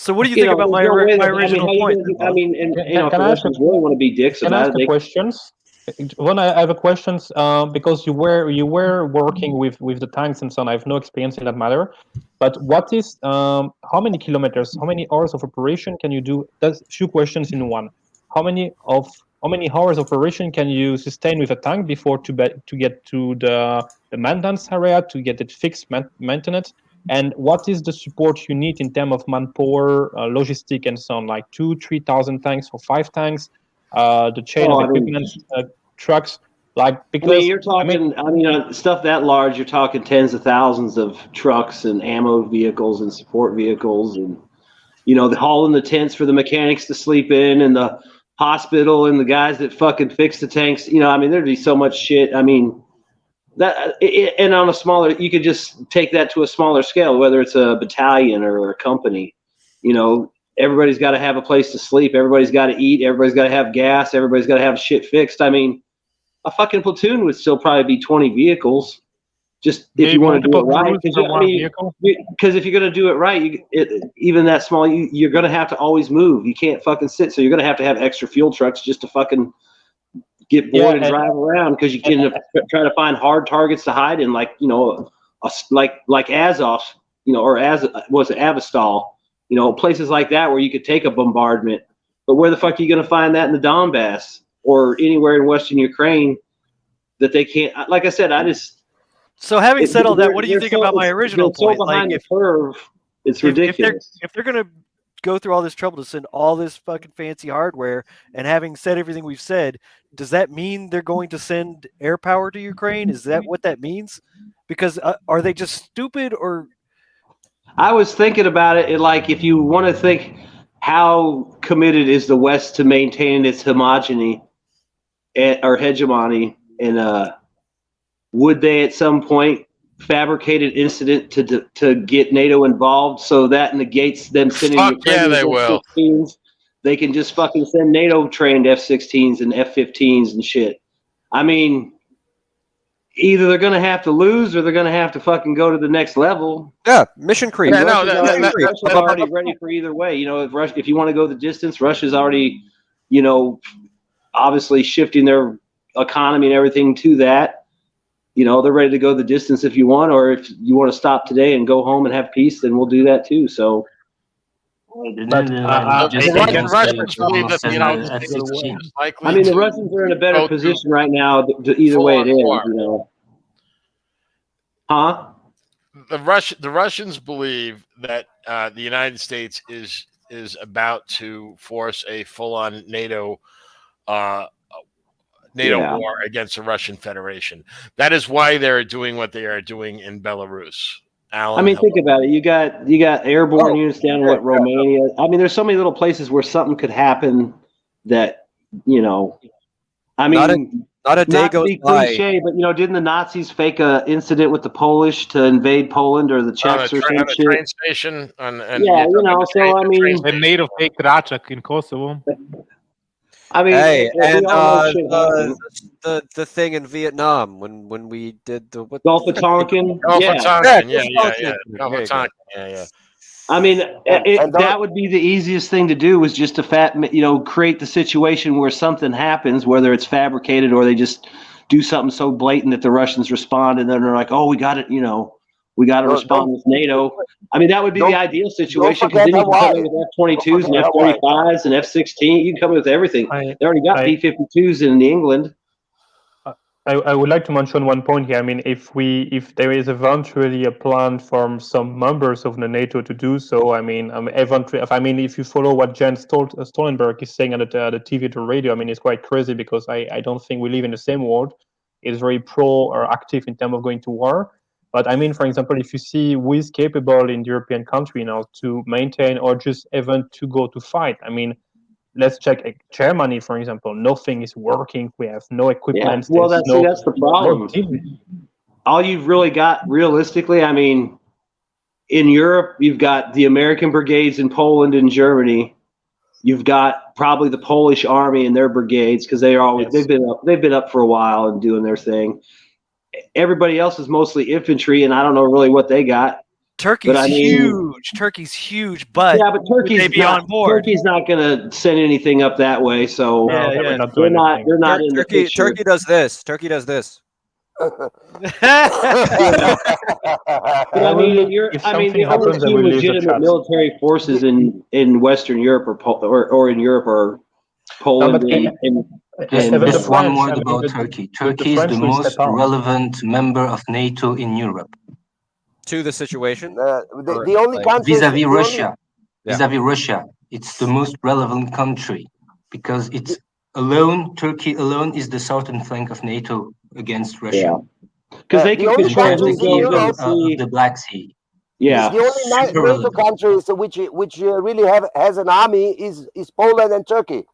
what do you think about my original point? I mean, if the Russians really want to be dicks about it, questions? One, I have a question because you were working with the tanks and so on. I have no experience in that matter. But what is how many kilometers, how many hours of operation can you do? That's two questions in one. How many hours of operation can you sustain with a tank before to get to the maintenance area, to get it fixed, maintenance? And what is the support you need in terms of manpower, logistic, and so on? Like 2,000-3,000 tanks or 5 tanks. The chain of equipment, trucks, because you're talking. Stuff that large, you're talking tens of thousands of trucks and ammo vehicles and support vehicles, and the hauling the tents for the mechanics to sleep in, and the hospital and the guys that fucking fix the tanks. There'd be so much shit. I mean, and on a smaller, you could just take that to a smaller scale, whether it's a battalion or a company. Everybody's got to have a place to sleep. Everybody's got to eat. Everybody's got to have gas. Everybody's got to have shit fixed. I mean, a fucking platoon would still probably be 20 vehicles, just if you want to do it right. Because if you're going to do it right, even that small, you're going to have to always move. You can't fucking sit. So you're going to have extra fuel trucks just to fucking get bored and drive around, because you can try to find hard targets to hide in, like like Azov, or Avastal. Places like that where you could take a bombardment. But where the fuck are you going to find that in the Donbass or anywhere in Western Ukraine that they can't? Like I said, So having said all that, what do you think about my original point? Behind the curve, it's ridiculous. If they're going to go through all this trouble to send all this fucking fancy hardware, and having said everything we've said, does that mean they're going to send air power to Ukraine? Is that what that means? Because are they just stupid, or? I was thinking about it, like, if you want to think how committed is the West to maintaining its hegemony, and would they at some point fabricate an incident to get NATO involved, so that negates them sending Fuck yeah, they will. they can just fucking send NATO trained F-16s and F-15s and shit. I mean, either they're going to have to lose or they're going to have to fucking go to the next level. Yeah, mission creep. Yeah, Russia's already ready for either way. You know, if you want to go the distance, Russia's already, you know, obviously shifting their economy and everything to that. You know, they're ready to go the distance if you want, or if you want to stop today and go home and have peace, then we'll do that too. So. But the Russians believe that the United States is likely. I mean, the Russians are in a better position right now. Either way it is, you know. Huh? The Russians believe that the United States is about to force a full-on NATO war against the Russian Federation. That is why they're doing what they are doing in Belarus. Alan, I mean, think about it. You got airborne units down in Romania. I mean, there's so many little places where something could happen that, you know, I mean, not a day goes by. Cliche, but you know, didn't the Nazis fake a incident with the Polish to invade Poland or the Czechs or some on a shit? train station. Yeah, you know. So I mean, they made a fake Racek in Kosovo. I mean, hey, and the thing in Vietnam when we did the Gulf of Tonkin. Gulf of Tonkin. Yeah. I mean, that would be the easiest thing to do, was just to create the situation where something happens, whether it's fabricated or they just do something so blatant that the Russians respond, and then they're like, "Oh, we got it," you know. We got to respond with NATO. I mean, that would be the ideal situation, because then you can come in with F-22s and F-35s and F-16. You can come in with everything. They already got B-52s in England. I would like to mention one point here. I mean, if there is eventually a plan from some members of the NATO to do so, I mean, if you follow what Jens Stoltenberg is saying on the TV, the radio, I mean, it's quite crazy, because I don't think we live in the same world. It's very pro or active in terms of going to war. But I mean, for example, if you see who is capable in the European country now to maintain or just even to go to fight, I mean, let's check Germany, for example. Nothing is working. We have no equipment. Yeah. Well, that's the problem. All you've really got, realistically, I mean, in Europe, you've got the American brigades in Poland and Germany. You've got probably the Polish army and their brigades, because they've been up for a while and doing their thing. Everybody else is mostly infantry, and I don't know really what they got. Turkey's huge. Turkey's huge, but Turkey's not on board. Turkey's not going to send anything up that way, so they're not in the picture. Turkey does this. Turkey does this. I mean, the only two legitimate military forces in Western Europe or in Europe are Poland and just one word about Turkey. Turkey is the most relevant member of NATO in Europe. To the situation? The only country vis-a-vis Russia. Vis-a-vis Russia, it's the most relevant country, because Turkey alone is the southern flank of NATO against Russia. Because they can control the Black Sea. Yeah. The only NATO countries which really has an army is Poland and Turkey.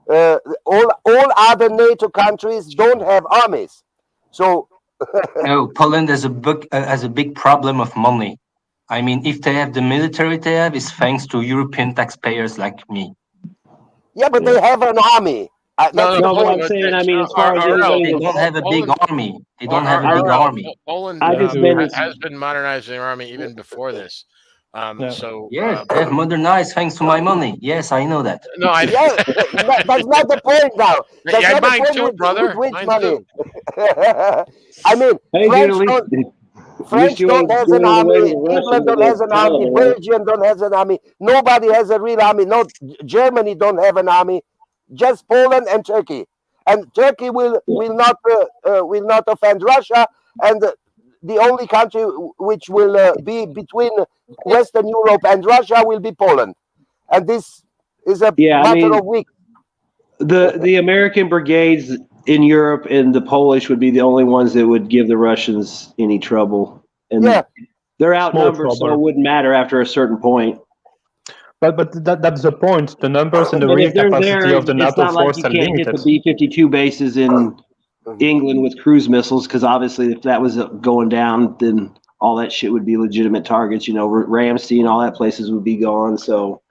All other NATO countries don't have armies. So no, Poland has a big problem of money. I mean, if they have the military they have, is thanks to European taxpayers like me. Yeah, but they have an army. No, what I'm saying, I mean, as far as they don't have a big army. They don't have a big army. Poland has been modernizing their army even before this. They've modernized thanks to my money. Yes, I know that. No, that's not the point now. That's not mine the point too, brother. With Mine money. too. I mean, French don't have an army. England don't have an army. Belgium don't have an army. Nobody has a real army. No, Germany don't have an army. Just Poland and Turkey. And Turkey will not offend Russia. And the only country which will be between Western Europe and Russia will be Poland. And this is a matter of weeks. The American brigades in Europe and the Polish would be the only ones that would give the Russians any trouble. And they're outnumbered, so it wouldn't matter after a certain point. But that's the point. The numbers and the real capacity of the NATO force are limited. You can't hit the B-52 bases in England with cruise missiles, because obviously if that was going down, then all that shit would be legitimate targets. You know, Ramstein, all that places would be gone. So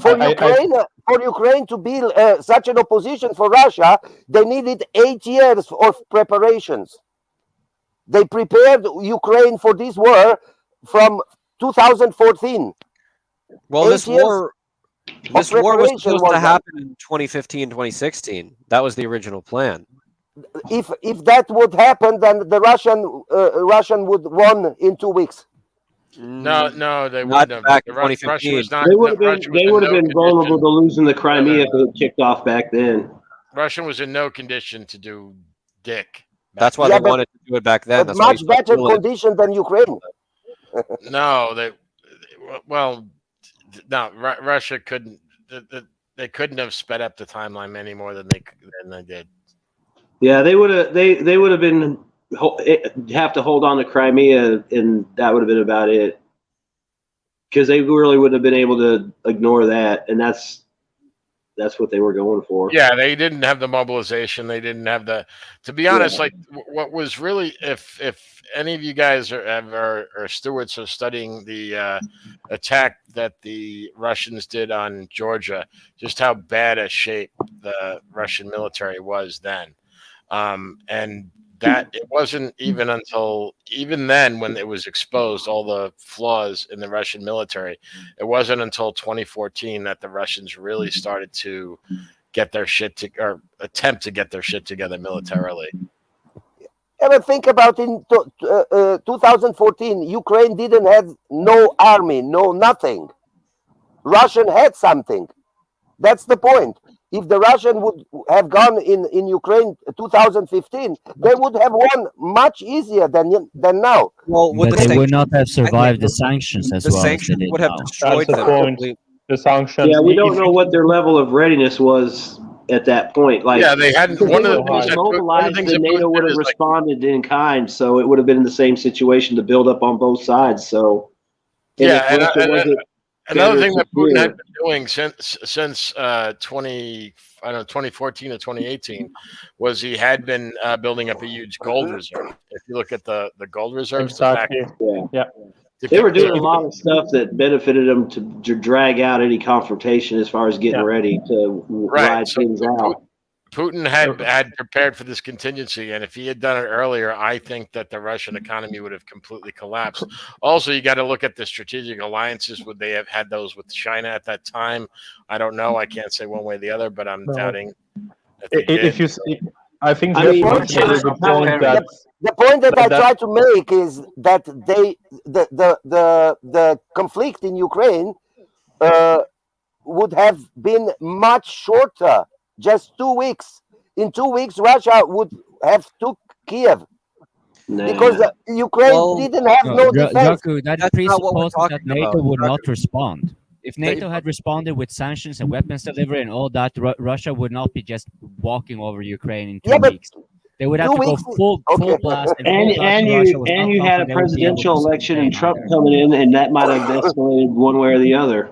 for Ukraine, for Ukraine to be such an opposition for Russia, they needed 8 years of preparations. They prepared Ukraine for this war from 2014. Well, this war was supposed to happen in 2015, 2016. That was the original plan. If that would happen, then the Russian would won in 2 weeks. No, they wouldn't have. Back in Russia 2015. was not. They would have been no vulnerable to losing the Crimea if it kicked off back then. Russia was in no condition to do dick. That's why they wanted to do it back then. That's much better condition than Ukraine. No, Russia couldn't. They couldn't have sped up the timeline any more than they did. Yeah, they would have. They would have been have to hold on to Crimea, and that would have been about it. Because they really would have been able to ignore that, and that's what they were going for. Yeah, they didn't have the mobilization. They didn't have the. To be honest, like what was really, if any of you guys are stewards of studying the attack that the Russians did on Georgia, just how bad a shape the Russian military was then, and that it wasn't even then when it was exposed, all the flaws in the Russian military, it wasn't until 2014 that the Russians really started to get their shit or attempt to get their shit together militarily. Ever think about in 2014, Ukraine didn't have no army, no nothing. Russian had something. That's the point. If the Russian would have gone in Ukraine 2015, they would have won much easier than now. Well, but they would not have survived the sanctions as well. The sanctions would have destroyed them. The sanctions. Yeah, we don't know what their level of readiness was at that point. Like, yeah, they hadn't. One of the things that mobilized, the NATO would have responded in kind, so it would have been in the same situation to build up on both sides. So, another thing that Putin had been doing since 2014 or 2018 was he had been building up a huge gold reserve. If you look at the gold reserves, they were doing a lot of stuff that benefited them to drag out any confrontation as far as getting ready to ride things out. Putin had prepared for this contingency, and if he had done it earlier, I think that the Russian economy would have completely collapsed. Also, you got to look at the strategic alliances. Would they have had those with China at that time? I don't know. I can't say one way or the other, but I'm doubting. I think the point that I try to make is that the conflict in Ukraine would have been much shorter. Just 2 weeks. In 2 weeks, Russia would have took Kiev because Ukraine didn't have no defense. Jaku, that presupposes that NATO would not respond. If NATO had responded with sanctions and weapons delivery and all that, Russia would not be just walking over Ukraine in 2 weeks. They would have to go full blast. And you had a presidential election and Trump coming in, and that might have escalated one way or the other.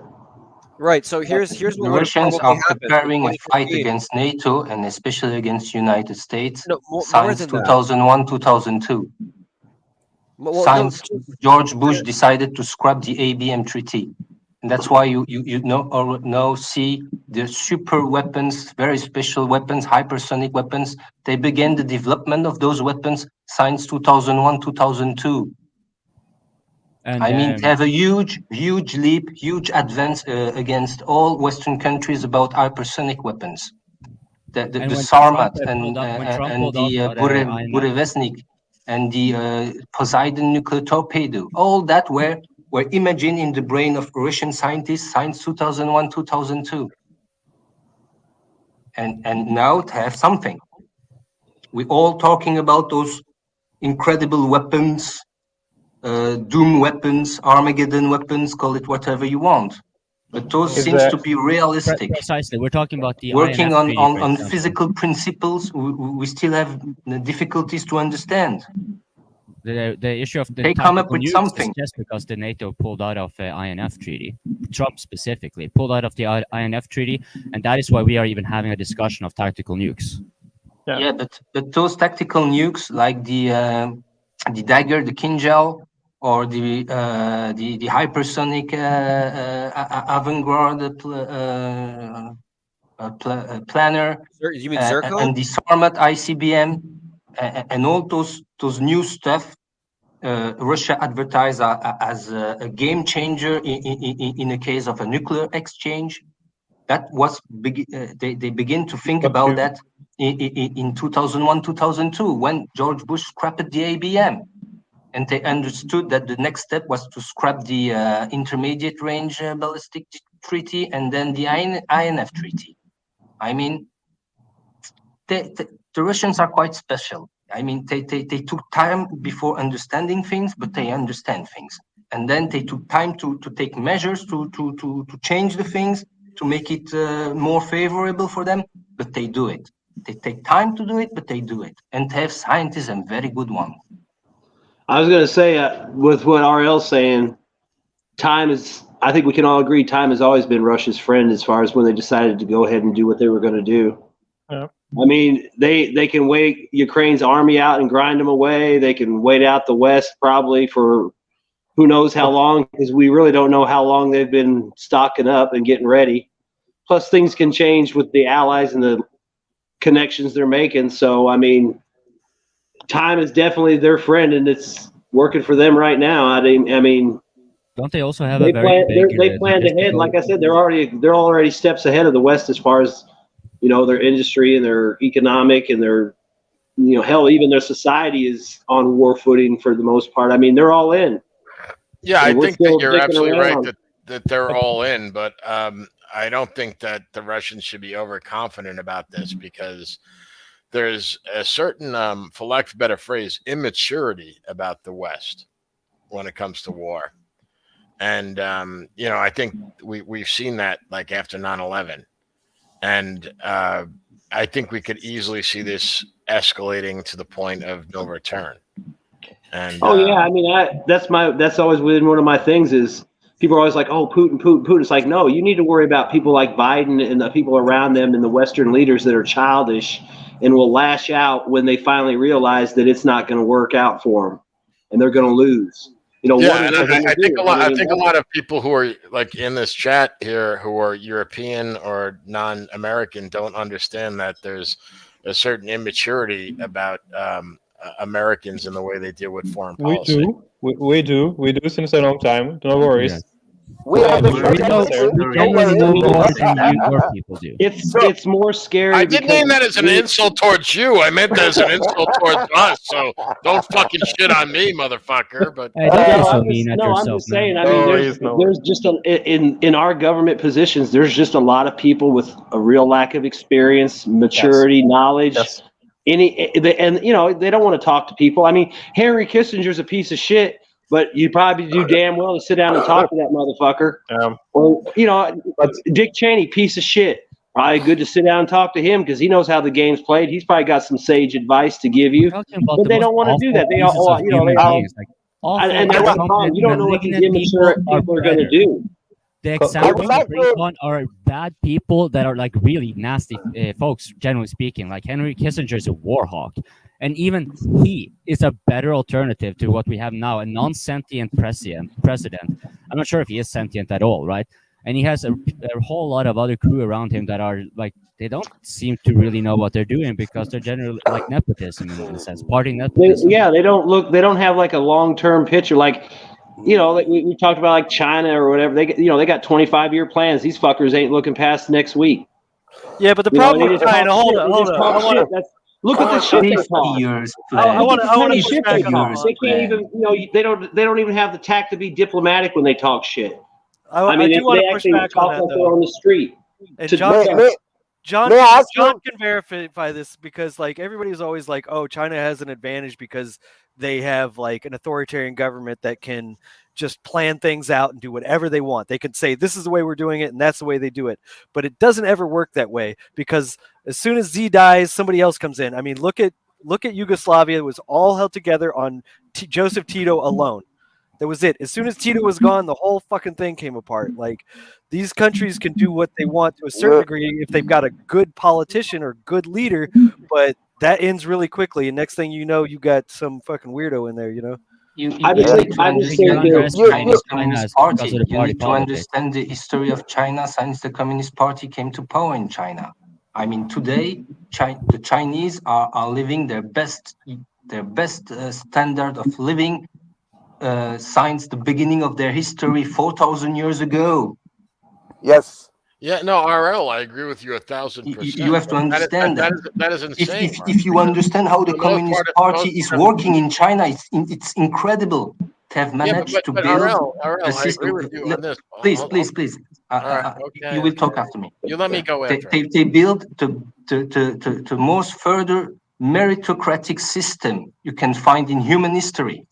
Right. So here's what the Russians are preparing a fight against NATO and especially against United States since 2001, 2002. Since George Bush decided to scrap the ABM treaty. And that's why you now see the super weapons, very special weapons, hypersonic weapons. They began the development of those weapons since 2001, 2002. And, I mean, they have a huge leap, huge advance against all Western countries about hypersonic weapons. The Sarmat and the Burevestnik and the Poseidon nuclear torpedo, all that were imagined in the brain of Russian scientists since 2001, 2002. And now to have something. We're all talking about those incredible weapons, doom weapons, Armageddon weapons, call it whatever you want. But those seems to be realistic. Precisely, we're talking about the working on physical principles. We still have difficulties to understand. The issue of the they come up with something is just because the NATO pulled out of the INF treaty. Trump specifically pulled out of the INF treaty, and that is why we are even having a discussion of tactical nukes. Yeah, but those tactical nukes like the Dagger, the Kinjal, or the hypersonic avant-garde planner, you mean Zircon? and disarmed ICBM, and all those new stuff. Russia advertised as a game changer in the case of a nuclear exchange. That was they begin to think about that in 2001, 2002, when George Bush scrapped the ABM, and they understood that the next step was to scrap the intermediate range ballistic treaty and then the INF treaty. I mean, the Russians are quite special. I mean, they took time before understanding things, but they understand things. And then they took time to take measures to change the things, to make it more favorable for them, but they do it. They take time to do it, but they do it. And they have scientists, and very good ones. I was going to say, with what RL's saying, time is, I think we can all agree, time has always been Russia's friend as far as when they decided to go ahead and do what they were going to do. Yeah. I mean, they can wait Ukraine's army out and grind them away. They can wait out the West probably for who knows how long, because we really don't know how long they've been stocking up and getting ready. Plus, things can change with the allies and the connections they're making. So, I mean, time is definitely their friend, and it's working for them right now. I mean, don't they also have a very big? They planned ahead. Like I said, they're already steps ahead of the West as far as, you know, their industry and their economic and their, you know, hell, even their society is on war footing for the most part. I mean, they're all in. Yeah, I we're think that still you're dicking absolutely around. right that they're all in, but I don't think that the Russians should be overconfident about this, because there's a certain, for lack of a better phrase, immaturity about the West when it comes to war. And, you know, I think we've seen that like after 9/11. And I think we could easily see this escalating to the point of no return. And yeah, I mean, that's always been one of my things is people are always like, oh, Putin. It's like, no, you need to worry about people like Biden and the people around them and the Western leaders that are childish and will lash out when they finally realize that it's not going to work out for them and they're going to lose. You know, yeah, and I think a lot of people who are like in this chat here who are European or non-American don't understand that there's a certain immaturity about Americans in the way they deal with foreign policy. We do since a long time. No worries. Yeah. We understand. It's more scary. I didn't mean that as an insult towards you. I meant that as an insult towards us. So don't fucking shit on me, motherfucker. But I'm just saying. I mean, there's just in our government positions, there's just a lot of people with a real lack of experience, maturity, knowledge. Yes. And you know, they don't want to talk to people. I mean, Henry Kissinger's a piece of shit. But you probably do damn well to sit down and talk to that motherfucker. Or, you know, Dick Cheney, piece of shit. Probably good to sit down and talk to him because he knows how the game's played. He's probably got some sage advice to give you. But they don't want to do that. They all, you know, and that's the problem. You don't know what these immature people are going to do. The examples you bring on are bad people that are like really nasty folks, generally speaking. Like Henry Kissinger is a war hawk. And even he is a better alternative to what we have now, a non-sentient president. I'm not sure if he is sentient at all, right? And he has a whole lot of other crew around him that are like, they don't seem to really know what they're doing because they're generally like nepotism in a sense, party nepotism. They don't have like a long-term picture. Like, you know, like we talked about like China or whatever. They got 25-year plans. These fuckers ain't looking past next week. Yeah, but the problem with China, hold on. Look at the shit they talk. I want to shit they talk. They can't even, you know, they don't even have the tact to be diplomatic when they talk shit. I mean, they actually talk like they're on the street. And John can verify this because like everybody was always like, oh, China has an advantage because they have like an authoritarian government that can just plan things out and do whatever they want. They can say this is the way we're doing it and that's the way they do it. But it doesn't ever work that way because as soon as Z dies, somebody else comes in. I mean, look at Yugoslavia. It was all held together on Joseph Tito alone. That was it. As soon as Tito was gone, the whole fucking thing came apart. Like these countries can do what they want to a certain degree if they've got a good politician or good leader, but that ends really quickly. And next thing you know, you got some fucking weirdo in there, you know? You I need just think to understand the Chinese Communist Party. You need to understand the history of China since the Communist Party came to power in China. I mean, today, the Chinese are living their best standard of living since the beginning of their history 4,000 years ago. Yes. Yeah, no, RL, I agree with you 1,000%. You have to understand that is insane. If you understand how the Communist Party is working in China, it's incredible to have managed to build RL, a I agree system. with you on this. Please. All right, okay, you will talk after me. You let me go after. They build the most further meritocratic system you can find in human history.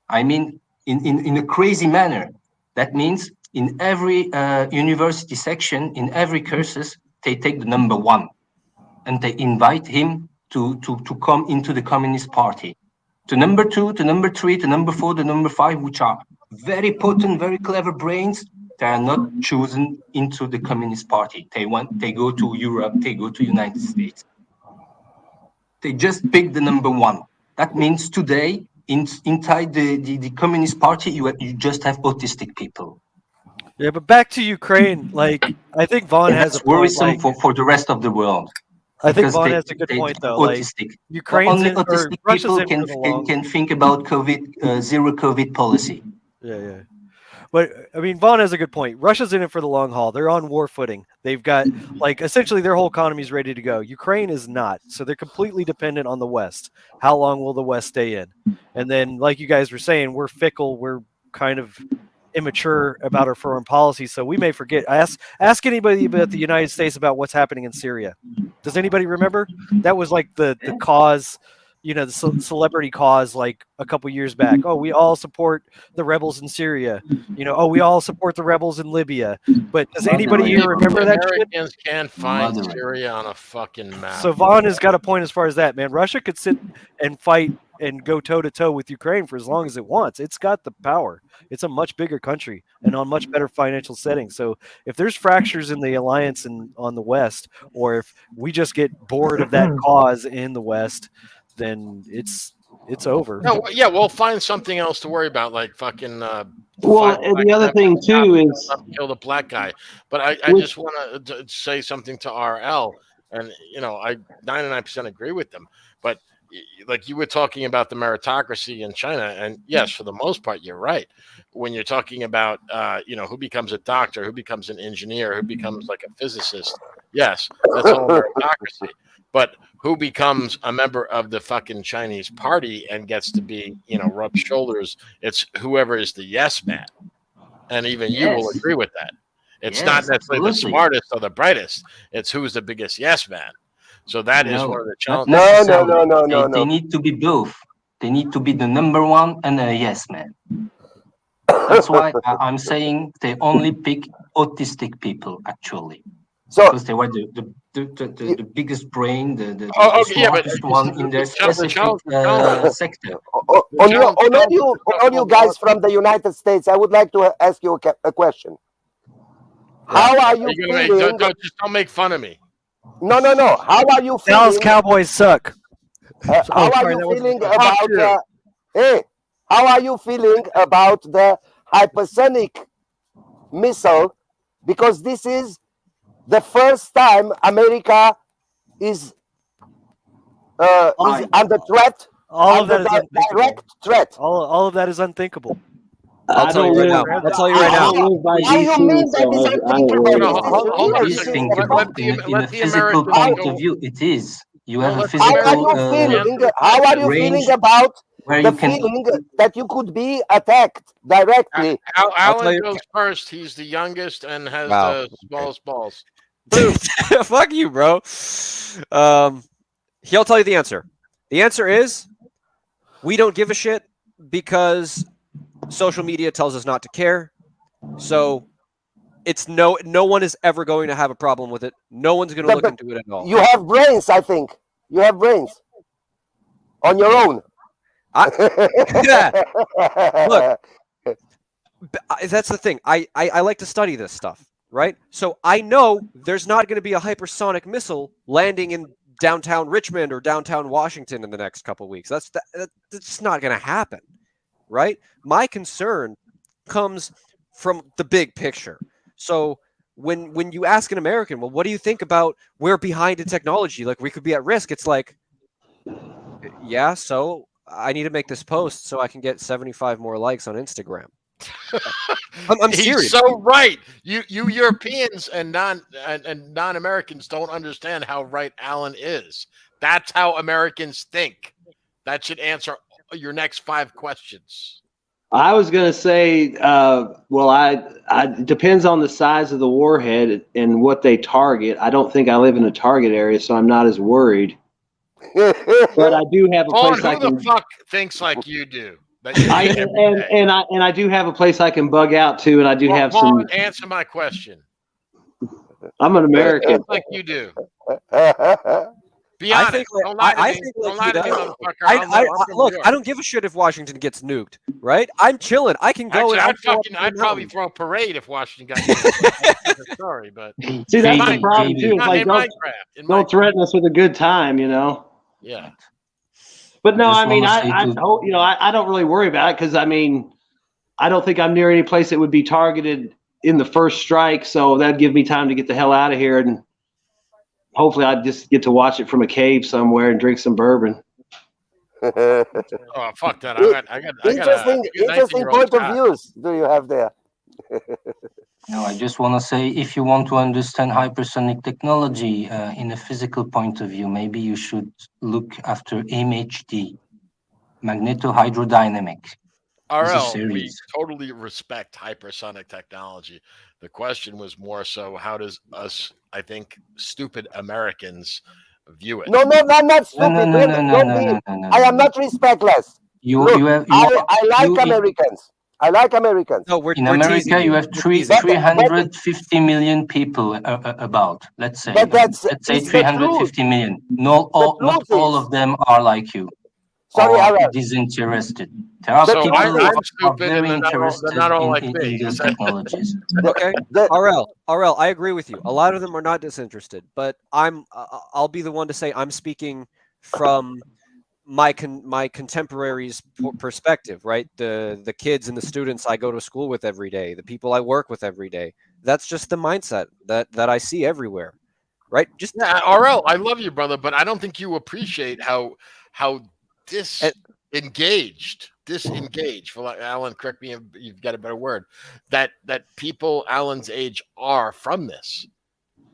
I mean, in a crazy manner. That means in every university section, in every courses, they take the number one, and they invite him to come into the Communist Party. To number two, to number three, to number four, to number five, which are very potent, very clever brains, they are not chosen into the Communist Party. They go to Europe, they go to United States. They just pick the number one. That means today, inside the Communist Party, you just have autistic people. Yeah, but back to Ukraine, like I think Vaughn has a point. Worrisome for the rest of the world. I think Vaughn has a good point though. Autistic. Like Ukraine's only autistic people can think about COVID, zero COVID policy. Yeah. But I mean, Vaughn has a good point. Russia's in it for the long haul. They're on war footing. They've got like essentially their whole economy is ready to go. Ukraine is not. So they're completely dependent on the West. How long will the West stay in? And then, like you guys were saying, we're fickle. We're kind of immature about our foreign policy. So we may forget. Ask anybody about the United States about what's happening in Syria. Does anybody remember? That was like the cause, you know, the celebrity cause like a couple years back. Oh, we all support the rebels in Syria. You know, oh, we all support the rebels in Libya. But does anybody here remember that shit? Americans can't find Syria on a fucking map. So Vaughn has got a point as far as that, man. Russia could sit and fight and go toe-to-toe with Ukraine for as long as it wants. It's got the power. It's a much bigger country and on much better financial settings. So if there's fractures in the alliance on the West, or if we just get bored of that cause in the West, then it's over. No, yeah, we'll find something else to worry about, like fucking. Well, and the other thing too is kill the black guy. But I just want to say something to RL, and you know, I 99% agree with them. But like you were talking about the meritocracy in China, and yes, for the most part, you're right. When you're talking about, you know, who becomes a doctor, who becomes an engineer, who becomes like a physicist, yes, that's all meritocracy. But who becomes a member of the fucking Chinese party and gets to be, you know, rub shoulders? It's whoever is the yes man, and even you will agree with that. It's not necessarily the smartest or the brightest. It's who's the biggest yes man. So that is one of the challenges. No. They need to be both. They need to be the number one and a yes man. That's why I'm saying they only pick autistic people, actually. Because they were the biggest brain, the smartest one in their specific sector. On you guys from the United States, I would like to ask you a question. How are you feeling? Just don't make fun of me. No. How are you feeling? Dallas Cowboys suck. How are you feeling about? Hey, how are you feeling about the hypersonic missile? Because this is the first time America is under threat. All of that is direct threat. All of that is unthinkable. I'll tell you right now. I'll tell you right now. How do you mean that is unthinkable? Please think about in a physical point of view. It is. You have a physical. How are you feeling about the feeling that you could be attacked directly? Alan goes first. He's the youngest and has the smallest balls. Fuck you, bro. He'll tell you the answer. The answer is we don't give a shit because social media tells us not to care. So it's no one is ever going to have a problem with it. No one's going to look into it at all. You have brains, I think. You have brains on your own. Yeah. Look, that's the thing. I like to study this stuff, right? So I know there's not going to be a hypersonic missile landing in downtown Richmond or downtown Washington in the next couple of weeks. That's not going to happen. right? My concern comes from the big picture. So when you ask an American, well, what do you think about we're behind in technology? Like, we could be at risk. It's like, yeah, so I need to make this post so I can get 75 more likes on Instagram. I'm He's serious. so right. You Europeans and non-Americans don't understand how right Alan is. That's how Americans think. That should answer your next 5 questions. I was going to say, well, it depends on the size of the warhead and what they target. I don't think I live in a target area, so I'm not as worried. But I do have a place I can. Who the fuck thinks like you do? I do have a place I can bug out to, and I do have some. Answer my question. I'm an American. Like you do. Be I honest. think, Don't lie to I me. think Don't like lie he to me, does. motherfucker. Look, I don't give a shit if Washington gets nuked, right? I'm chilling. I can go. Actually, I'd probably throw a parade if Washington got nuked. Sorry, but See, that's the problem too. It's like, don't threaten us with a good time, you know. Yeah. But no, Just I mean, wanna say I don't really worry about it because I mean, I don't think I'm near any place that would be targeted in the first strike, so that'd give me time to get the hell out of here, and hopefully I'd just get to watch it from a cave somewhere and drink some bourbon. Oh, fuck that! I got interesting point of views. Do you have there? No, I just want to say, if you want to understand hypersonic technology in a physical point of view, maybe you should look after MHD, magnetohydrodynamic. RL, we totally respect hypersonic technology. The question was more so, how does us, I think, stupid Americans view it? No, not stupid. No. I am not respectless. I like Americans. I like Americans. No, in America, you have 350 million people about, let's say. Let's say 350 million. Not all of them are like you. Sorry, are disinterested. There are people I'm who are stupid very and interested they're not all like in me. these technologies. Okay, RL, I agree with you. A lot of them are not disinterested, but I'll be the one to say I'm speaking from my contemporaries' perspective, right? The kids and the students I go to school with every day, the people I work with every day. That's just the mindset that I see everywhere, right? Just RL, I love you, brother, but I don't think you appreciate how disengaged, for like Alan, correct me if you've got a better word, that people Alan's age are from this.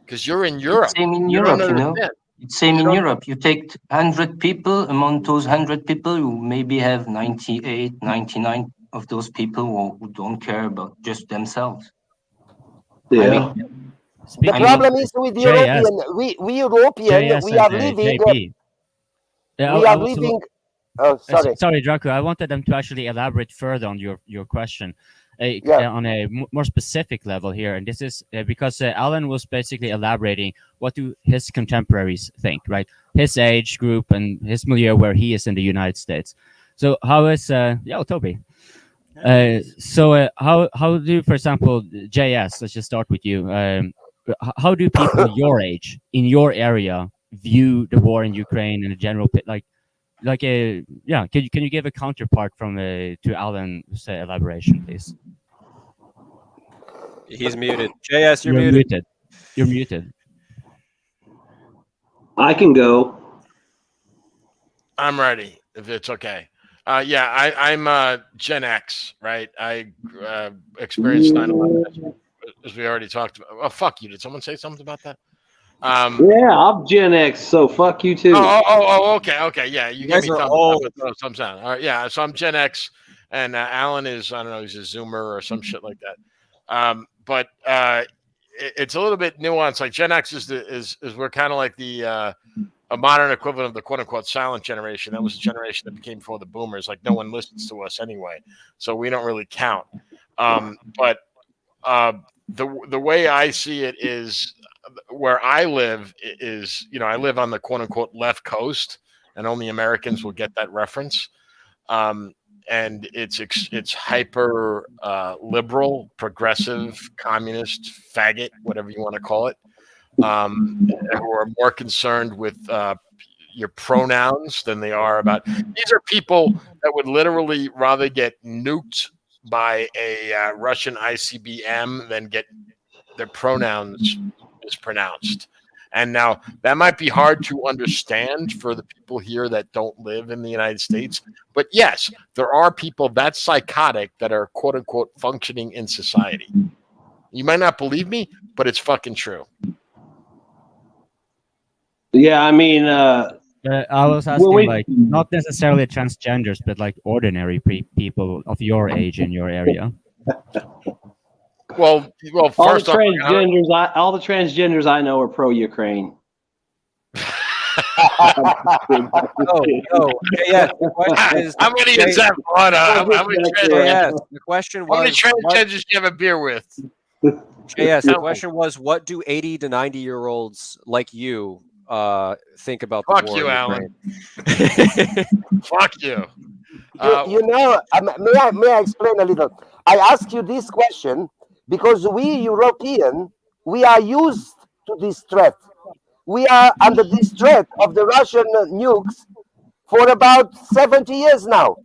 Because you're in Europe. Same in Europe, you know. It's same in Europe. You take 100 people, among those 100 people, you maybe have 98, 99 of those people who don't care about just themselves. Yeah. I mean, the problem is with European, we European, we are living. We are living. Oh, sorry. Sorry, Draco. I wanted them to actually elaborate further on your question. On a more specific level here, and this is because Alan was basically elaborating what do his contemporaries think, right? His age group and his milieu where he is in the United States. So how is Toby? How do, for example, JS? Let's just start with you. How do people your age in your area view the war in Ukraine and the general can you give a counterpart from to Alan's elaboration, please? He's muted. JS, you're muted. You're muted. I can go. I'm ready, if it's okay. I'm Gen X, right? I experienced 9/11, as we already talked about. Oh, fuck you. Did someone say something about that? Yeah, I'm Gen X, so fuck you too. Okay. Yeah, you guys gave me are old. thumbs down. All right, yeah, so I'm Gen X, and Alan is, I don't know, he's a Zoomer or some shit like that. But it's a little bit nuanced. Like Gen X is we're kind of like a modern equivalent of the quote unquote silent generation. That was the generation that became before the boomers. Like no one listens to us anyway, so we don't really count. But the way I see it is, where I live is, I live on the quote unquote left coast, and only Americans will get that reference. And it's hyper liberal, progressive, communist, faggot, whatever you want to call it, who are more concerned with your pronouns than they are about. These are people that would literally rather get nuked by a Russian ICBM than get their pronouns mispronounced. And now that might be hard to understand for the people here that don't live in the United States. But yes, there are people that psychotic that are quote unquote functioning in society. You might not believe me, but it's fucking true. Yeah, I mean, I was asking, like, not necessarily transgenders, but like ordinary people of your age in your area. Well, first all the transgenders I know are pro-Ukraine. Yeah. The question is, how many is that? The question was, how many transgenders do you have a beer with? Yes, the question was, what do 80 to 90-year-olds like you think about the Fuck war you, in Alan. Ukraine? Fuck you. May I explain a little? I ask you this question because we European, we are used to this threat. We are under this threat of the Russian nukes for about 70 years now.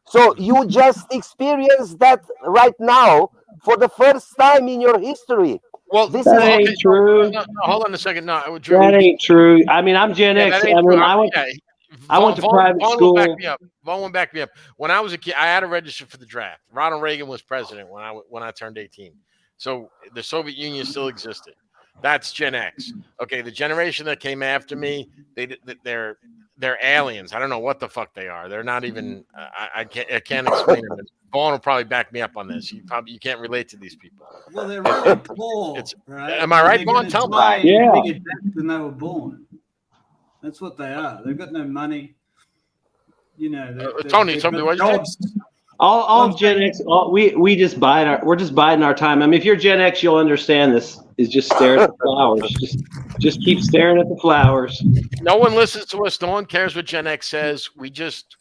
So you just experienced that right now for the first time in your history. Well, this that ain't true. No, hold on a second. No, Drew, that ain't true. I mean, I'm Gen X. I went to private school. Vaughn will back me up. When I was a kid, I had to register for the draft. Ronald Reagan was president when I turned 18. So the Soviet Union still existed. That's Gen X. Okay, the generation that came after me, they're aliens. I don't know what the fuck they are. They're not even. I can't explain them. Vaughn will probably back me up on this. You can't relate to these people. Well, they're really poor. Right? Am I right, Vaughn? Tell me. Yeah. Bigger debt than they were born. That's what they are. They've got no money. You know, Tony, somebody what you say? All Gen X, we just we're just biding our time. I mean, if you're Gen X, you'll understand this. Is just stare at the flowers. Just keep staring at the flowers. No one listens to us. No one cares what Gen X says. We're just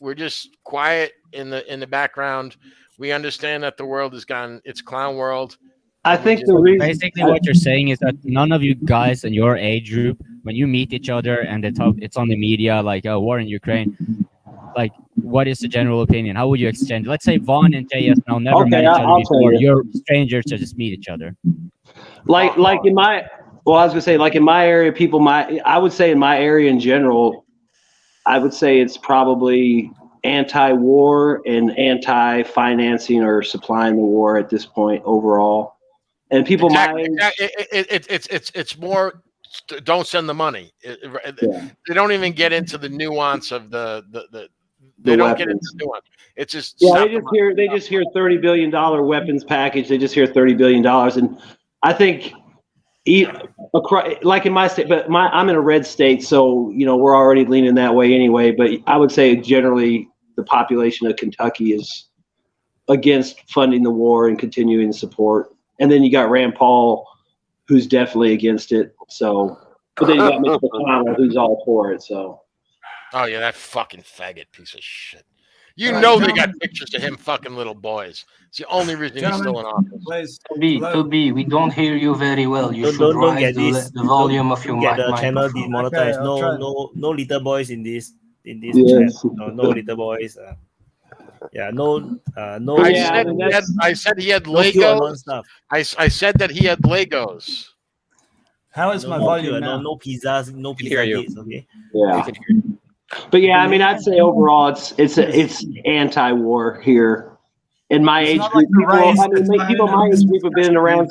quiet in the background. We understand that the world has gone. It's clown world. I think the reason basically what you're saying is that none of you guys in your age group, when you meet each other and it's on the media, like war in Ukraine, like what is the general opinion? How would you exchange? Let's say Vaughn and JS now never met each other before. You're strangers to just meet each other. Like in my, well, I was gonna say, like in my area, I would say in my area in general, I would say it's probably anti-war and anti-financing or supplying the war at this point overall. And people it's more don't send the money. They don't even get into the nuance of the they don't weapons. get into the nuance. It's just they just hear $30 billion weapons package. They just hear $30 billion, and I think like in my state, but I'm in a red state, so we're already leaning that way anyway. But I would say generally the population of Kentucky is against funding the war and continuing the support. And then you got Rand Paul, who's definitely against it. So, but then you got Mitch McConnell, who's all for it. So, oh yeah, that fucking faggot piece of shit. They got pictures of him fucking little boys. It's the only reason he's still in office. Toby, we don't hear you very well. You should raise the volume of your mic. Get the channel demonetized. No little boys in this chat. No little boys. No. I said he had Legos. I said that he had Legos. How is my volume now? No pizzas. No pizza dates. Okay. Yeah. But yeah, I mean, I'd say overall, it's anti-war here. In my age group, people my age group have been around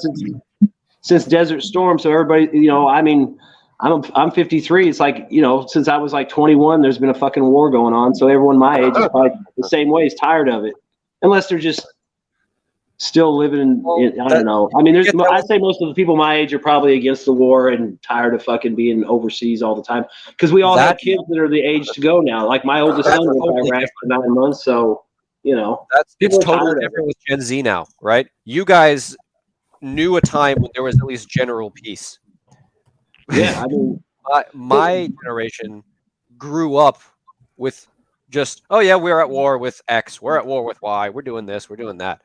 since Desert Storm. So everybody, I mean, I'm 53. It's like, since I was like 21, there's been a fucking war going on. So everyone my age is probably the same way, is tired of it, unless they're just still living in I don't know. I mean, I'd say most of the people my age are probably against the war and tired of fucking being overseas all the time, because we all have kids that are the age to go now. Like my oldest son was in Iraq for 9 months, so it's totally different with Gen Z now, right? You guys knew a time when there was at least general peace. Yeah, I mean, my generation grew up with just, oh yeah, we're at war with X, we're at war with Y, we're doing this, we're doing that.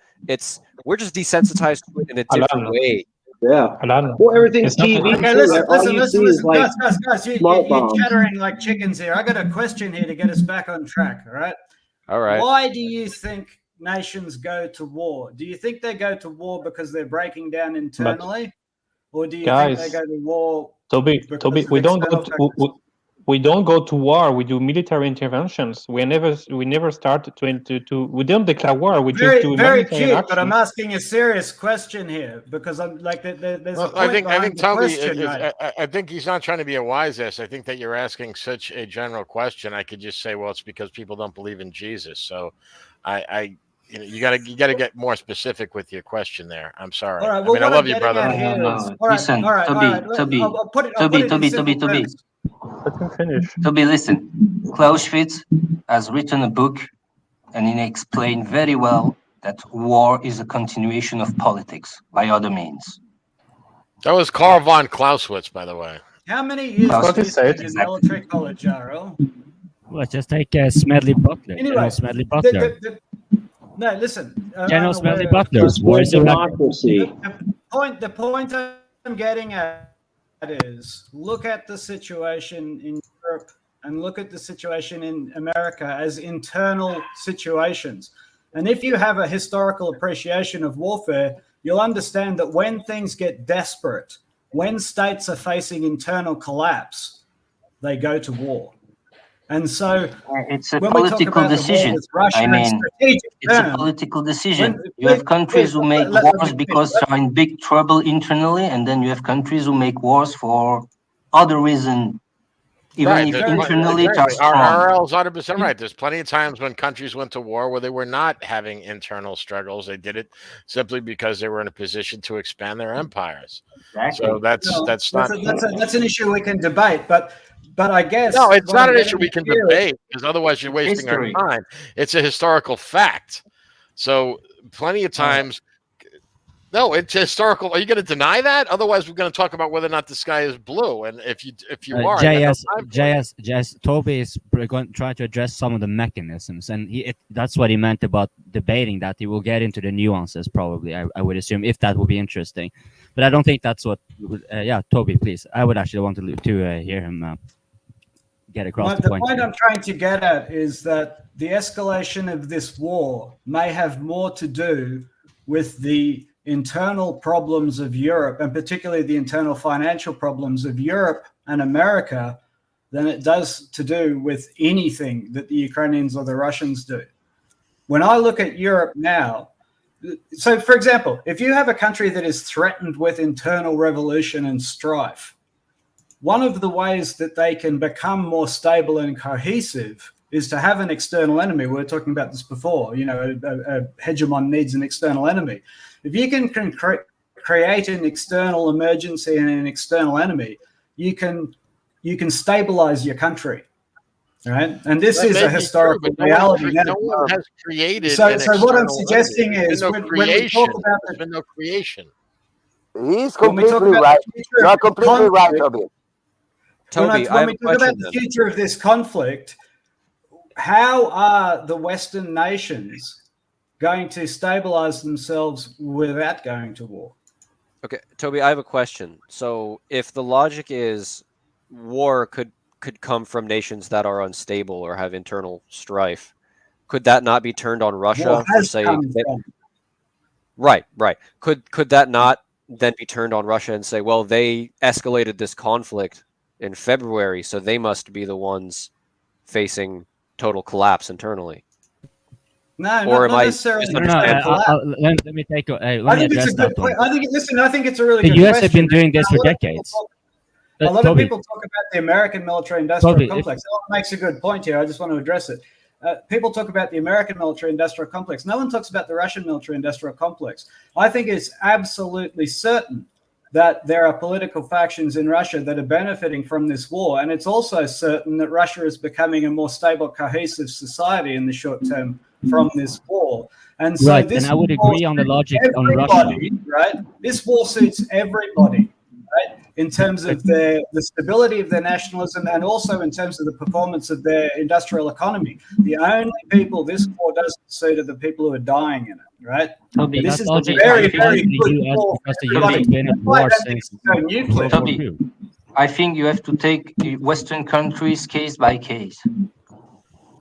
We're just desensitized to it in a different way. Yeah. Well, everything's TV. Okay, listen. Like Guys, you're chattering like chickens here. I got a question here to get us back on track, all right? All right. Why do you think nations go to war? Do you think they go to war because they're breaking down internally? Or do you think they go to war? Toby, we don't go to war. We do military interventions. We never start to. We don't declare war. We just do very military cute. action. But I'm asking a serious question here because I'm like, there's a point I think Toby. question, right? I think he's not trying to be a wise ass. I think that you're asking such a general question. I could just say, well, it's because people don't believe in Jesus. So, you got to get more specific with your question there. I'm sorry. All right, well, I love you, brother. Listen, Toby. Let him finish. Toby, listen. Clausewitz has written a book, and he explained very well that war is a continuation of politics by other means. That was Karl von Clausewitz, by the way. How many years did you study in military college, RL? Well, just take Smedley Butler. Anyway, General Smedley Butler. No, listen. General Smedley Butler. Democracy. The point I'm getting at is look at the situation in Europe and look at the situation in America as internal situations. And if you have a historical appreciation of warfare, you'll understand that when things get desperate, when states are facing internal collapse, they go to war. And so it's a political decision. It's a political decision. You have countries who make wars because they're in big trouble internally, and then you have countries who make wars for other reasons, even if internally they're strong. RL's 100% right. There's plenty of times when countries went to war where they were not having internal struggles. They did it simply because they were in a position to expand their empires. Exactly. So that's an issue we can debate, but I guess no, it's not an issue we can debate because otherwise you're wasting our time. It's a historical fact. So plenty of times, no, it's historical. Are you going to deny that? Otherwise, we're going to talk about whether or not the sky is blue. And if you are, JS, Toby is trying to address some of the mechanisms, and that's what he meant about debating that. He will get into the nuances probably. I would assume if that would be interesting, but I don't think that's what. Toby, please. I would actually want to hear him. Get across the point. The point I'm trying to get at is that the escalation of this war may have more to do with the internal problems of Europe, and particularly the internal financial problems of Europe and America, than it does to do with anything that the Ukrainians or the Russians do. When I look at Europe now, so for example, if you have a country that is threatened with internal revolution and strife, one of the ways that they can become more stable and cohesive is to have an external enemy. We were talking about this before. You know, a hegemon needs an external enemy. If you can create an external emergency and an external enemy, you can stabilize your country, right? And this is a historical reality. No one has created. So what I'm suggesting is when we talk about there's been no creation. He's completely right. You're completely right, Toby. When we talk about the future of this conflict, how are the Western nations going to stabilize themselves without going to war? Okay, Toby, I have a question. So if the logic is war could come from nations that are unstable or have internal strife, could that not be turned on Russia for saying Right. Could that not then be turned on Russia and say, well, they escalated this conflict in February, so they must be the ones facing total collapse internally? No, or not necessarily. Let me take. Let me address that point. I think it's a really good question. The US have been doing this for decades. A lot of people talk about the American military-industrial complex. That makes a good point here. I just want to address it. People talk about the American military-industrial complex. No one talks about the Russian military-industrial complex. I think it's absolutely certain that there are political factions in Russia that are benefiting from this war. And it's also certain that Russia is becoming a more stable, cohesive society in the short term from this war. And so and I would agree on the logic on Russia. Right? This war suits everybody. right? In terms of the stability of their nationalism and also in terms of the performance of their industrial economy. The only people this war doesn't suit are the people who are dying in it, right? Toby, This is a Toby, very, I think very the good US war. because the US has been at war since nuclear. Toby, I think you have to take Western countries case by case.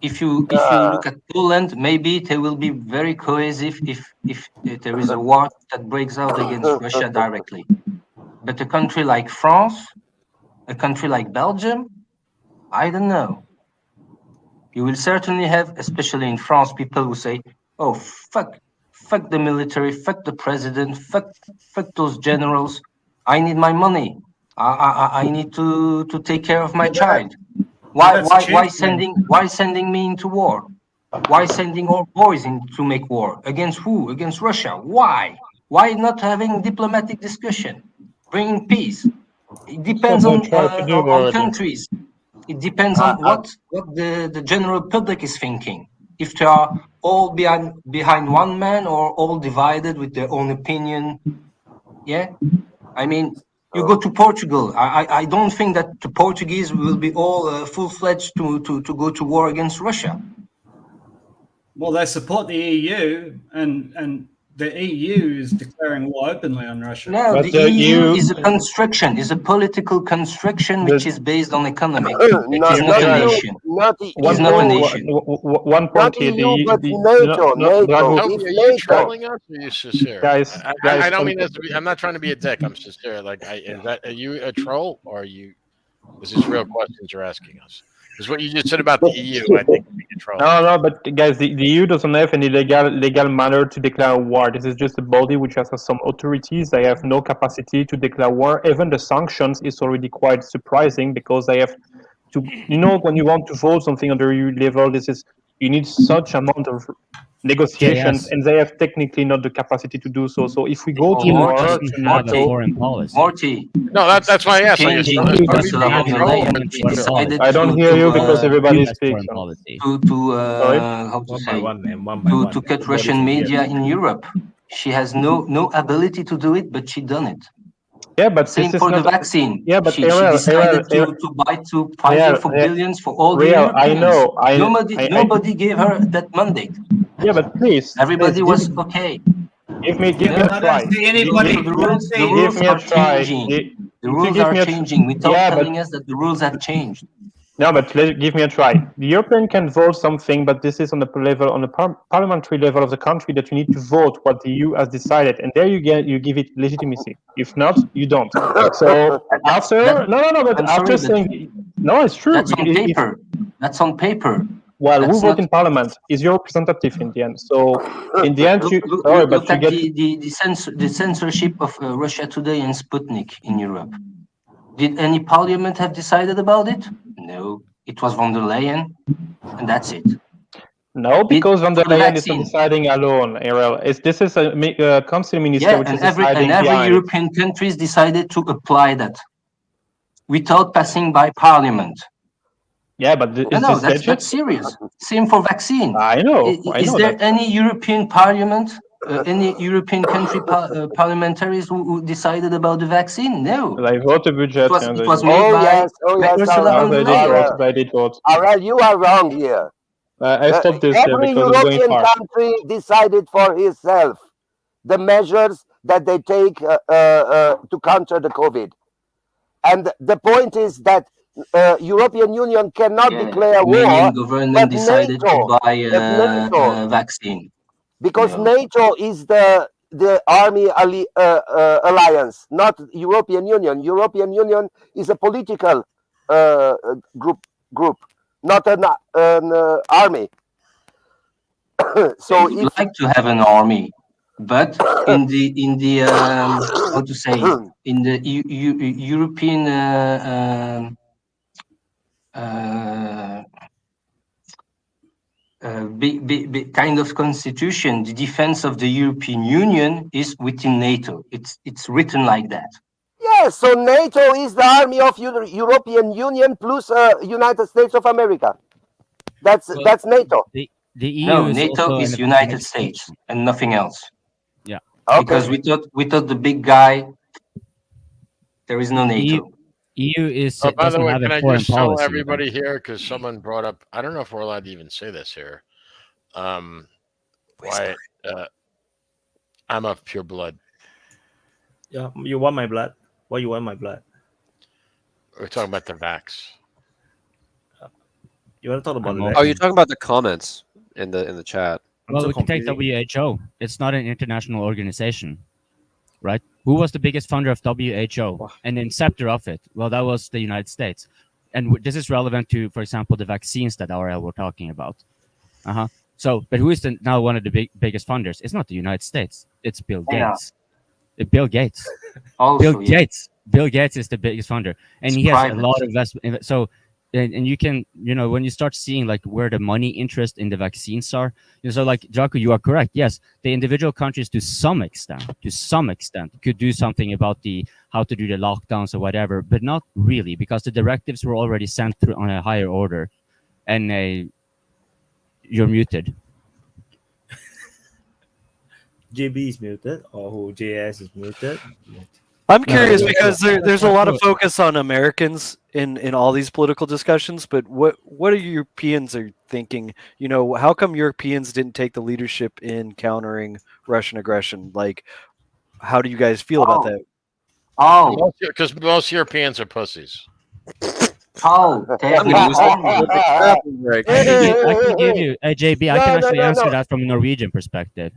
If you look at Poland, maybe they will be very cohesive if there is a war that breaks out against Russia directly. But a country like France, a country like Belgium, I don't know. You will certainly have, especially in France, people who say, "Oh, fuck the military, fuck the president, fuck those generals. I need my money. I need to take care of my child. Why sending me into war? Why sending our boys in to make war? Against who? Against Russia. Why? Why not having diplomatic discussion? Bringing peace. It depends on countries. It depends on what the general public is thinking. If they are all behind one man or all divided with their own opinion. Yeah, I mean, you go to Portugal. I don't think that the Portuguese will be all full-fledged to go to war against Russia. Well, they support the EU, and the EU is declaring war openly on Russia. No, But the EU is a construction, is a political construction which is based on economic. It is not a nation. It is not a nation. One point here. NATO. Toby, are you trolling us or are you sincere? Guys, I don't mean this to be, I'm not trying to be a dick. I'm sincere. Like, are you a troll or are you? This is real questions you're asking us. Because what you just said about the EU, I think we can troll. No, but guys, the EU doesn't have any legal manner to declare war. This is just a body which has some authorities. They have no capacity to declare war. Even the sanctions is already quite surprising because they have to, when you want to vote something under EU level, you need such amount of negotiations, and they have technically not the capacity to do so. So if we go to war, to NATO, foreign policy. Morty. No, that's why I asked. I don't hear you because everybody is speaking. To cut Russian media in Europe. She has no ability to do it, but she done it. Yeah, but same this is for the not vaccine. Yeah, but she decided to buy to Pfizer for billions for all the Europeans. Nobody gave her that mandate. Yeah, but please. Everybody was okay. Give me a try. The rules are changing. The rules are changing without telling us that the rules have changed. No, but give me a try. The European can vote something, but this is on the level, on the parliamentary level of the country that you need to vote what the EU has decided, and there you give it legitimacy. If not, you don't. So after saying no, it's true. That's on paper. That's on paper. Well, who vote in parliament is your representative in the end. So in the end, look at the censorship of Russia Today and Sputnik in Europe. Did any parliament have decided about it? No. It was von der Leyen, and that's it. No, because von der Leyen is not deciding alone, IRL. This is a council minister which is deciding and every European countries decided to apply that without passing by parliament. Yeah, but that's serious. Same for vaccine. I know. Is there any European parliament, any European country parliamentaries who decided about the vaccine? No. They vote the budget. It was made by Ursula von der Leyen. They did vote. All right, you are wrong here. I stopped this Every because it's going European far. country decided for itself the measures that they take to counter the COVID. And the point is that European Union cannot declare war, Romanian government but decided NATO, to buy a vaccine. Because NATO is the army alliance, not European Union. European Union is a political group, not an army. So I would like to have an army, but in the how to say, in the European kind of constitution, the defense of the European Union is within NATO. It's written like that. Yes, so NATO is the army of European Union plus United States of America. That's NATO. The EU no, NATO is United States and nothing else. Yeah. Okay. Because we thought the big guy There is no NATO. EU is Oh, by the doesn't way, have can a I foreign just tell policy. everybody here, because someone brought up, I don't know if we're allowed to even say this here. Why? I'm of pure blood. Yeah, you want my blood? Why you want my blood? We're talking about the vax. You want to talk about the Oh, vax? you're talking about the comments in the chat. Well, we can take WHO. It's not an international organization, right? Who was the biggest funder of WHO and the inceptor of it? Well, that was the United States. And this is relevant to, for example, the vaccines that IRL were talking about. So, but who is now one of the biggest funders? It's not the United States. It's Bill Gates. Bill Gates. Also, Bill Gates is the biggest funder, and he has a lot of investment. So, and you can, when you start seeing like where the money interest in the vaccines are, so like Jaco, you are correct. Yes, the individual countries to some extent could do something about how to do the lockdowns or whatever, but not really, because the directives were already sent through on a higher order, and you're muted. JB is muted, or who JS is muted. I'm curious because there's a lot of focus on Americans in all these political discussions, but what are Europeans are thinking? How come Europeans didn't take the leadership in countering Russian aggression? Like, how do you guys feel about that? Because most Europeans are pussies. I can give you, JB. I can actually answer that from a Norwegian perspective,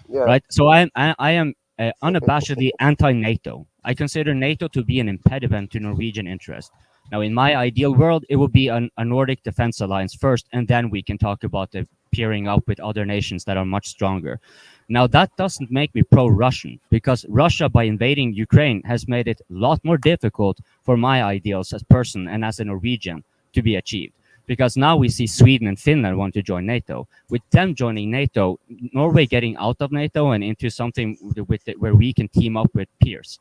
right? So I am unabashedly anti-NATO. I consider NATO to be an impediment to Norwegian interest. Now, in my ideal world, it would be a Nordic defense alliance first, and then we can talk about the pairing up with other nations that are much stronger. Now, that doesn't make me pro-Russian, because Russia, by invading Ukraine, has made it a lot more difficult for my ideals as a person and as a Norwegian to be achieved. Because now we see Sweden and Finland want to join NATO. With them joining NATO, Norway getting out of NATO and into something where we can team up with peers.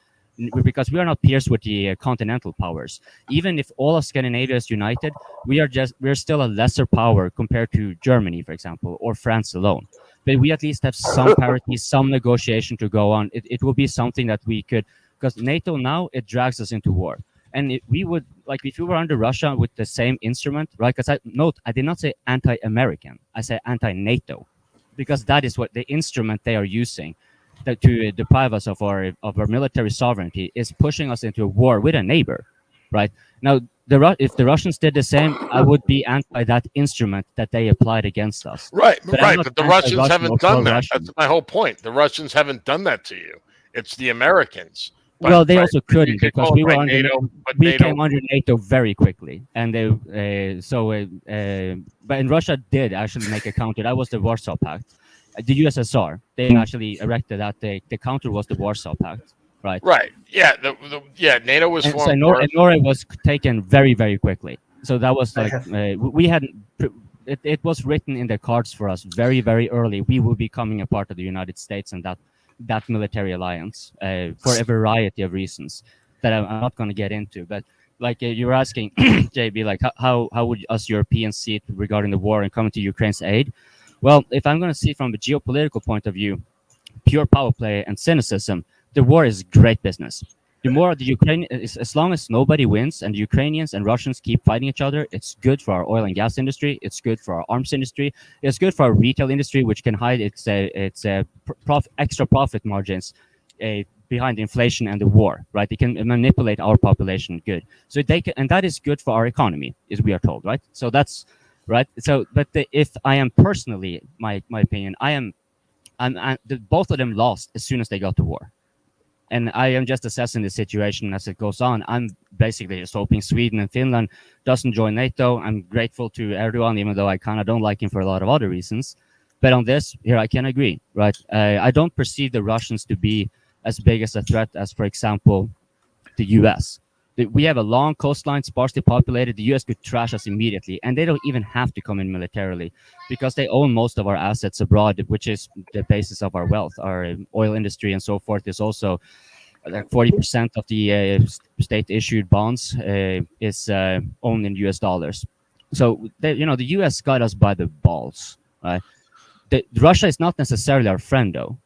Because we are not peers with the continental powers. Even if all of Scandinavia is united, we're still a lesser power compared to Germany, for example, or France alone. But we at least have some parity, some negotiation to go on. It will be something that we could, because NATO now, it drags us into war. And we would, like, if we were under Russia with the same instrument, right? Because I did not say anti-American. I say anti-NATO, because that is what the instrument they are using to deprive us of our military sovereignty is pushing us into a war with a neighbor, right? Now, if the Russians did the same, I would be anti that instrument that they applied against us. Right, but the Russians haven't done that. Russian. That's my whole point. The Russians haven't done that to you. It's the Americans. Well, they also couldn't, because we were under NATO. We came under NATO very quickly, and but in Russia did actually make a counter. That was the Warsaw Pact. The USSR, they actually erected that. The counter was the Warsaw Pact, right? Right. Yeah. NATO was formed. And Norway was taken very, very quickly. So that was like we had. It was written in the cards for us very, very early. We will be becoming a part of the United States and that military alliance for a variety of reasons that I'm not going to get into. But like you were asking, JB, like how would us Europeans see it regarding the war and coming to Ukraine's aid? Well, if I'm going to see from a geopolitical point of view, pure power play and cynicism, the war is great business. The more the Ukraine, as long as nobody wins and the Ukrainians and Russians keep fighting each other, it's good for our oil and gas industry. It's good for our arms industry. It's good for our retail industry, which can hide its extra profit margins behind inflation and the war, right? They can manipulate our population good. So and that is good for our economy, as we are told, right? So that's right. So, but if I am personally, my opinion, both of them lost as soon as they got to war. And I am just assessing the situation as it goes on. I'm basically just hoping Sweden and Finland doesn't join NATO. I'm grateful to Erdogan, even though I kind of don't like him for a lot of other reasons. But on this, here I can agree, right? I don't perceive the Russians to be as big as a threat as, for example, the U.S. We have a long coastline, sparsely populated. The U.S. could trash us immediately, and they don't even have to come in militarily because they own most of our assets abroad, which is the basis of our wealth. Our oil industry and so forth is also like 40% of the state-issued bonds is owned in U.S. dollars. So, the U.S. got us by the balls, right? Russia is not necessarily our friend, though.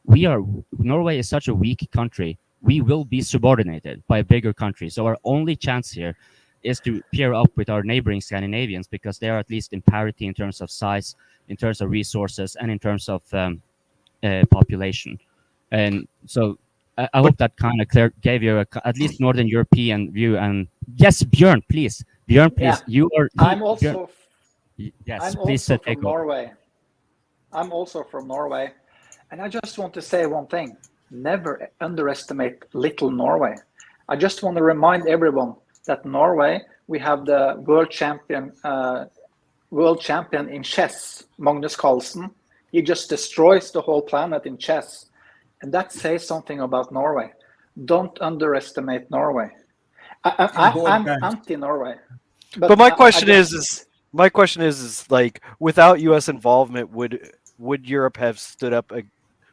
Norway is such a weak country we will be subordinated by a bigger country. So our only chance here is to pair up with our neighboring Scandinavians, because they are at least in parity in terms of size, in terms of resources, and in terms of population. And so I hope that kind of gave you at least Northern European view. And yes, Björn, please. Björn, please. Yeah. I'm also from Norway. I'm also from Norway. And I just want to say one thing. Never underestimate little Norway. I just want to remind everyone that Norway, we have the world champion in chess, Magnus Carlsen. He just destroys the whole planet in chess. And that says something about Norway. Don't underestimate Norway. I'm anti-Norway. But my question is like, without U.S. involvement, would Europe have stood up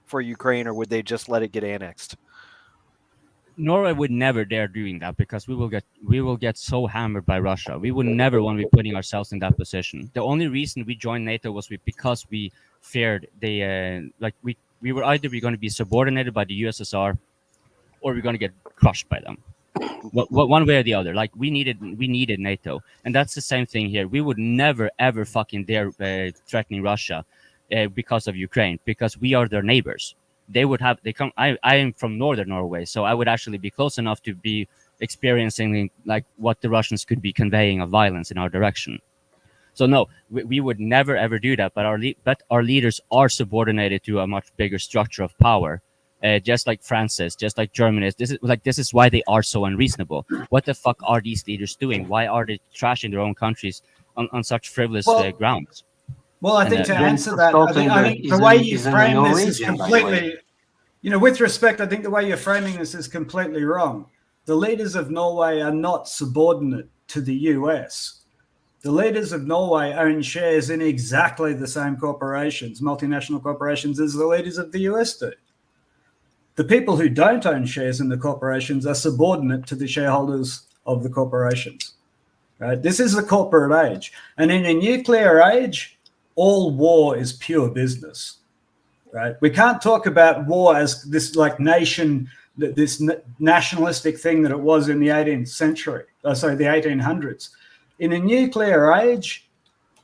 for Ukraine, or would they just let it get annexed? Norway would never dare doing that, because we will get so hammered by Russia. We would never want to be putting ourselves in that position. The only reason we joined NATO was because we feared we were either going to be subordinated by the USSR, or we're going to get crushed by them. One way or the other. Like, we needed NATO, and that's the same thing here. We would never ever fucking dare threatening Russia because of Ukraine, because we are their neighbors. I am from northern Norway, so I would actually be close enough to be experiencing like what the Russians could be conveying of violence in our direction. So no, we would never ever do that. But our leaders are subordinated to a much bigger structure of power, just like France is, just like Germany is. This is why they are so unreasonable. What the fuck are these leaders doing? Why are they trashing their own countries on such frivolous grounds? Well, I think to answer that, I think the way you frame this is completely, with respect, I think the way you're framing this is completely wrong. The leaders of Norway are not subordinate to the US. The leaders of Norway own shares in exactly the same corporations, multinational corporations, as the leaders of the US do. The people who don't own shares in the corporations are subordinate to the shareholders of the corporations. Right? This is the corporate age. And in a nuclear age, all war is pure business, right? We can't talk about war as this this nationalistic thing that it was in the 18th century, the 1800s. In a nuclear age,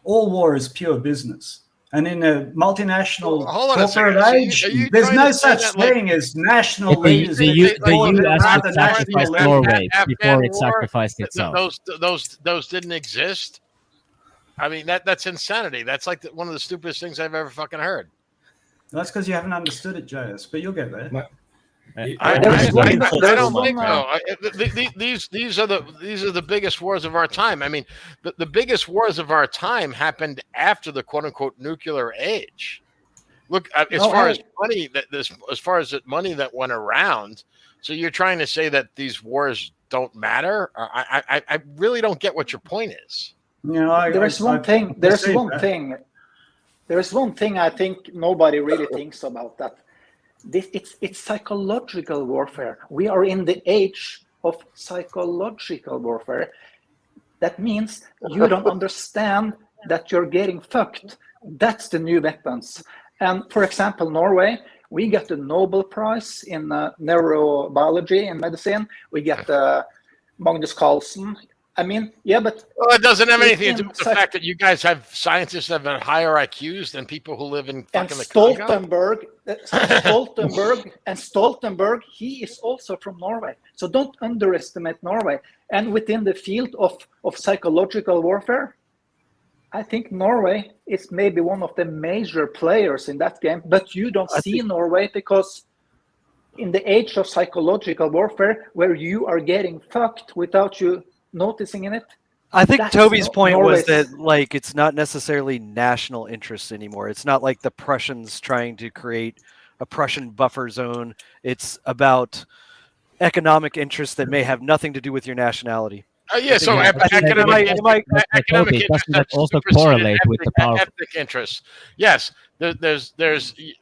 all war is pure business. And in a multinational corporate age, there's no such thing as national leaders. The US would sacrifice Norway before it sacrificed itself. Those didn't exist. I mean, that's insanity. That's like one of the stupidest things I've ever fucking heard. That's because you haven't understood it, JS, but you'll get there. I don't think so. These are the biggest wars of our time. I mean, the biggest wars of our time happened after the quote unquote nuclear age. Look, as far as the money that went around. So you're trying to say that these wars don't matter? I really don't get what your point is. There's one thing I think nobody really thinks about, that it's psychological warfare. We are in the age of psychological warfare. That means you don't understand that you're getting fucked. That's the new weapons. And for example, Norway, we got the Nobel Prize in neurobiology and medicine. We get Magnus Carlsen. I mean, but it doesn't have anything to do with the fact that you guys have scientists that have higher IQs than people who live in fucking the Congo. Stoltenberg, he is also from Norway. So don't underestimate Norway. And within the field of psychological warfare, I think Norway is maybe one of the major players in that game. But you don't see Norway, because in the age of psychological warfare, where you are getting fucked without you noticing in it. I think Toby's point was that it's not necessarily national interests anymore. It's not like the Prussians trying to create a Prussian buffer zone. It's about economic interests that may have nothing to do with your nationality. So economic interests also correlate with the power. Ethnic interests. Yes, there's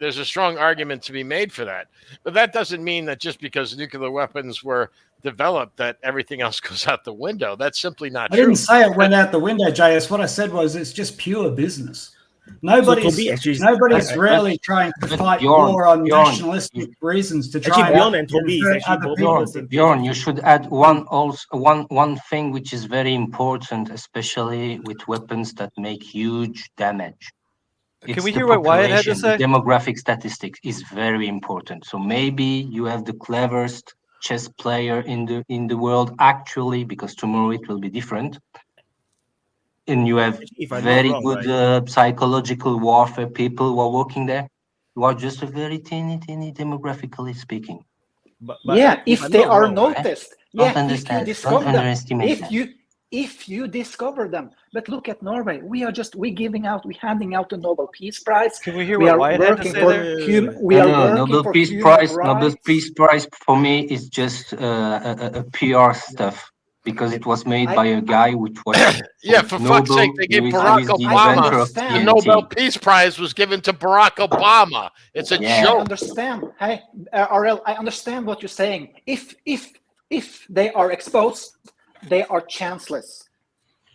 a strong argument to be made for that, but that doesn't mean that just because nuclear weapons were developed that everything else goes out the window. That's simply not true. I didn't say it went out the window, JS. What I said was it's just pure business. Nobody's really trying to fight war on nationalistic reasons to try and Bjorn, you should add one thing which is very important, especially with weapons that make huge damage. Can we hear what Wyatt had to say? Demographic statistics is very important. So maybe you have the cleverest chess player in the world, actually, because tomorrow it will be different. And you have very good psychological warfare people who are working there. You are just a very teeny demographically speaking. But if they are noticed, don't underestimate them. If you discover them. But look at Norway. We're handing out the Nobel Peace Prize. Can we hear what Wyatt had to say there? Nobel Peace Prize for me is just a PR stuff. Because it was made by a guy which was for fuck's sake, they gave Barack Obama the Nobel Peace Prize was given to Barack Obama. It's a joke. I understand. Hey, RL, I understand what you're saying. If they are exposed, they are chanceless.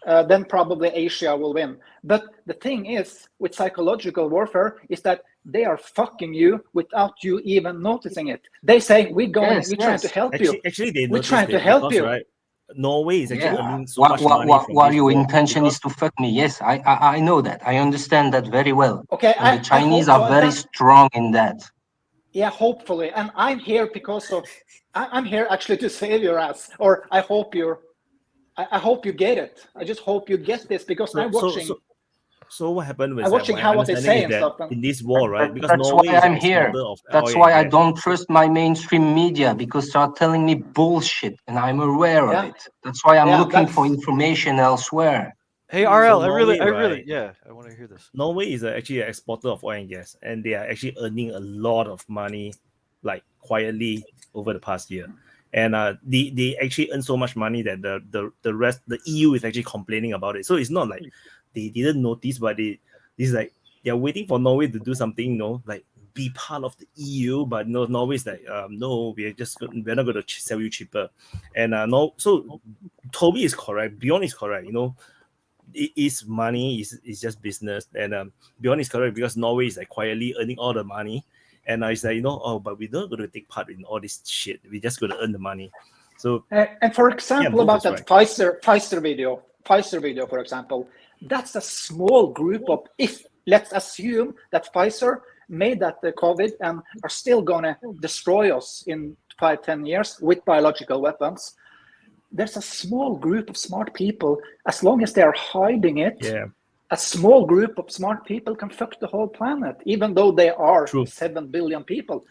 Then probably Asia will win. But the thing is, with psychological warfare, is that they are fucking you without you even noticing it. They say we're trying to help you. Actually, we're trying to help you. Right? Norway is actually earning so much money. What your intention is to fuck me? Yes, I know that. I understand that very well. Okay, the Chinese are very strong in that. Yeah, hopefully, and I'm here because of I'm here actually to save your ass. Or I hope you get it. I just hope you get this because I'm watching. So what happened with I'm watching what they say and stuff. In this war, right? Because that's Norway why I'm here. That's why I don't trust my mainstream media because they are telling me bullshit and I'm aware of it. That's why I'm looking for information elsewhere. Hey RL, I really, I want to hear this. Norway is actually an exporter of oil and gas, and they are actually earning a lot of money, like quietly over the past year. And they actually earn so much money that the EU is actually complaining about it. So it's not like they didn't notice, but they're waiting for Norway to do something, like be part of the EU. But no, Norway's like, no, we're not going to sell you cheaper. And so Toby is correct. Bjorn is correct. It is money. It's just business. And Bjorn is correct because Norway is like quietly earning all the money. And it's like, but we're not going to take part in all this shit. We're just going to earn the money. So and for example, about that Pfizer video, for example, that's a small group of, let's assume that Pfizer made that the COVID and are still going to destroy us in 5-10 years with biological weapons. There's a small group of smart people, as long as they are hiding it. Yeah. A small group of smart people can fuck the whole planet, even though they are 7 billion people.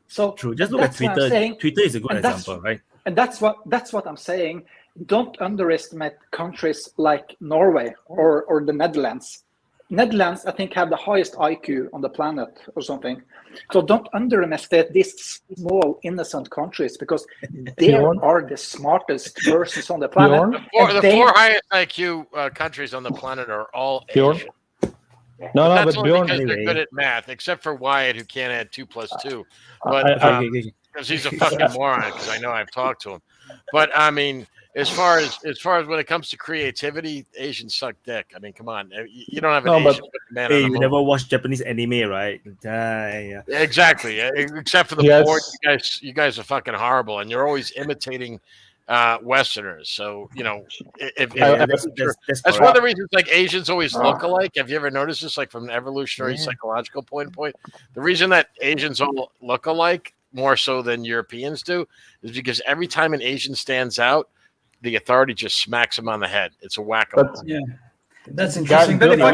So true. Just look at Twitter. Twitter is a good example, right? And that's what I'm saying. Don't underestimate countries like Norway or the Netherlands. Netherlands, I think, have the highest IQ on the planet or something. So don't underestimate these small, innocent countries because they are the smartest persons on the planet. The four highest IQ countries on the planet are all Asian. No, that's but only because they're good at math, except for Wyatt, who can't add 2 + 2. But because he's a fucking moron, because I know I've talked to him. But I mean, as far as when it comes to creativity, Asians suck dick. I mean, come on, you don't have an Asian man. Hey, you never watch Japanese anime, right? Yeah, exactly. Except for the board, you guys are fucking horrible, and you're always imitating Westerners. So that's one of the reasons like Asians always look alike. Have you ever noticed this? Like from an evolutionary psychological point, the reason that Asians all look alike more so than Europeans do is because every time an Asian stands out, the authority just smacks him on the head. It's a whack-a-mole. Yeah, that's interesting. But if I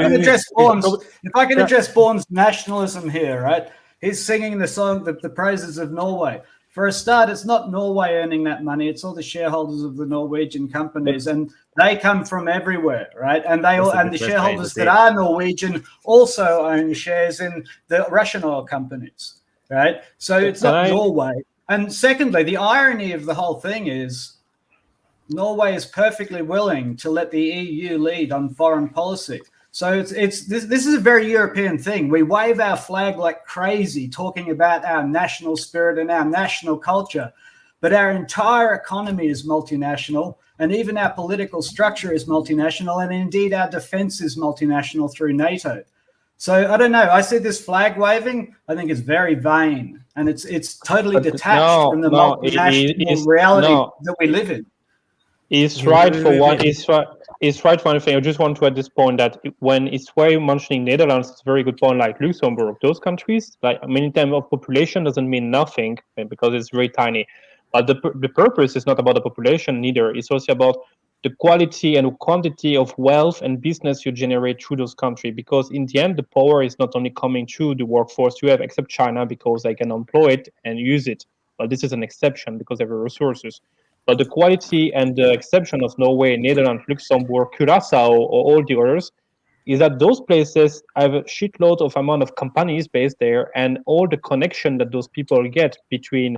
can address Bourne's nationalism here, right? He's singing the song, the praises of Norway. For a start, it's not Norway earning that money; it's all the shareholders of the Norwegian companies, and they come from everywhere, right? And the shareholders that are Norwegian also own shares in the Russian oil companies, right? So it's not Norway. And secondly, the irony of the whole thing is, Norway is perfectly willing to let the EU lead on foreign policy. So this is a very European thing. We wave our flag like crazy, talking about our national spirit and our national culture, but our entire economy is multinational, and even our political structure is multinational, and indeed our defense is multinational through NATO. So I don't know. I see this flag waving. I think it's very vain, and it's totally detached from the multinational reality that we live in. It's right for one. It's right for one thing. I just want to add this point that when it's very mentioning Netherlands, it's a very good point. Like Luxembourg, those countries, like in terms of population, doesn't mean nothing because it's very tiny. But the purpose is not about the population neither. It's also about the quality and quantity of wealth and business you generate through those countries. Because in the end, the power is not only coming through the workforce you have, except China, because they can employ it and use it. But this is an exception because they have resources. But the quality and the exception of Norway, Netherlands, Luxembourg, Curaçao, or all the others, is that those places have a shitload of amount of companies based there, and all the connection that those people get between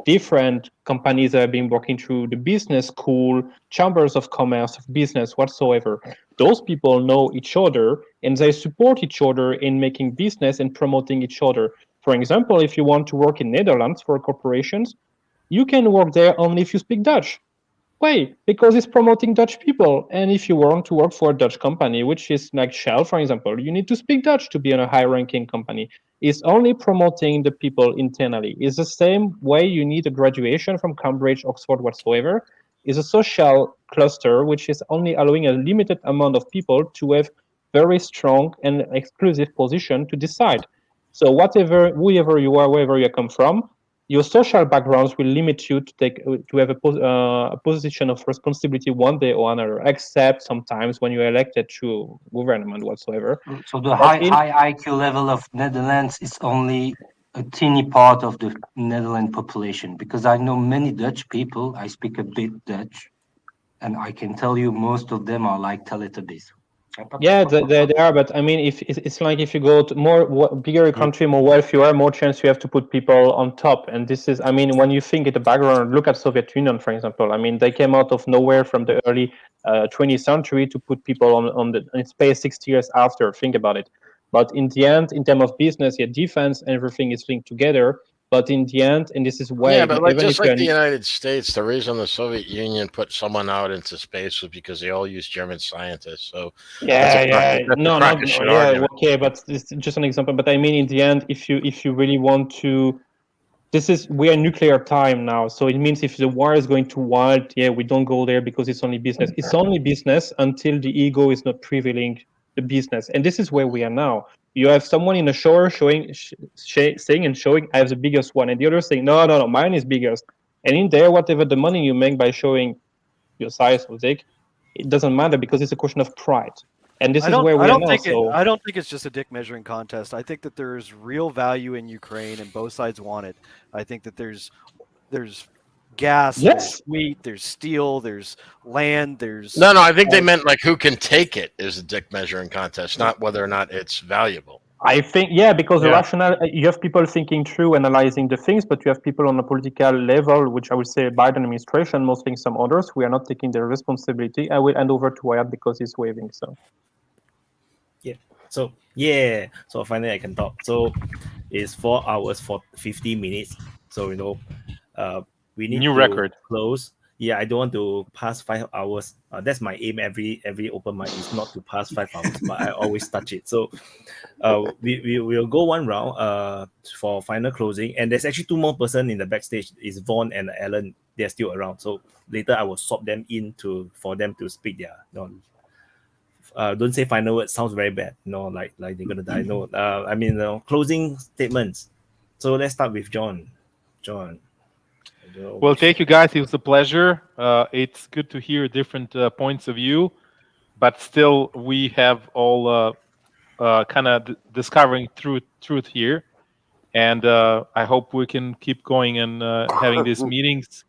different companies that have been working through the business school, chambers of commerce, of business, whatsoever. Those people know each other, and they support each other in making business and promoting each other. For example, if you want to work in Netherlands for corporations, you can work there only if you speak Dutch. Why? Because it's promoting Dutch people. And if you want to work for a Dutch company, which is like Shell, for example, you need to speak Dutch to be in a high-ranking company. It's only promoting the people internally. It's the same way you need a graduation from Cambridge, Oxford, whatsoever. It's a social cluster, which is only allowing a limited amount of people to have very strong and exclusive position to decide. So whoever you are, wherever you come from, your social backgrounds will limit you to have a position of responsibility one day or another, except sometimes when you're elected to government whatsoever. So the high IQ level of Netherlands is only a teeny part of the Netherlands population, because I know many Dutch people. I speak a bit Dutch, and I can tell you most of them are like Teletubbies. Yeah, they are, but I mean, if it's like if you go to bigger country, more wealthy you are, more chance you have to put people on top. And this is, I mean, when you think at the background, look at Soviet Union, for example. I mean, they came out of nowhere from the early 20th century to put people on space 60 years after. Think about it. But in the end, in terms of business, yeah, defense, everything is linked together. But in the end, and this is why, Yeah, but even just if like the United States, the reason the Soviet Union put someone out into space was because they all used German scientists. So okay, but it's just an example. But I mean, in the end, if you really want to, we are nuclear time now. So it means if the war is going too wild, yeah, we don't go there because it's only business. It's only business until the ego is not prevailing the business, and this is where we are now. You have someone in a shower saying and showing, I have the biggest one, and the other saying, no, mine is biggest. And in there, whatever the money you make by showing your size or dick, it doesn't matter because it's a question of pride. And this is where we are now. I don't think it's just a dick measuring contest. I think that there's real value in Ukraine, and both sides want it. I think that there's gas, there's wheat, there's steel, there's land, there's No, I think they meant like who can take it is a dick measuring contest, not whether or not it's valuable. I think, because the rationale, you have people thinking through, analyzing the things, but you have people on a political level, which I would say Biden administration, mostly some others, who are not taking their responsibility. I will hand over to Wyatt because he's waving. So. So finally I can talk. So it's 4 hours for 50 minutes. So we need new to record close. Yeah, I don't want to pass 5 hours. That's my aim every open mic is not to pass 5 hours, but I always touch it. So we will go one round for final closing. And there's actually 2 more person in the backstage. Is Vaughn and Alan. They're still around. So later I will swap them in for them to speak their don't say final words, sounds very bad. Like they're gonna die. No, I mean closing statements. So let's start with John. Well, thank you guys. It was a pleasure. It's good to hear different points of view, but still we have all kind of discovering truth here, and I hope we can keep going and having these meetings,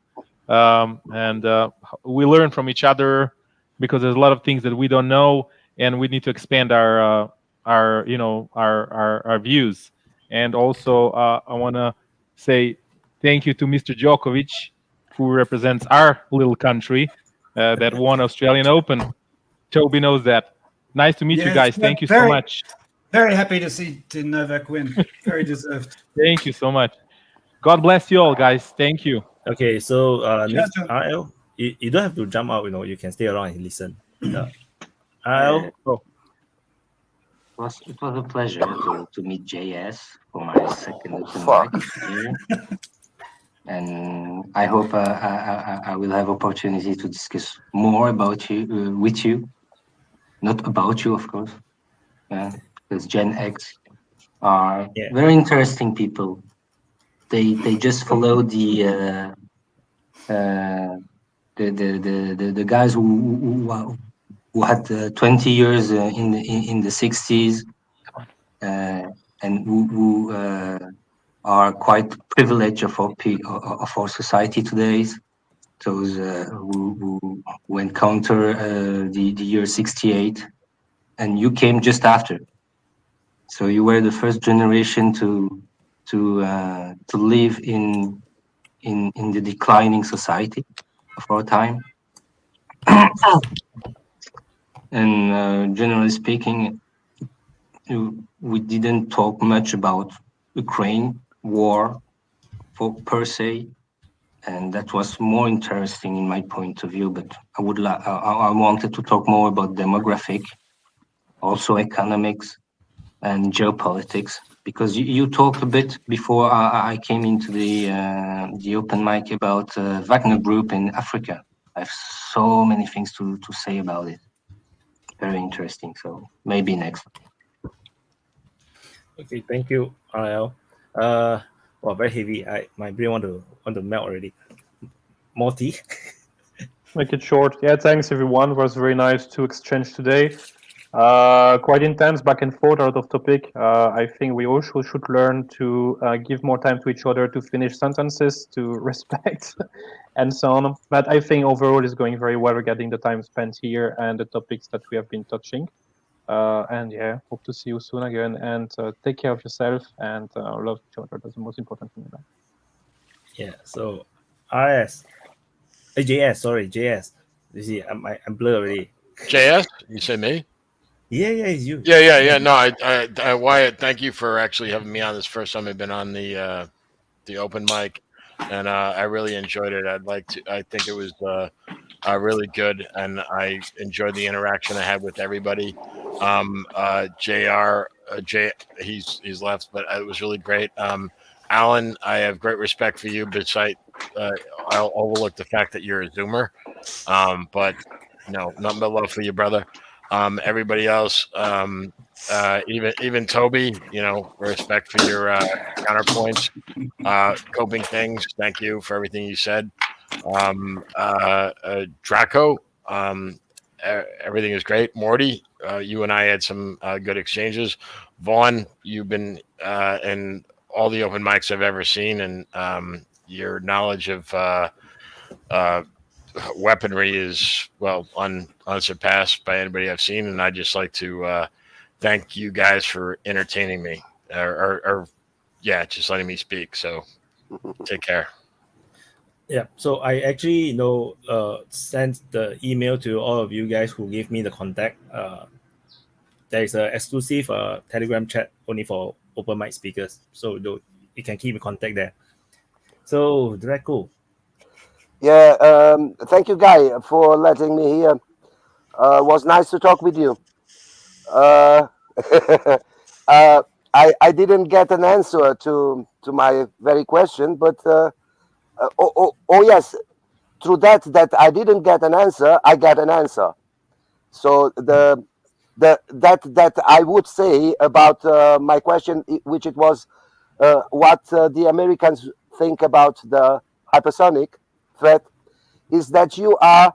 and we learn from each other because there's a lot of things that we don't know, and we need to expand our views. And also, I want to say thank you to Mr. Djokovic, who represents our little country that won Australian Open. Toby knows that. Nice to meet you guys. Thank you so much. Very happy to see Novak win. Very deserved. Thank you so much. God bless you all, guys. Thank you. Okay, so next RL, you don't have to jump out. You can stay around and listen. RL. it was a pleasure to meet JS for my second open mic here. And I hope I will have opportunity to discuss more about you with you, not about you, of course. Because Gen X are very interesting people. They just follow the guys who had 20 years in the 60s and who are quite privileged of our society today. Those who encounter the year 68, and you came just after. So you were the first generation to live in the declining society of our time. And generally speaking, we didn't talk much about Ukraine war per se, and that was more interesting in my point of view. But I wanted to talk more about demographic, also economics and geopolitics, because you talked a bit before I came into the open mic about Wagner Group in Africa. I have so many things to say about it. Very interesting. So maybe next. Okay, thank you, RL. Well, very heavy. My brain want to melt already. More tea. Make it short. Yeah, thanks everyone. It was very nice to exchange today. Quite intense back and forth, out of topic. I think we also should learn to give more time to each other to finish sentences, to respect, and so on. But I think overall is going very well regarding the time spent here and the topics that we have been touching. And yeah, hope to see you soon again. And take care of yourself and love each other. That's the most important thing. Yeah. So, JS. Sorry, JS. You see, I'm blurred already. JS, you say me? Yeah, it's you. Yeah. No, I Wyatt, thank you for actually having me on. This first time I've been on the open mic, and I really enjoyed it. I think it was really good, and I enjoyed the interaction I had with everybody. JR, he's left, but it was really great. Alan, I have great respect for you, besides I'll overlook the fact that you're a Zoomer. But no, nothing but love for you, brother. Everybody else, even Toby, respect for your counterpoints, coping things. Thank you for everything you said. Draco, everything is great. Morty, you and I had some good exchanges. Vaughn, you've been in all the open mics I've ever seen, and your knowledge of weaponry is unsurpassed by anybody I've seen, and I'd just like to thank you guys for entertaining me, or just letting me speak. So take care. Yeah, so I actually sent the email to all of you guys who gave me the contact. There is an exclusive Telegram chat only for open mic speakers, so you can keep in contact there. So Draco. Yeah, thank you, Guy, for letting me here. Was nice to talk with you. I didn't get an answer to my very question, but yes, through that I didn't get an answer, I got an answer. So that I would say about my question, which it was what the Americans think about the hypersonic threat, is that you are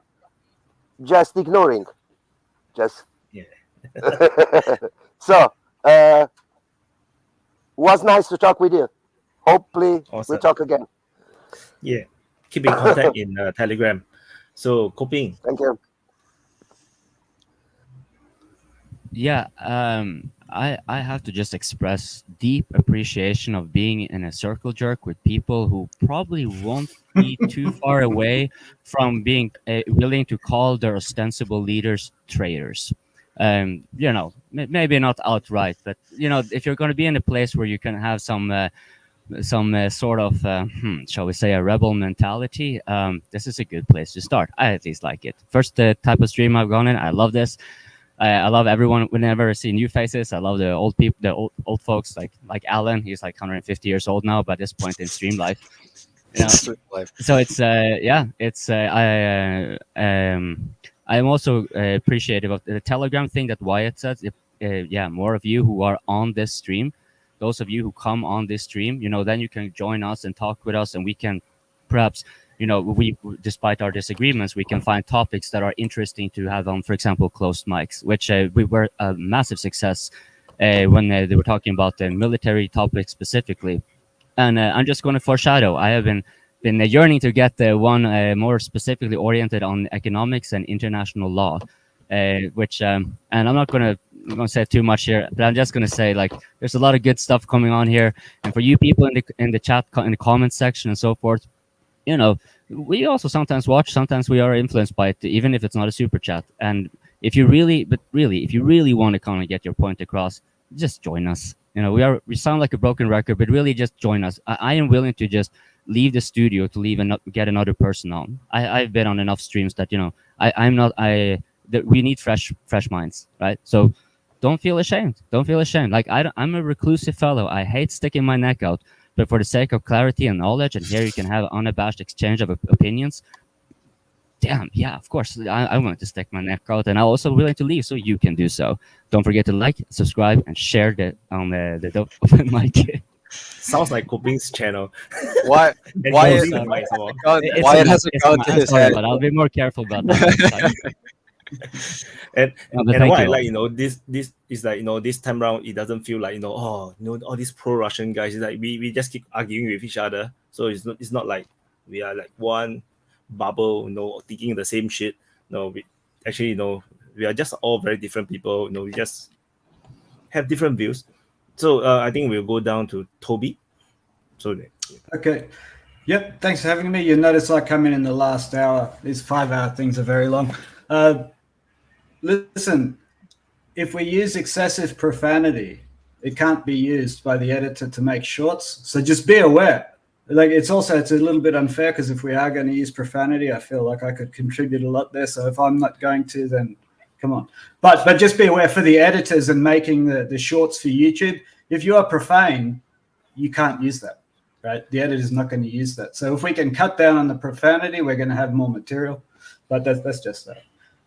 just ignoring. So was nice to talk with you. Hopefully we'll talk again. Yeah, keep in contact in Telegram. So coping. Thank you. Yeah, I have to just express deep appreciation of being in a circle jerk with people who probably won't be too far away from being willing to call their ostensible leaders traitors. Maybe not outright, but if you're going to be in a place where you can have some sort of shall we say a rebel mentality, this is a good place to start. I at least like it. First type of stream I've gone in, I love this. I love everyone. Whenever I see new faces, I love the old people, the old folks like Alan. He's like 150 years old now, by this point in stream life. You know? So it's I'm also appreciative of the Telegram thing that Wyatt said. If more of you who are on this stream, those of you who come on this stream, you know, then you can join us and talk with us, and we can perhaps, you know, we, despite our disagreements, we can find topics that are interesting to have on, for example, closed mics, which we were a massive success when they were talking about the military topics specifically. And I'm just going to foreshadow. I have been yearning to get the one more specifically oriented on economics and international law, which and I'm not going to say too much here, but I'm just going to say, like, there's a lot of good stuff coming on here. And for you people in the chat, in the comments section and so forth, you know, we also sometimes watch, sometimes we are influenced by it, even if it's not a super chat. And if you really want to kind of get your point across, just join us. You know, we sound like a broken record, but really just join us. I am willing to just leave the studio to get another person on. I've been on enough streams that, you know, we need fresh minds, right? So don't feel ashamed. Don't feel ashamed. Like, I'm a reclusive fellow. I hate sticking my neck out. But for the sake of clarity and knowledge, and here you can have unabashed exchange of opinions. Damn, yeah, of course, I want to stick my neck out, and I'm also willing to leave, so you can do so. Don't forget to like, subscribe, and share on the Open Mic. Sounds like Koping's channel. Why has a gun to his head? But I'll be more careful about that. and thank what I you like, you know, this is like, you know, this time around it doesn't feel like, you know, oh, you know, all these pro-Russian guys, it's like we just keep arguing with each other. So it's not like we are like one bubble, you know, thinking the same shit. No, we actually, you know, we are just all very different people. You know, we just have different views. So I think we'll go down to Toby. So okay. Yep, thanks for having me. You notice I come in the last hour. These 5-hour things are very long. Listen, if we use excessive profanity, it can't be used by the editor to make shorts. So just be aware. Like, it's a little bit unfair, because if we are going to use profanity, I feel like I could contribute a lot there. So if I'm not going to, then come on. But just be aware for the editors and making the shorts for YouTube. If you are profane, you can't use that, right? The editor's not going to use that. So if we can cut down on the profanity, we're going to have more material. But that's just that.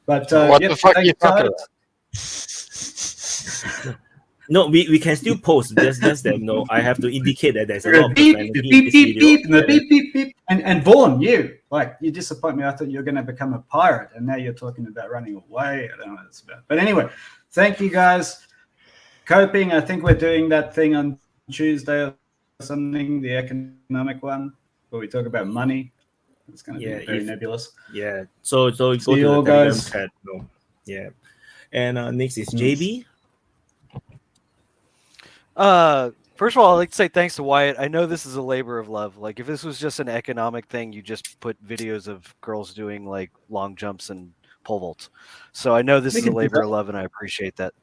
But what the fuck are you talking about? No, we can still post. Just that, you know, I have to indicate that there's a lot of profanity in this video. Beep. And Vaughn, you disappoint me. I thought you were going to become a pirate, and now you're talking about running away. I don't know what it's about. But anyway, thank you guys. Coping, I think we're doing that thing on Tuesday or something, the economic one, where we talk about money. It's going to be very nebulous. Yeah. So go to the Telegram chat. No. Yeah. And next is JB. First of all, I'd like to say thanks to Wyatt. I know this is a labor of love. Like, if this was just an economic thing, you just put videos of girls doing like long jumps and pole vaults. So I know this is a labor of love, and I appreciate that.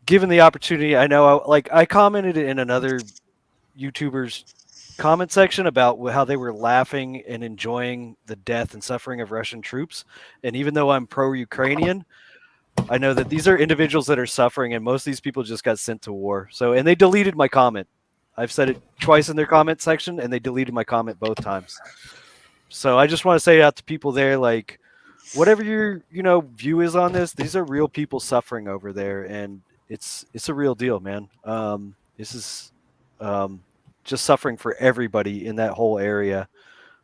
Given the opportunity, I know I commented in another YouTuber's comment section about how they were laughing and enjoying the death and suffering of Russian troops. And even though I'm pro-Ukrainian, I know that these are individuals that are suffering, and most of these people just got sent to war. So, and they deleted my comment. I've said it twice in their comment section, and they deleted my comment both times. So I just want to say out to people there, like, whatever your view is on this, these are real people suffering over there, and it's a real deal, man. This is just suffering for everybody in that whole area.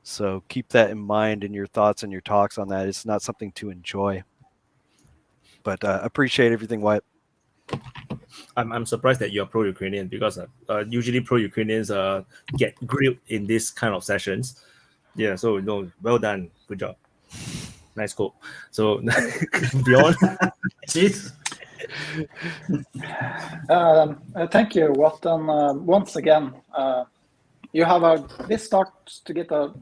So keep that in mind in your thoughts and your talks on that. It's not something to enjoy. But appreciate everything, Wyatt. I'm surprised that you're pro-Ukrainian, because usually pro-Ukrainians get grilled in this kind of sessions. Yeah, so well done, good job, nice quote. So beyond, jeez. Thank you, Watton. Once again, you have this starts to get a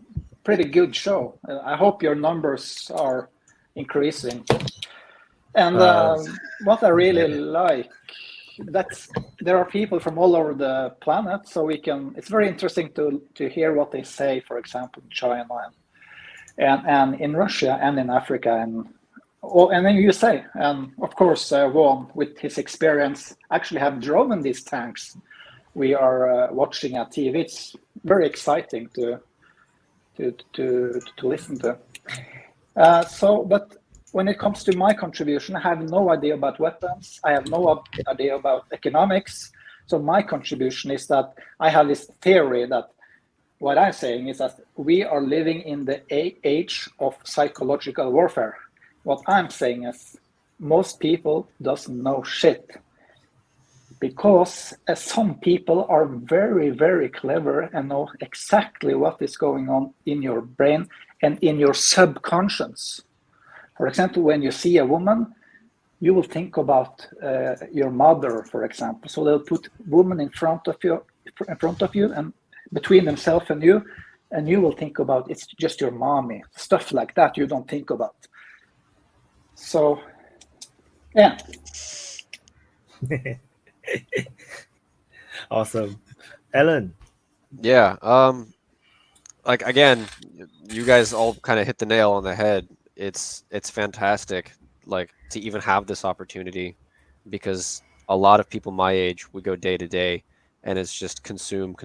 pretty good show. I hope your numbers are increasing. And what I really like, there are people from all over the planet, so it's very interesting to hear what they say, for example, in China and in Russia and in Africa and and then you say, and of course, Juan, with his experience, actually have driven these tanks we are watching at TV. It's very exciting to listen to. But when it comes to my contribution, I have no idea about weapons. I have no idea about economics. So my contribution is that I have this theory that what I'm saying is that we are living in the age of psychological warfare. What I'm saying is most people doesn't know shit, because some people are very, very clever and know exactly what is going on in your brain and in your subconscious. For example, when you see a woman, you will think about your mother, for example. So they'll put woman in front of you, and between themselves and you will think about it's just your mommy. Stuff like that you don't think about. So, yeah. Awesome. Alan. Yeah. Like, again, you guys all kind of hit the nail on the head. It's fantastic, like, to even have this opportunity, because a lot of people my age, we go day to day and it's just consume,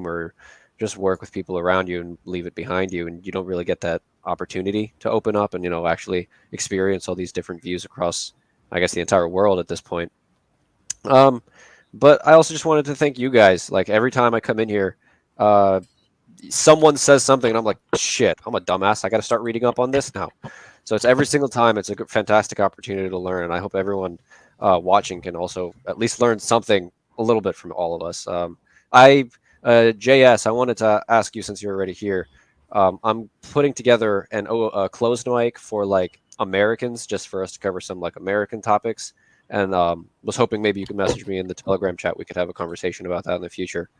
or just work with people around you and leave it behind you, and you don't really get that opportunity to open up and, you know, actually experience all these different views across, I guess, the entire world at this point. But I also just wanted to thank you guys. Like, every time I come in here, someone says something and I'm like, shit, I'm a dumbass, I got to start reading up on this now. So it's every single time, it's a fantastic opportunity to learn, and I hope everyone watching can also at least learn something a little bit from all of us. JS, I wanted to ask you, since you're already here, I'm putting together a closed mic for, like, Americans, just for us to cover some, like, American topics, and was hoping maybe you could message me in the Telegram chat. We could have a conversation about that in the future.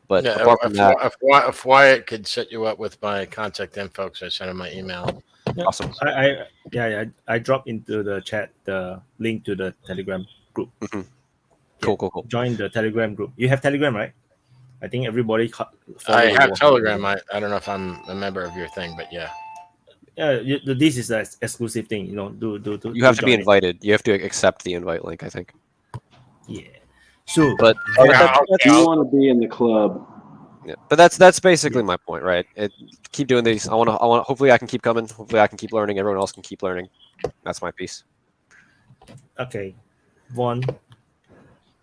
But yeah, apart from that, if Wyatt could set you up with my contact info, because I sent him my email. Awesome. I dropped into the chat the link to the Telegram group. Mm-hmm. Cool. Join the Telegram group. You have Telegram, right? I think everybody. I have Telegram. I don't know if I'm a member of your thing, but yeah. Yeah, this is an exclusive thing. You know, you have to be invited. You have to accept the invite link, I think. Yeah. So, but you want to be in the club. Yeah, but that's basically my point, right? Keep doing these. I want. Hopefully, I can keep coming. Hopefully, I can keep learning. Everyone else can keep learning. That's my piece. Okay, Vaughn.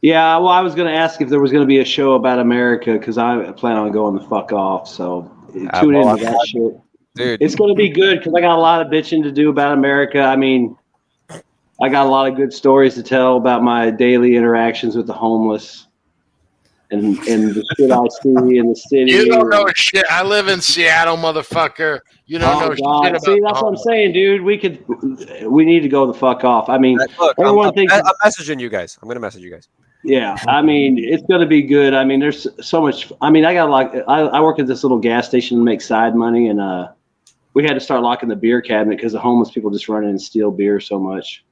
Yeah, well, I was going to ask if there was going to be a show about America, because I plan on going the fuck off. So tune into that shit. Dude, it's going to be good, because I got a lot of bitching to do about America. I mean, I got a lot of good stories to tell about my daily interactions with the homeless and the shit I see in the city. You don't know shit. I live in Seattle, motherfucker. You don't know shit about. See, that's what I'm saying, dude. We need to go the fuck off. I mean, look, everyone thinks I'm messaging you guys. I'm going to message you guys. Yeah, I mean, it's going to be good. I mean, there's so much. I mean, I work at this little gas station to make side money, and we had to start locking the beer cabinet because the homeless people just run in and steal beer so much.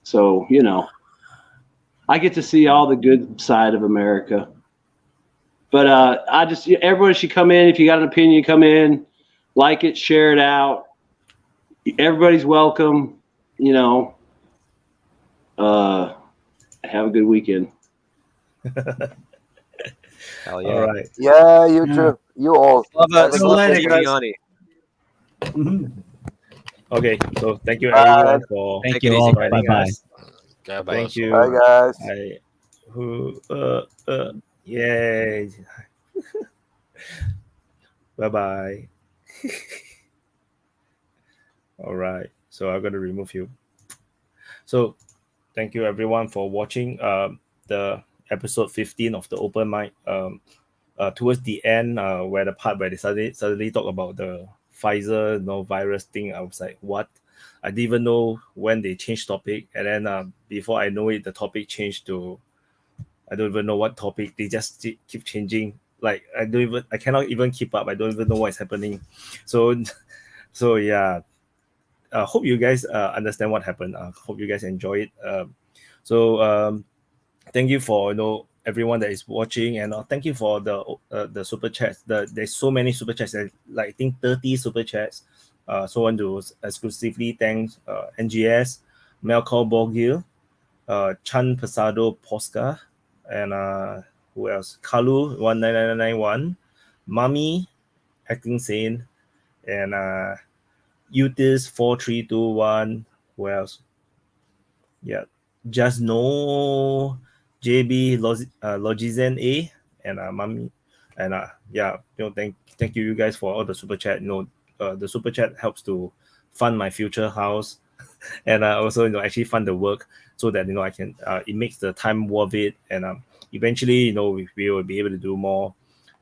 So, you know, I get to see all the good side of America. But everybody should come in. If you got an opinion, come in, like it, share it out. Everybody's welcome. You know, have a good weekend. Hell yeah. All right. Yeah, you too. You all. Okay, so thank you everyone for thank you all. Bye bye. Thank you. Bye guys. Yay. Bye bye. All right. So I'm gonna remove you. So thank you everyone for watching the episode 15 of the Open Mic. Towards the end, where the part where they suddenly talk about the Pfizer virus thing, I was like, what? I didn't even know when they changed topic, and then before I know it, the topic changed to I don't even know what topic. They just keep changing. Like I cannot even keep up. I don't even know what's happening. So yeah. Hope you guys understand what happened. Hope you guys enjoy it. Thank you for everyone that is watching, and thank you for the super chats. There's so many super chats. Like I think 30 super chats. So I want to exclusively thank NGS, Melchior Borgil, Chan Pasado Posca, and who else? Kalu 19991, Mummy, Acting Sane, and Utis 4321. Who else? Yeah, just no JB Logizen A and Mummy, and yeah, thank you guys for all the super chat. The super chat helps to fund my future house, and also actually fund the work so that I can it makes the time worth it, and eventually we will be able to do more.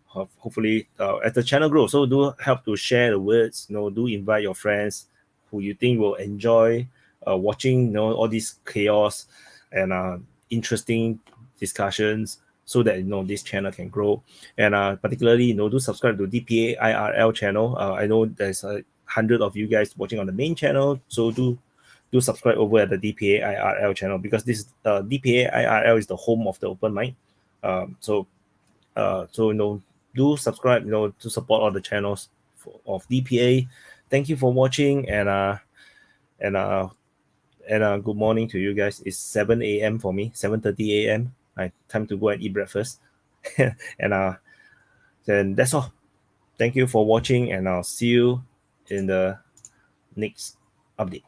Hopefully, as the channel grows. So do help to share the words. Do invite your friends who you think will enjoy watching all this chaos and interesting discussions, so that this channel can grow. And particularly, do subscribe to DPA IRL channel. I know there's 100 of you guys watching on the main channel, so do subscribe over at the DPA IRL channel, because this DPA IRL is the home of the open mic. So do subscribe to support all the channels of DPA. Thank you for watching, and good morning to you guys. It's 7 a.m. for me, 7:30 a.m. Time to go and eat breakfast. and then that's all. Thank you for watching, and I'll see you in the next update.